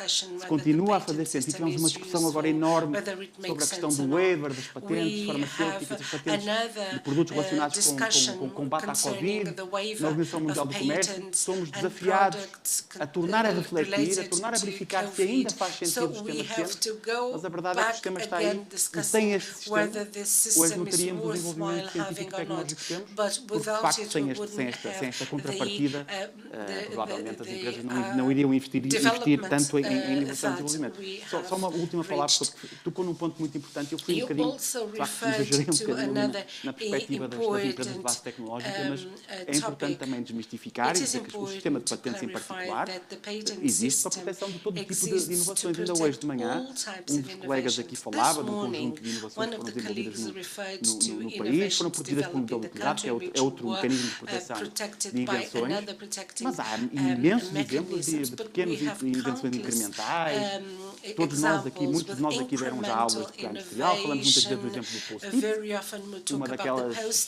continua a fazer sentido. Tivemos uma discussão agora enorme sobre a questão do waiver das patentes farmacêuticas, das patentes de produtos relacionados com o combate à Covid. Na Organização Mundial do Comércio, somos desafiados a tornar a refletir, a tornar a verificar se ainda faz sentido o sistema de mas a verdade é que o sistema está aí e sem este sistema, hoje não teríamos o desenvolvimento científico e tecnológico que temos, porque de facto, sem esta contrapartida, provavelmente as empresas não iriam investir tanto em inovação e desenvolvimento. Só uma última palavra, porque tocou num ponto muito importante. Eu fui um bocadinho, exagerei um bocadinho na perspectiva das empresas de base tecnológica, mas é importante também desmistificar e dizer que o sistema de patentes em particular existe para a proteção de todo tipo de inovações. Ainda hoje de manhã, um dos colegas aqui falava de um conjunto de inovações que foram desenvolvidas no país, foram protegidas por modalidade, que é outro mecanismo de proteção de invenções, mas há imensos exemplos de pequenas invenções incrementais. Todos nós aqui, muitos de nós aqui deram já aulas de propriedade industrial, falamos muitas vezes do exemplo do post-it, uma daquelas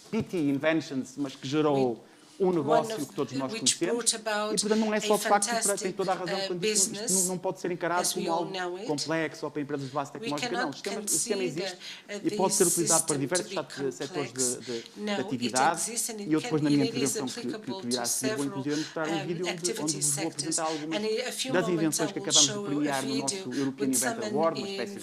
PT inventions, mas que gerou um negócio que todos nós conhecemos, e portanto não é só de facto, tem toda a razão quando isto não pode ser encarado como algo complexo ou para empresas de base tecnológica, não. O sistema existe e pode ser utilizado para diversos setores de atividade, e eu depois na minha intervenção que virá a seguir vou inclusive mostrar um vídeo onde vos vou apresentar algumas das invenções que acabamos de premiar no nosso European Invent Award, uma espécie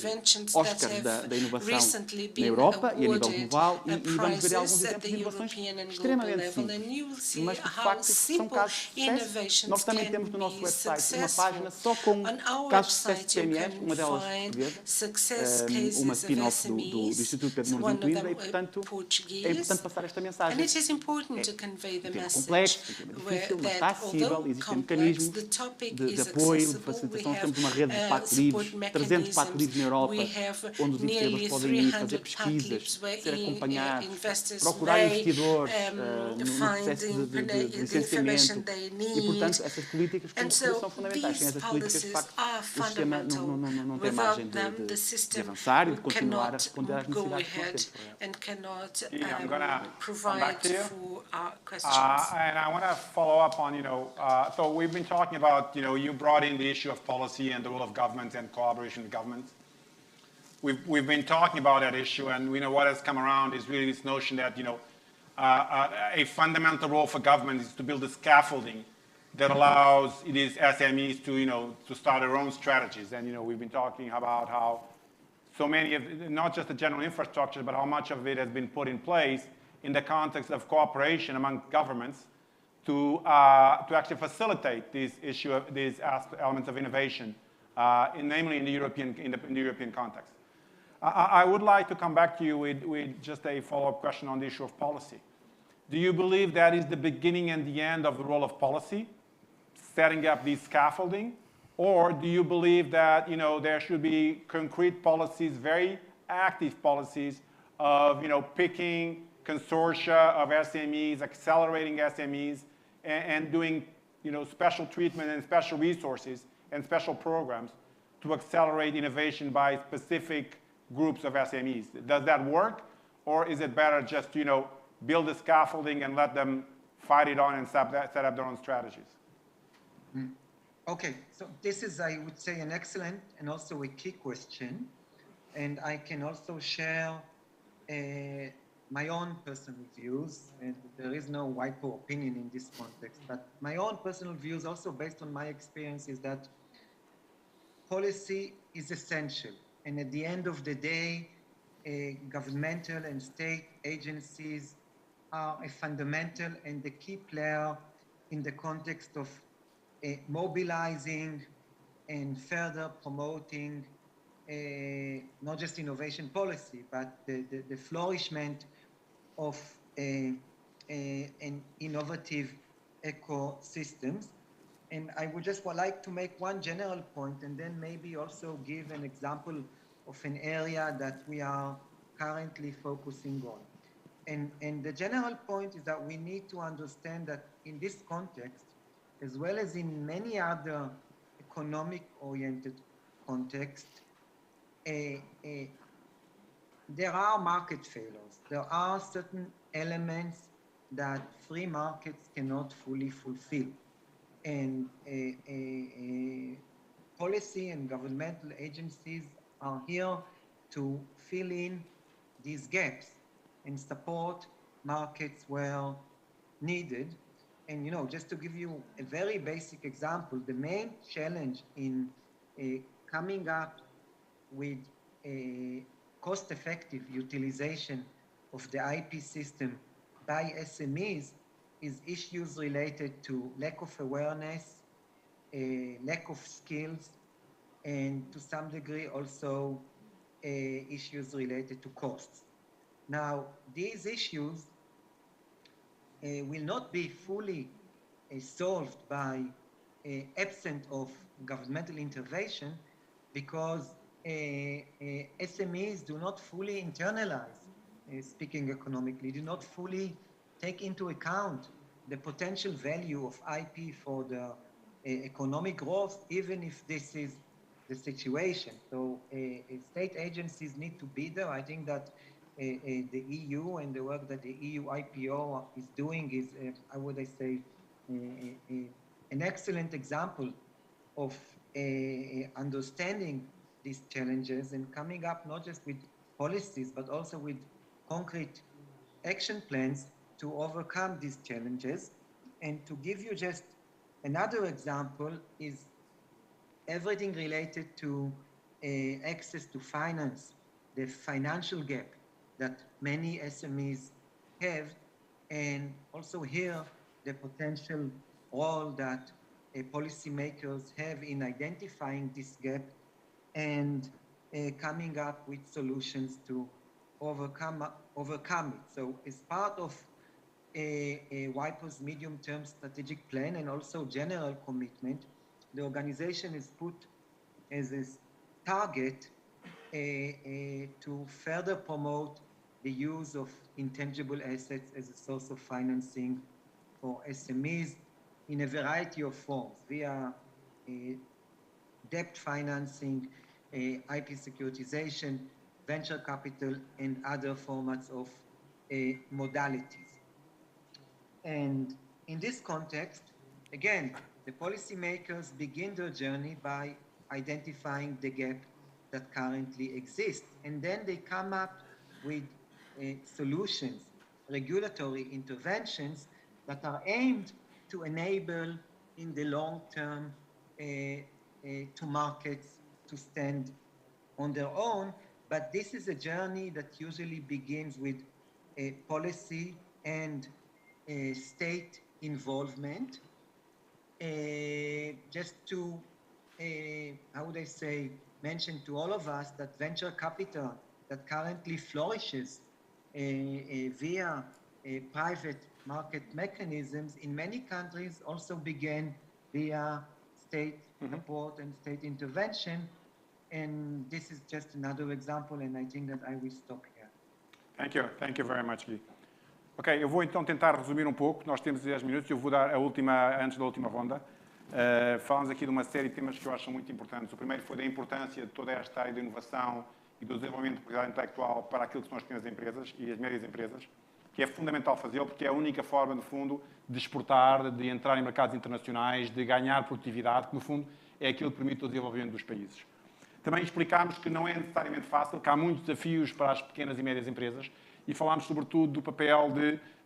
de Oscar da inovação na Europa e a nível global, e vamos ver alguns exemplos de inovações extremamente simples, mas que de facto são casos de sucesso. Nós também temos no nosso website uma página só com casos de sucesso de PMEs, uma delas portuguesa, uma spin-off do Instituto Pedro Nuno de Coimbra, e portanto é importante passar esta mensagem. É complexo, é difícil, mas está acessível, existem mecanismos de apoio, de facilitação. Temos uma rede de patos livres, 300 patos livres na Europa, onde os investidores podem ir fazer pesquisas, ser acompanhados, procurar investidores no processo de licenciamento, e portanto essas políticas como são fundamentais. Sem essas políticas, de facto, o sistema não tem margem de avançar e de continuar a responder às necessidades que nós temos. I'm going to come back to you. And I want to follow up on, so we've been talking about, you brought in the issue of policy and the role of government and collaboration with government. We've been talking about that issue, and what has come around is really this notion that, a fundamental role for government is to build a scaffolding that allows these SMEs to start their own strategies. And we've been talking about how so many of, not just the general infrastructure, but how much of it has been put in place in the context of cooperation among governments to actually facilitate these elements of innovation, namely in the European context. I would like to come back to you with just a follow-up question on the issue of policy. Do you believe that is the beginning and the end of the role of policy, setting up the scaffolding? Or do you believe that there should be concrete policies, very active policies of picking consortia of SMEs, accelerating SMEs, and doing special treatment and special resources and special programs to accelerate innovation by specific groups of SMEs? Does that work, or is it better just build the scaffolding and let them fight it on and set up their own strategies? Okay, so this is, I would say, an excellent and also a key question. And I can also share my own personal views, and there is no WIPO opinion in this context, but my own personal views, also based on my experience, is that policy is essential. And at the end of the day, governmental and state agencies are a fundamental and the key player in the context of mobilizing and further promoting not just innovation policy, but the flourishment of an innovative ecosystems. And I would just like to make one general point and then maybe also give an example of an area that we are currently focusing on. And the general point is that we need to understand that in this context, as well as in many other economic-oriented contexts, there are market failures. There are certain elements that free markets cannot fully fulfill. And policy and governmental agencies are here to fill in these gaps and support markets where needed. And, you know, just to give you a very basic example, the main challenge in coming up with a cost-effective utilization of the IP system by SMEs is issues related to lack of awareness, lack of skills, and to some degree also issues related to costs. Now, these issues will not be fully solved by absence of governmental intervention because SMEs do not fully internalize, speaking economically, do not fully take into account the potential value of IP for the economic growth, even if this is the situation. So state agencies need to be there. I think that the EU and the work that the EU IPO is doing is, how would I say, an excellent example of understanding these challenges and coming up not just with policies, but also with concrete action plans to overcome these challenges. And to give you just another example is everything related to access to finance, the financial gap that many SMEs have, and also here the potential role that policymakers have in identifying this gap and coming up with solutions to overcome it. So as part of WIPO's medium-term strategic plan and also general commitment, the organization is put as a target to further promote the use of intangible assets as a source of financing for SMEs in a variety of forms via debt financing, IP securitization, venture capital, and other formats of modalities. And in this context, again, the policymakers begin their journey by identifying the gap that currently exists. And then they come up with solutions, regulatory interventions that are aimed to enable in the long term to markets to stand on their own. But this is a journey that usually begins with policy and state involvement. Just to, how would I say, mention to all of us that venture capital that currently flourishes via private market mechanisms in many countries also began via state support and state intervention. And this is just another example, and I think that I will stop here. Thank you very much, Gui. Ok, eu vou então tentar resumir um pouco. Nós temos 10 minutos, eu vou dar a última, antes da última ronda. Falamos aqui de uma série de temas que eu acho muito importantes. O primeiro foi da importância de toda esta área de inovação e do desenvolvimento de propriedade intelectual para aquilo que são as pequenas empresas e as médias empresas. que é fundamental fazê-lo, porque é a única forma, no fundo, de exportar, de entrar em mercados internacionais, de ganhar produtividade, que, no fundo, é aquilo que permite o desenvolvimento dos países. Também explicámos que não é necessariamente fácil, que há muitos desafios para as pequenas e médias empresas, e falámos, sobretudo, do papel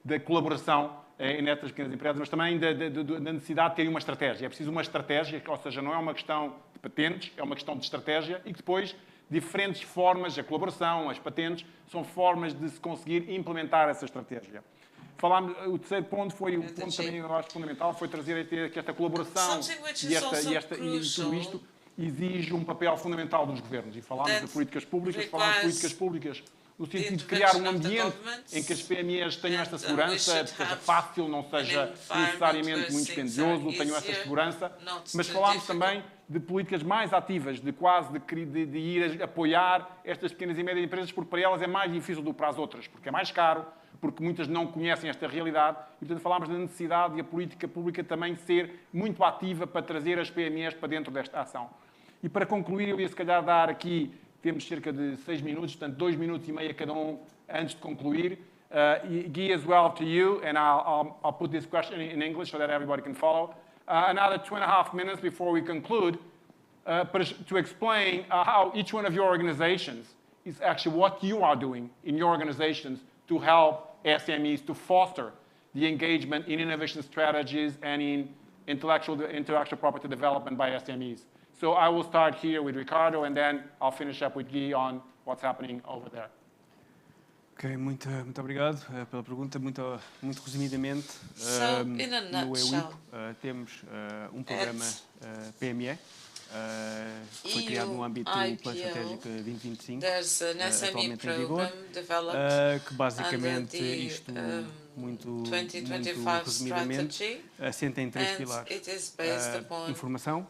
da colaboração nestas pequenas empresas, mas também da necessidade de terem uma estratégia. É preciso uma estratégia, ou seja, não é uma questão de patentes, é uma questão de estratégia, e que depois diferentes formas, a colaboração, as patentes, são formas de se conseguir implementar essa estratégia. O terceiro ponto foi o ponto também, eu acho, fundamental, foi trazer que esta colaboração e tudo isto exige um papel fundamental dos governos. E falámos de políticas públicas, no sentido de criar um ambiente em que as PMEs tenham esta segurança, seja fácil, não seja necessariamente muito dispendioso, tenham esta segurança, mas falámos também de políticas mais ativas, de ir apoiar estas pequenas e médias empresas, porque para elas é mais difícil do que para as outras, porque é mais caro, porque muitas não conhecem esta realidade, e portanto falámos da necessidade de a política pública também ser muito ativa para trazer as PMEs para dentro desta ação. E para concluir, eu ia se calhar dar aqui, temos cerca de 6 minutos, portanto 2 minutos e meio a cada um antes de concluir. Guy, as well to you, and I'll put this question in English so that everybody can follow. Another 2.5 minutes before we conclude, to explain how each one of your organizations is actually what you are doing in your organizations to help SMEs to foster the engagement in innovation strategies and in intellectual property development by SMEs. So I will start here with Ricardo, and then I'll finish up with Guy on what's happening over there. Ok, muito obrigado pela pergunta. Muito resumidamente, no EUIP temos um programa PME, que foi criado no âmbito do Plano Estratégico 2025, atualmente em vigor, que basicamente isto, muito resumidamente, assenta em 3 pilares. Informação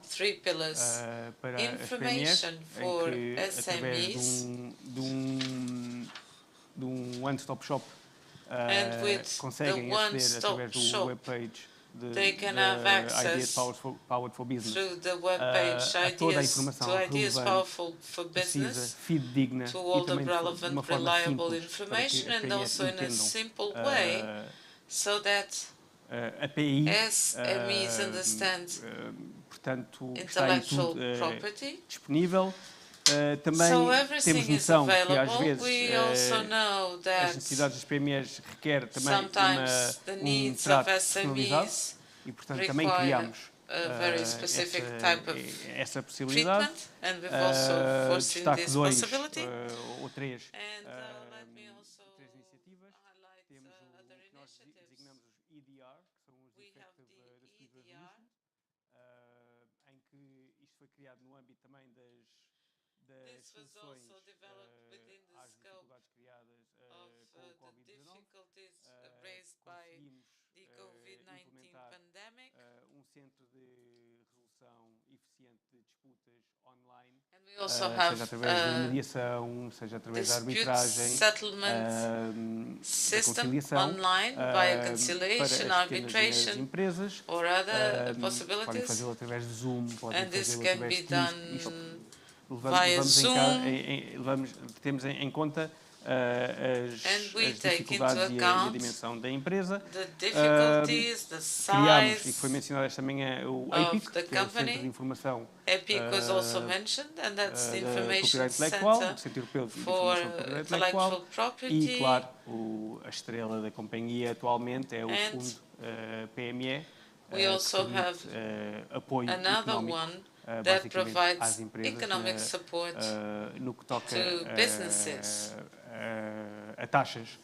para as PMEs, em que através de um one-stop shop conseguem aceder através do webpage they can have access Powered for Business, a toda a informação business, fidedigna to all the e também de relevant, uma forma reliable simples, information, para que and also in a simple way, so that a PI, SMEs understand portanto, está aí tudo property. disponível. Também temos noção que às vezes as necessidades das PMEs requer também um trato personalizado e, portanto, também criamos essa possibilidade. Destaque 2 ou 3 iniciativas. Temos o que nós designamos os EDR, que são os Effective Dispute Resolution, em que isto foi criado no âmbito também das soluções às dificuldades criadas com o Covid-19. Conseguimos implementar um centro de resolução eficiente de disputas online, seja através da mediação, seja através da arbitragem, da conciliação, para as pequenas empresas, podem fazê-lo através de Zoom, podem fazê-lo através de Teams. Temos em conta as dificuldades e a dimensão da empresa. Criámos, e que foi mencionado esta manhã, o APIC, que é o Centro de Informação da Propriedade Intelectual, o Centro Europeu de Informação de Propriedade Intelectual, e, claro, a estrela da companhia atualmente é o Fundo PME, que permite apoio económico that provides economic support no que toca to businesses a taxas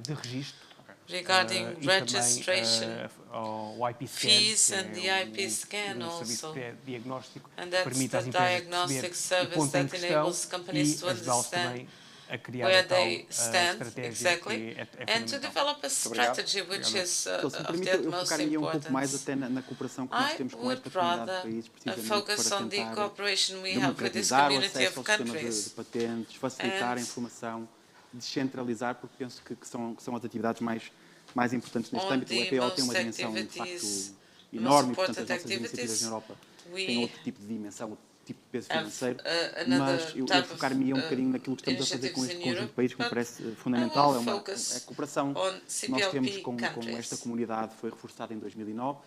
de registro regarding registration ao IP scan, fees and the IP scan serviço diagnóstico, and that's permite às the empresas diagnostic perceber o service ponto em that questão enables companies e to ajudá-los understand também a criar where a tal they stand estratégia exactly, que é and to develop a strategy which is Então, se me of permite, the eu utmost focaria um pouco mais importance. até na cooperação que nós temos com esta I would comunidade de rather países, precisamente focus para on the tentar cooperation we have with this democratizar o community acesso of aos sistemas countries. de patentes, facilitar a informação, descentralizar, porque penso que são as atividades mais importantes neste âmbito. O EPO tem uma dimensão, de facto, enorme, portanto, as nossas iniciativas na Europa têm outro tipo de dimensão, tipo de peso financeiro, mas eu focar-me um bocadinho naquilo que estamos a fazer com este conjunto de países que me parece fundamental, é a cooperação que nós temos com esta comunidade, foi reforçada em 2009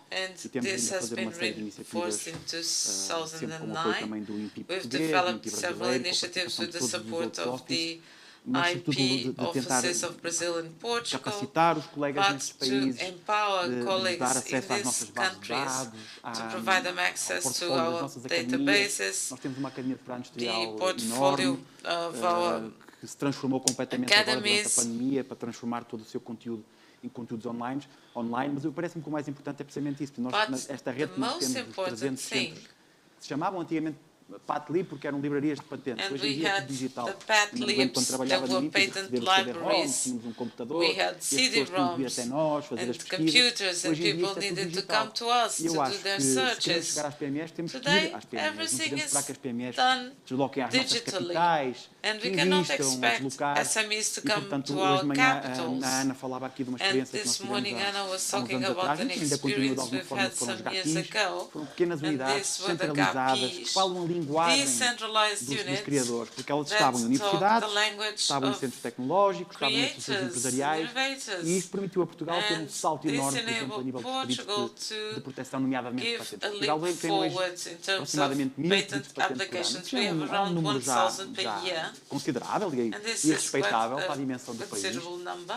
e temos vindo a fazer uma série de iniciativas, sempre com o apoio também do INPI português, do INPI brasileiro, com a participação de todos os outros offices, mas sobretudo de tentar capacitar os colegas nestes países, de dar acesso às nossas bases de dados, ao portfólio das nossas academias. Nós temos uma academia de Propriedade Industrial enorme, que se transformou completamente agora durante a pandemia para transformar todo o seu conteúdo em conteúdos online, mas parece-me que o mais importante é precisamente isso. Esta rede que nós temos, os 300 centros, que se chamavam antigamente PATLI, porque eram livrarias de patentes. Hoje em dia é tudo digital. Quando trabalhava no INPI, recebemos CD-ROM, tínhamos um computador, e as pessoas tinham que vir até nós, fazer as pesquisas. Hoje em dia isto é tudo digital. E eu acho que se queremos chegar às PMEs, temos que ir às PMEs. Não podemos esperar que as PMEs desloquem às nossas capitais, que investam aos locais. E, portanto, hoje de manhã a Ana falava aqui de uma experiência que nós tivemos há uns anos atrás, e que ainda continua de alguma forma, que foram os GAPIs, foram pequenas unidades centralizadas, que falam a linguagem dos criadores, porque elas estavam em universidades, estavam em centros tecnológicos, estavam em instituições empresariais, e isto permitiu a Portugal ter um salto enorme, por exemplo, a nível de pedidos de proteção, nomeadamente patentes. Portugal tem hoje aproximadamente 1.000 pedidos de patentes por ano, é um número já considerável e respeitável para a dimensão do país.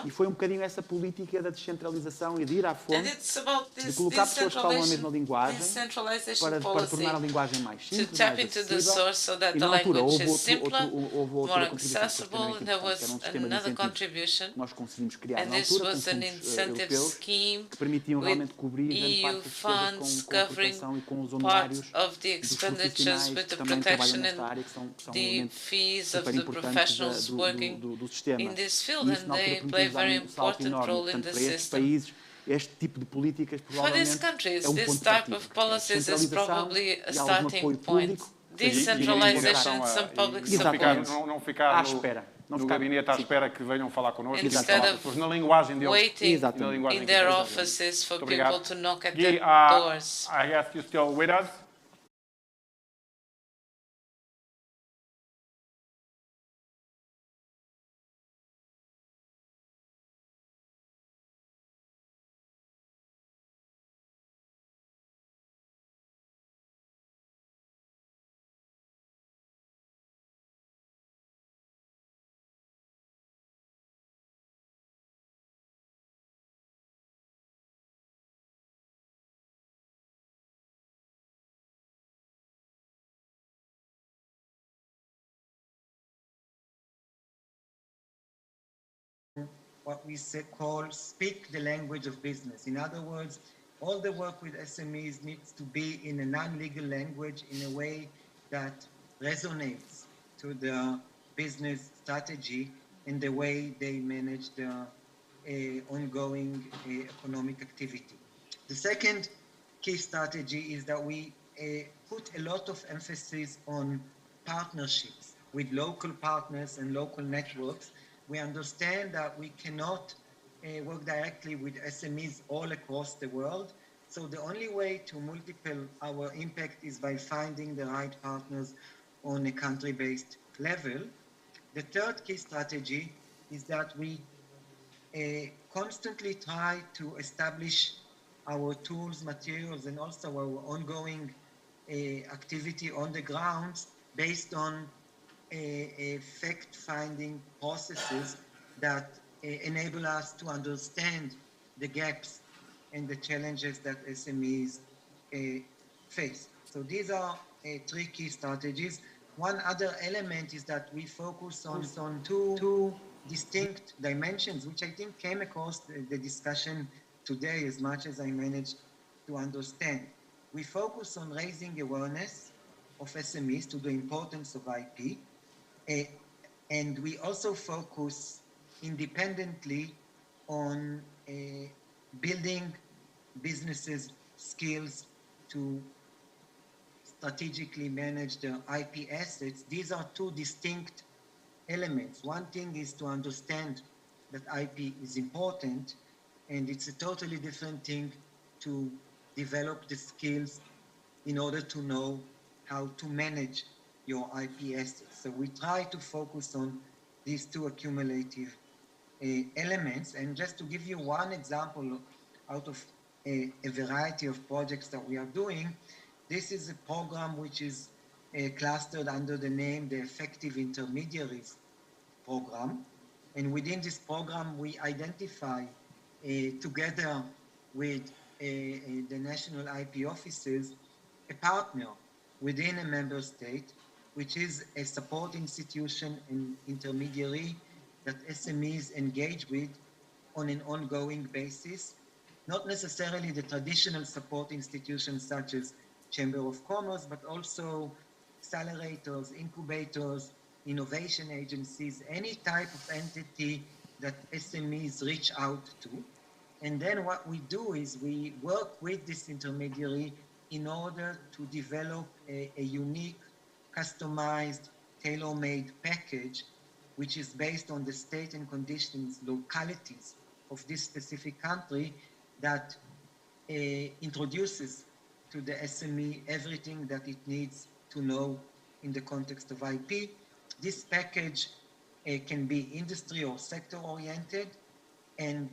E foi um bocadinho essa política da descentralização e de ir à fonte, de colocar pessoas que falam a mesma linguagem para tornar a linguagem mais simples, mais acessível. E na altura houve outra contribuição que era um sistema de incentivos que nós conseguimos criar na altura com fundos europeus que permitiam realmente cobrir grande parte das despesas com a proteção e com os honorários dos profissionais que também trabalham nesta área, que são um elemento super importante do sistema. E isso na altura permitiu um salto enorme. Portanto, para estes países, este tipo de políticas provavelmente é um ponto de partida. Centralização e algum apoio público. Decentralization, some public support. Não ficar à espera. No gabinete à espera que venham falar connosco. Instead of na linguagem deles. waiting in their offices for people to knock at their doors. I guess you're still with us. What we call speak the language of business. In other words, all the work with SMEs needs to be in a non-legal language in a way that resonates to the business strategy and the way they manage the ongoing economic activity. The second key strategy is that we put a lot of emphasis on partnerships with local partners and local networks. We understand that we cannot work directly with SMEs all across the world. So the only way to multiple our impact is by finding the right partners on a country-based level. The third key strategy is that we constantly try to establish our tools, materials, and also our ongoing activity on the ground based on fact-finding processes that enable us to understand the gaps and the challenges that SMEs face. So these are three key strategies. One other element is that we focus on two distinct dimensions, which I think came across the discussion today as much as I managed to understand. We focus on raising awareness of SMEs to the importance of IP. And we also focus independently on building businesses' skills to strategically manage their IP assets. These are two distinct elements. One thing is to understand that IP is important, and it's a totally different thing to develop the skills in order to know how to manage your IP assets. So we try to focus on these two accumulative elements. And just to give you one example out of a variety of projects that we are doing, this is a program which is clustered under the name the Effective Intermediaries Program. And within this program, we identify together with the national IP offices a partner within a member state, which is a support institution and intermediary that SMEs engage with on an ongoing basis, not necessarily the traditional support institutions such as Chamber of Commerce, but also accelerators, incubators, innovation agencies, any type of entity that SMEs reach out to. And then what we do is we work with this intermediary in order to develop a unique, customized, tailor-made package, which is based on the state and conditions, localities of this specific country, that introduces to the SME everything that it needs to know in the context of IP. This package can be industry or sector oriented, and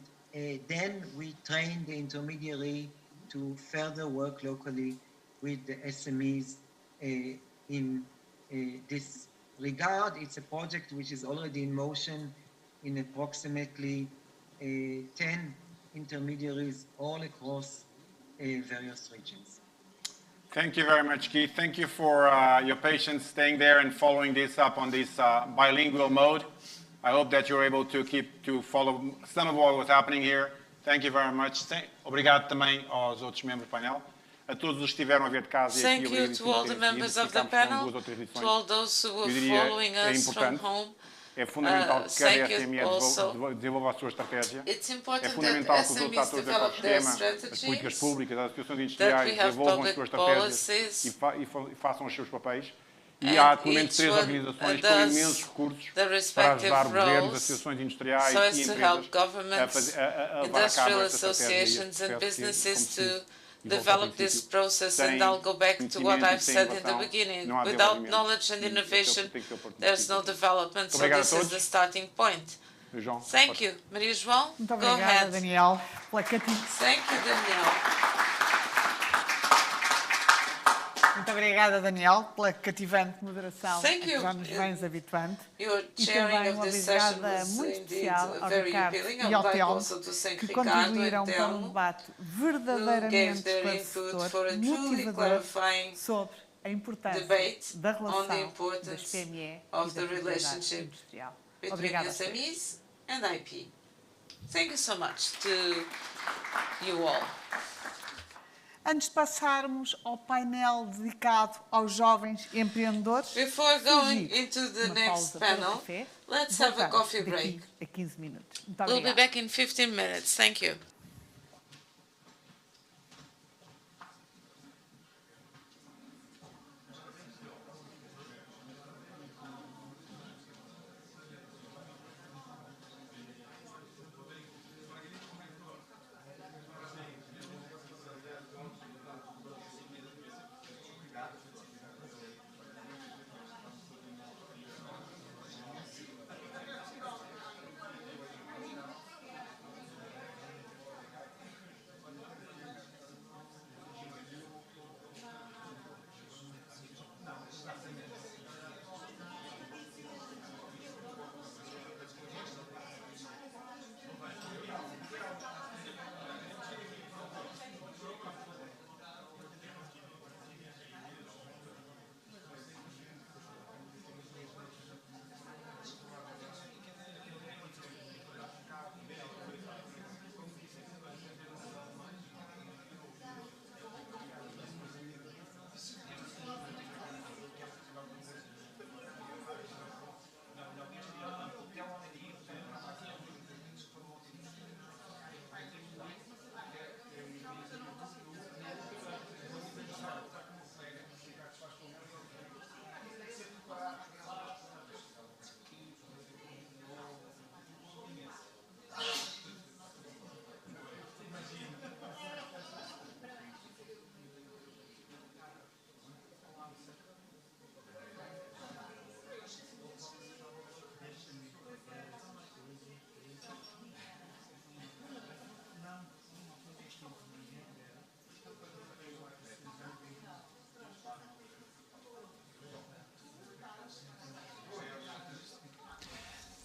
then we train the intermediary to further work locally with the SMEs in this regard. It's a project which is already in motion in approximately 10 intermediaries all across various regions. Thank you very much, Keith. Thank you for your patience staying there and following this up on this bilingual mode. I hope that you're able to follow some of what was happening here. Thank you very much. Obrigado também aos outros membros do painel. A todos os que estiveram a ver de casa e aqui, Thank you to all the members of the panel, to all those who were following us from home. É fundamental que cada SME desenvolva a sua estratégia. É fundamental que os outros atores do ecossistema, as políticas públicas, as associações industriais desenvolvam as suas estratégias e façam os seus papéis. E há atualmente 3 organizações com imensos recursos para ajudar governos, associações industriais e empresas a levar a cabo esta estratégia. Develop this process, and I'll go back to what I've said in the beginning. Without knowledge and innovation, there's no development, so this is the starting point. Thank you. Maria João, go ahead. Daniel. Thank you, Daniel. Muito obrigada, Daniel, pela cativante moderação Thank you. que já nos vens habituando. Your E chairing também of uma this session obrigada was muito indeed especial ao very Ricardo appealing. e I would ao like Telmo, also to thank que Ricardo contribuíram and para um Telmo, debate who verdadeiramente gave their input for esclarecedor, a truly motivador clarifying sobre a importância debate da on the relação das importance PME of e the da propriedade relationship industrial. between Obrigada. SMEs and IP. Thank you so much to you all. Antes de passarmos ao painel dedicado aos jovens empreendedores, Before going into the next panel, café, let's have a coffee break. A 15 minutos. Muito We'll be obrigada. back in 15 minutes. Thank you.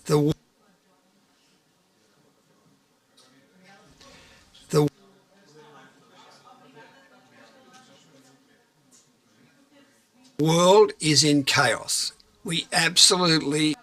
The world is in chaos. We absolutely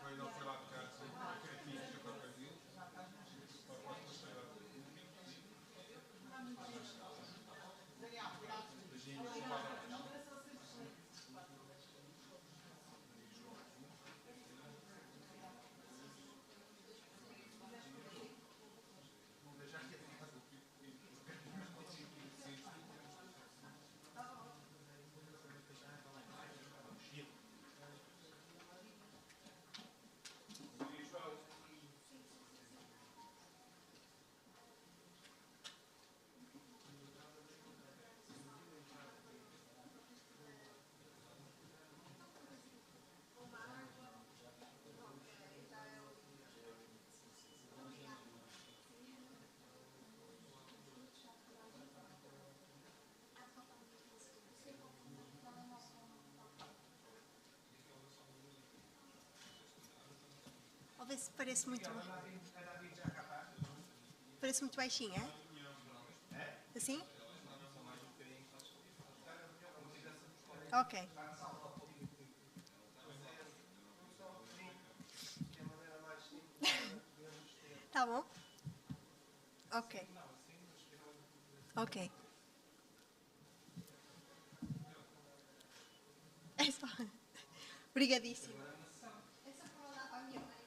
Parece muito baixinho, é? Assim? Ok. Tá bom? Ok. Ok. É só. Obrigadíssimo. É só para olhar para a minha mãe.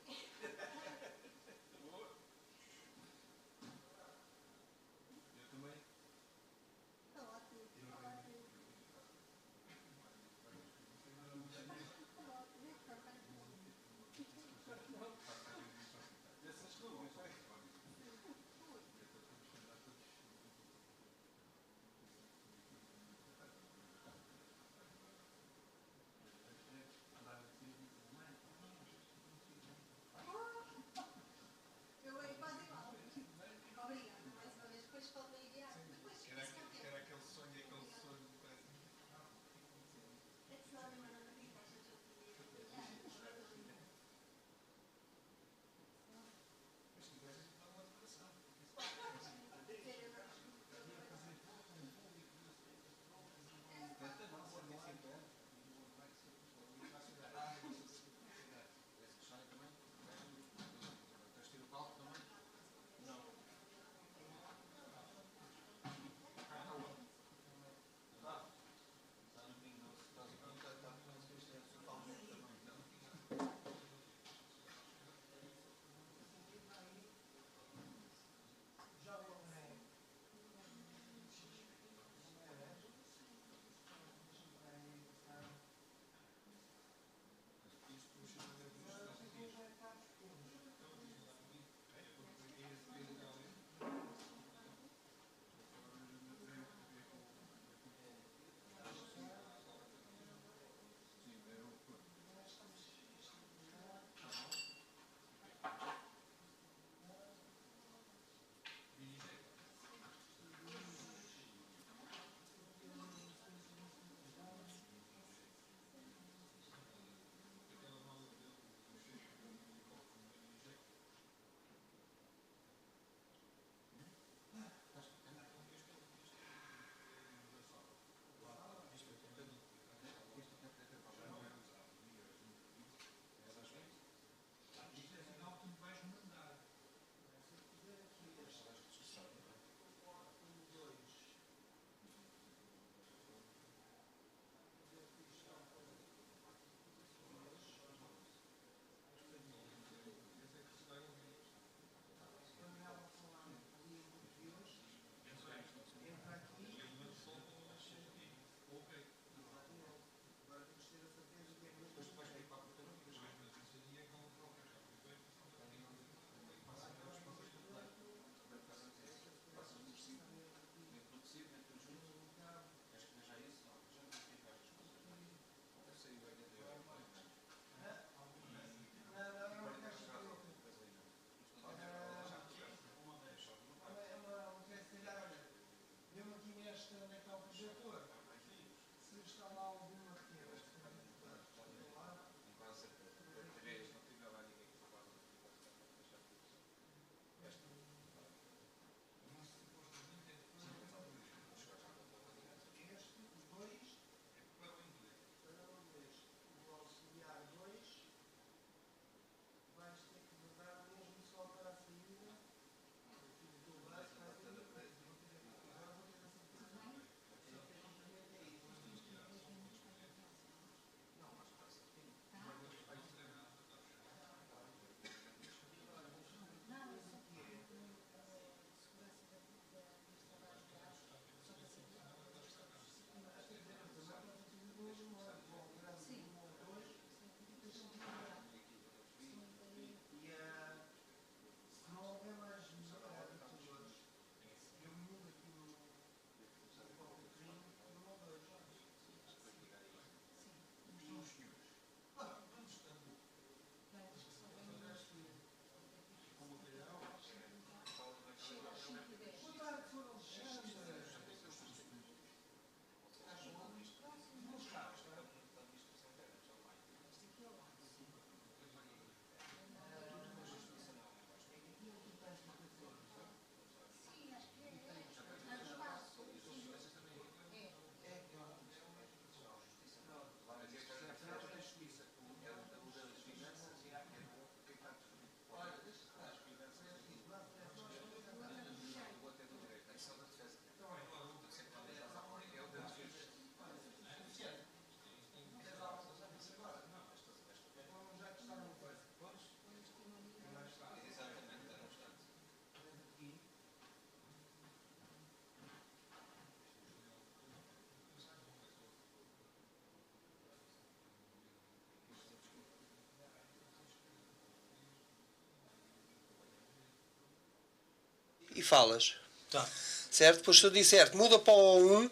falas. Tá. Certo? Depois se eu disser, muda para o 1.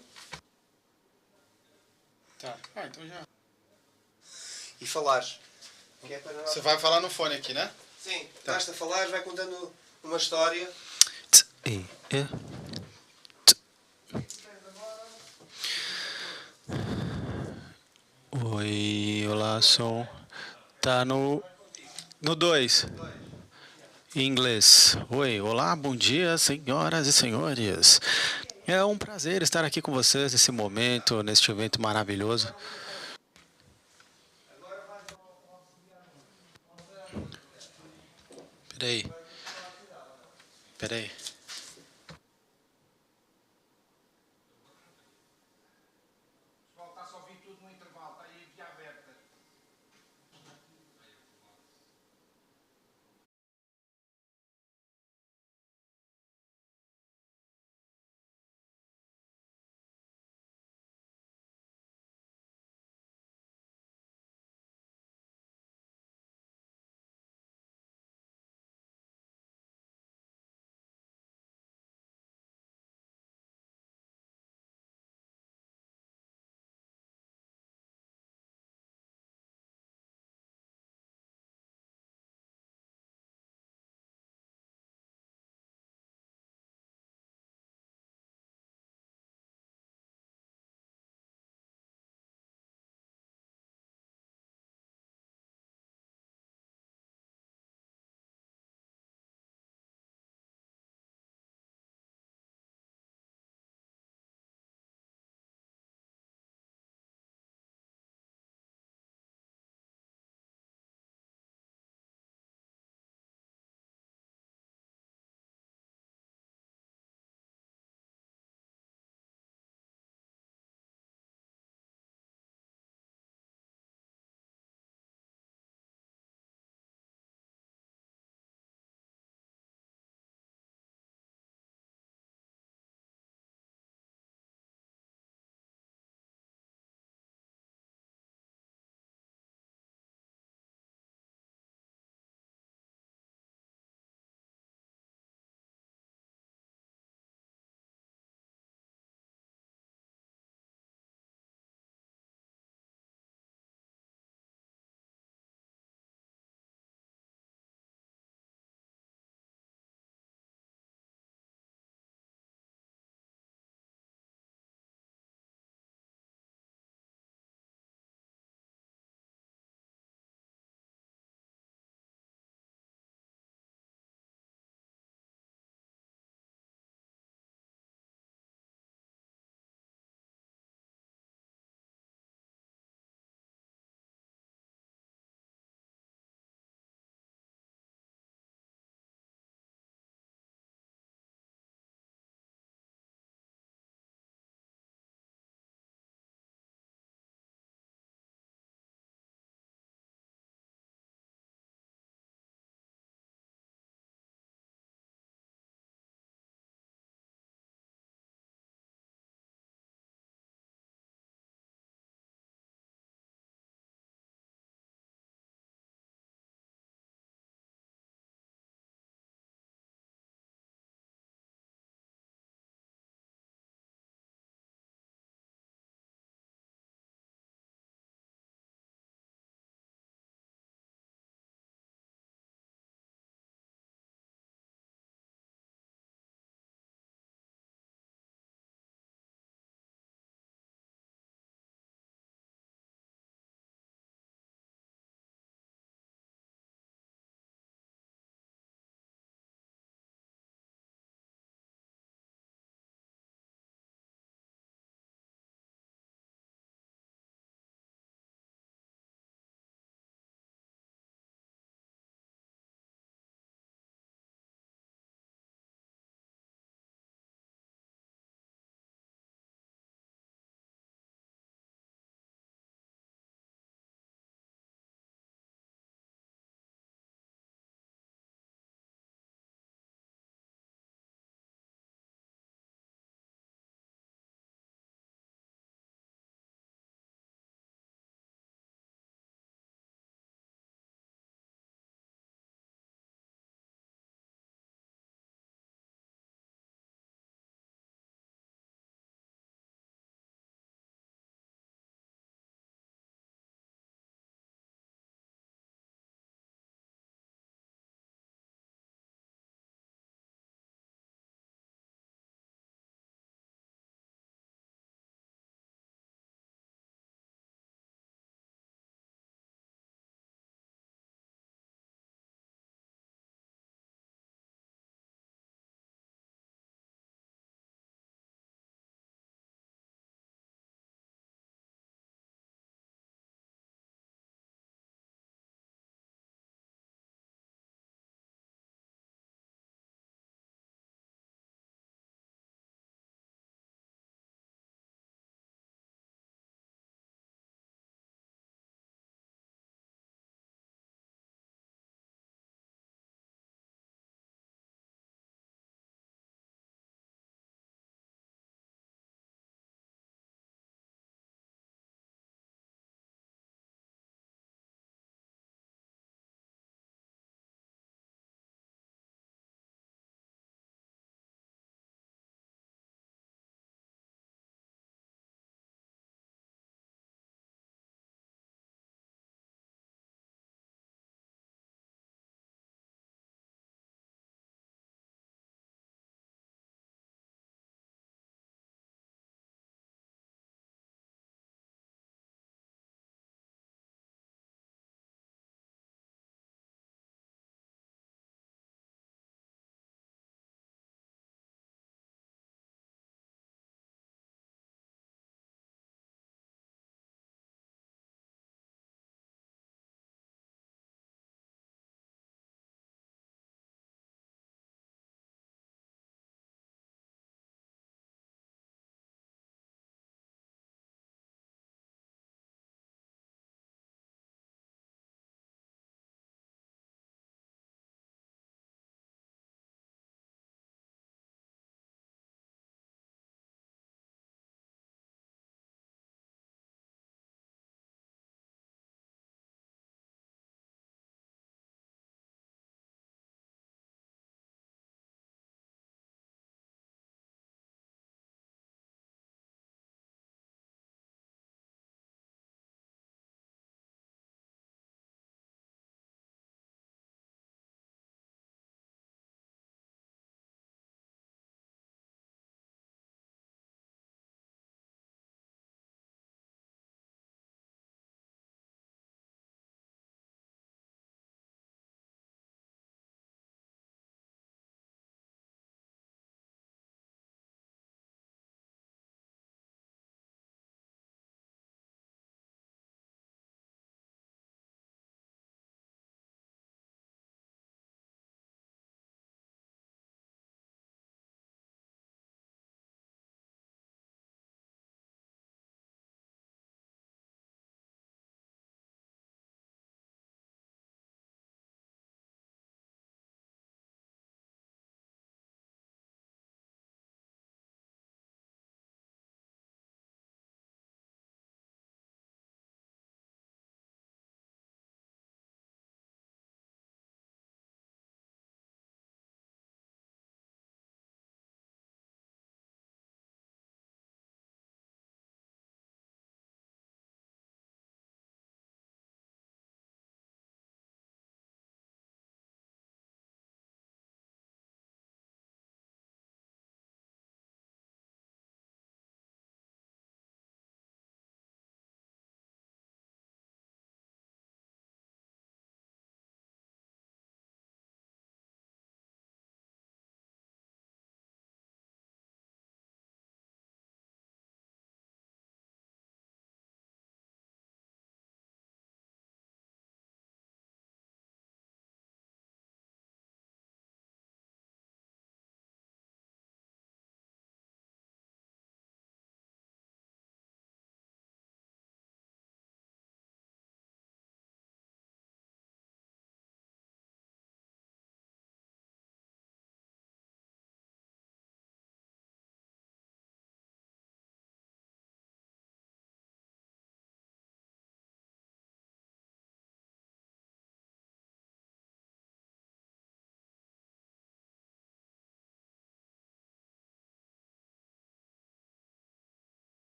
Tá. Então já. E falares. Você vai falar no fone aqui, né? Sim, basta falar, vai contando uma história. Oi, olá, som. Tá no 2. Em inglês. Oi, olá, bom dia, senhoras e senhores. É um prazer estar aqui com vocês nesse momento, neste evento maravilhoso. Peraí. Peraí.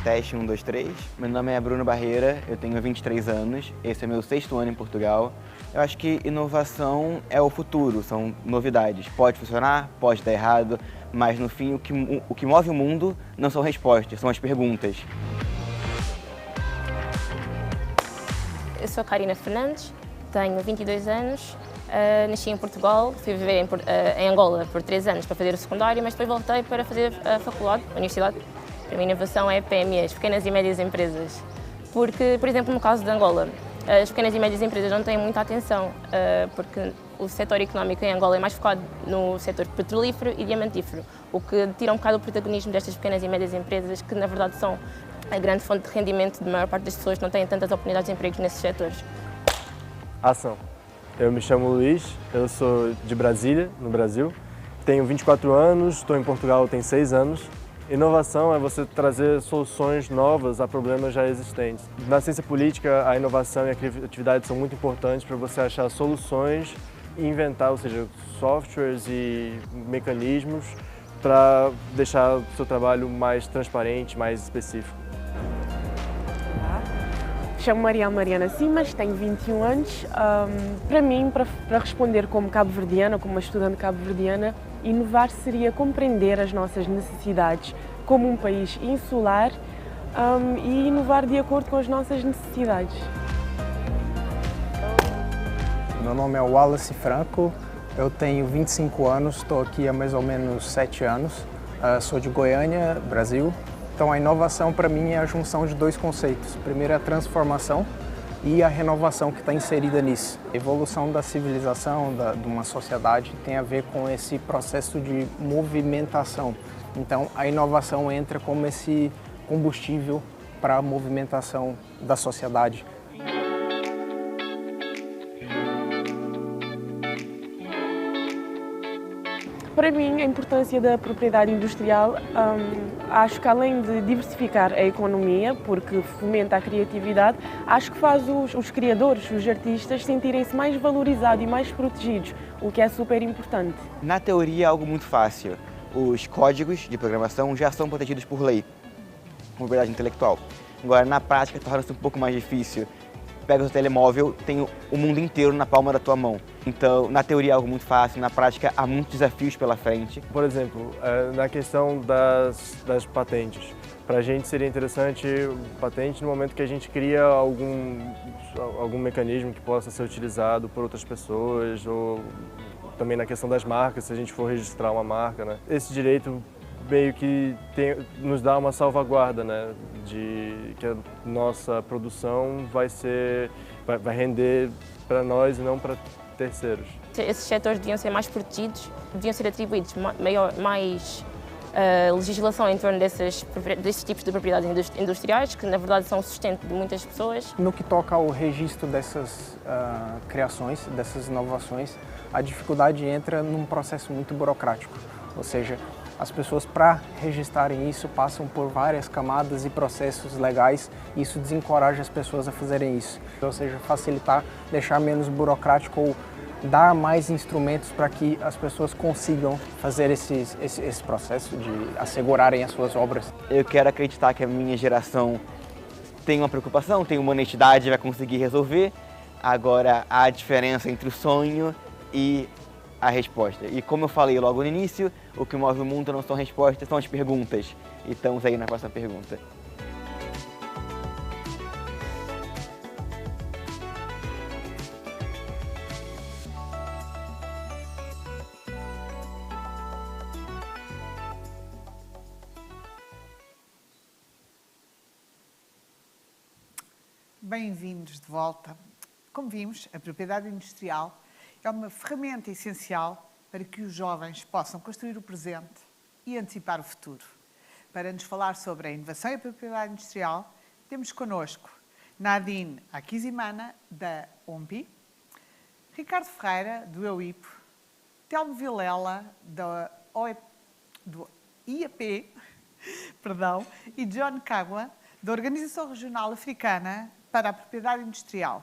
Teste 1, 2, 3. Meu nome é Bruno Barreira, eu tenho 23 anos, esse é meu 6º ano em Portugal. Eu acho que inovação é o futuro, são novidades. Pode funcionar, pode dar errado, mas no fim o que move o mundo não são respostas, são as perguntas. Eu sou Karina Fernandes, tenho 22 anos, nasci em Portugal, fui viver em Angola por 3 anos para fazer o secundário, mas depois voltei para fazer a faculdade, a universidade. A minha inovação é PMEs, pequenas e médias empresas, porque, por exemplo, no caso de Angola, as pequenas e médias empresas não têm muita atenção, porque o setor económico em Angola é mais focado no setor petrolífero e diamantífero, o que tira um bocado o protagonismo destas pequenas e médias empresas, que na verdade são a grande fonte de rendimento da maior parte das pessoas que não têm tantas oportunidades de emprego nesses setores. Ação. Eu me chamo Luiz, eu sou de Brasília, no Brasil. Tenho 24 anos, estou em Portugal tem 6 anos. Inovação é você trazer soluções novas a problemas já existentes. Na ciência política, a inovação e a criatividade são muito importantes para você achar soluções e inventar, ou seja, softwares e mecanismos para deixar o seu trabalho mais transparente, mais específico. Chamo Mariana Simas, tenho 21 anos. Para mim, para responder como cabo-verdiana, como uma estudante cabo-verdiana, inovar seria compreender as nossas necessidades como um país insular e inovar de acordo com as nossas necessidades. Meu nome é Wallace Franco, eu tenho 25 anos, estou aqui há mais ou menos 7 anos, sou de Goiânia, Brasil. Então a inovação para mim é a junção de 2 conceitos. Primeiro é a transformação e a renovação que está inserida nisso. A evolução da civilização, de uma sociedade, tem a ver com esse processo de movimentação. Então a inovação entra como esse combustível para a movimentação da sociedade. Para mim, a importância da propriedade industrial, acho que além de diversificar a economia, porque fomenta a criatividade, acho que faz os criadores, os artistas, sentirem-se mais valorizados e mais protegidos, o que é super importante. Na teoria é algo muito fácil. Os códigos de programação já são protegidos por lei, propriedade intelectual. Agora, na prática, torna-se um pouco mais difícil. Pega o seu telemóvel, tem o mundo inteiro na palma da tua mão. Então, na teoria é algo muito fácil, na prática há muitos desafios pela frente. Por exemplo, na questão das patentes. Para a gente seria interessante patente no momento que a gente cria algum mecanismo que possa ser utilizado por outras pessoas, ou também na questão das marcas, se a gente for registrar uma marca, né? Esse direito meio que nos dá uma salvaguarda, né, de que a nossa produção vai render para nós e não para terceiros. Esses setores deviam ser mais protegidos, deviam ser atribuídos mais legislação em torno desses tipos de propriedades industriais, que na verdade são o sustento de muitas pessoas. No que toca ao registro dessas criações, dessas inovações, a dificuldade entra num processo muito burocrático, ou seja, as pessoas, para registrarem isso, passam por várias camadas e processos legais e isso desencoraja as pessoas a fazerem isso. Ou seja, facilitar, deixar menos burocrático ou dar mais instrumentos para que as pessoas consigam fazer esse processo de assegurarem as suas obras. Eu quero acreditar que a minha geração tem uma preocupação, tem uma honestidade e vai conseguir resolver. Agora, há a diferença entre o sonho e a resposta. E como eu falei logo no início, o que move o mundo não são respostas, são as perguntas. E estamos aí na próxima pergunta. Bem-vindos de volta. Como vimos, a propriedade industrial é uma ferramenta essencial para que os jovens possam construir o presente e antecipar o futuro. Para nos falar sobre a inovação e a propriedade industrial, temos connosco Nadine Akizimana, da INPI, Ricardo Ferreira, do EUIPO, Telmo Vilela, do IAP, e John Kagwa, da Organização Regional Africana para a Propriedade Industrial.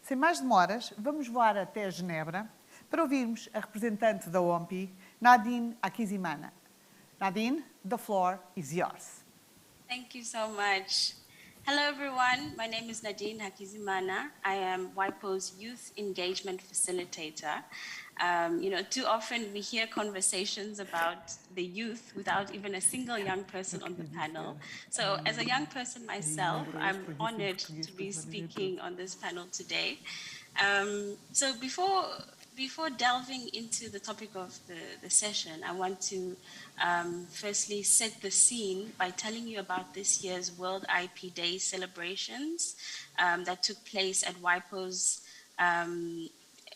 Sem mais demoras, vamos voar até Genebra para ouvirmos a representante da INPI, Nadine Akizimana. Nadine, the floor is yours. Thank you so much. Hello, everyone. My name is Nadine Hakizimana. I am WIPO's Youth Engagement Facilitator. Too often we hear conversations about the youth without even a single young person on the panel. So as a young person myself, I'm honored to be speaking on this panel today. So before delving into the topic of the session, I want to firstly set the scene by telling you about this year's World IP Day celebrations that took place at WIPO's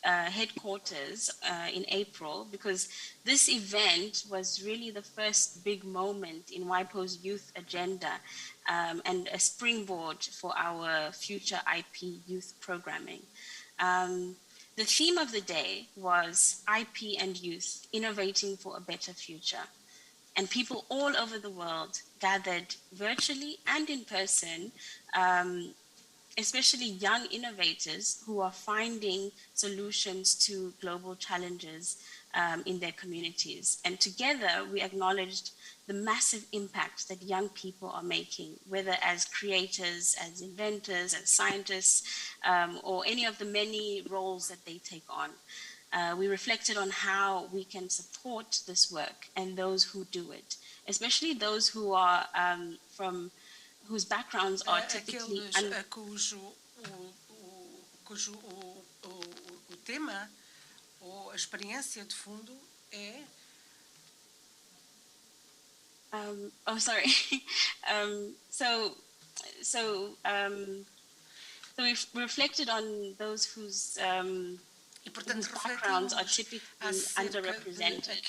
headquarters in April, because this event was really the first big moment in WIPO's youth agenda and a springboard for our future IP youth programming. The theme of the day was IP and youth, innovating for a better future. And people all over the world gathered virtually and in person, especially young innovators who are finding solutions to global challenges in their communities. And together we acknowledged the massive impact that young people are making, whether as creators, as inventors, as scientists, or any of the many roles that they take on. We reflected on how we can support this work and those who do it, especially those who are whose backgrounds are typically o tema ou a experiência de fundo é sorry. So we've reflected on those whose backgrounds are typically underrepresented.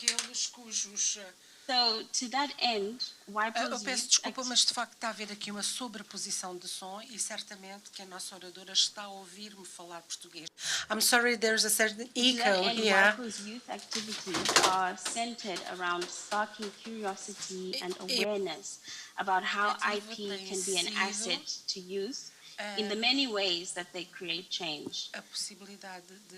So, to that end, Eu peço desculpa, mas de facto está a haver aqui uma sobreposição de som e certamente que a nossa oradora está a ouvir-me falar português. I'm sorry, there's a certain echo here. WIPO's youth activities are centered around sparking curiosity and awareness about how IP can be an asset to youth in the many ways that they create change.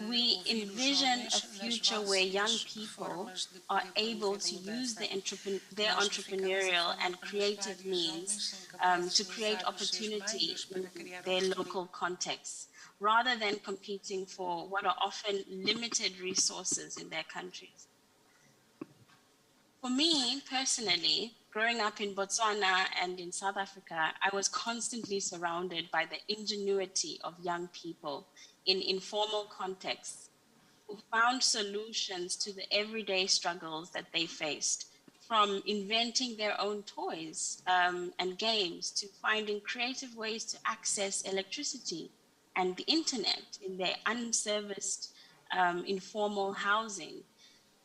We envision a future where young people are able to use their entrepreneurial and creative means to create opportunity in their local contexts, rather than competing for what are often limited resources in their countries. For me, personally, growing up in Botswana and in South Africa, I was constantly surrounded by the ingenuity of young people in informal contexts who found solutions to the everyday struggles that they faced, from inventing their own toys and games to finding creative ways to access electricity and the internet in their unserviced informal housing.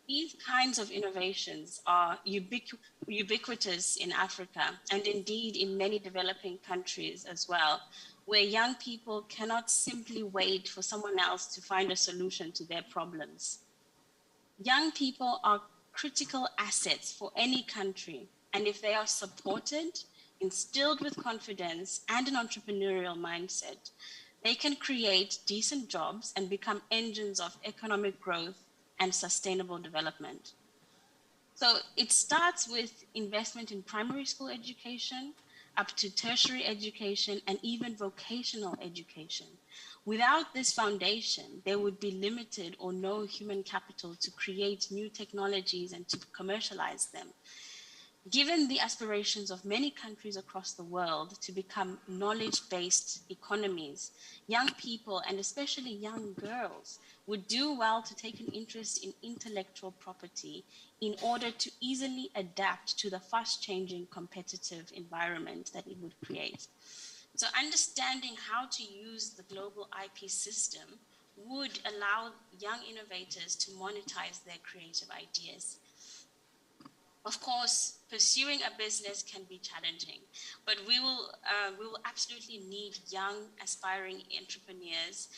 These kinds of innovations are ubiquitous in Africa and indeed in many developing countries as well, where young people cannot simply wait for someone else to find a solution to their problems. Young people are critical assets for any country, and if they are supported, instilled with confidence and an entrepreneurial mindset, they can create decent jobs and become engines of economic growth and sustainable development. So it starts with investment in primary school education, up to tertiary education, and even vocational education. Without this foundation, there would be limited or no human capital to create new technologies and to commercialize them. Given the aspirations of many countries across the world to become knowledge-based economies, young people, and especially young girls, would do well to take an interest in intellectual property in order to easily adapt to the fast-changing competitive environment that it would create. So understanding how to use the global IP system would allow young innovators to monetize their creative ideas. Of course, pursuing a business can be challenging, but we will absolutely need young, aspiring entrepreneurs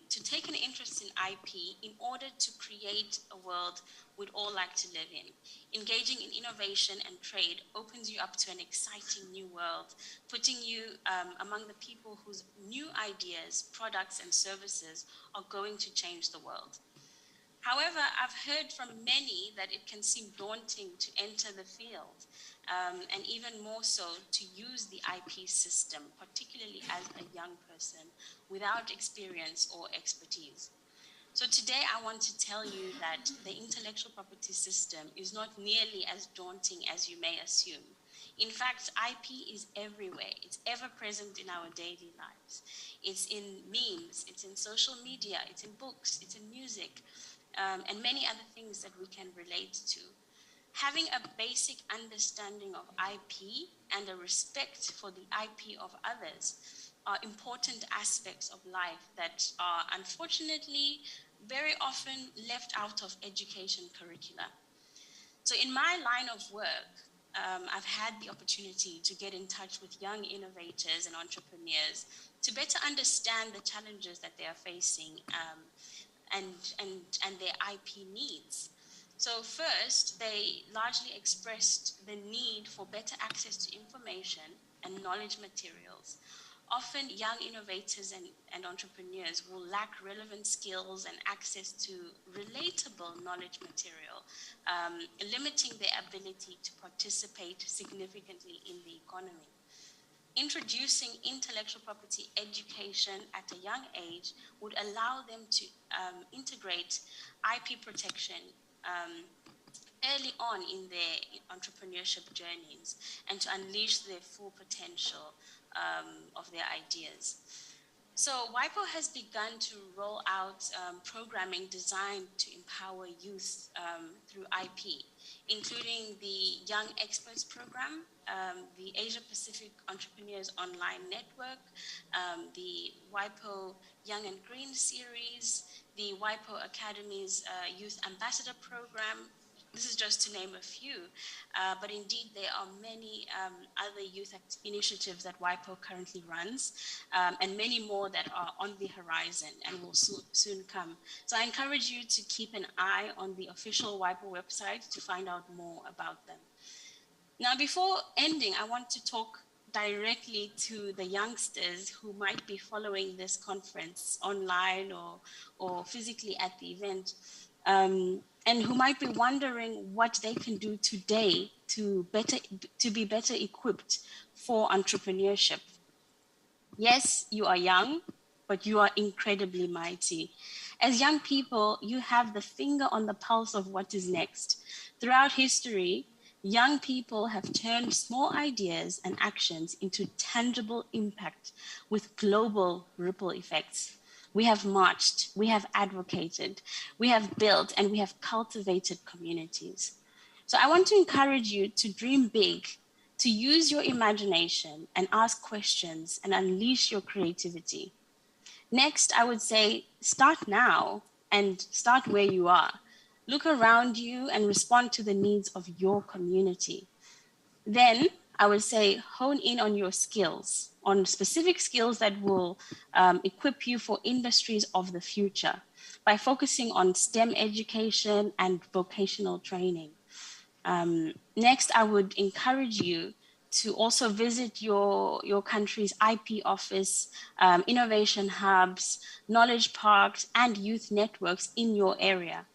to take an interest in IP in order to create a world we'd all like to live in. Engaging in innovation and trade opens you up to an exciting new world, putting you among the people whose new ideas, products, and services are going to change the world. However, I've heard from many that it can seem daunting to enter the field, and even more so to use the IP system, particularly as a young person without experience or expertise. So today I want to tell you that the intellectual property system is not nearly as daunting as you may assume. In fact, IP is everywhere. It's ever present in our daily lives. It's in memes, it's in social media, it's in books, it's in music, and many other things that we can relate to. Having a basic understanding of IP and a respect for the IP of others are important aspects of life that are unfortunately very often left out of education curricula. So in my line of work, I've had the opportunity to get in touch with young innovators and entrepreneurs to better understand the challenges that they are facing and their IP needs. So first, they largely expressed the need for better access to information and knowledge materials. Often young innovators and entrepreneurs will lack relevant skills and access to relatable knowledge material, limiting their ability to participate significantly in the economy. Introducing intellectual property education at a young age would allow them to integrate IP protection early on in their entrepreneurship journeys and to unleash their full potential of their ideas. So WIPO has begun to roll out programming designed to empower youth through IP, including the Young Experts Program, the Asia Pacific Entrepreneurs Online Network, the WIPO Young and Green Series, the WIPO Academy's Youth Ambassador Program. This is just to name a few, but indeed there are many other youth initiatives that WIPO currently runs, and many more that are on the horizon and will soon come. So I encourage you to keep an eye on the official WIPO website to find out more about them. Now, before ending, I want to talk directly to the youngsters who might be following this conference online or physically at the event, and who might be wondering what they can do today to be better equipped for entrepreneurship. Yes, you are young, but you are incredibly mighty. As young people, you have the finger on the pulse of what is next. Throughout history, young people have turned small ideas and actions into tangible impact with global ripple effects. We have marched, we have advocated, we have built, and we have cultivated communities. So I want to encourage you to dream big, to use your imagination and ask questions and unleash your creativity. Next, I would say start now and start where you are. Look around you and respond to the needs of your community. Then I would say hone in on your skills, on specific skills that will equip you for industries of the future by focusing on STEM education and vocational training. Next, I would encourage you to also visit your country's IP office, innovation hubs, knowledge parks, and youth networks in your area.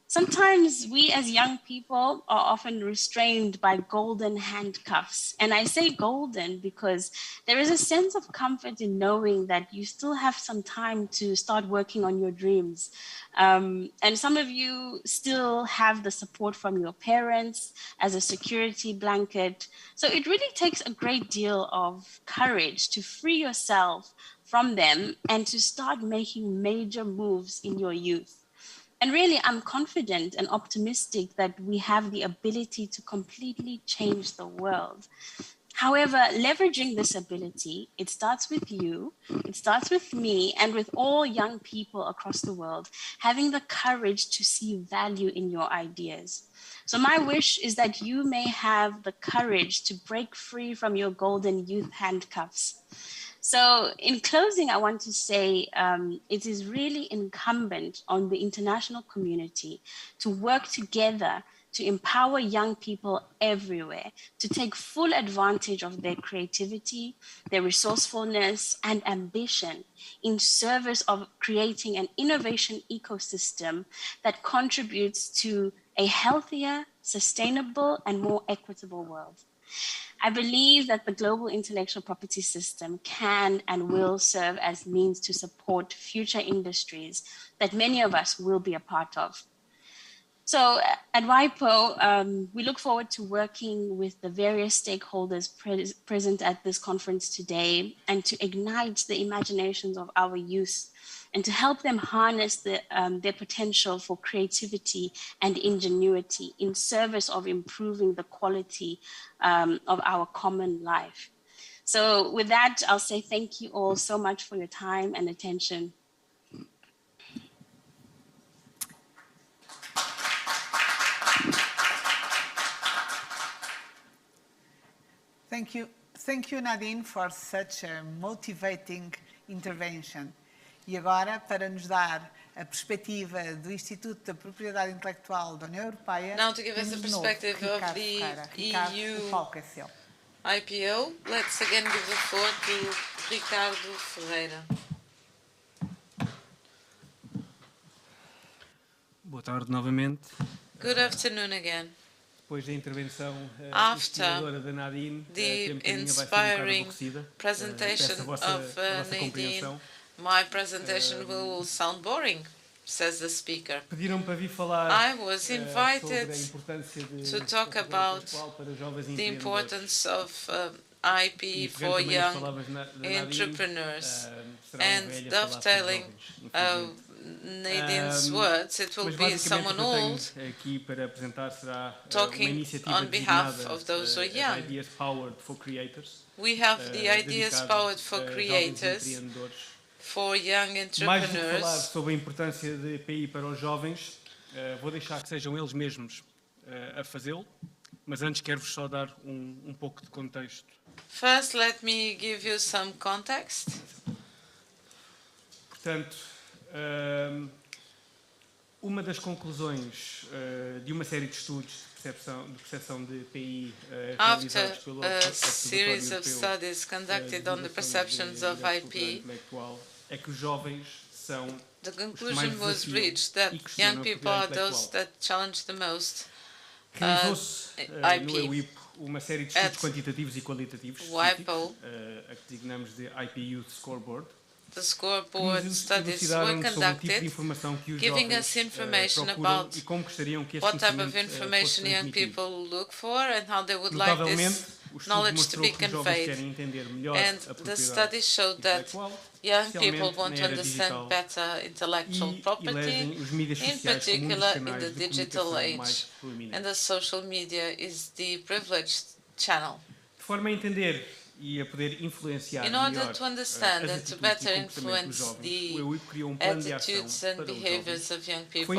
Sometimes we as young people are often restrained by golden handcuffs. And I say golden because there is a sense of comfort in knowing that you still have some time to start working on your dreams. And some of you still have the support from your parents as a security blanket. So it really takes a great deal of courage to free yourself from them and to start making major moves in your youth. And really, I'm confident and optimistic that we have the ability to completely change the world. However, leveraging this ability, it starts with you, it starts with me, and with all young people across the world, having the courage to see value in your ideas. So my wish is that you may have the courage to break free from your golden youth handcuffs. So in closing, I want to say it is really incumbent on the international community to work together to empower young people everywhere to take full advantage of their creativity, their resourcefulness, and ambition in service of creating an innovation ecosystem that contributes to a healthier, sustainable, and more equitable world. I believe that the global intellectual property system can and will serve as means to support future industries that many of us will be a part of. So at WIPO, we look forward to working with the various stakeholders present at this conference today and to ignite the imaginations of our youth and to help them harness their potential for creativity and ingenuity in service of improving the quality of our common life. So with that, I'll say thank you all so much for your time and attention. Thank you, Nadine, for such a motivating intervention. E agora, para nos dar a perspectiva do Instituto da Propriedade Intelectual da União Europeia, now to give us the perspective of the EU IPO, let's again give the floor to Ricardo Ferreira. Boa tarde novamente. Good afternoon again. Depois da intervenção After da Nadine, the inspiring presentation of Nadine, my presentation will sound boring, says the speaker. Pediram para vir falar I was invited to talk about the importance of IP for young entrepreneurs, and dovetailing Nadine's words, it will be someone old talking on behalf of those who are young. We have the Ideas Powered for Creators, for young entrepreneurs. Mais do que falar sobre a importância de PI para os jovens, vou deixar que sejam eles mesmos a fazê-lo, mas antes quero-vos só dar pouco de contexto. First, let me give you some context. Portanto, uma das conclusões de uma série de estudos de percepção de PI realizados pelo series of studies conducted on the perceptions of IP, é que os jovens são the conclusion was reached that young people are those that challenge the most IP. Uma série de estudos quantitativos e qualitativos WIPO, a que designamos de IP Youth Scoreboard. The scoreboard studies were conducted, giving us information about what type of information young people look for and how they would like this knowledge to be conveyed. And the study showed that young people want to understand better intellectual property, in particular in the digital age. And the social media is the privileged channel. De forma a entender e a poder influenciar in order to understand and to better influence the attitudes and behaviors of young people,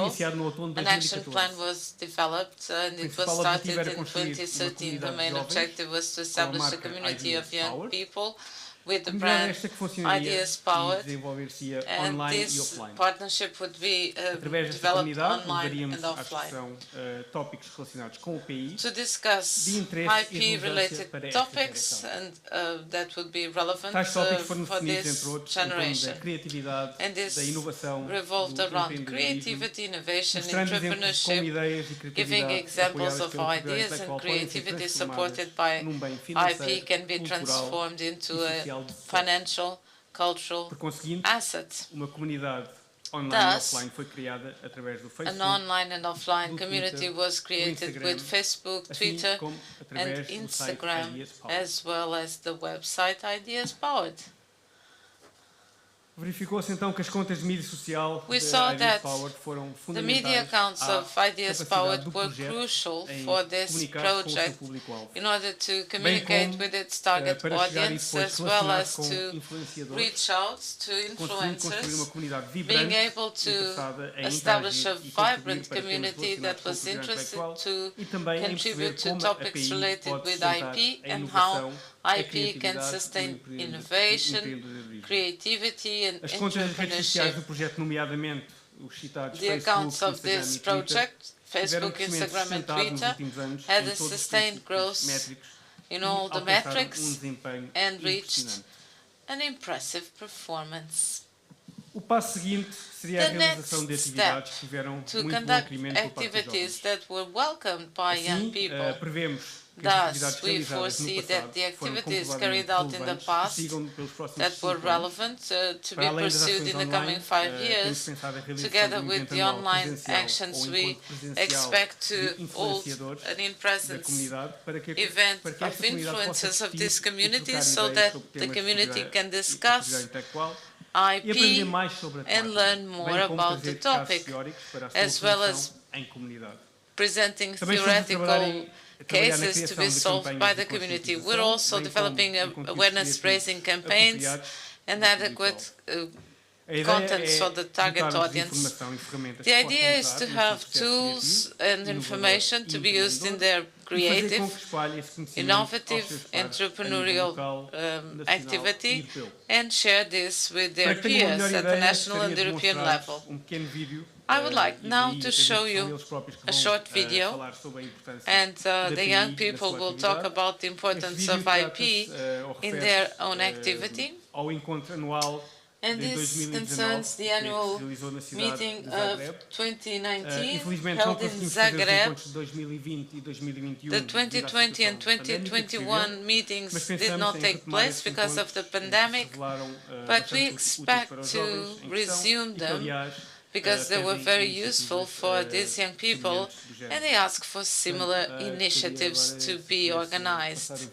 an action plan was developed and it was started in 2013. The main objective was to establish a community of young people with the brand Ideas Powered, and this partnership would be developed online and offline. To discuss IP-related topics and that would be relevant for this generation. And this revolved around creativity, innovation, entrepreneurship, giving examples of how ideas and creativity supported by IP can be transformed into a financial, cultural asset. Thus, an online and offline community was created with Facebook, Twitter, and Instagram, as well as the website Ideas Powered. Verificou-se então que as contas de mídia social we saw that the media accounts of Ideas Powered were crucial for this project in order to communicate with its target audience as well as to reach out to influencers, being able to establish a vibrant community that was interested to contribute to topics related with IP and how IP can sustain innovation, creativity and entrepreneurship. The accounts of this project, Facebook, Instagram, and Twitter, had a sustained growth in all the metrics and reached an impressive performance. The next step to conduct activities that were welcomed by young people. Thus, we foresee that the activities carried out in the past that were relevant to be pursued in the coming 5 years, together with the online actions we expect to hold an in-presence event of influencers of this community so that the community can discuss IP and learn more about the topic, as well as presenting theoretical cases to be solved by the community. We're also developing awareness-raising campaigns and adequate contents for the target audience. The idea is to have tools and information to be used in their creative, innovative, entrepreneurial activity and share this with their peers at the national and European level. I would like now to show you a short video, and the young people will talk about the importance of IP in their own activity. And this concerns the annual meeting of 2019 held in Zagreb. The 2020 and 2021 meetings did not take place because of the pandemic, but we expect to resume them because they were very useful for these young people, and they ask for similar initiatives to be organized.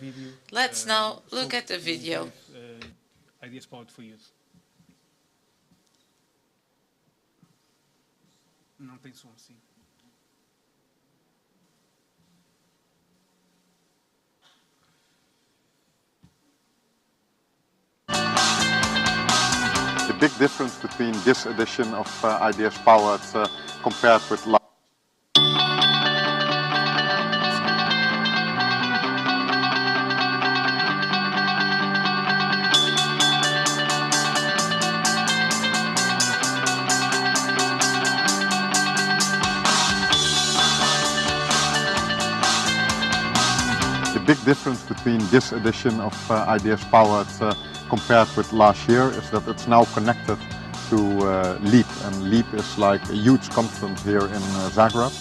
Let's now look at the video. Ideas powered for youth. Não tem som, sim. The big difference between this edition of Ideas Powered compared with last. The big difference between this edition of Ideas Powered compared with last year is that it's now connected to LEAP, and LEAP is like a huge conference here in Zagreb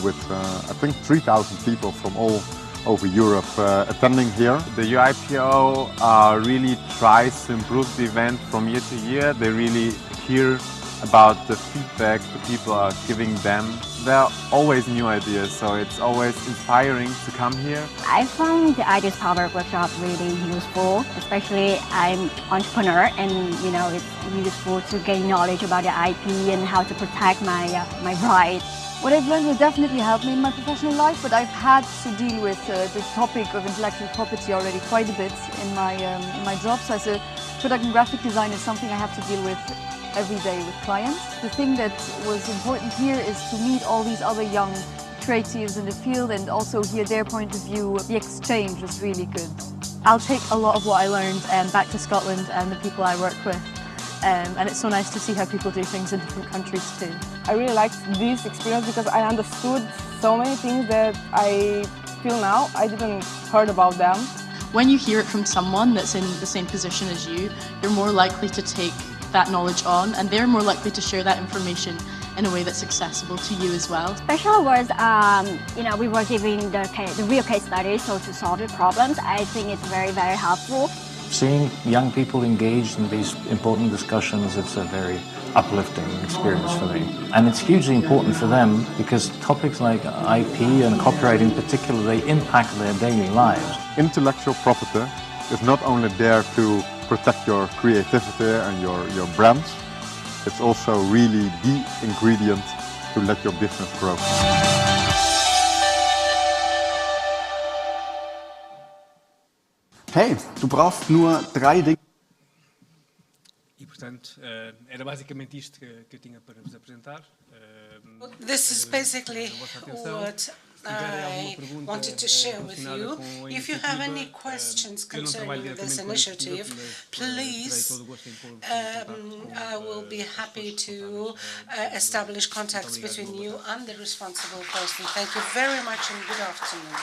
with I think 3,000 people from all over Europe attending here. The UIPO really tries to improve the event from year to year. They really hear about the feedback the people are giving them. There are always new ideas, so it's always inspiring to come here. I found the Ideas Powered workshop really useful, especially I'm an entrepreneur, and it's useful to gain knowledge about the IP and how to protect my rights. What I've learned will definitely help me in my professional life, but I've had to deal with the topic of intellectual property already quite a bit in my job. So as a product and graphic designer, it's something I have to deal with every day with clients. The thing that was important here is to meet all these other young creatives in the field and also hear their point of view. The exchange was really good. I'll take a lot of what I learned back to Scotland and the people I work with. And it's so nice to see how people do things in different countries too. I really liked this experience because I understood so many things that I feel now I didn't heard about them. When you hear it from someone that's in the same position as you, you're more likely to take that knowledge on, and they're more likely to share that information in a way that's accessible to you as well. Special was, we were giving the real case studies, so to solve the problems. I think it's very, very helpful. Seeing young people engaged in these important discussions, it's a very uplifting experience for me. And it's hugely important for them because topics like IP and copyright in particular, they impact their daily lives. Intellectual property is not only there to protect your creativity and your brands, it's also really the ingredient to let your business grow. Hey, du brauchst nur 3 Dinge. E, portanto, era basicamente isto que eu tinha para vos apresentar. This is basically what I wanted to share with you. If you have any questions concerning this initiative, please, I will be happy to establish contacts between you and the responsible person. Thank you very much and good afternoon.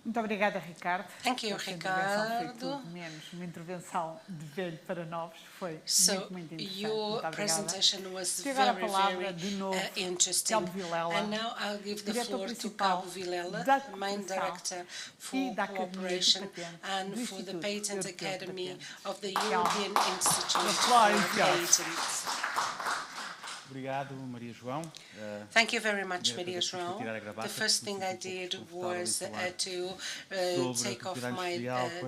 Muito obrigada, Ricardo. Thank you, Ricardo. Menos uma intervenção de velho para novos foi muito interessante. Your presentation was very interesting. And now I'll give the floor to Cabo Vilela, the main director for cooperation and for the Patent Academy of the European Institute of Patents. Obrigado, Maria João. Thank you very much, Maria João. The first thing I did was to take off my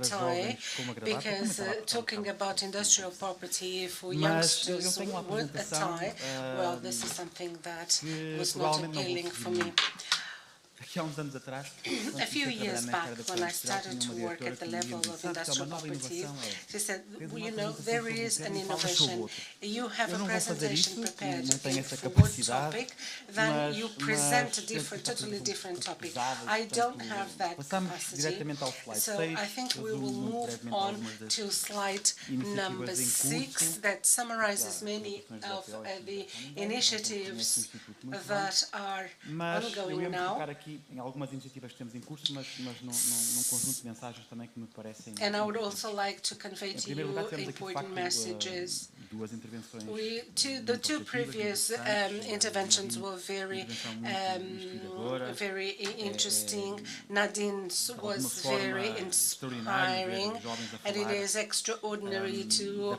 tie, because talking about industrial property for youngsters with a tie, well, this is something that was not appealing for me. A few years back, when I started to work at the level of industrial property, she said, well, you know, there is an innovation. You have a presentation prepared for one topic, then you present a totally different topic. I don't have that capacity, so I think we will move on to slide number 6, that summarizes many of the initiatives that are ongoing now. Em algumas iniciativas que temos em curso, mas num conjunto de mensagens também que me parecem. And I would also like to convey to you important messages. Duas intervenções. The two previous interventions were very interesting. Nadine's was very inspiring, and it is extraordinary to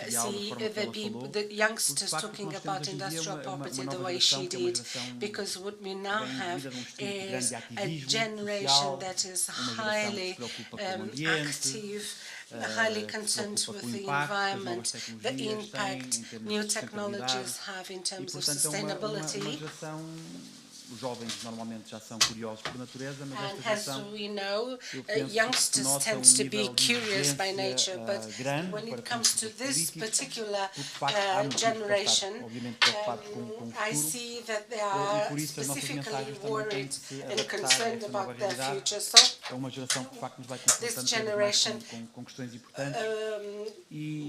see the youngsters talking about industrial property the way she did, because what we now have is a generation that is highly active, highly concerned with the environment, the impact new technologies have in terms of sustainability. Os jovens normalmente já são curiosos por natureza, mas esta geração, as we know, youngsters tend to be curious by nature, but when it comes to this particular generation, I see that they are specifically worried and concerned about their future. So this generation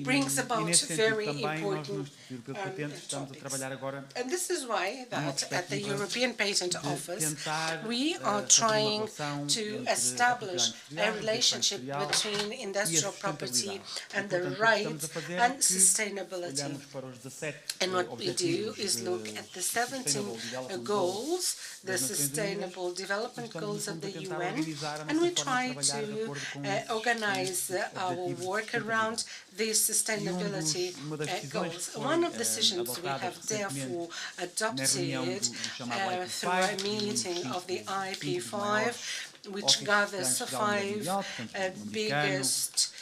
brings about very important and this is why that at the European Patent Office we are trying to establish a relationship between industrial property and the rights and sustainability. And what we do is look at the 17 goals, the Sustainable Development Goals of the UN, and we try to organize our work around these sustainability goals. One of the decisions we have therefore adopted through a meeting of the IP5, which gathers the 5 biggest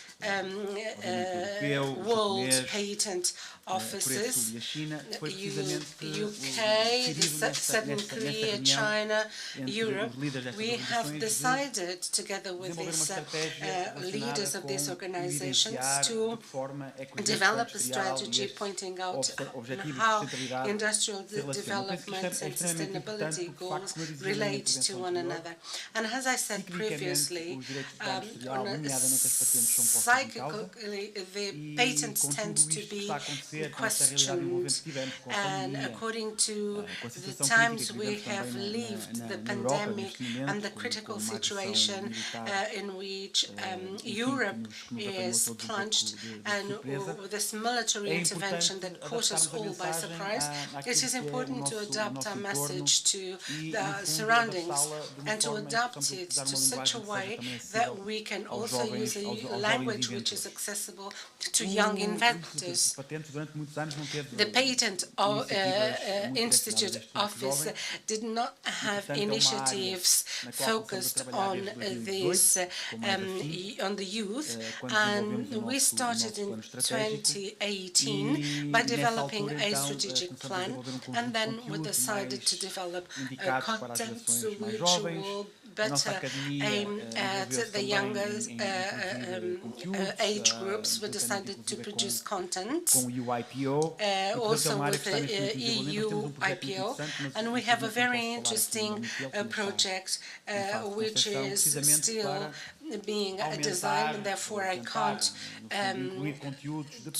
world patent offices, UK, Southern Korea, China, Europe. We have decided, together with these leaders of these organizations, to develop a strategy pointing out how industrial development and sustainability goals relate to one another. And as I said previously, psychically, the patents tend to be questioned, and according to the times we have lived, the pandemic and the critical situation in which Europe is plunged, and this military intervention that caught us all by surprise, it is important to adapt our message to the surroundings and to adapt it to such a way that we can also use a language which is accessible to young inventors. The Patent Institute Office did not have initiatives focused on this, on the youth, and we started in 2018 by developing a strategic plan, and then we decided to develop content which will better aim at the younger age groups. We decided to produce content also with the EU IPO, and we have a very interesting project which is still being designed, and therefore I can't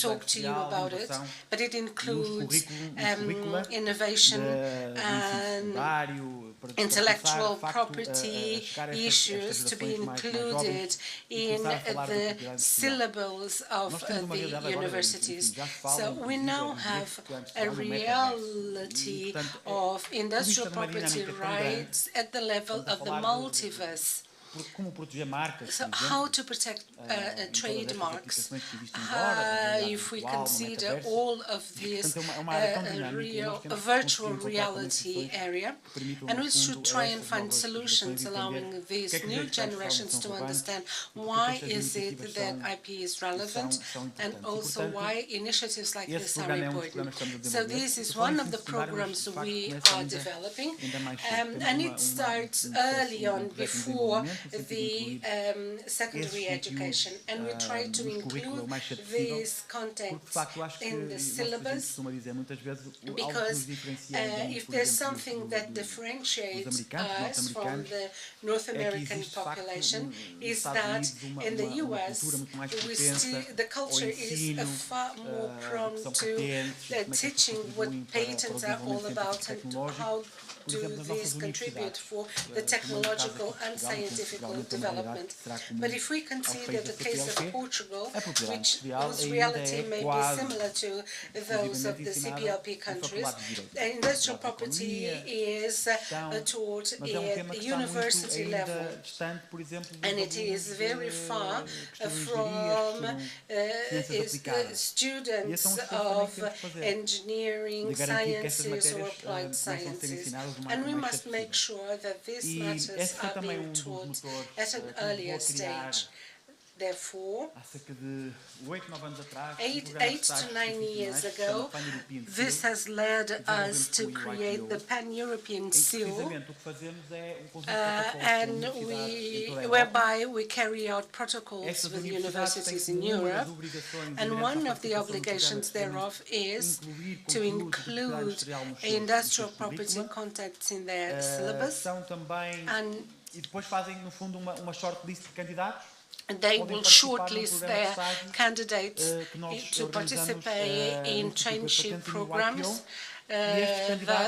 talk to you about it, but it includes innovation and intellectual property issues to be included in the syllables of the universities. So we now have a reality of industrial property rights at the level of the multiverse. So how to protect trademarks? If we consider all of this virtual reality area, and we should try and find solutions allowing these new generations to understand why is it that IP is relevant, and also why initiatives like this are important. So this is one of the programs we are developing, and it starts early on before the secondary education, and we try to include these contents in the syllabus, because if there's something that differentiates us from the North American population, is that in the US the culture is far more prone to teaching what patents are all about and how do these contribute for the technological and scientific development. But if we consider the case of Portugal, whose reality may be similar to those of the CPLP countries, industrial property is taught at the university level, and it is very far from students of engineering, sciences or applied sciences. And we must make sure that these matters are being taught at an earlier stage. Therefore, 8 to 9 years ago, this has led us to create the Pan-European Seal, and whereby we carry out protocols with universities in Europe, and one of the obligations thereof is to include industrial property contents in their syllabus, and they will shortlist their candidates to participate in traineeship programs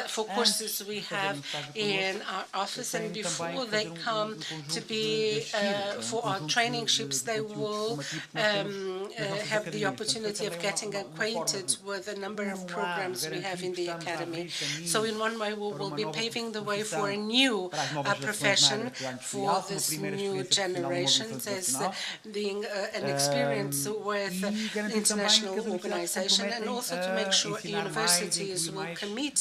for courses we have in our office, and before they come to be for our traineeships, they will have the opportunity of getting acquainted with a number of programs we have in the academy. So in one way, we will be paving the way for a new profession for this new generations, as being an experience with international organization, and also to make sure universities will commit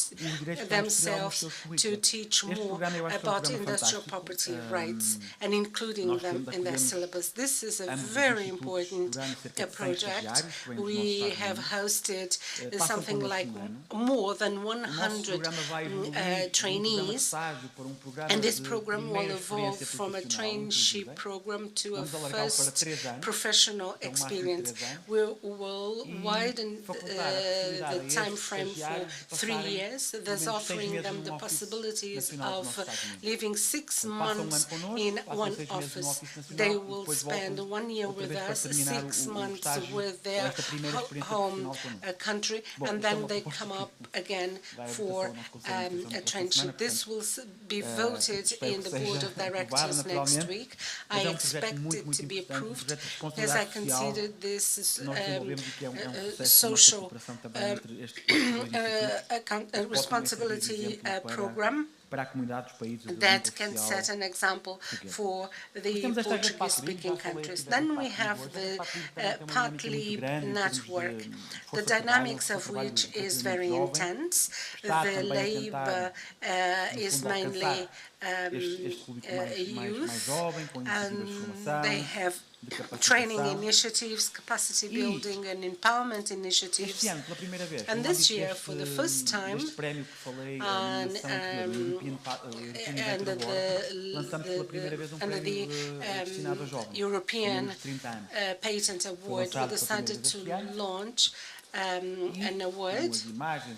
themselves to teach more about industrial property rights and including them in their syllabus. This is a very important project. We have hosted something like more than 100 trainees, and this program will evolve from a traineeship program to a first professional experience. We will widen the time frame for 3 years, thus offering them the possibilities of living 6 months in one office. They will spend 1 year with us, 6 months with their home country, and then they come up again for a traineeship. This will be voted in the board of directors next week. I expect it to be approved, as I consider this social responsibility program that can set an example for the Portuguese-speaking countries. Then we have the Partly network, the dynamics of which is very intense. The labor is mainly youth, and they have training initiatives, capacity building and empowerment initiatives. And this year, for the first time, under the European Patent Award, we decided to launch an award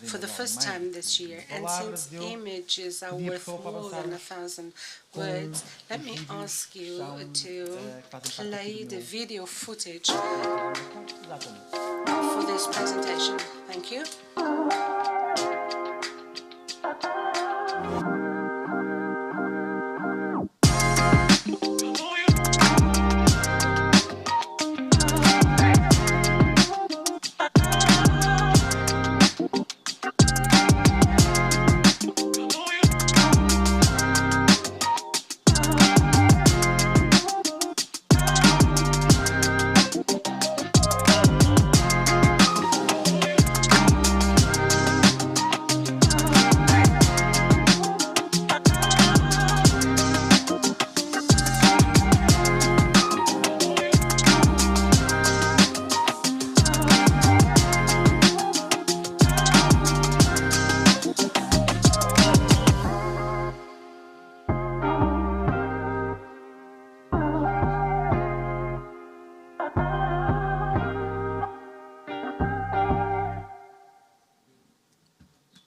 for the first time this year. And since images are worth more than 1,000 words, let me ask you to play the video footage for this presentation. Thank you.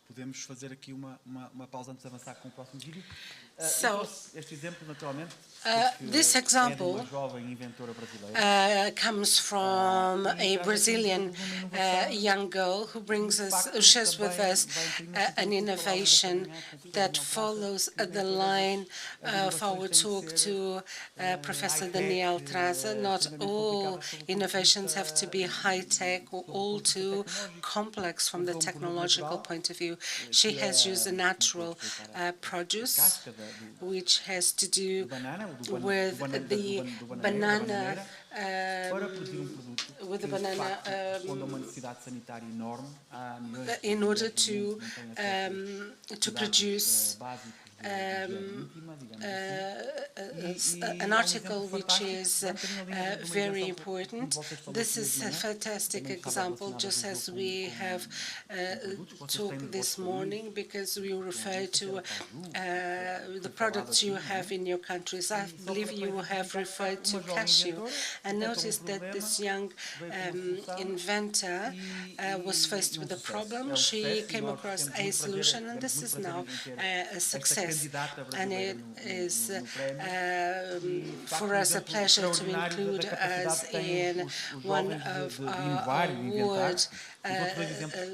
Podemos fazer aqui uma pausa antes de avançar com o próximo vídeo. So, este exemplo, naturalmente, this example comes from a Brazilian young girl who shares with us an innovation that follows the line of our talk to Professor Daniel Traza. Not all innovations have to be high-tech or all too complex from the technological point of view. She has used a natural produce, which has to do with the banana in order to produce an article which is very important. This is a fantastic example, just as we have talked this morning, because we refer to the products you have in your countries. I believe you have referred to cashew. And notice that this young inventor was faced with a problem. She came across a solution, and this is now a success. And it is for us a pleasure to include us in one of our award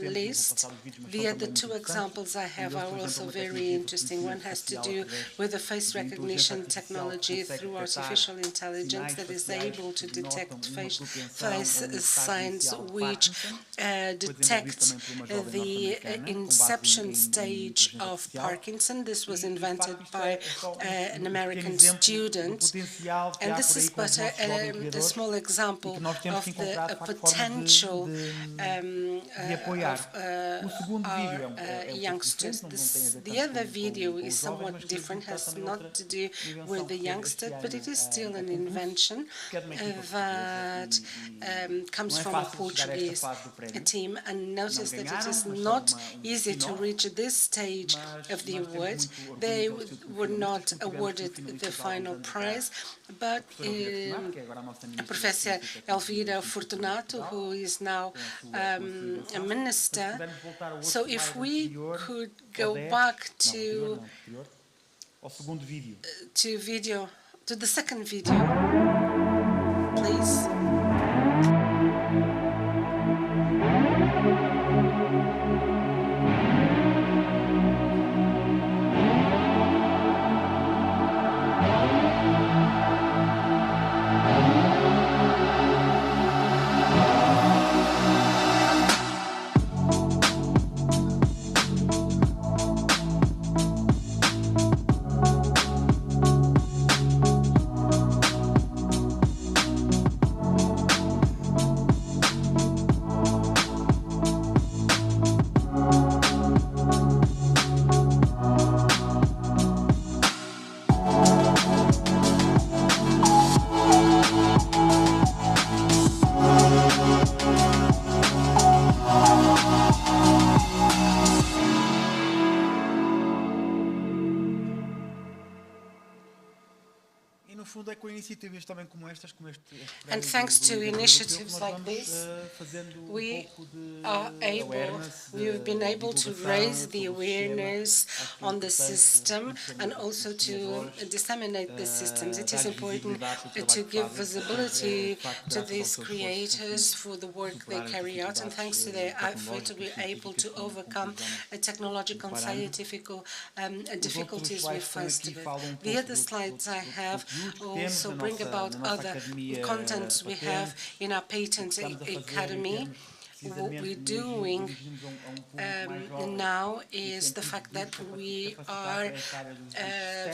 list. The other two examples I have are also very interesting. One has to do with the face recognition technology through artificial intelligence that is able to detect face signs which detect the inception stage of Parkinson. This was invented by an American student, and this is but a small example of the potential of our youngsters. The other video is somewhat different, has not to do with the youngster, but it is still an invention that comes from a Portuguese team. And notice that it is not easy to reach this stage of the award. They were not awarded the final prize, but Professor Elvira Fortunato, who is now a minister. So if we could go back to the second video, please. And thanks to initiatives like this, we've been able to raise the awareness on the system and also to disseminate the systems. It is important to give visibility to these creators for the work they carry out, and thanks to their effort, we're able to overcome technological and scientific difficulties we faced with. The other slides I have also bring about other contents we have in our Patent Academy. What we're doing now is the fact that we are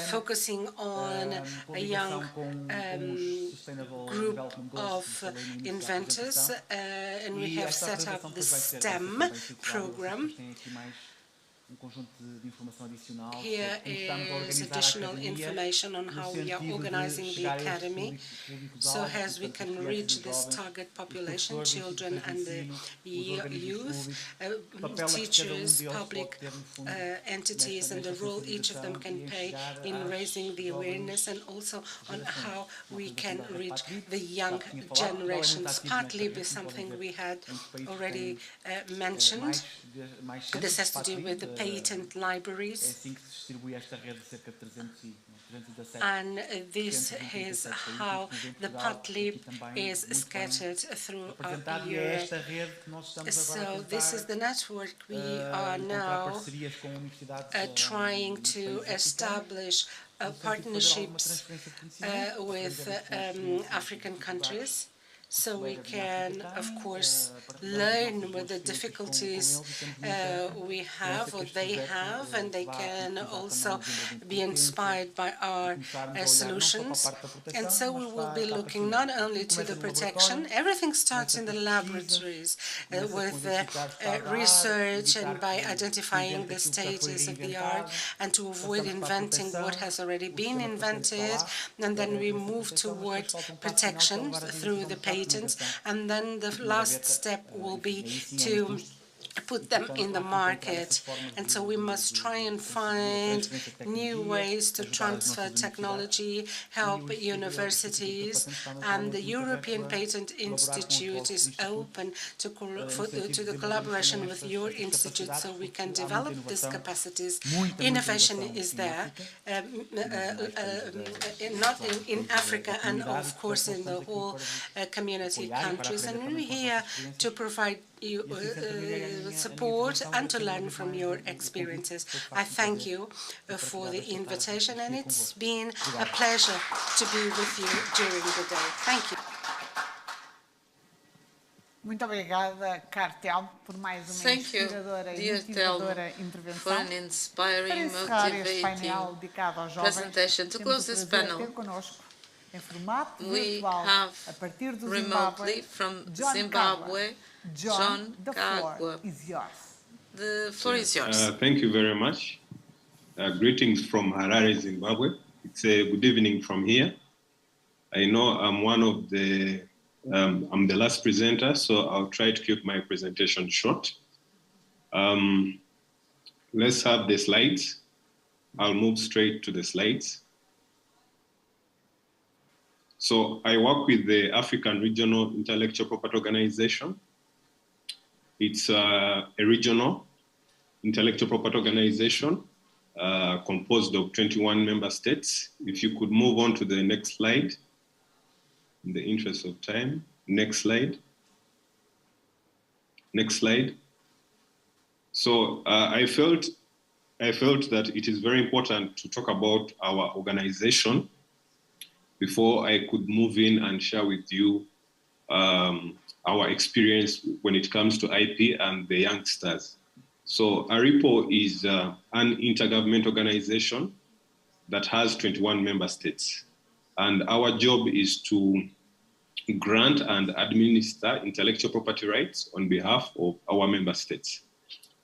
focusing on a young group of inventors, and we have set up the STEM program. Here is additional information on how we are organizing the academy, so as we can reach this target population, children and the youth, teachers, public entities, and the role each of them can play in raising the awareness, and also on how we can reach the young generations, partly with something we had already mentioned. This has to do with the patent libraries, and this is how the patent is scattered throughout Europe. So this is the network we are now trying to establish partnerships with African countries, so we can, of course, learn what the difficulties we have or they have, and they can also be inspired by our solutions. And so we will be looking not only to the protection, everything starts in the laboratories with research and by identifying the status of the art and to avoid inventing what has already been invented, and then we move toward protection through the patents, and then the last step will be to put them in the market. And so we must try and find new ways to transfer technology, help universities, and the European Patent Institute is open to the collaboration with your institute so we can develop these capacities. Innovation is there, not in Africa and of course in the whole community countries, and we're here to provide you support and to learn from your experiences. I thank you for the invitation, and it's been a pleasure to be with you during the day. Thank you. Muito obrigada, Cartel, por mais uma inspiradora e motivadora intervenção. For an inspiring, motivating presentation. To close this panel, we have remotely from Zimbabwe, John Kagwa. The floor is yours. Thank you very much. Greetings from Harare, Zimbabwe. It's a good evening from here. I know I'm one of the, I'm the last presenter, so I'll try to keep my presentation short. Let's have the slides. I'll move straight to the slides. So I work with the African Regional Intellectual Property Organization. It's a regional intellectual property organization composed of 21 member states. If you could move on to the next slide, in the interest of time. Next slide. Next slide. So I felt that it is very important to talk about our organization before I could move in and share with you our experience when it comes to IP and the youngsters. So ARIPO is an intergovernmental organization that has 21 member states. And our job is to grant and administer intellectual property rights on behalf of our member states.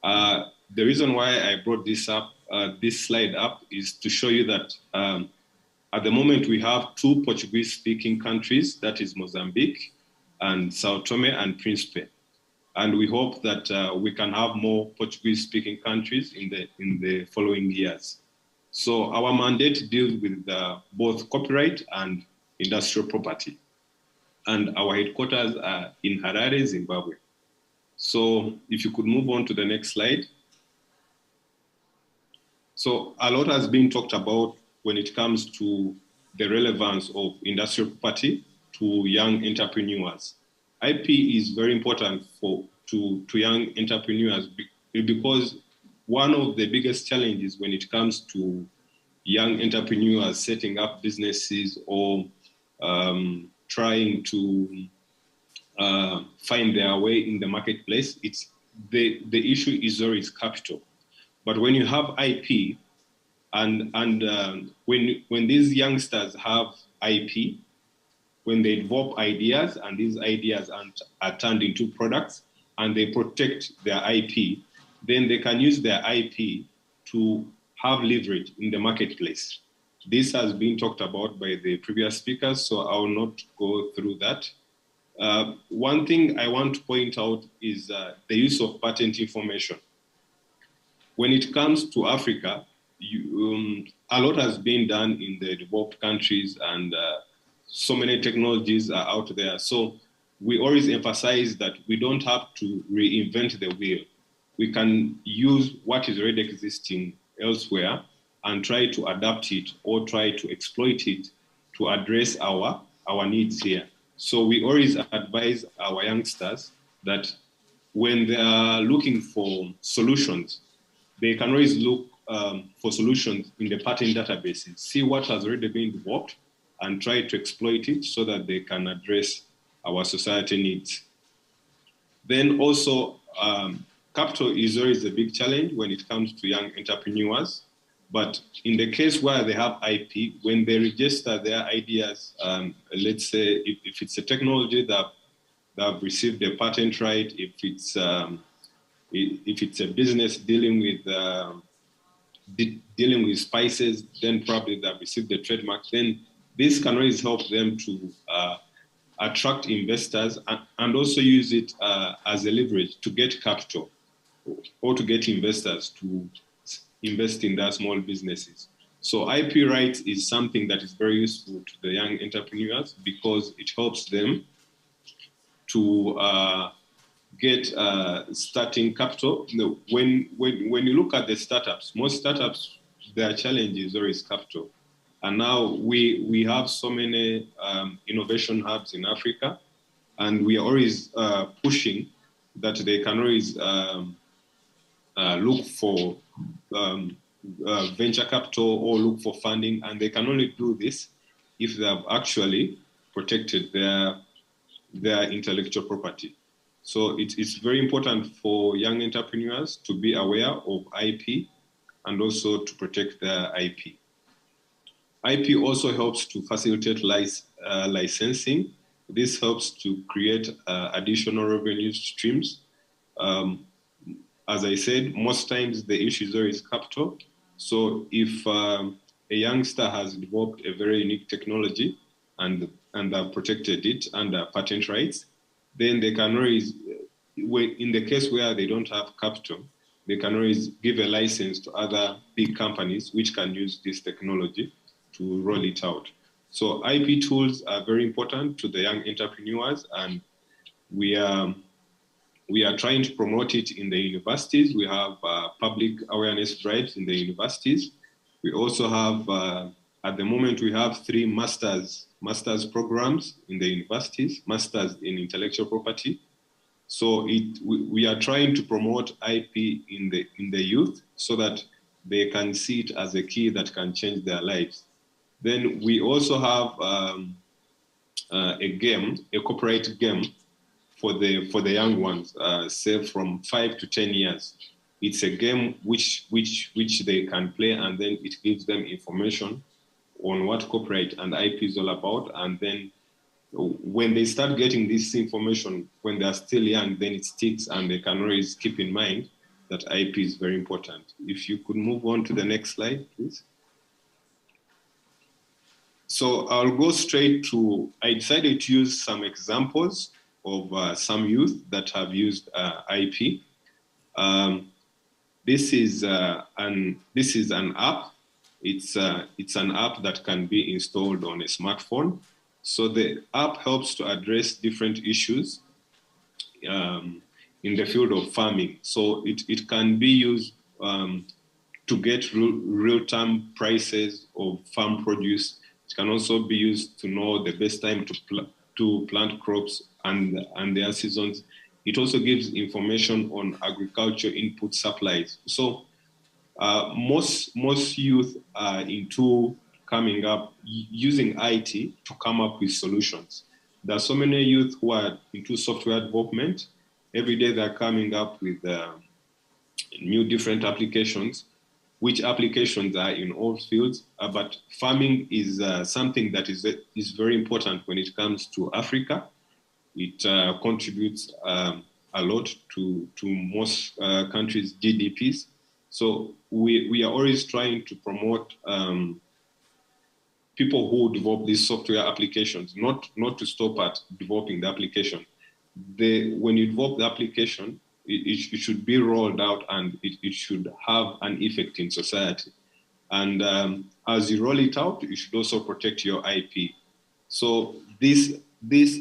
The reason why I brought this up, this slide up, is to show you that at the moment we have 2 Portuguese-speaking countries, that is Mozambique and Sao Tome and Principe. And we hope that we can have more Portuguese-speaking countries in the following years. So our mandate deals with both copyright and industrial property. And our headquarters are in Harare, Zimbabwe. So if you could move on to the next slide. So a lot has been talked about when it comes to the relevance of industrial property to young entrepreneurs. IP is very important to young entrepreneurs because one of the biggest challenges when it comes to young entrepreneurs setting up businesses or trying to find their way in the marketplace, it's the issue is always capital. But when you have IP, and when these youngsters have IP, when they develop ideas and these ideas are turned into products and they protect their IP, then they can use their IP to have leverage in the marketplace. This has been talked about by the previous speakers, so I will not go through that. One thing I want to point out is the use of patent information. When it comes to Africa, a lot has been done in the developed countries and so many technologies are out there. So we always emphasize that we don't have to reinvent the wheel. We can use what is already existing elsewhere and try to adapt it or try to exploit it to address our needs here. So we always advise our youngsters that when they are looking for solutions, they can always look for solutions in the patent databases, see what has already been developed and try to exploit it so that they can address our society needs. Then also, capital is always a big challenge when it comes to young entrepreneurs. But in the case where they have IP, when they register their ideas, let's say if it's a technology that have received a patent right, if it's a business dealing with spices, then probably they've received the trademark. Then this can always help them to attract investors and also use it as a leverage to get capital or to get investors to invest in their small businesses. So IP rights is something that is very useful to the young entrepreneurs because it helps them to get starting capital. When you look at the startups, most startups, their challenge is always capital. And now we have so many innovation hubs in Africa, and we are always pushing that they can always look for venture capital or look for funding, and they can only do this if they have actually protected their intellectual property. So it's very important for young entrepreneurs to be aware of IP and also to protect their IP. IP also helps to facilitate licensing. This helps to create additional revenue streams. As I said, most times the issue is always capital. So if a youngster has developed a very unique technology and have protected it under patent rights, then they can always, in the case where they don't have capital, they can always give a license to other big companies which can use this technology to roll it out. So IP tools are very important to the young entrepreneurs, and we are trying to promote it in the universities. We have public awareness drives in the universities. We also have, at the moment, we have 3 master's programs in the universities, masters in intellectual property. So we are trying to promote IP in the youth so that they can see it as a key that can change their lives. Then we also have a corporate game for the young ones, say from 5 to 10 years. It's a game which they can play, and then it gives them information on what corporate and IP is all about. And then when they start getting this information when they are still young, then it sticks, and they can always keep in mind that IP is very important. If you could move on to the next slide, please. So I'll go straight to, I decided to use some examples of some youth that have used IP. This is an app. It's an app that can be installed on a smartphone, So the app helps to address different issues in the field of farming. So it can be used to get real-time prices of farm produce. It can also be used to know the best time to plant crops and their seasons. It also gives information on agriculture input supplies. So most youth are into coming up using IT to come up with solutions. There are so many youth who are into software development. Every day they're coming up with new different applications, which applications are in all fields. But farming is something that is very important when it comes to Africa. It contributes a lot to most countries' GDPs. So we are always trying to promote people who develop these software applications, not to stop at developing the application. When you develop the application, it should be rolled out and it should have an effect in society. And as you roll it out, you should also protect your IP. So this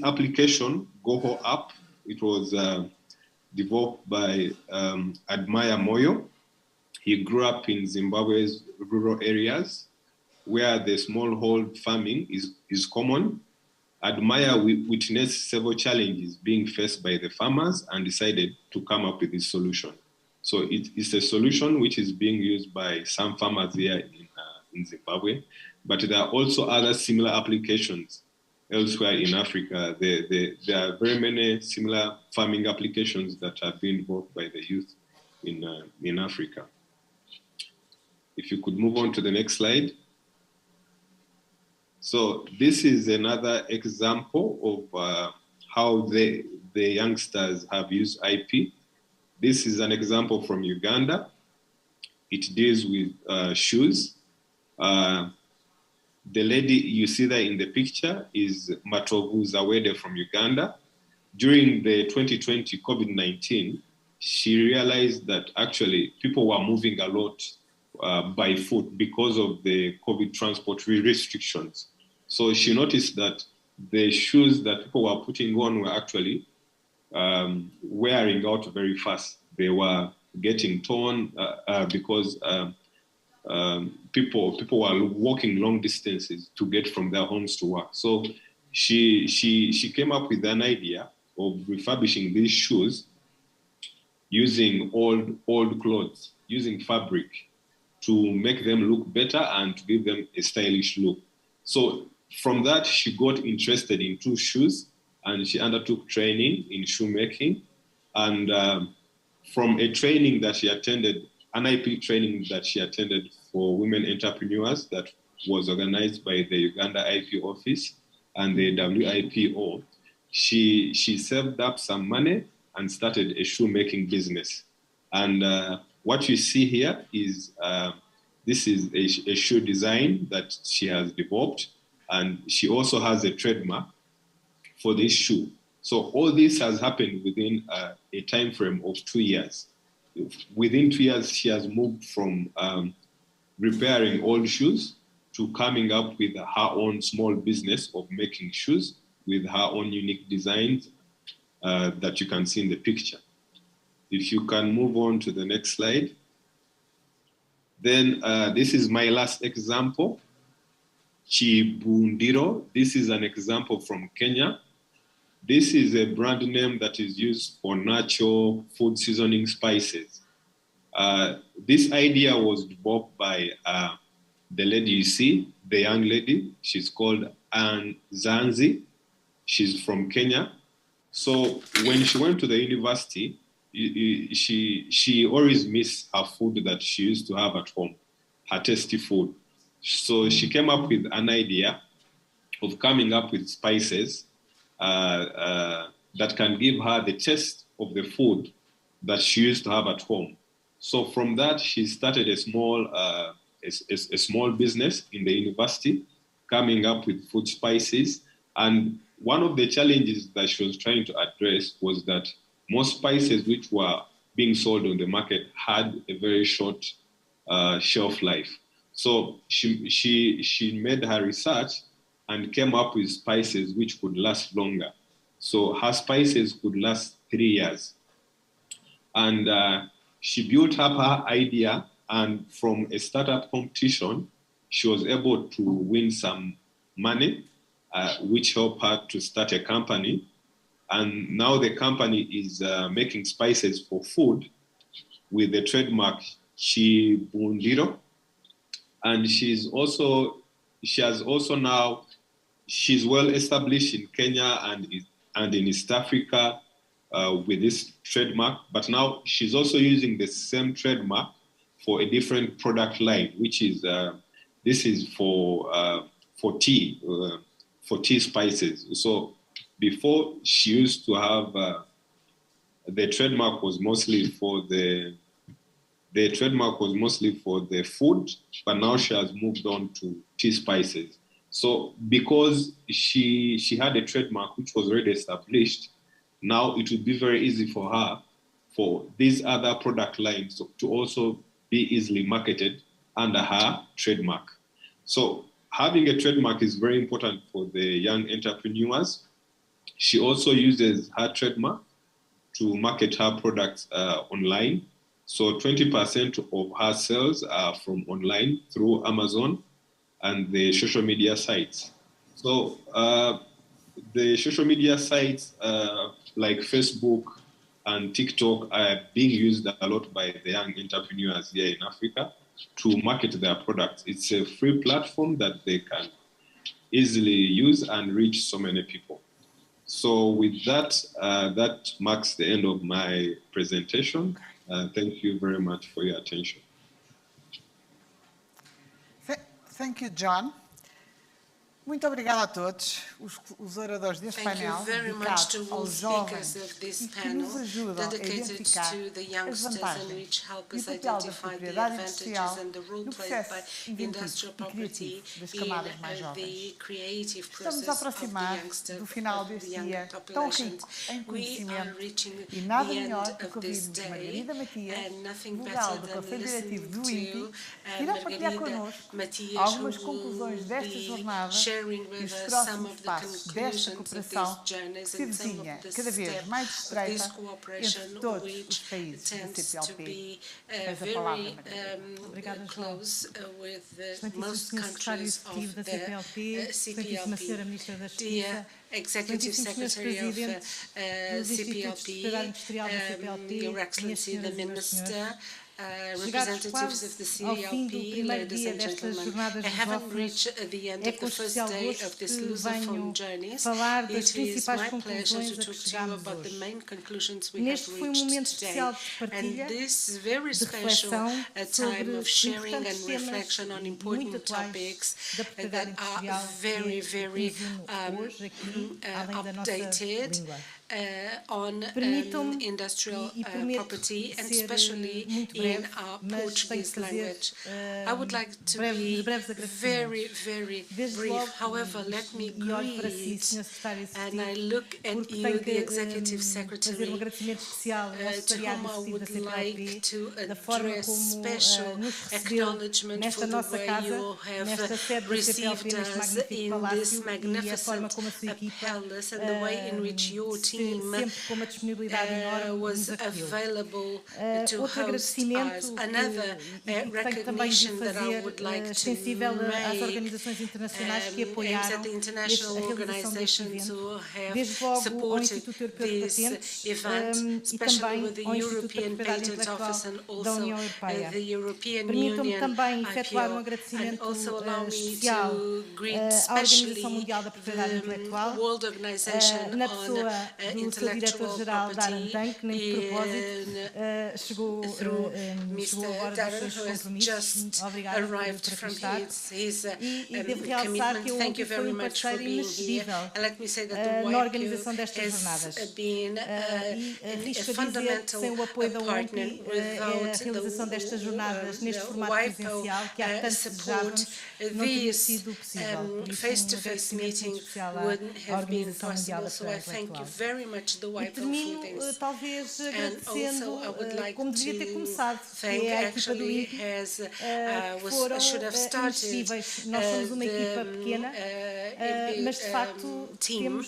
application, Goho app, it was developed by Admire Moyo. He grew up in Zimbabwe's rural areas where the smallhold farming is common. Admire witnessed several challenges being faced by the farmers and decided to come up with this solution. So it's a solution which is being used by some farmers here in Zimbabwe, but there are also other similar applications elsewhere in Africa. There are very many similar farming applications that are being developed by the youth in Africa. If you could move on to the next slide. So this is another example of how the youngsters have used IP. This is an example from Uganda. It deals with shoes. The lady you see there in the picture is Matovu Zawede from Uganda. During the 2020 COVID-19, she realized that actually people were moving a lot by foot because of the COVID transport restrictions. So she noticed that the shoes that people were putting on were actually wearing out very fast. They were getting torn because people were walking long distances to get from their homes to work. So she came up with an idea of refurbishing these shoes using old clothes, using fabric to make them look better and to give them a stylish look. So from that, she got interested into shoes and she undertook training in shoemaking. And from a training that she attended, an IP training that she attended for women entrepreneurs that was organized by the Uganda IP office and the WIPO, she saved up some money and started a shoemaking business. And what you see here is this is a shoe design that she has developed, and she also has a trademark for this shoe. So all this has happened within a time frame of 2 years. Within 2 years, she has moved from repairing old shoes to coming up with her own small business of making shoes with her own unique designs that you can see in the picture. If you can move on to the next slide. Then this is my last example, Chibundiro. This is an example from Kenya. This is a brand name that is used for natural food seasoning spices. This idea was developed by the lady you see, the young lady. She's called Ann Zanzi. She's from Kenya. So when she went to the university, she always missed her food that she used to have at home, her tasty food. So she came up with an idea of coming up with spices that can give her the taste of the food that she used to have at home. So from that, she started a small business in the university, coming up with food spices. And one of the challenges that she was trying to address was that most spices which were being sold on the market had a very short shelf life. So she made her research and came up with spices which could last longer. So her spices could last 3 years. And she built up her idea, and from a startup competition, she was able to win some money, which helped her to start a company. And now the company is making spices for food with the trademark Chi Bundiro. And she's well established in Kenya and in East Africa with this trademark. But now she's also using the same trademark for a different product line, which is this is for tea spices. So before, she used to have the trademark was mostly for the food, but now she has moved on to tea spices. So because she had a trademark which was already established, now it would be very easy for her for these other product lines to also be easily marketed under her trademark. So having a trademark is very important for the young entrepreneurs. She also uses her trademark to market her products online. So 20% of her sales are from online through Amazon and the social media sites. So the social media sites like Facebook and TikTok are being used a lot by the young entrepreneurs here in Africa to market their products. It's a free platform that they can easily use and reach so many people. So with that, that marks the end of my presentation. Thank you very much for your attention. Thank you, John. Muito obrigada a todos os oradores deste painel dedicados aos jovens e que nos ajudam a identificar as vantagens e o papel da propriedade industrial no processo inventivo e criativo das camadas mais jovens. Estamos a aproximar do final deste dia tão rico em conhecimento e nada melhor do que ouvirmos Margarida Matias, vogal do Conselho Diretivo do INPI, que irá partilhar connosco algumas conclusões desta jornada e os próximos passos desta cooperação que se vizinha cada vez mais estreita entre todos os países da CPLP. Tens a palavra, Margarida. Obrigada, João. Excelentíssimo Sr. Secretário Executivo da CPLP, Excelentíssima Sra. Ministra da Justiça, Excelentíssimo Sr. Presidente dos Institutos de Propriedade Industrial da CPLP, minhas senhoras e meus senhores, chegados quase ao fim do primeiro dia destas jornadas lusófonas, é com especial gosto que venho falar das principais conclusões a que chegámos hoje. Neste foi um momento especial de partilha, de reflexão sobre os importantes temas muito atuais da propriedade industrial que resumo hoje aqui, além da nossa língua. On industrial property, and especially in our Portuguese language. I would like to be very, very brief. However, let me greet, and I look at you, the Executive Secretary, to whom I would like to address special acknowledgement for the way you have received us in this magnificent palace and the way in which your team was available to host us. Another recognition that I would like to make aims at the international organizations who have supported this event, especially with the European Patent Office and also the European Union IPO. And also allow me to greet especially the World Organization on do Diretor-Geral da ANPI, que nem de propósito chegou agora dos seus compromissos. Obrigada por aqui estar. E devo realçar que eu ontem fui parceiro inexcedível na organização destas jornadas. E arrisco a dizer que sem o apoio da INPI, a realização destas jornadas neste formato presencial, que há tanto desejávamos, não teria sido possível. Por isso, um agradecimento muito especial à Organização Mundial da Propriedade Intelectual. very much the way E termino, for things. talvez, And agradecendo, also, I would like como devia ter to começado, thank que é a equipa do actually INPI, has que foram should have started indescritíveis. Nós somos uma equipa pequena, mas de facto team.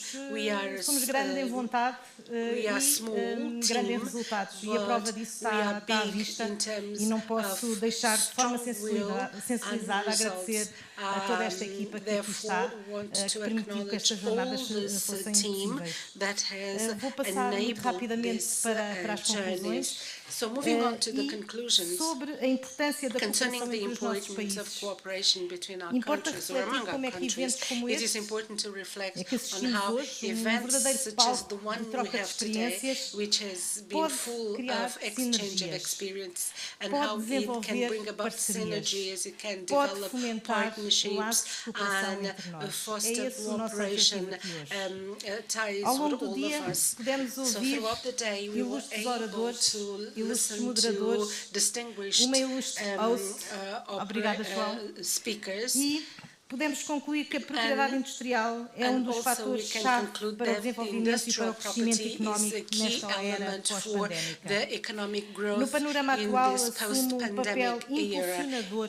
somos grande em vontade we are small e grande em resultados. E a prova disso está à vista e não posso deixar de forma sensibilizada agradecer a toda esta equipa que aqui está, que permitiu que estas jornadas fossem possíveis. Vou passar muito rapidamente para as conclusões. So moving on to the conclusions sobre a importância da concerning cooperação the entre os nossos importance of países. cooperation between our Importa countries or refletir among como our é que eventos countries, como it is este, important to reflect que on assistimos how hoje, events verdadeiro such as palco the one de we troca de have today, experiências, which has been pode full criar of exchange of sinergias, experience, and pode how it desenvolver can bring about parcerias, synergies, it can pode develop fomentar partnerships laços de cooperação and entre nós. foster É esse o nosso cooperation objetivo aqui hoje. ties Ao longo with do all dia, of us. pudemos So ouvir throughout the day, we were ilustres able oradores, to ilustres listen to moderadores, distinguished uma ilustre host, obrigada João, speakers. E podemos concluir que a propriedade industrial é um dos fatores-chave para o desenvolvimento e para o crescimento económico nesta era pós-pandémica. No panorama atual, assume um papel impulsionador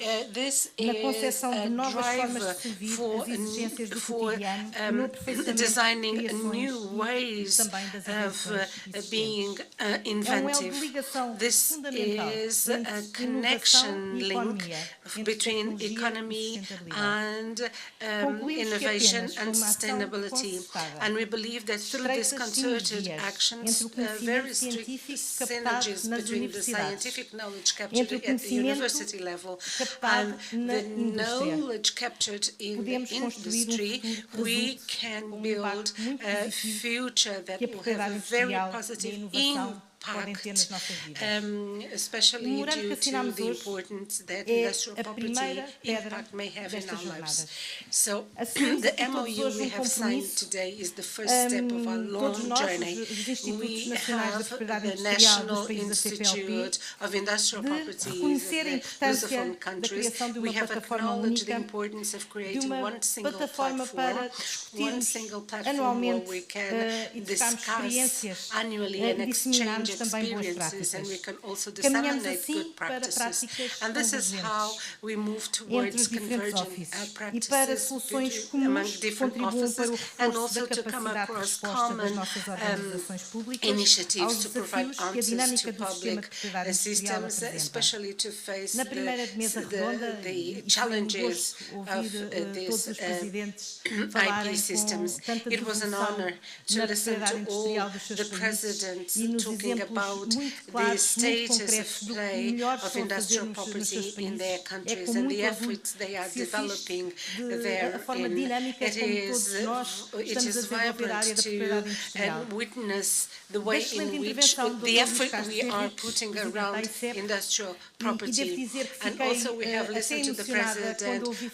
na concepção de novas formas de servir as exigências do cotidiano e no aperfeiçoamento de criações e também das invenções existentes. É um elo de ligação fundamental entre inovação e economia, entre tecnologia e sustentabilidade. Innovation and sustainability. And we believe that through this concerted actions, very strict synergies between the scientific knowledge captured at the university level and the knowledge captured in the industry, we can build a future that will have a very positive impact, especially due to the importance that industrial property impact may have in our lives. So the MOU we have signed today is the first step of our long journey. We have the National Institute of Industrial Property in the Lusophone countries. We have acknowledged the importance of creating one single platform where we can discuss annually and exchange experiences, and we can also disseminate good practices. And this is how we move towards converging practices among different offices, and also to come across common initiatives to provide answers to public systems, especially to face the challenges of these IP systems. It was an honor to listen to all the presidents talking about the status of play of industrial property in their countries and the efforts they are developing there. It is vibrant to witness the way in which the effort we are putting around industrial property. And also we have listened to the president of the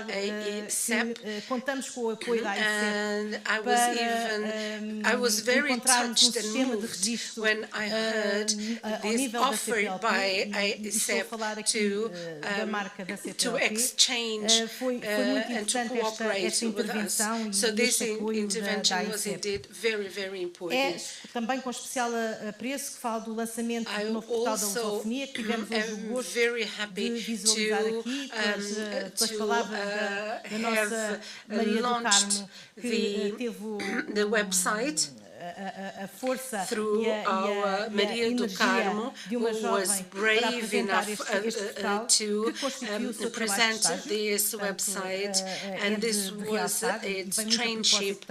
AECEP, and I was very touched and moved when I heard this offer by AECEP to exchange and to cooperate with us. So this intervention was indeed very, very important. Também com especial apreço que fala do lançamento do novo portal da lusofonia, que tivemos hoje o gosto de visualizar aqui, pelas palavras da nossa Maria do Carmo, que teve the website a força through our Maria do Carmo, de uma jovem para apresentar este portal, to present this website, and this was its traineeship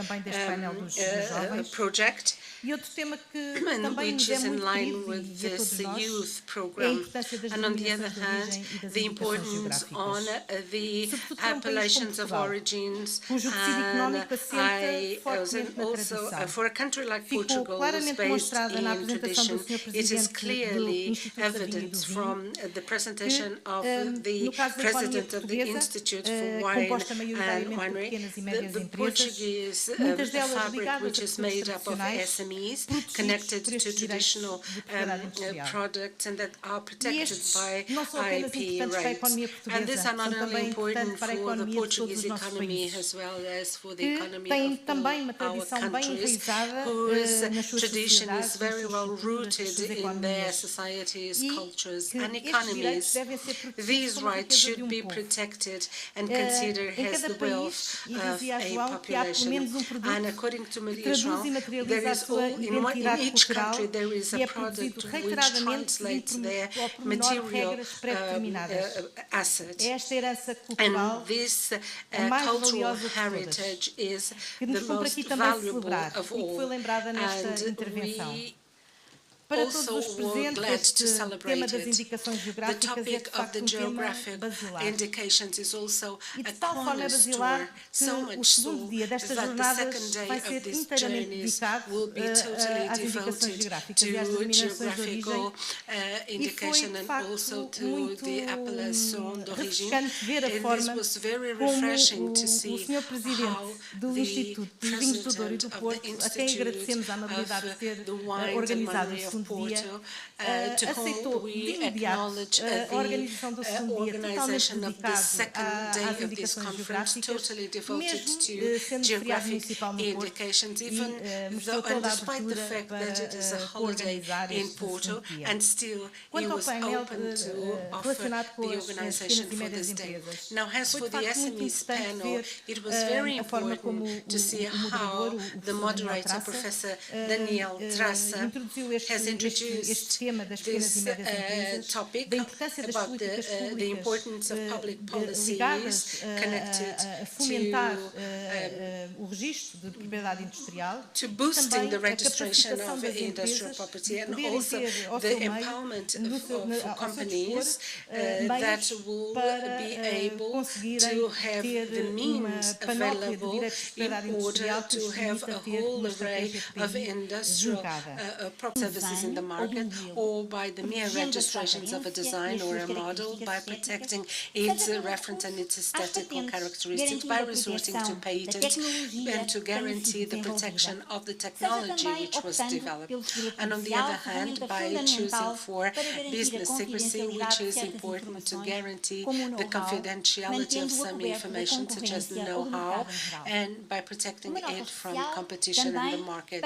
project. E outro tema que também nos which é is in muito line querido with e a todos this nós, youth é a program. importância das And on the other denominações de origem hand, e das the indicações importance on geográficas. the Sobretudo para um país como appellations of Portugal, origins, cujo tecido económico assenta fortemente na also tradição. for a country like Ficou Portugal, claramente based demonstrada na in apresentação do tradition, Sr. it is Presidente do clearly Instituto da Vinha e do evident Vinho, from the presentation of the no caso da economia President of the portuguesa, Institute for Wine composta and maioritariamente por Winery, pequenas e médias the empresas, Portuguese muitas delas fabric ligadas which a is produtos made up of tradicionais, SMEs connected to traditional products and that are protected by IP rights. And these are not only important for the Portuguese economy as well as for the economy of our countries, whose tradition is very well rooted in their societies, cultures and economies. These rights should be protected and considered as the wealth of a population. And according to Maria João, there is in each country there is a product which translates their material asset. And this cultural heritage is the most valuable of all. And we also were glad to celebrate it. The topic of the geographic indications is also a cornerstone, so much so that the second day of these journeys will be totally devoted to geographical indication and also to the appellation d'origine. And this was very refreshing to see how the president of the Institute of the Wines and Winery of Porto, to whom we acknowledge the organization of the second day of this conference, totally devoted to geographic indications, even though, and despite the fact that it is a holiday in Porto, and still he was open to offer the organization for this day. Now, as for the SMEs panel, it was very important to see how the moderator, Professor Daniel Traça, has introduced this topic about the importance of public policies connected to boosting the registration of industrial property and also the empowerment of companies that will be able to have the means available in order to have a whole array of industrial services in the market, or by the mere registrations of a design or a model, by protecting its reference and its aesthetical characteristics, by resorting to patents, and to guarantee the protection of the technology which was developed. And on the other hand, by choosing for business secrecy, which is important to guarantee the confidentiality of some information, such as know-how, and by protecting it from competition in the market.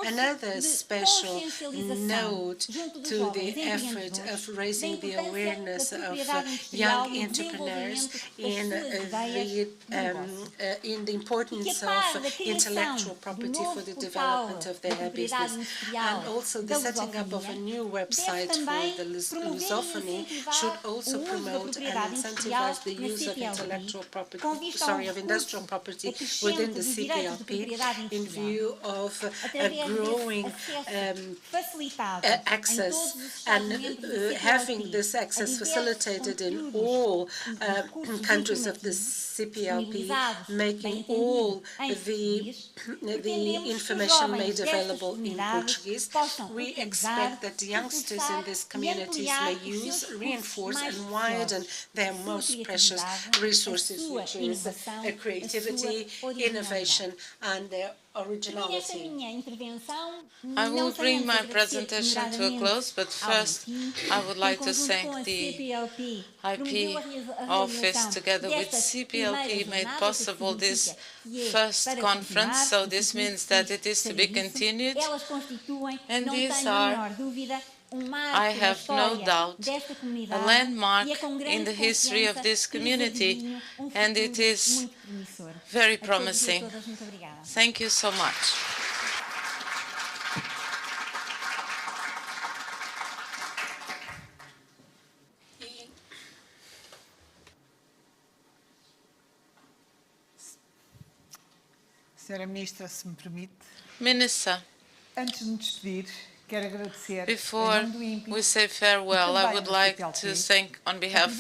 Another special note to the effort of raising the awareness of young entrepreneurs in the importance of intellectual property for the development of their business, and also the setting up of a new website for the Lusophone should also promote and incentivize the use of intellectual property, of industrial property within the CPLP in view of a growing access and having this access facilitated in all countries of the CPLP, making all the information made available in Portuguese. We expect that the youngsters in these communities may use, reinforce and widen their most precious resources, which is creativity, innovation and their originality. I will bring my presentation to a close, but first I would like to thank the IP office together with CPLP made possible this first conference, so this means that it is to be continued, and these are, I have no doubt, a landmark in the history of this community, and it is very promising. Thank you so much. Senhora Ministra, se me permite. Minister, antes de me despedir, quero agradecer. Before we say farewell, I would like to thank, on behalf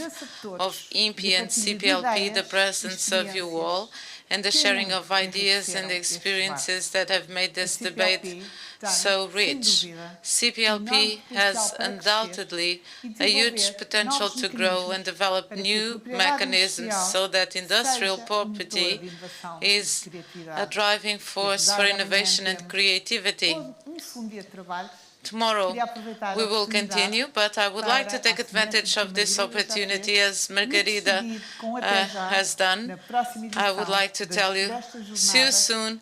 of INPI and CPLP, the presence of you all and the sharing of ideas and experiences that have made this debate so rich. CPLP has undoubtedly a huge potential to grow and develop new mechanisms so that industrial property is a driving force for innovation and creativity. Tomorrow we will continue, but I would like to take advantage of this opportunity as Margarida has done. I would like to tell you, see you soon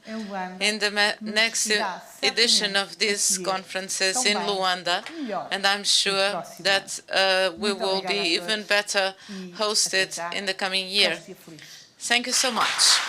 in the next edition of these conferences in Luanda, and I'm sure that we will be even better hosted in the coming year. Thank you so much.